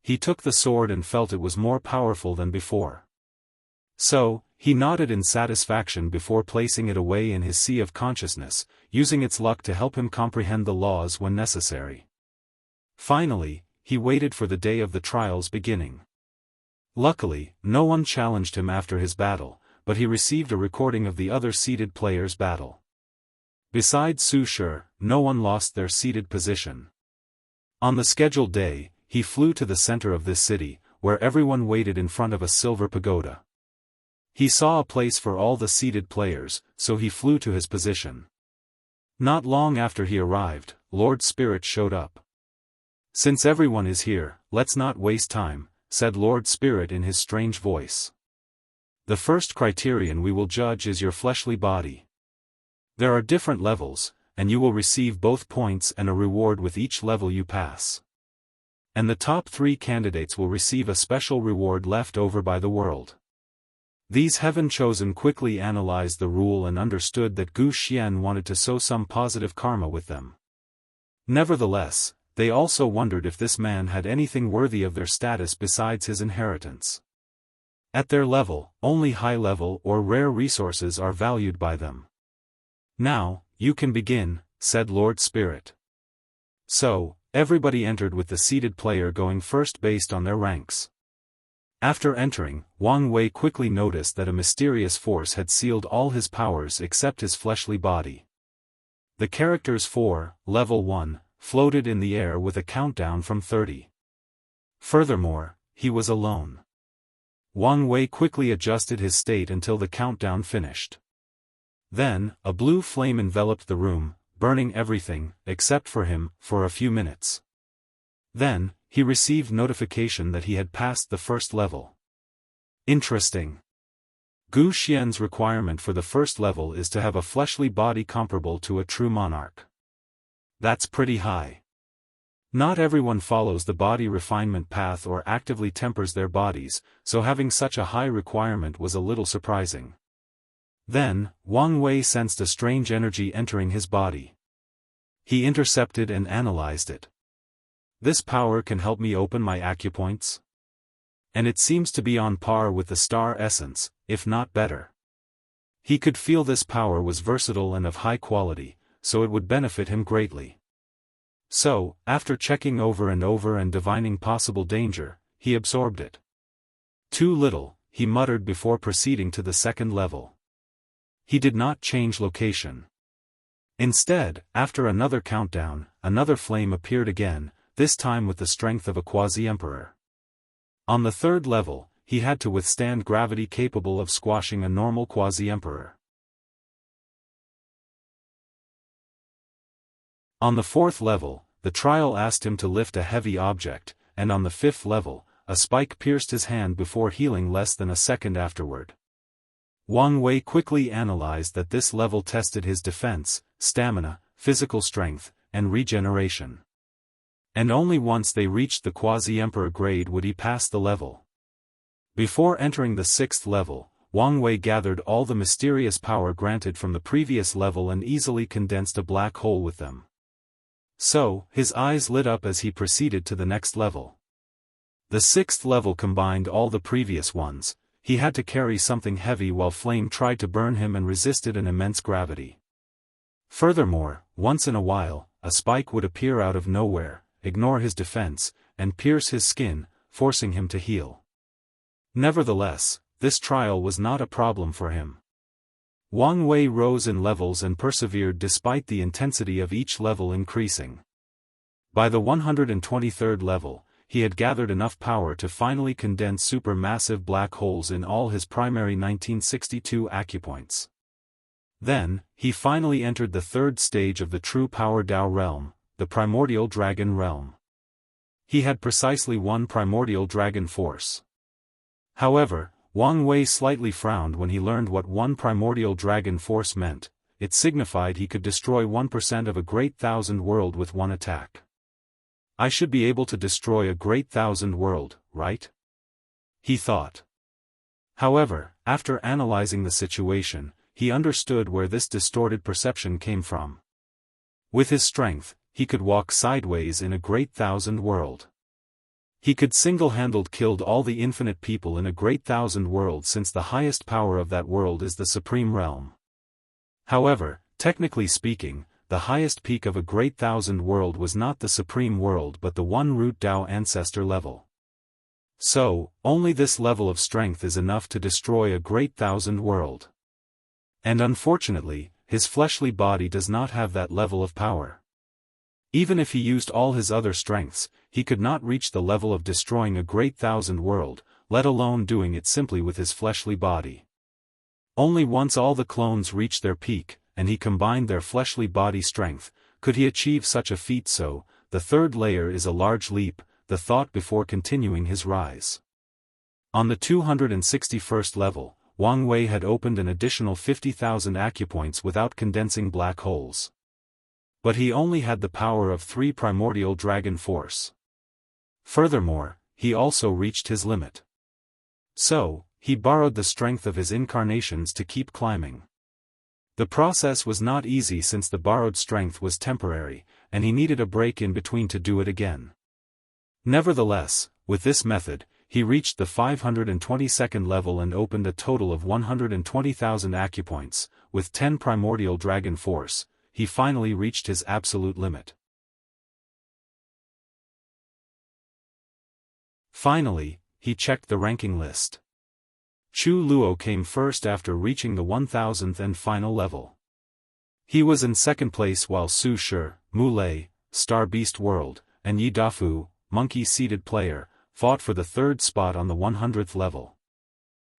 He took the sword and felt it was more powerful than before. So, he nodded in satisfaction before placing it away in his sea of consciousness, using its luck to help him comprehend the laws when necessary. Finally, he waited for the day of the trial's beginning. Luckily, no one challenged him after his battle, but he received a recording of the other seated players' battle. Besides Su Shi, no one lost their seated position. On the scheduled day, he flew to the center of this city, where everyone waited in front of a silver pagoda. He saw a place for all the seated players, so he flew to his position. Not long after he arrived, Lord Spirit showed up. Since everyone is here, let's not waste time, said Lord Spirit in his strange voice. The first criterion we will judge is your fleshly body. There are different levels, and you will receive both points and a reward with each level you pass. And the top 3 candidates will receive a special reward left over by the world. These heaven-chosen quickly analyzed the rule and understood that Gu Xian wanted to sow some positive karma with them. Nevertheless, they also wondered if this man had anything worthy of their status besides his inheritance. At their level, only high-level or rare resources are valued by them. Now, you can begin, said Lord Spirit. So, everybody entered with the seated player going first based on their ranks. After entering, Wang Wei quickly noticed that a mysterious force had sealed all his powers except his fleshly body. The characters for Level 1 floated in the air with a countdown from 30. Furthermore, he was alone. Wang Wei quickly adjusted his state until the countdown finished. Then, a blue flame enveloped the room, burning everything, except for him, for a few minutes. Then, he received notification that he had passed the first level. Interesting. Gu Xian's requirement for the first level is to have a fleshly body comparable to a true monarch. That's pretty high. Not everyone follows the body refinement path or actively tempers their bodies, so having such a high requirement was a little surprising. Then, Wang Wei sensed a strange energy entering his body. He intercepted and analyzed it. This power can help me open my acupoints? And it seems to be on par with the star essence, if not better. He could feel this power was versatile and of high quality, so it would benefit him greatly. So, after checking over and divining possible danger, he absorbed it. Too little, he muttered before proceeding to the second level. He did not change location. Instead, after another countdown, another flame appeared again, this time with the strength of a quasi-emperor. On the third level, he had to withstand gravity capable of squashing a normal quasi-emperor. On the fourth level, the trial asked him to lift a heavy object, and on the fifth level, a spike pierced his hand before healing less than a second afterward. Wang Wei quickly analyzed that this level tested his defense, stamina, physical strength, and regeneration. And only once they reached the quasi-emperor grade would he pass the level. Before entering the sixth level, Wang Wei gathered all the mysterious power granted from the previous level and easily condensed a black hole with them. So, his eyes lit up as he proceeded to the next level. The sixth level combined all the previous ones. He had to carry something heavy while flame tried to burn him and resisted an immense gravity. Furthermore, once in a while, a spike would appear out of nowhere, ignore his defense, and pierce his skin, forcing him to heal. Nevertheless, this trial was not a problem for him. Wang Wei rose in levels and persevered despite the intensity of each level increasing. By the 123rd level, he had gathered enough power to finally condense supermassive black holes in all his primary 1962 acupoints. Then, he finally entered the third stage of the true power Dao realm, the primordial dragon realm. He had precisely one primordial dragon force. However, Wang Wei slightly frowned when he learned what one primordial dragon force meant. It signified he could destroy 1% of a great thousand world with one attack. I should be able to destroy a great thousand world, right? He thought. However, after analyzing the situation, he understood where this distorted perception came from. With his strength, he could walk sideways in a great thousand world. He could single-handed kill all the infinite people in a great thousand world, since the highest power of that world is the supreme realm. However, technically speaking, the highest peak of a great thousand world was not the supreme world but the one root Dao ancestor level. So, only this level of strength is enough to destroy a great thousand world. And unfortunately, his fleshly body does not have that level of power. Even if he used all his other strengths, he could not reach the level of destroying a great thousand world, let alone doing it simply with his fleshly body. Only once all the clones reached their peak, and he combined their fleshly body strength, could he achieve such a feat. So, the third layer is a large leap, the thought before continuing his rise. On the 261st level, Wang Wei had opened an additional 50,000 acupoints without condensing black holes. But he only had the power of 3 primordial dragon force. Furthermore, he also reached his limit. So, he borrowed the strength of his incarnations to keep climbing. The process was not easy since the borrowed strength was temporary, and he needed a break in between to do it again. Nevertheless, with this method, he reached the 522nd level and opened a total of 120,000 acupoints. With 10 primordial dragon force, he finally reached his absolute limit. Finally, he checked the ranking list. Chu Luo came first after reaching the 1000th and final level. He was in second place while Su Shi, Mu Lei, Star Beast World, and Yi Dafu, Monkey-Seated Player, fought for the third spot on the 100th level.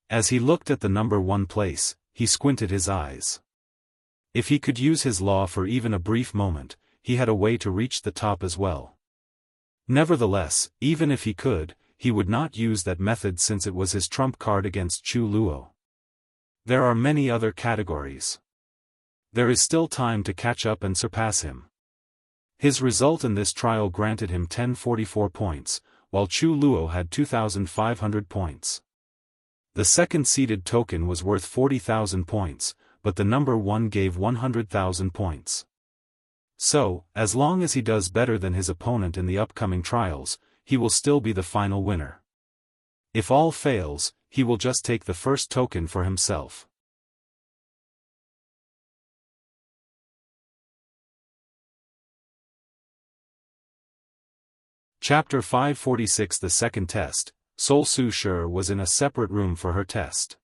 As he looked at the number 1 place, he squinted his eyes. If he could use his law for even a brief moment, he had a way to reach the top as well. Nevertheless, even if he could, he would not use that method since it was his trump card against Chu Luo. There are many other categories. There is still time to catch up and surpass him. His result in this trial granted him 1044 points, while Chu Luo had 2,500 points. The second-seeded token was worth 40,000 points, but the number 1 gave 100,000 points. So, as long as he does better than his opponent in the upcoming trials, he will still be the final winner. If all fails, he will just take the first token for himself. Chapter 546. The second test. Sol Su Shi was in a separate room for her test.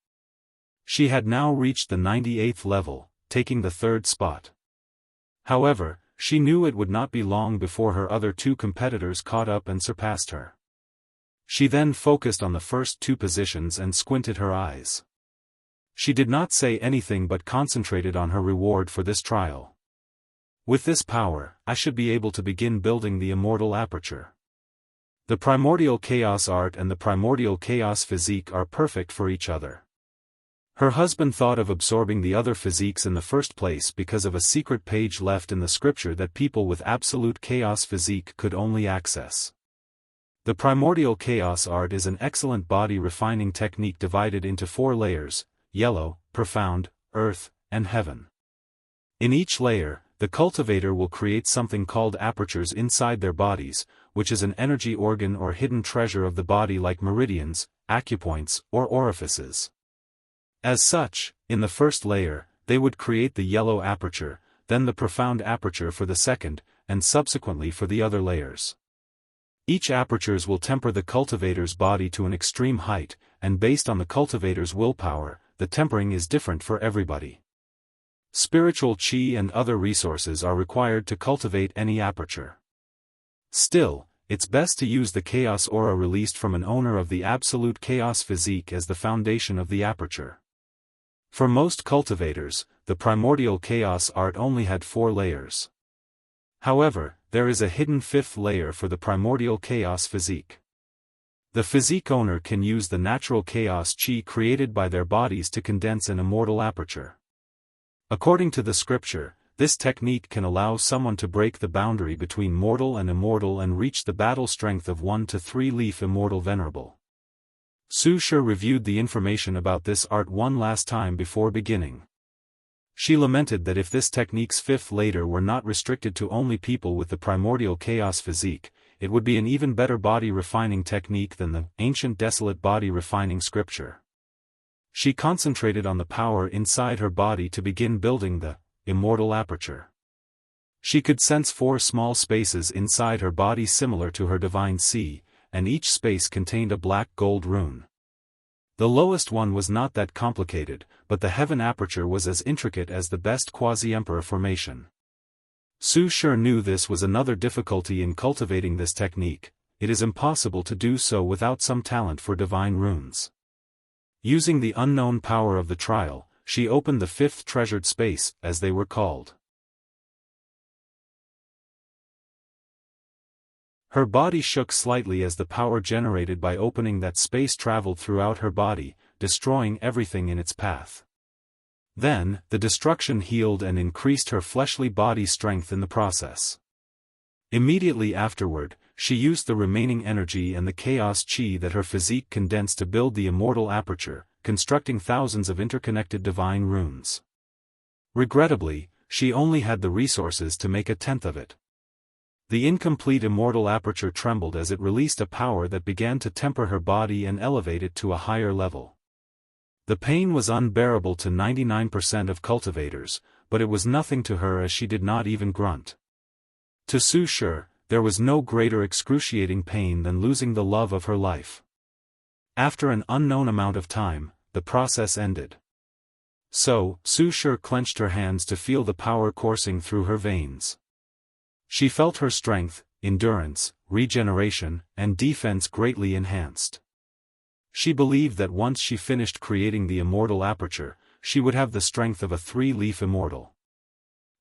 She had now reached the 98th level, taking the third spot. However, she knew it would not be long before her other 2 competitors caught up and surpassed her. She then focused on the first 2 positions and squinted her eyes. She did not say anything but concentrated on her reward for this trial. With this power, I should be able to begin building the immortal aperture. The primordial chaos art and the primordial chaos physique are perfect for each other. Her husband thought of absorbing the other physiques in the first place because of a secret page left in the scripture that people with absolute chaos physique could only access. The primordial chaos art is an excellent body refining technique divided into 4 layers: yellow, profound, earth, and heaven. In each layer, the cultivator will create something called apertures inside their bodies, which is an energy organ or hidden treasure of the body like meridians, acupoints, or orifices. As such, in the first layer, they would create the yellow aperture, then the profound aperture for the second, and subsequently for the other layers. Each apertures will temper the cultivator's body to an extreme height, and based on the cultivator's willpower, the tempering is different for everybody. Spiritual chi and other resources are required to cultivate any aperture. Still, it's best to use the chaos aura released from an owner of the absolute chaos physique as the foundation of the aperture. For most cultivators, the primordial chaos art only had 4 layers. However, there is a hidden fifth layer for the primordial chaos physique. The physique owner can use the natural chaos chi created by their bodies to condense an immortal aperture. According to the scripture, this technique can allow someone to break the boundary between mortal and immortal and reach the battle strength of 1 to 3 leaf immortal venerable. Su Shi reviewed the information about this art one last time before beginning. She lamented that if this technique's fifth layer were not restricted to only people with the primordial chaos physique, it would be an even better body refining technique than the ancient desolate body refining scripture. She concentrated on the power inside her body to begin building the immortal aperture. She could sense 4 small spaces inside her body similar to her divine sea, and each space contained a black gold rune. The lowest one was not that complicated, but the heaven aperture was as intricate as the best quasi-emperor formation. Su Shi knew this was another difficulty in cultivating this technique. It is impossible to do so without some talent for divine runes. Using the unknown power of the trial, she opened the 5th treasured space, as they were called. Her body shook slightly as the power generated by opening that space traveled throughout her body, destroying everything in its path. Then, the destruction healed and increased her fleshly body strength in the process. Immediately afterward, she used the remaining energy and the chaos chi that her physique condensed to build the immortal aperture, constructing thousands of interconnected divine runes. Regrettably, she only had the resources to make 1/10 of it. The incomplete immortal aperture trembled as it released a power that began to temper her body and elevate it to a higher level. The pain was unbearable to 99% of cultivators, but it was nothing to her as she did not even grunt. To Su Shi, there was no greater excruciating pain than losing the love of her life. After an unknown amount of time, the process ended. So, Su Shi clenched her hands to feel the power coursing through her veins. She felt her strength, endurance, regeneration, and defense greatly enhanced. She believed that once she finished creating the immortal aperture, she would have the strength of a 3-leaf immortal.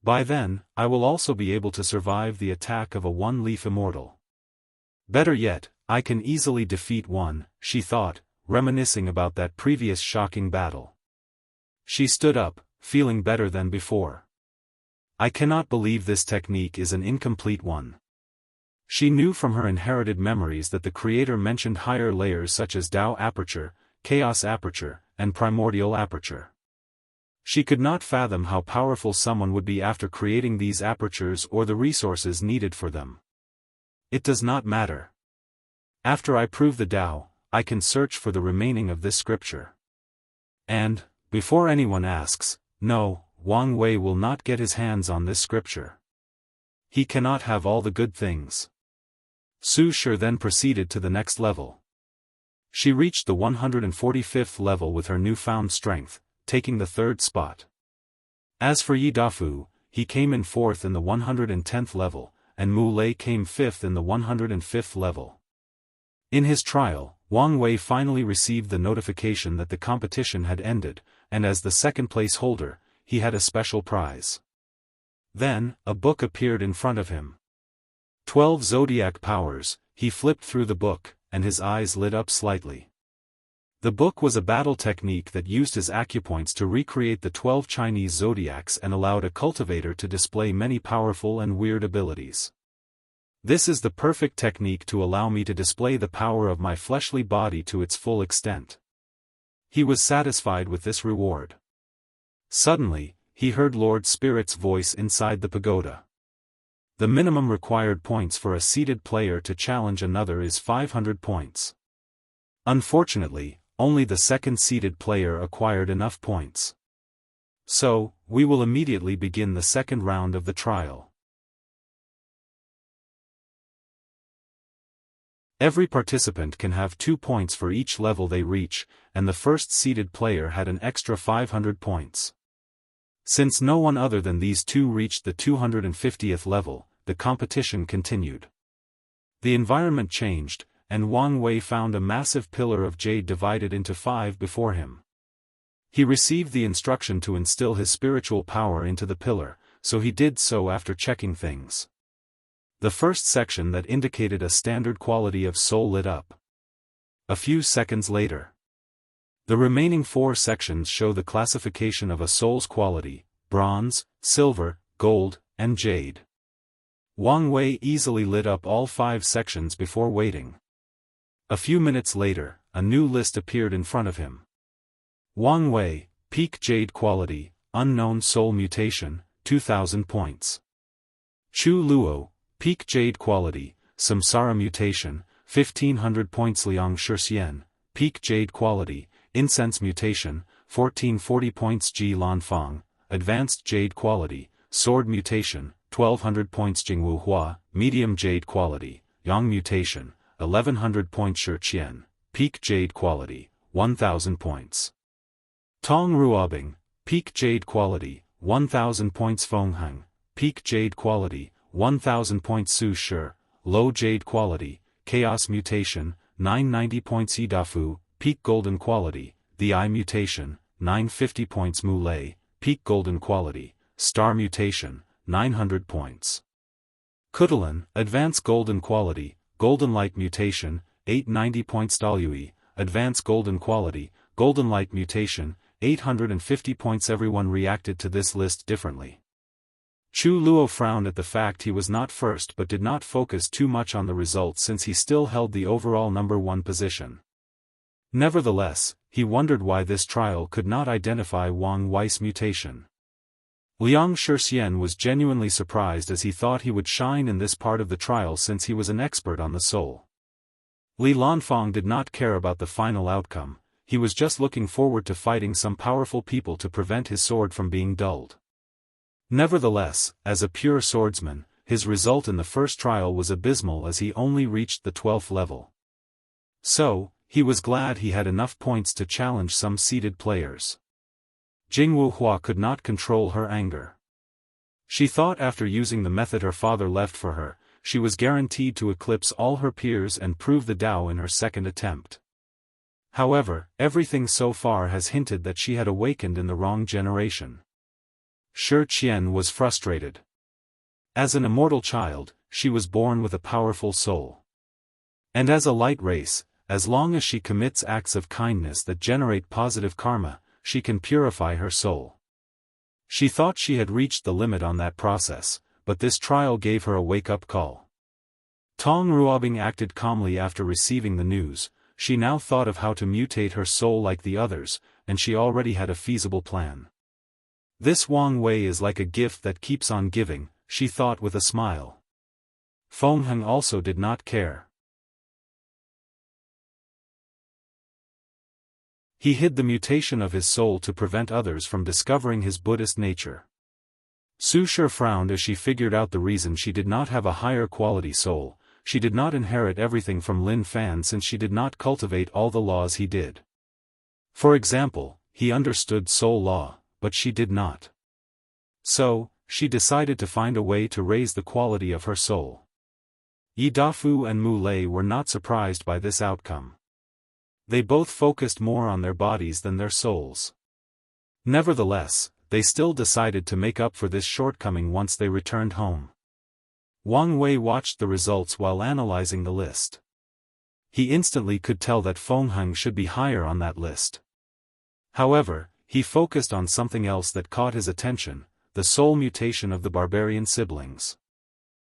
By then, I will also be able to survive the attack of a 1-leaf immortal. Better yet, I can easily defeat one, she thought, reminiscing about that previous shocking battle. She stood up, feeling better than before. I cannot believe this technique is an incomplete one. She knew from her inherited memories that the creator mentioned higher layers such as Dao aperture, Chaos aperture, and Primordial aperture. She could not fathom how powerful someone would be after creating these apertures or the resources needed for them. It does not matter. After I prove the Dao, I can search for the remaining of this scripture. And, before anyone asks, no, Wang Wei will not get his hands on this scripture. He cannot have all the good things. Su Shi then proceeded to the next level. She reached the 145th level with her newfound strength, taking the 3rd spot. As for Yi Dafu, he came in 4th in the 110th level, and Mu Lei came 5th in the 105th level. In his trial, Wang Wei finally received the notification that the competition had ended, and as the 2nd place holder, he had a special prize. Then, a book appeared in front of him. 12 zodiac powers. He flipped through the book, and his eyes lit up slightly. The book was a battle technique that used his acupoints to recreate the 12 Chinese zodiacs and allowed a cultivator to display many powerful and weird abilities. This is the perfect technique to allow me to display the power of my fleshly body to its full extent. He was satisfied with this reward. Suddenly, he heard Lord Spirit's voice inside the pagoda. The minimum required points for a seated player to challenge another is 500 points. Unfortunately, only the 2nd seated player acquired enough points. So, we will immediately begin the 2nd round of the trial. Every participant can have 2 points for each level they reach, and the 1st seated player had an extra 500 points. Since no one other than these two reached the 250th level, the competition continued. The environment changed, and Wang Wei found a massive pillar of jade divided into 5 before him. He received the instruction to instill his spiritual power into the pillar, so he did so after checking things. The first section that indicated a standard quality of soul lit up. A few seconds later, the remaining 4 sections show the classification of a soul's quality: bronze, silver, gold, and jade. Wang Wei easily lit up all 5 sections before waiting. A few minutes later, a new list appeared in front of him. Wang Wei, peak jade quality, unknown soul mutation, 2000 points. Chu Luo, peak jade quality, samsara mutation, 1500 points. Liang Shixian, peak jade quality, incense mutation, 1440 points. Ji Lanfang, advanced jade quality, sword mutation, 1200 points. Jianghu Hua, medium jade quality, yang mutation, 1100 points. Shi Qian, peak jade quality, 1000 points. Tong Ruobing, peak jade quality, 1000 points. Feng Heng, peak jade quality, 1000 points. Su Shi, low jade quality, chaos mutation, 990 points. Yidafu, peak golden quality, the eye mutation, 950 points. Mu Lei, peak golden quality, star mutation, 900 points. Kutulan, advanced golden quality, golden light mutation, 890 points. Daoist, advanced golden quality, golden light mutation, 850 points. Everyone reacted to this list differently. Chu Luo frowned at the fact he was not first but did not focus too much on the results since he still held the overall number 1 position. Nevertheless, he wondered why this trial could not identify Wang Wei's mutation. Liang Shixian was genuinely surprised as he thought he would shine in this part of the trial since he was an expert on the soul. Li Lanfang did not care about the final outcome, he was just looking forward to fighting some powerful people to prevent his sword from being dulled. Nevertheless, as a pure swordsman, his result in the first trial was abysmal as he only reached the 12th level. So, he was glad he had enough points to challenge some seeded players. Jianghu Hua could not control her anger. She thought after using the method her father left for her, she was guaranteed to eclipse all her peers and prove the Tao in her second attempt. However, everything so far has hinted that she had awakened in the wrong generation. Shi Qian was frustrated. As an immortal child, she was born with a powerful soul. And as a light race, as long as she commits acts of kindness that generate positive karma, she can purify her soul. She thought she had reached the limit on that process, but this trial gave her a wake-up call. Tong Ruobing acted calmly after receiving the news. She now thought of how to mutate her soul like the others, and she already had a feasible plan. This Wang Wei is like a gift that keeps on giving, she thought with a smile. Feng Heng also did not care. He hid the mutation of his soul to prevent others from discovering his Buddhist nature. Su Shi frowned as she figured out the reason she did not have a higher quality soul. She did not inherit everything from Lin Fan since she did not cultivate all the laws he did. For example, he understood soul law, but she did not. So, she decided to find a way to raise the quality of her soul. Yi Dafu and Mu Lei were not surprised by this outcome. They both focused more on their bodies than their souls. Nevertheless, they still decided to make up for this shortcoming once they returned home. Wang Wei watched the results while analyzing the list. He instantly could tell that Feng Heng should be higher on that list. However, he focused on something else that caught his attention, the soul mutation of the barbarian siblings.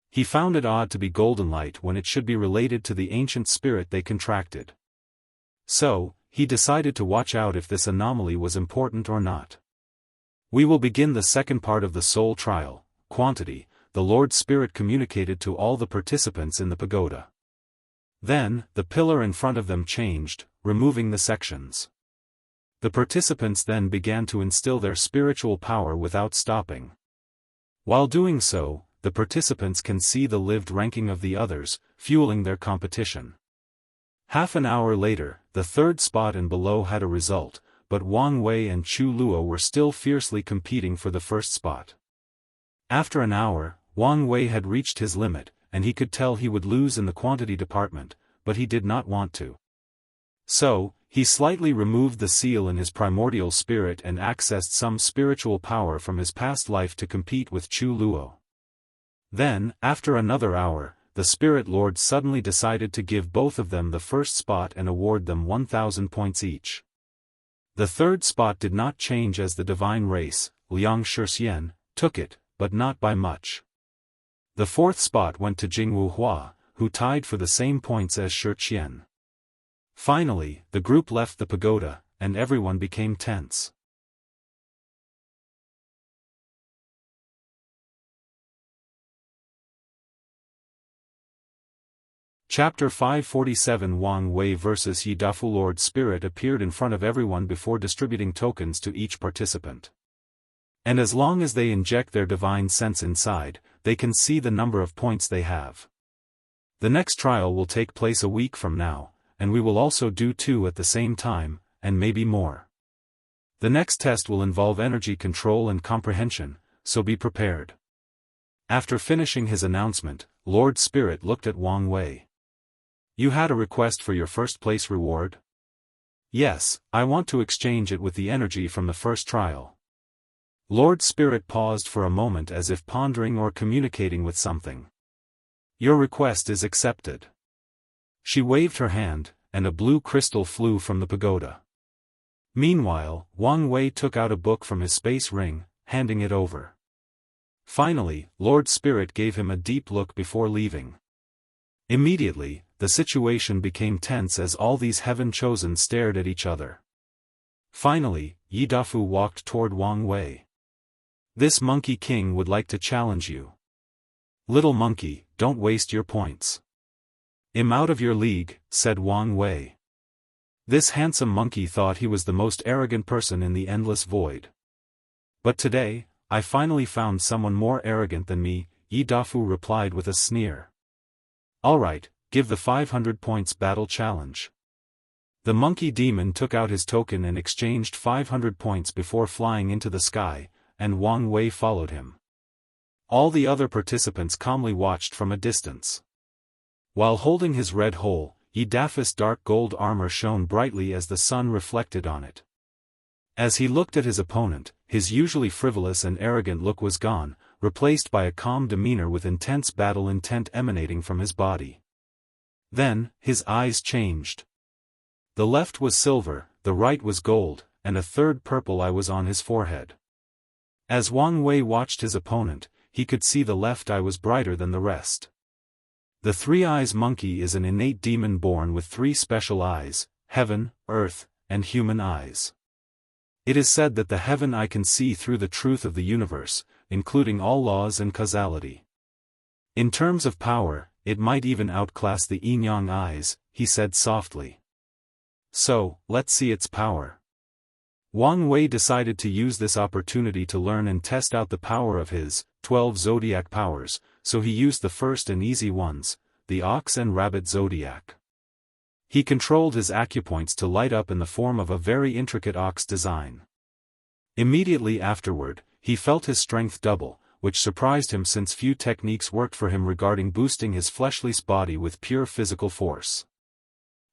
He found it odd to be golden light when it should be related to the ancient spirit they contracted. So, he decided to watch out if this anomaly was important or not. We will begin the second part of the soul trial, quantity. The Lord Spirit communicated to all the participants in the pagoda. Then, the pillar in front of them changed, removing the sections. The participants then began to instill their spiritual power without stopping. While doing so, the participants can see the lived ranking of the others, fueling their competition. Half an hour later, the third spot and below had a result, but Wang Wei and Chu Luo were still fiercely competing for the first spot. After an hour, Wang Wei had reached his limit, and he could tell he would lose in the quantity department, but he did not want to. So, he slightly removed the seal in his primordial spirit and accessed some spiritual power from his past life to compete with Chu Luo. Then, after another hour, the Spirit Lord suddenly decided to give both of them the first spot and award them 1,000 points each. The third spot did not change as the divine race, Liang Shixian, took it, but not by much. The fourth spot went to Jianghu Hua, who tied for the same points as Shixian. Finally, the group left the pagoda, and everyone became tense. Chapter 547 Wang Wei vs. Yi Dafu. Lord Spirit appeared in front of everyone before distributing tokens to each participant. And as long as they inject their divine sense inside, they can see the number of points they have. The next trial will take place a week from now, and we will also do 2 at the same time, and maybe more. The next test will involve energy control and comprehension, so be prepared. After finishing his announcement, Lord Spirit looked at Wang Wei. You had a request for your first place reward? Yes, I want to exchange it with the energy from the first trial. Lord Spirit paused for a moment as if pondering or communicating with something. Your request is accepted. She waved her hand, and a blue crystal flew from the pagoda. Meanwhile, Wang Wei took out a book from his space ring, handing it over. Finally, Lord Spirit gave him a deep look before leaving. Immediately, the situation became tense as all these heaven-chosen stared at each other. Finally, Yi Dafu walked toward Wang Wei. This Monkey King would like to challenge you. Little monkey, don't waste your points. I'm out of your league, said Wang Wei. This handsome monkey thought he was the most arrogant person in the endless void. But today, I finally found someone more arrogant than me, Yi Dafu replied with a sneer. Alright, give the 500 points battle challenge. The monkey demon took out his token and exchanged 500 points before flying into the sky, and Wang Wei followed him. All the other participants calmly watched from a distance. While holding his red hole, Yi Dafu's dark gold armor shone brightly as the sun reflected on it. As he looked at his opponent, his usually frivolous and arrogant look was gone, replaced by a calm demeanor with intense battle intent emanating from his body. Then, his eyes changed. The left was silver, the right was gold, and a third purple eye was on his forehead. As Wang Wei watched his opponent, he could see the left eye was brighter than the rest. The three-eyes monkey is an innate demon born with 3 special eyes, heaven, earth, and human eyes. It is said that the heaven eye can see through the truth of the universe, including all laws and causality. In terms of power, it might even outclass the yin-yang eyes, he said softly. So, let's see its power. Wang Wei decided to use this opportunity to learn and test out the power of his 12 zodiac powers, so he used the first and easy ones, the ox and rabbit zodiac. He controlled his acupoints to light up in the form of a very intricate ox design. Immediately afterward, he felt his strength double, which surprised him since few techniques worked for him regarding boosting his fleshly body with pure physical force.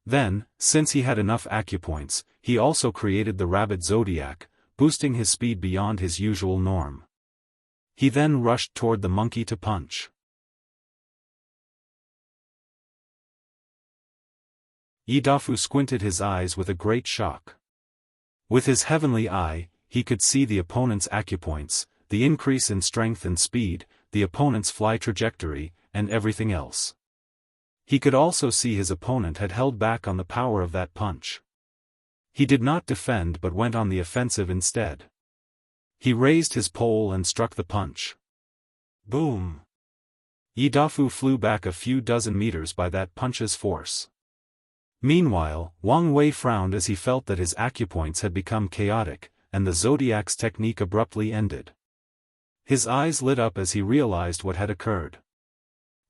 Then, since he had enough acupoints, he also created the rabbit zodiac, boosting his speed beyond his usual norm. He then rushed toward the monkey to punch. Yi Dafu squinted his eyes with a great shock. With his heavenly eye, he could see the opponent's acupoints, the increase in strength and speed, the opponent's fly trajectory, and everything else. He could also see his opponent had held back on the power of that punch. He did not defend but went on the offensive instead. He raised his pole and struck the punch. Boom! Yi Dafu flew back a few dozen meters by that punch's force. Meanwhile, Wang Wei frowned as he felt that his acupoints had become chaotic, and the zodiac's technique abruptly ended. His eyes lit up as he realized what had occurred.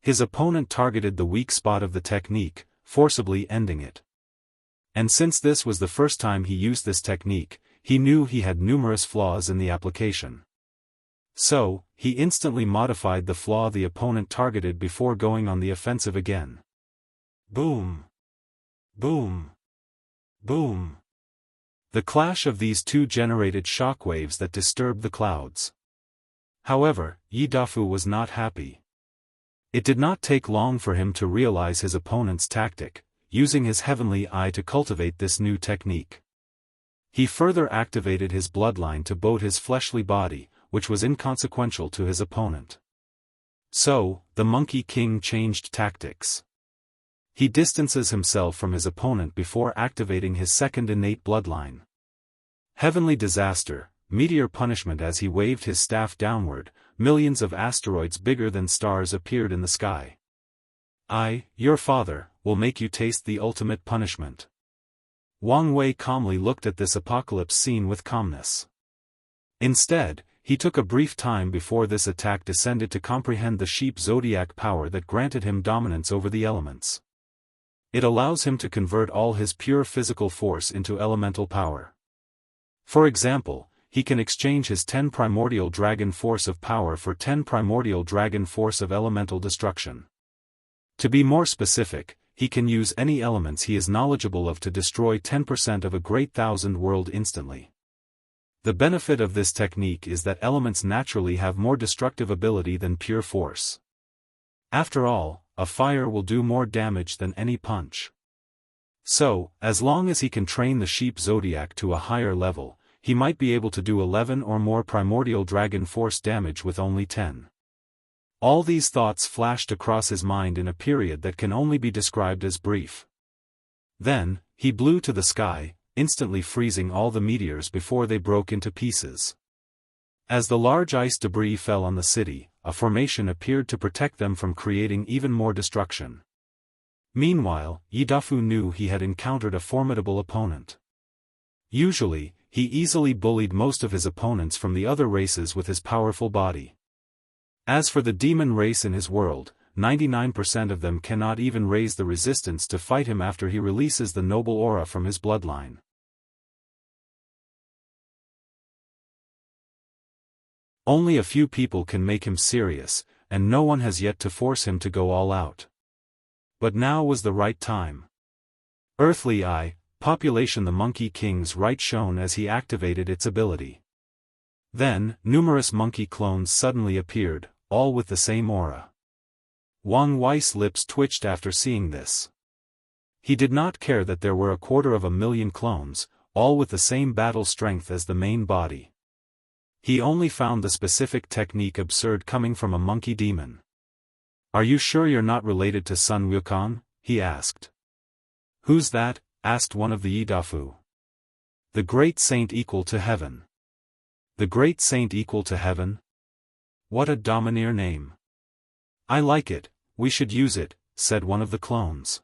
His opponent targeted the weak spot of the technique, forcibly ending it. And since this was the first time he used this technique, he knew he had numerous flaws in the application. So, he instantly modified the flaw the opponent targeted before going on the offensive again. Boom! Boom! Boom! The clash of these two generated shockwaves that disturbed the clouds. However, Yi Dafu was not happy. It did not take long for him to realize his opponent's tactic, using his heavenly eye to cultivate this new technique. He further activated his bloodline to boat his fleshly body, which was inconsequential to his opponent. So, the Monkey King changed tactics. He distances himself from his opponent before activating his second innate bloodline. Heavenly disaster, meteor punishment. As he waved his staff downward, millions of asteroids bigger than stars appeared in the sky. I, your father, will make you taste the ultimate punishment. Wang Wei calmly looked at this apocalypse scene with calmness. Instead, he took a brief time before this attack descended to comprehend the sheep zodiac power that granted him dominance over the elements. It allows him to convert all his pure physical force into elemental power. For example, he can exchange his 10 primordial dragon force of power for 10 primordial dragon force of elemental destruction. To be more specific, he can use any elements he is knowledgeable of to destroy 10% of a great thousand world instantly. The benefit of this technique is that elements naturally have more destructive ability than pure force. After all, a fire will do more damage than any punch. So, as long as he can train the sheep zodiac to a higher level, he might be able to do 11 or more primordial dragon force damage with only 10. All these thoughts flashed across his mind in a period that can only be described as brief. Then, he blew to the sky, instantly freezing all the meteors before they broke into pieces. As the large ice debris fell on the city, a formation appeared to protect them from creating even more destruction. Meanwhile, Yidafu knew he had encountered a formidable opponent. Usually, he easily bullied most of his opponents from the other races with his powerful body. As for the demon race in his world, 99% of them cannot even raise the resistance to fight him after he releases the noble aura from his bloodline. Only a few people can make him serious, and no one has yet to force him to go all out. But now was the right time. Earthly Eye, population. The Monkey King's right shone as he activated its ability. Then, numerous monkey clones suddenly appeared, all with the same aura. Wang Wei's lips twitched after seeing this. He did not care that there were 250,000 clones, all with the same battle strength as the main body. He only found the specific technique absurd coming from a monkey demon. "Are you sure you're not related to Sun Wukong?" he asked. "Who's that?" asked one of the Yidafu. "The great saint equal to heaven." "The great saint equal to heaven? What a domineer name." "I like it, we should use it," said one of the clones.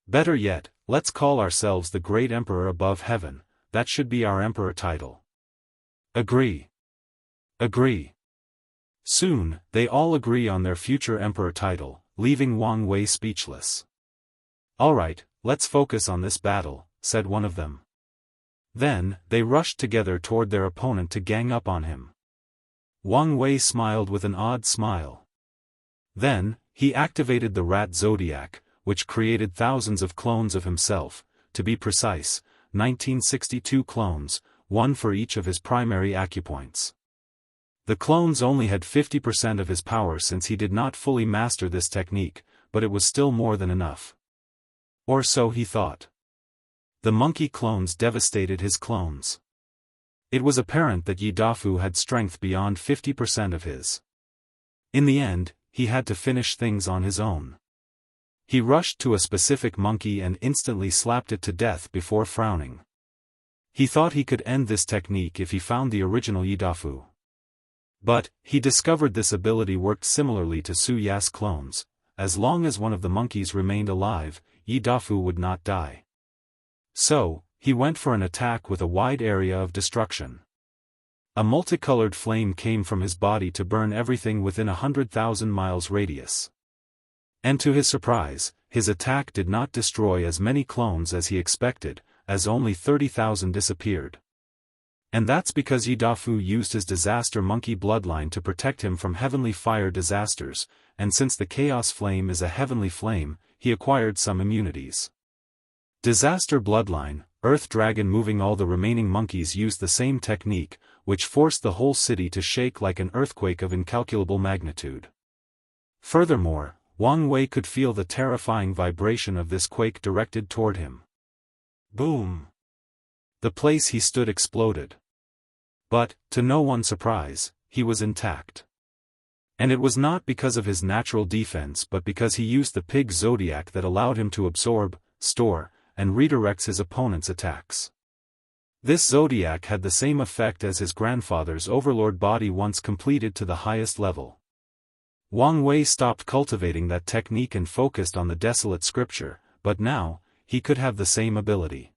"Better yet, let's call ourselves the great emperor above heaven, that should be our emperor title." "Agree. Agree." Soon, they all agree on their future emperor title, leaving Wang Wei speechless. "Alright, let's focus on this battle," said one of them. Then, they rushed together toward their opponent to gang up on him. Wang Wei smiled with an odd smile. Then, he activated the rat zodiac, which created thousands of clones of himself, to be precise, 1962 clones, one for each of his primary acupoints. The clones only had 50% of his power since he did not fully master this technique, but it was still more than enough. Or so he thought. The monkey clones devastated his clones. It was apparent that Yidafu had strength beyond 50% of his. In the end, he had to finish things on his own. He rushed to a specific monkey and instantly slapped it to death before frowning. He thought he could end this technique if he found the original Yidafu. But, he discovered this ability worked similarly to Su Ya's clones. As long as one of the monkeys remained alive, Yidafu would not die. So, he went for an attack with a wide area of destruction. A multicolored flame came from his body to burn everything within 100,000 miles radius. And to his surprise, his attack did not destroy as many clones as he expected, as only 30,000 disappeared. And that's because Yidafu used his disaster monkey bloodline to protect him from heavenly fire disasters, and since the chaos flame is a heavenly flame, he acquired some immunities. Disaster bloodline, Earth Dragon. Moving. All the remaining monkeys used the same technique, which forced the whole city to shake like an earthquake of incalculable magnitude. Furthermore, Wang Wei could feel the terrifying vibration of this quake directed toward him. Boom! The place he stood exploded. But, to no one's surprise, he was intact. And it was not because of his natural defense but because he used the pig zodiac that allowed him to absorb, store, and redirects his opponent's attacks. This zodiac had the same effect as his grandfather's overlord body once completed to the highest level. Wang Wei stopped cultivating that technique and focused on the desolate scripture, but now, he could have the same ability.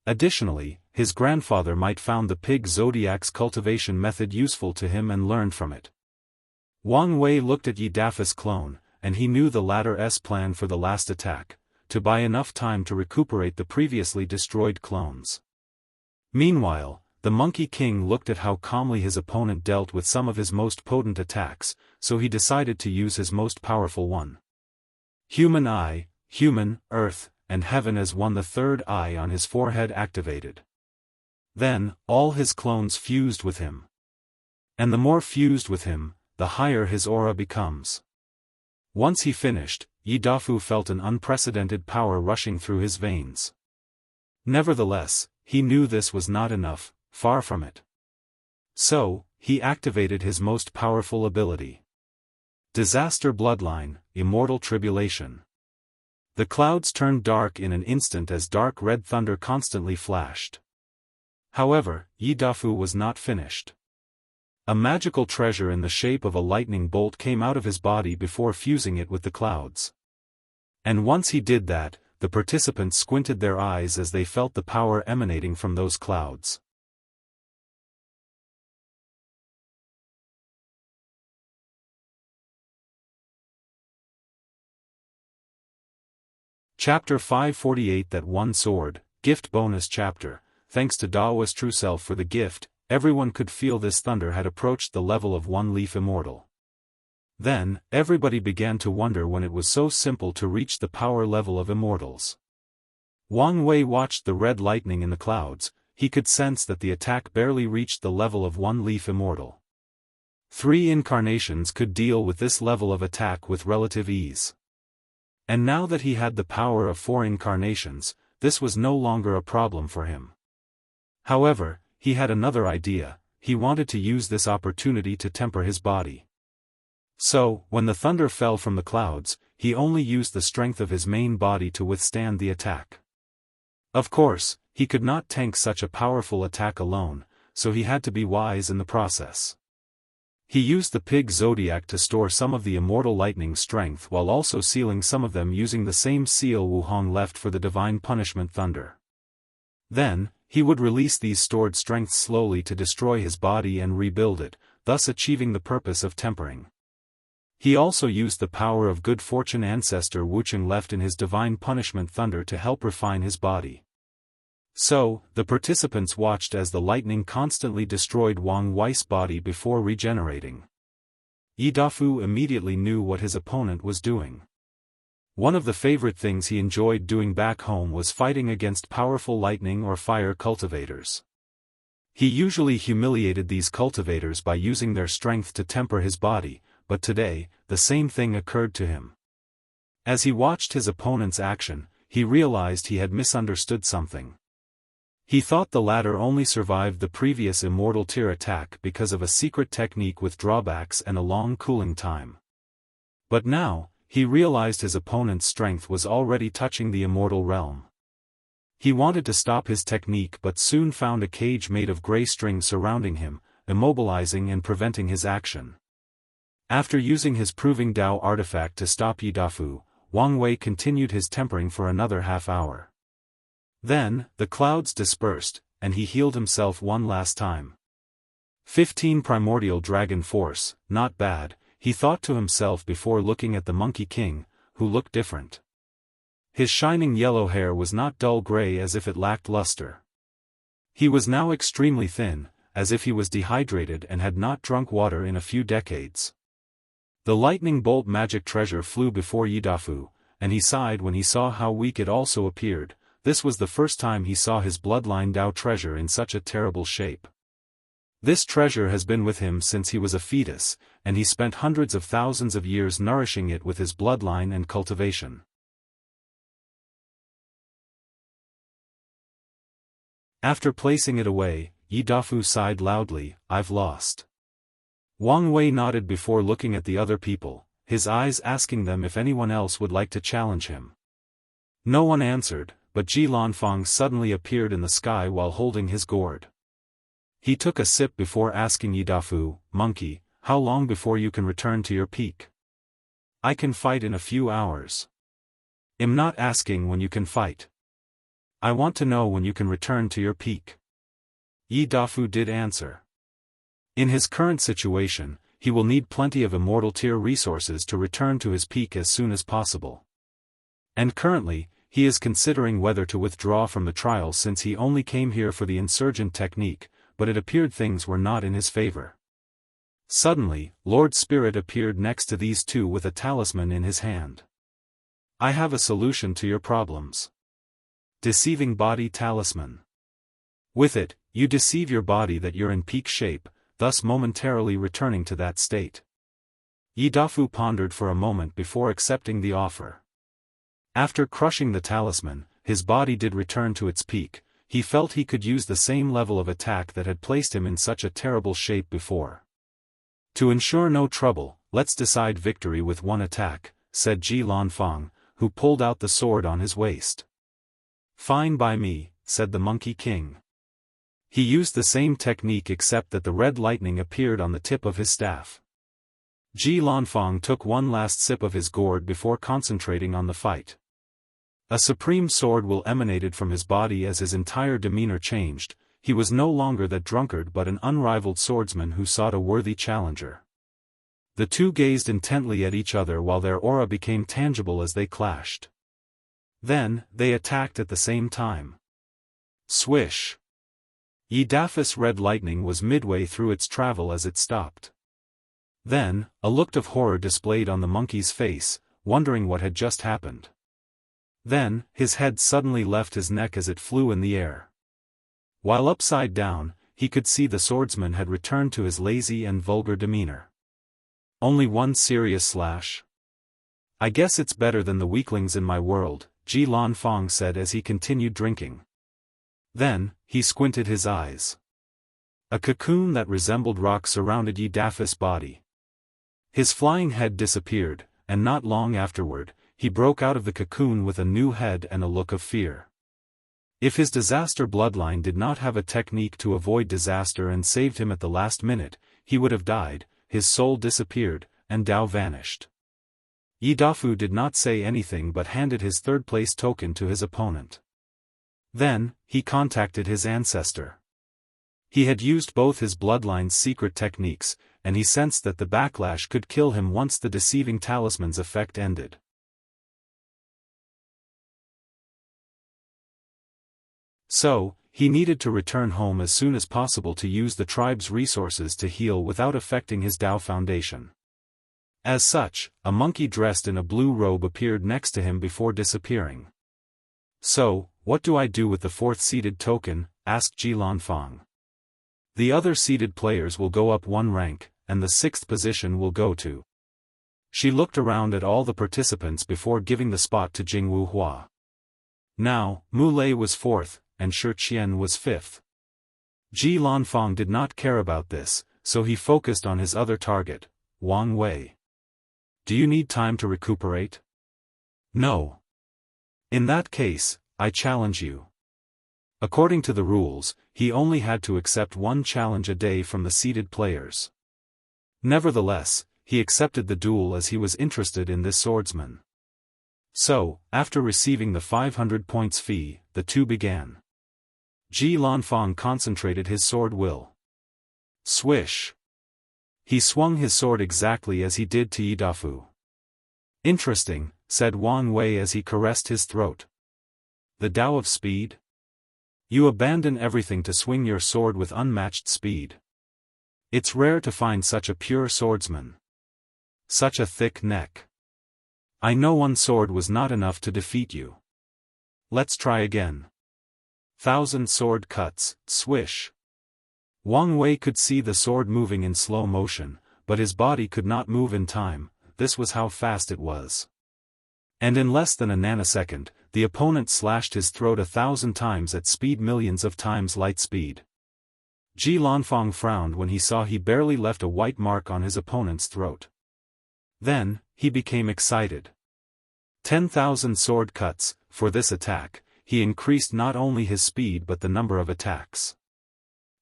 Additionally, his grandfather might found the pig zodiac's cultivation method useful to him and learned from it. Wang Wei looked at Yi Dafa's clone, and he knew the latter's plan for the last attack, to buy enough time to recuperate the previously destroyed clones. Meanwhile, the Monkey King looked at how calmly his opponent dealt with some of his most potent attacks, so he decided to use his most powerful one. Human Eye, Human, Earth, and Heaven as one. The third eye on his forehead activated. Then, all his clones fused with him. And the more fused with him, the higher his aura becomes. Once he finished, Yi Dafu felt an unprecedented power rushing through his veins. Nevertheless, he knew this was not enough, far from it. So, he activated his most powerful ability. Disaster Bloodline, Immortal Tribulation. The clouds turned dark in an instant as dark red thunder constantly flashed. However, Yi Dafu was not finished. A magical treasure in the shape of a lightning bolt came out of his body before fusing it with the clouds. And once he did that, the participants squinted their eyes as they felt the power emanating from those clouds. Chapter 548 That One Sword, Gift Bonus Chapter. Thanks to Daoist True Self for the gift, everyone could feel this thunder had approached the level of one leaf immortal. Then, everybody began to wonder when it was so simple to reach the power level of immortals. Wang Wei watched the red lightning in the clouds. He could sense that the attack barely reached the level of one leaf immortal. 3 incarnations could deal with this level of attack with relative ease. And now that he had the power of 4 incarnations, this was no longer a problem for him. However, he had another idea. He wanted to use this opportunity to temper his body. So, when the thunder fell from the clouds, he only used the strength of his main body to withstand the attack. Of course, he could not tank such a powerful attack alone, so he had to be wise in the process. He used the pig zodiac to store some of the immortal lightning strength while also sealing some of them using the same seal Wuhong left for the divine punishment thunder. Then, he would release these stored strengths slowly to destroy his body and rebuild it, thus achieving the purpose of tempering. He also used the power of good fortune ancestor Wucheng left in his divine punishment thunder to help refine his body. So, the participants watched as the lightning constantly destroyed Wang Wei's body before regenerating. Yi Dafu immediately knew what his opponent was doing. One of the favorite things he enjoyed doing back home was fighting against powerful lightning or fire cultivators. He usually humiliated these cultivators by using their strength to temper his body, but today, the same thing occurred to him. As he watched his opponent's action, he realized he had misunderstood something. He thought the latter only survived the previous immortal tier attack because of a secret technique with drawbacks and a long cooling time. But now, he realized his opponent's strength was already touching the immortal realm. He wanted to stop his technique but soon found a cage made of gray string surrounding him, immobilizing and preventing his action. After using his Proving Dao artifact to stop Yi Dafu, Wang Wei continued his tempering for another half hour. Then, the clouds dispersed, and he healed himself one last time. 15 Primordial Dragon Force, not bad, he thought to himself before looking at the Monkey King, who looked different. His shining yellow hair was not dull gray as if it lacked luster. He was now extremely thin, as if he was dehydrated and had not drunk water in a few decades. The lightning bolt magic treasure flew before Yi Dafu, and he sighed when he saw how weak it also appeared. This was the first time he saw his bloodline Dao treasure in such a terrible shape. This treasure has been with him since he was a fetus, and he spent hundreds of thousands of years nourishing it with his bloodline and cultivation. After placing it away, Yi Dafu sighed loudly, "I've lost." Wang Wei nodded before looking at the other people, his eyes asking them if anyone else would like to challenge him. No one answered, but Ji Lanfang suddenly appeared in the sky while holding his gourd. He took a sip before asking Yi Dafu, "Monkey, how long before you can return to your peak?" "I can fight in a few hours." "I'm not asking when you can fight. I want to know when you can return to your peak." Yi Dafu did answer. In his current situation, he will need plenty of immortal tier resources to return to his peak as soon as possible. And currently, he is considering whether to withdraw from the trial since he only came here for the insurgent technique, but it appeared things were not in his favor. Suddenly, Lord Spirit appeared next to these two with a talisman in his hand. "I have a solution to your problems. Deceiving Body Talisman. With it, you deceive your body that you're in peak shape, thus momentarily returning to that state." Yi Dafu pondered for a moment before accepting the offer. After crushing the talisman, his body did return to its peak. He felt he could use the same level of attack that had placed him in such a terrible shape before. "To ensure no trouble, let's decide victory with one attack," said Ji Lanfang, who pulled out the sword on his waist. "Fine by me," said the Monkey King. He used the same technique except that the red lightning appeared on the tip of his staff. Ji Lanfang took one last sip of his gourd before concentrating on the fight. A supreme sword will emanated from his body as his entire demeanor changed. He was no longer that drunkard but an unrivaled swordsman who sought a worthy challenger. The two gazed intently at each other while their aura became tangible as they clashed. Then, they attacked at the same time. Swish! Yi Dafu's red lightning was midway through its travel as it stopped. Then, a look of horror displayed on the monkey's face, wondering what had just happened. Then, his head suddenly left his neck as it flew in the air. While upside down, he could see the swordsman had returned to his lazy and vulgar demeanor. "Only one serious slash? I guess it's better than the weaklings in my world," Ji Lanfang said as he continued drinking. Then, he squinted his eyes. A cocoon that resembled rock surrounded Yi Dafu's body. His flying head disappeared, and not long afterward, he broke out of the cocoon with a new head and a look of fear. If his disaster bloodline did not have a technique to avoid disaster and saved him at the last minute, he would have died, his soul disappeared, and Dao vanished. Yi Dafu did not say anything but handed his third-place token to his opponent. Then, he contacted his ancestor. He had used both his bloodline's secret techniques, and he sensed that the backlash could kill him once the deceiving talisman's effect ended. So, he needed to return home as soon as possible to use the tribe's resources to heal without affecting his Dao foundation. As such, a monkey dressed in a blue robe appeared next to him before disappearing. "So, what do I do with the fourth seeded token?" asked Ji Lanfang. "The other seeded players will go up one rank, and the sixth position will go to." She looked around at all the participants before giving the spot to Jianghu Hua. Now, Mu Lei was fourth, and Shi Qian was fifth. Ji Lanfang did not care about this, so he focused on his other target, Wang Wei. "Do you need time to recuperate?" "No. In that case, I challenge you." According to the rules, he only had to accept one challenge a day from the seeded players. Nevertheless, he accepted the duel as he was interested in this swordsman. So, after receiving the 500 points fee, the two began. Ji Lanfang concentrated his sword will. Swish! He swung his sword exactly as he did to Yi Dafu. "Interesting," said Wang Wei as he caressed his throat. "The Tao of speed? You abandon everything to swing your sword with unmatched speed. It's rare to find such a pure swordsman. Such a thick neck. I know one sword was not enough to defeat you. Let's try again. 1,000 sword cuts, swish." Wang Wei could see the sword moving in slow motion, but his body could not move in time. This was how fast it was. And in less than a nanosecond, the opponent slashed his throat 1,000 times at speed, millions of times light speed. Ji Lanfang frowned when he saw he barely left a white mark on his opponent's throat. Then, he became excited. 10,000 sword cuts. For this attack, he increased not only his speed but the number of attacks.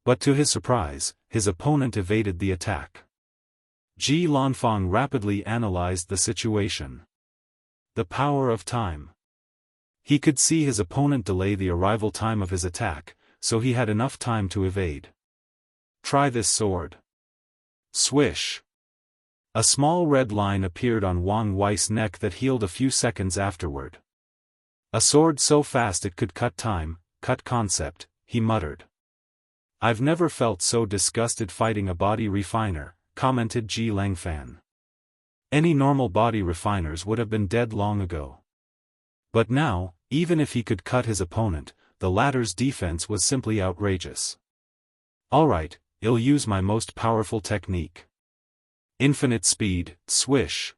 But to his surprise, his opponent evaded the attack. Ji Lanfang rapidly analyzed the situation. The power of time. He could see his opponent delay the arrival time of his attack, so he had enough time to evade. Try this sword. Swish. A small red line appeared on Wang Wei's neck that healed a few seconds afterward. A sword so fast it could cut time, cut concept, he muttered. I've never felt so disgusted fighting a body refiner, commented Ji Langfan. Any normal body refiners would have been dead long ago. But now, even if he could cut his opponent, the latter's defense was simply outrageous. Alright, I'll use my most powerful technique. Infinite speed, swish.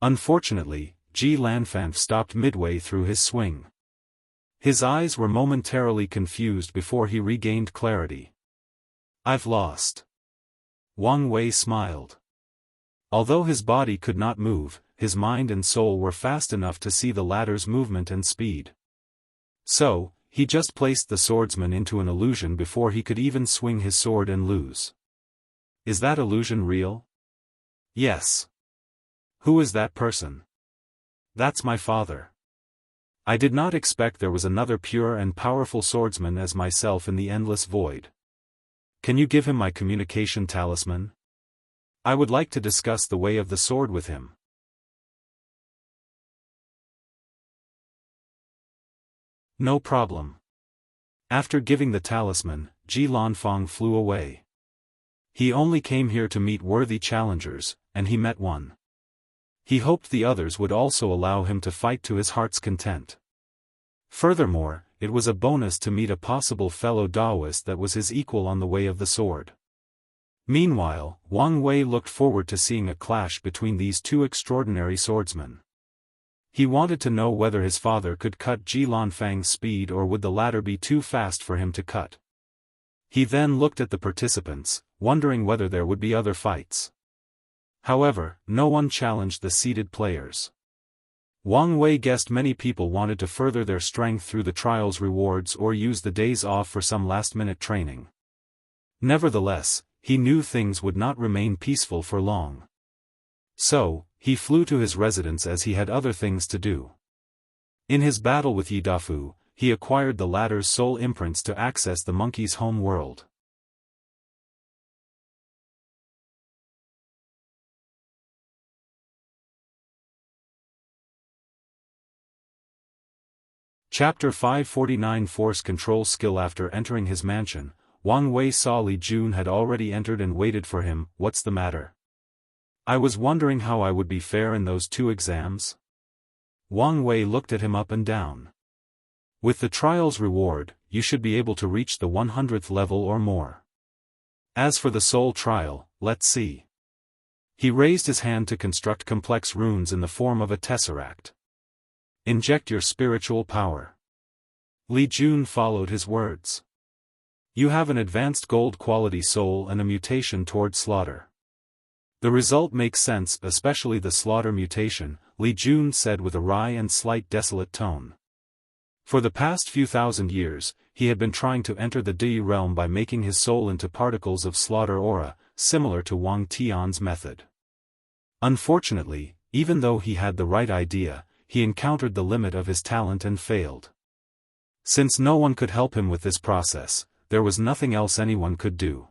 Unfortunately, Ji Lanfan stopped midway through his swing. His eyes were momentarily confused before he regained clarity. I've lost. Wang Wei smiled. Although his body could not move, his mind and soul were fast enough to see the latter's movement and speed. So, he just placed the swordsman into an illusion before he could even swing his sword and lose. Is that illusion real? Yes. Who is that person? That's my father. I did not expect there was another pure and powerful swordsman as myself in the endless void. Can you give him my communication talisman? I would like to discuss the way of the sword with him. No problem. After giving the talisman, Ji Lanfang flew away. He only came here to meet worthy challengers, and he met one. He hoped the others would also allow him to fight to his heart's content. Furthermore, it was a bonus to meet a possible fellow Daoist that was his equal on the way of the sword. Meanwhile, Wang Wei looked forward to seeing a clash between these two extraordinary swordsmen. He wanted to know whether his father could cut Ji Lanfang's speed or would the latter be too fast for him to cut. He then looked at the participants, wondering whether there would be other fights. However, no one challenged the seated players. Wang Wei guessed many people wanted to further their strength through the trials rewards or use the days off for some last-minute training. Nevertheless, he knew things would not remain peaceful for long. So, he flew to his residence as he had other things to do. In his battle with Yidafu, he acquired the latter's soul imprints to access the monkey's home world. Chapter 549 Force Control Skill. After entering his mansion, Wang Wei saw Li Jun had already entered and waited for him. What's the matter? I was wondering how I would be fair in those 2 exams. Wang Wei looked at him up and down. With the trials reward, you should be able to reach the 100th level or more. As for the soul trial, let's see. He raised his hand to construct complex runes in the form of a tesseract. Inject your spiritual power. Li Jun followed his words. You have an advanced gold-quality soul and a mutation toward slaughter. The result makes sense, especially the slaughter mutation, Li Jun said with a wry and slight desolate tone. For the past few thousand years, he had been trying to enter the Di realm by making his soul into particles of slaughter aura, similar to Wang Tian's method. Unfortunately, even though he had the right idea, he encountered the limit of his talent and failed. Since no one could help him with this process, there was nothing else anyone could do.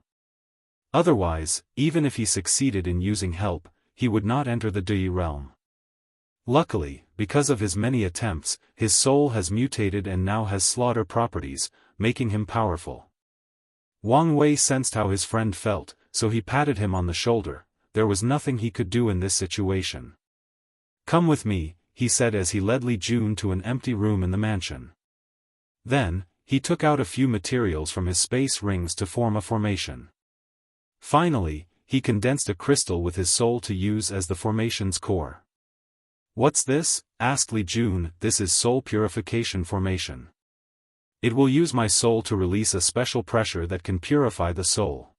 Otherwise, even if he succeeded in using help, he would not enter the Di realm. Luckily, because of his many attempts, his soul has mutated and now has slaughter properties, making him powerful. Wang Wei sensed how his friend felt, so he patted him on the shoulder. There was nothing he could do in this situation. Come with me, he said as he led Li Jun to an empty room in the mansion. Then, he took out a few materials from his space rings to form a formation. Finally, he condensed a crystal with his soul to use as the formation's core. "What's this?" asked Li Jun. "This is soul purification formation. It will use my soul to release a special pressure that can purify the soul.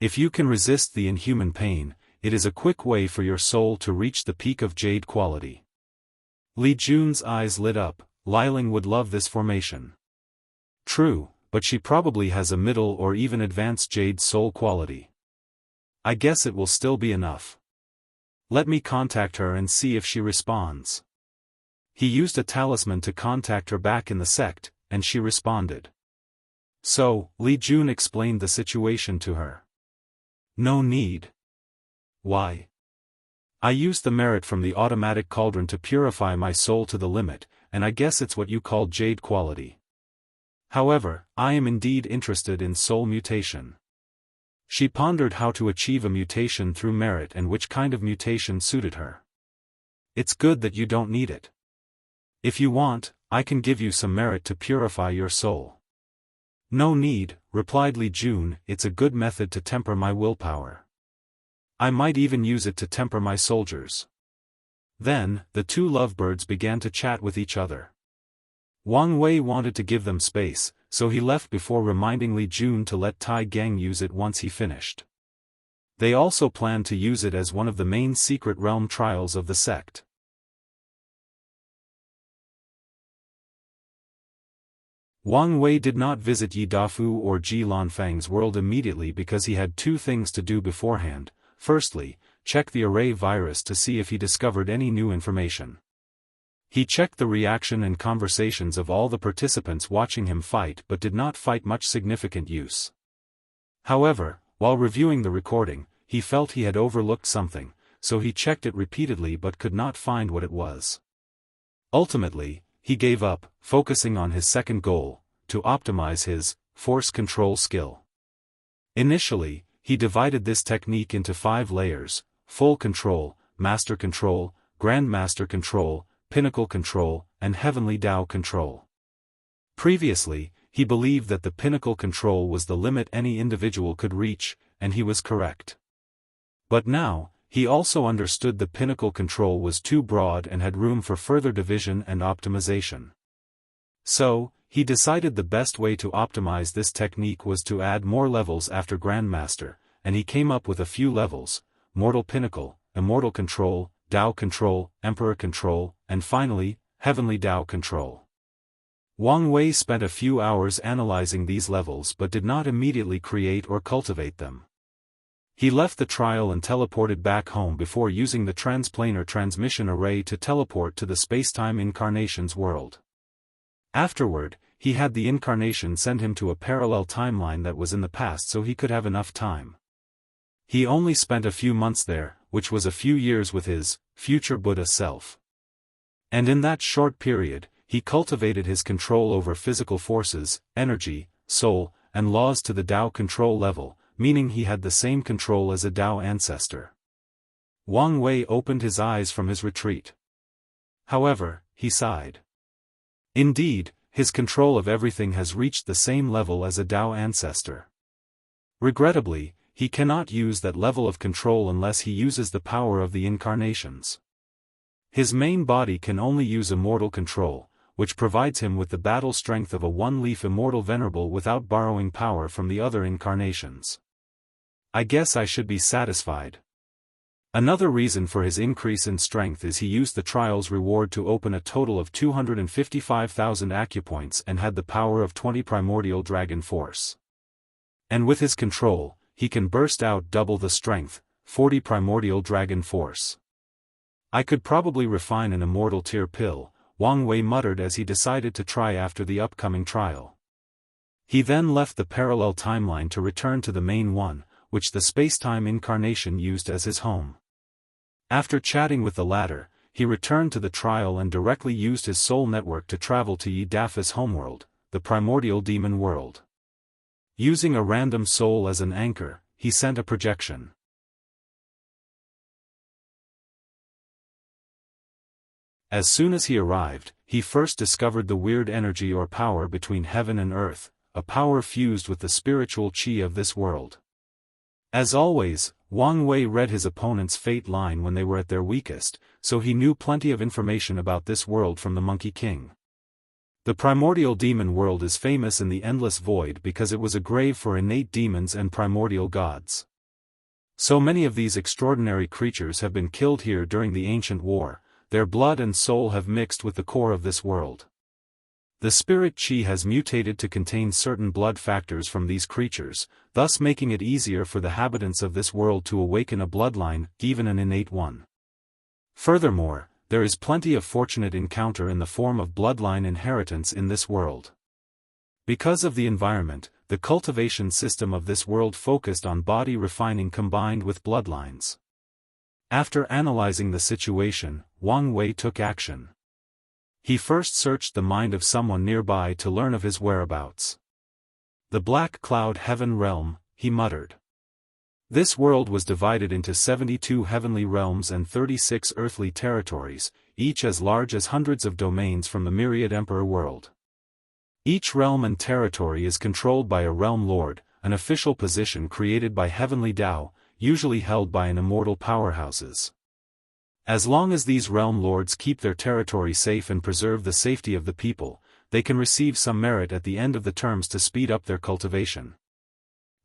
If you can resist the inhuman pain, it is a quick way for your soul to reach the peak of jade quality." Li Jun's eyes lit up. Liling would love this formation. True, but she probably has a middle or even advanced jade soul quality. I guess it will still be enough. Let me contact her and see if she responds. He used a talisman to contact her back in the sect, and she responded. So, Li Jun explained the situation to her. "No need. Why? I used the merit from the automatic cauldron to purify my soul to the limit, and I guess it's what you call jade quality. However, I am indeed interested in soul mutation." She pondered how to achieve a mutation through merit and which kind of mutation suited her. "It's good that you don't need it. If you want, I can give you some merit to purify your soul." "No need," replied Li Jun. "It's a good method to temper my willpower. I might even use it to temper my soldiers." Then, the two lovebirds began to chat with each other. Wang Wei wanted to give them space, so he left before reminding Li Jun to let Tai Geng use it once he finished. They also planned to use it as one of the main secret realm trials of the sect. Wang Wei did not visit Yi Dafu or Ji Lanfang's world immediately because he had two things to do beforehand. Firstly, check the array virus to see if he discovered any new information. He checked the reaction and conversations of all the participants watching him fight but did not find much significant use. However, while reviewing the recording, he felt he had overlooked something, so he checked it repeatedly but could not find what it was. Ultimately, he gave up, focusing on his second goal, to optimize his force control skill. Initially, he divided this technique into 5 layers: full control, master control, grandmaster control, pinnacle control, and heavenly Tao control. Previously, he believed that the pinnacle control was the limit any individual could reach, and he was correct. But now, he also understood the pinnacle control was too broad and had room for further division and optimization. So, he decided the best way to optimize this technique was to add more levels after Grandmaster, and he came up with a few levels: Mortal Pinnacle, Immortal Control, Tao Control, Emperor Control, and finally, Heavenly Tao Control. Wang Wei spent a few hours analyzing these levels but did not immediately create or cultivate them. He left the trial and teleported back home before using the transplanar transmission array to teleport to the spacetime incarnation's world. Afterward, he had the incarnation send him to a parallel timeline that was in the past so he could have enough time. He only spent a few months there, which was a few years with his future Buddha self. And in that short period, he cultivated his control over physical forces, energy, soul, and laws to the Tao control level, meaning he had the same control as a Tao ancestor. Wang Wei opened his eyes from his retreat. However, he sighed. Indeed, his control of everything has reached the same level as a Tao ancestor. Regrettably, he cannot use that level of control unless he uses the power of the incarnations. His main body can only use immortal control, which provides him with the battle strength of a one-leaf immortal venerable without borrowing power from the other incarnations. I guess I should be satisfied. Another reason for his increase in strength is he used the trial's reward to open a total of 255,000 acupoints and had the power of 20 primordial dragon force. And with his control, he can burst out double the strength, 40 primordial dragon force. I could probably refine an immortal tier pill, Wang Wei muttered as he decided to try after the upcoming trial. He then left the parallel timeline to return to the main one, which the spacetime incarnation used as his home. After chatting with the latter, he returned to the trial and directly used his soul network to travel to Yi Dafu's homeworld, the primordial demon world. Using a random soul as an anchor, he sent a projection. As soon as he arrived, he first discovered the weird energy or power between heaven and earth, a power fused with the spiritual qi of this world. As always, Wang Wei read his opponent's fate line when they were at their weakest, so he knew plenty of information about this world from the Monkey King. The primordial demon world is famous in the endless void because it was a grave for innate demons and primordial gods. So many of these extraordinary creatures have been killed here during the ancient war, their blood and soul have mixed with the core of this world. The spirit qi has mutated to contain certain blood factors from these creatures, thus making it easier for the inhabitants of this world to awaken a bloodline, even an innate one. Furthermore, there is plenty of fortunate encounter in the form of bloodline inheritance in this world. Because of the environment, the cultivation system of this world focused on body refining combined with bloodlines. After analyzing the situation, Wang Wei took action. He first searched the mind of someone nearby to learn of his whereabouts. The Black Cloud Heaven Realm, he muttered. This world was divided into 72 heavenly realms and 36 earthly territories, each as large as hundreds of domains from the myriad emperor world. Each realm and territory is controlled by a realm lord, an official position created by heavenly Dao, usually held by an immortal powerhouses. As long as these realm lords keep their territory safe and preserve the safety of the people, they can receive some merit at the end of the terms to speed up their cultivation.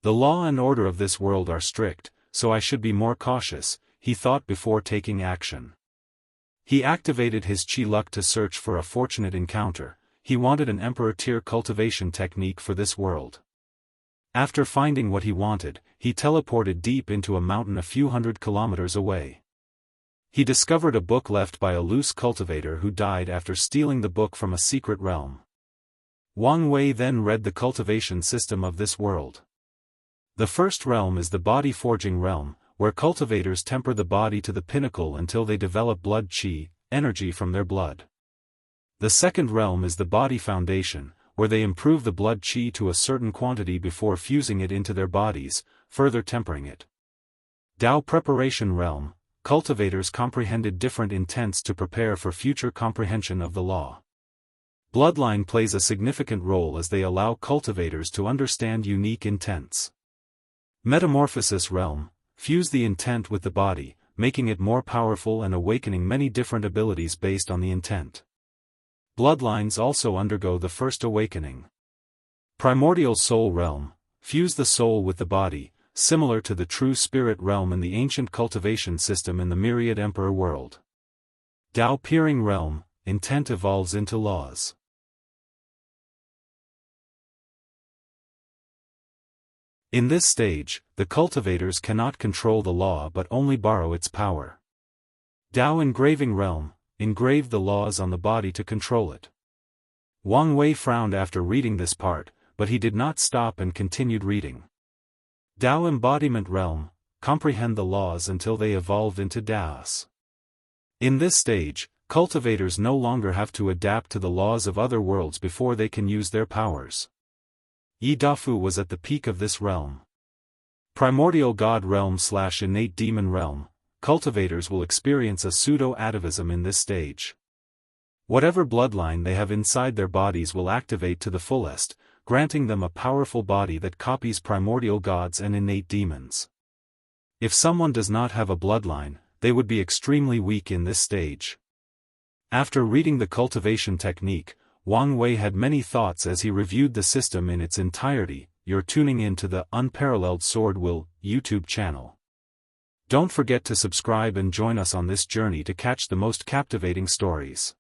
The law and order of this world are strict, so I should be more cautious, he thought before taking action. He activated his qi luck to search for a fortunate encounter. He wanted an emperor-tier cultivation technique for this world. After finding what he wanted, he teleported deep into a mountain a few hundred kilometers away. He discovered a book left by a loose cultivator who died after stealing the book from a secret realm. Wang Wei then read the cultivation system of this world. The first realm is the body forging realm, where cultivators temper the body to the pinnacle until they develop blood qi, energy from their blood. The second realm is the body foundation, where they improve the blood qi to a certain quantity before fusing it into their bodies, further tempering it. Dao preparation realm, cultivators comprehended different intents to prepare for future comprehension of the law. Bloodline plays a significant role as they allow cultivators to understand unique intents. Metamorphosis realm, fuse the intent with the body, making it more powerful and awakening many different abilities based on the intent. Bloodlines also undergo the first awakening. Primordial soul realm, fuse the soul with the body, similar to the true spirit realm in the ancient cultivation system in the myriad emperor world. Dao peering realm, intent evolves into laws. In this stage, the cultivators cannot control the law but only borrow its power. Dao engraving realm, engrave the laws on the body to control it. Wang Wei frowned after reading this part, but he did not stop and continued reading. Dao embodiment realm, comprehend the laws until they evolved into Daos. In this stage, cultivators no longer have to adapt to the laws of other worlds before they can use their powers. Yi Dafu was at the peak of this realm. Primordial God realm / innate demon realm, cultivators will experience a pseudo-atavism in this stage. Whatever bloodline they have inside their bodies will activate to the fullest, granting them a powerful body that copies primordial gods and innate demons. If someone does not have a bloodline, they would be extremely weak in this stage. After reading the cultivation technique, Wang Wei had many thoughts as he reviewed the system in its entirety. You're tuning in to the Unparalleled SwordWill YouTube channel. Don't forget to subscribe and join us on this journey to catch the most captivating stories.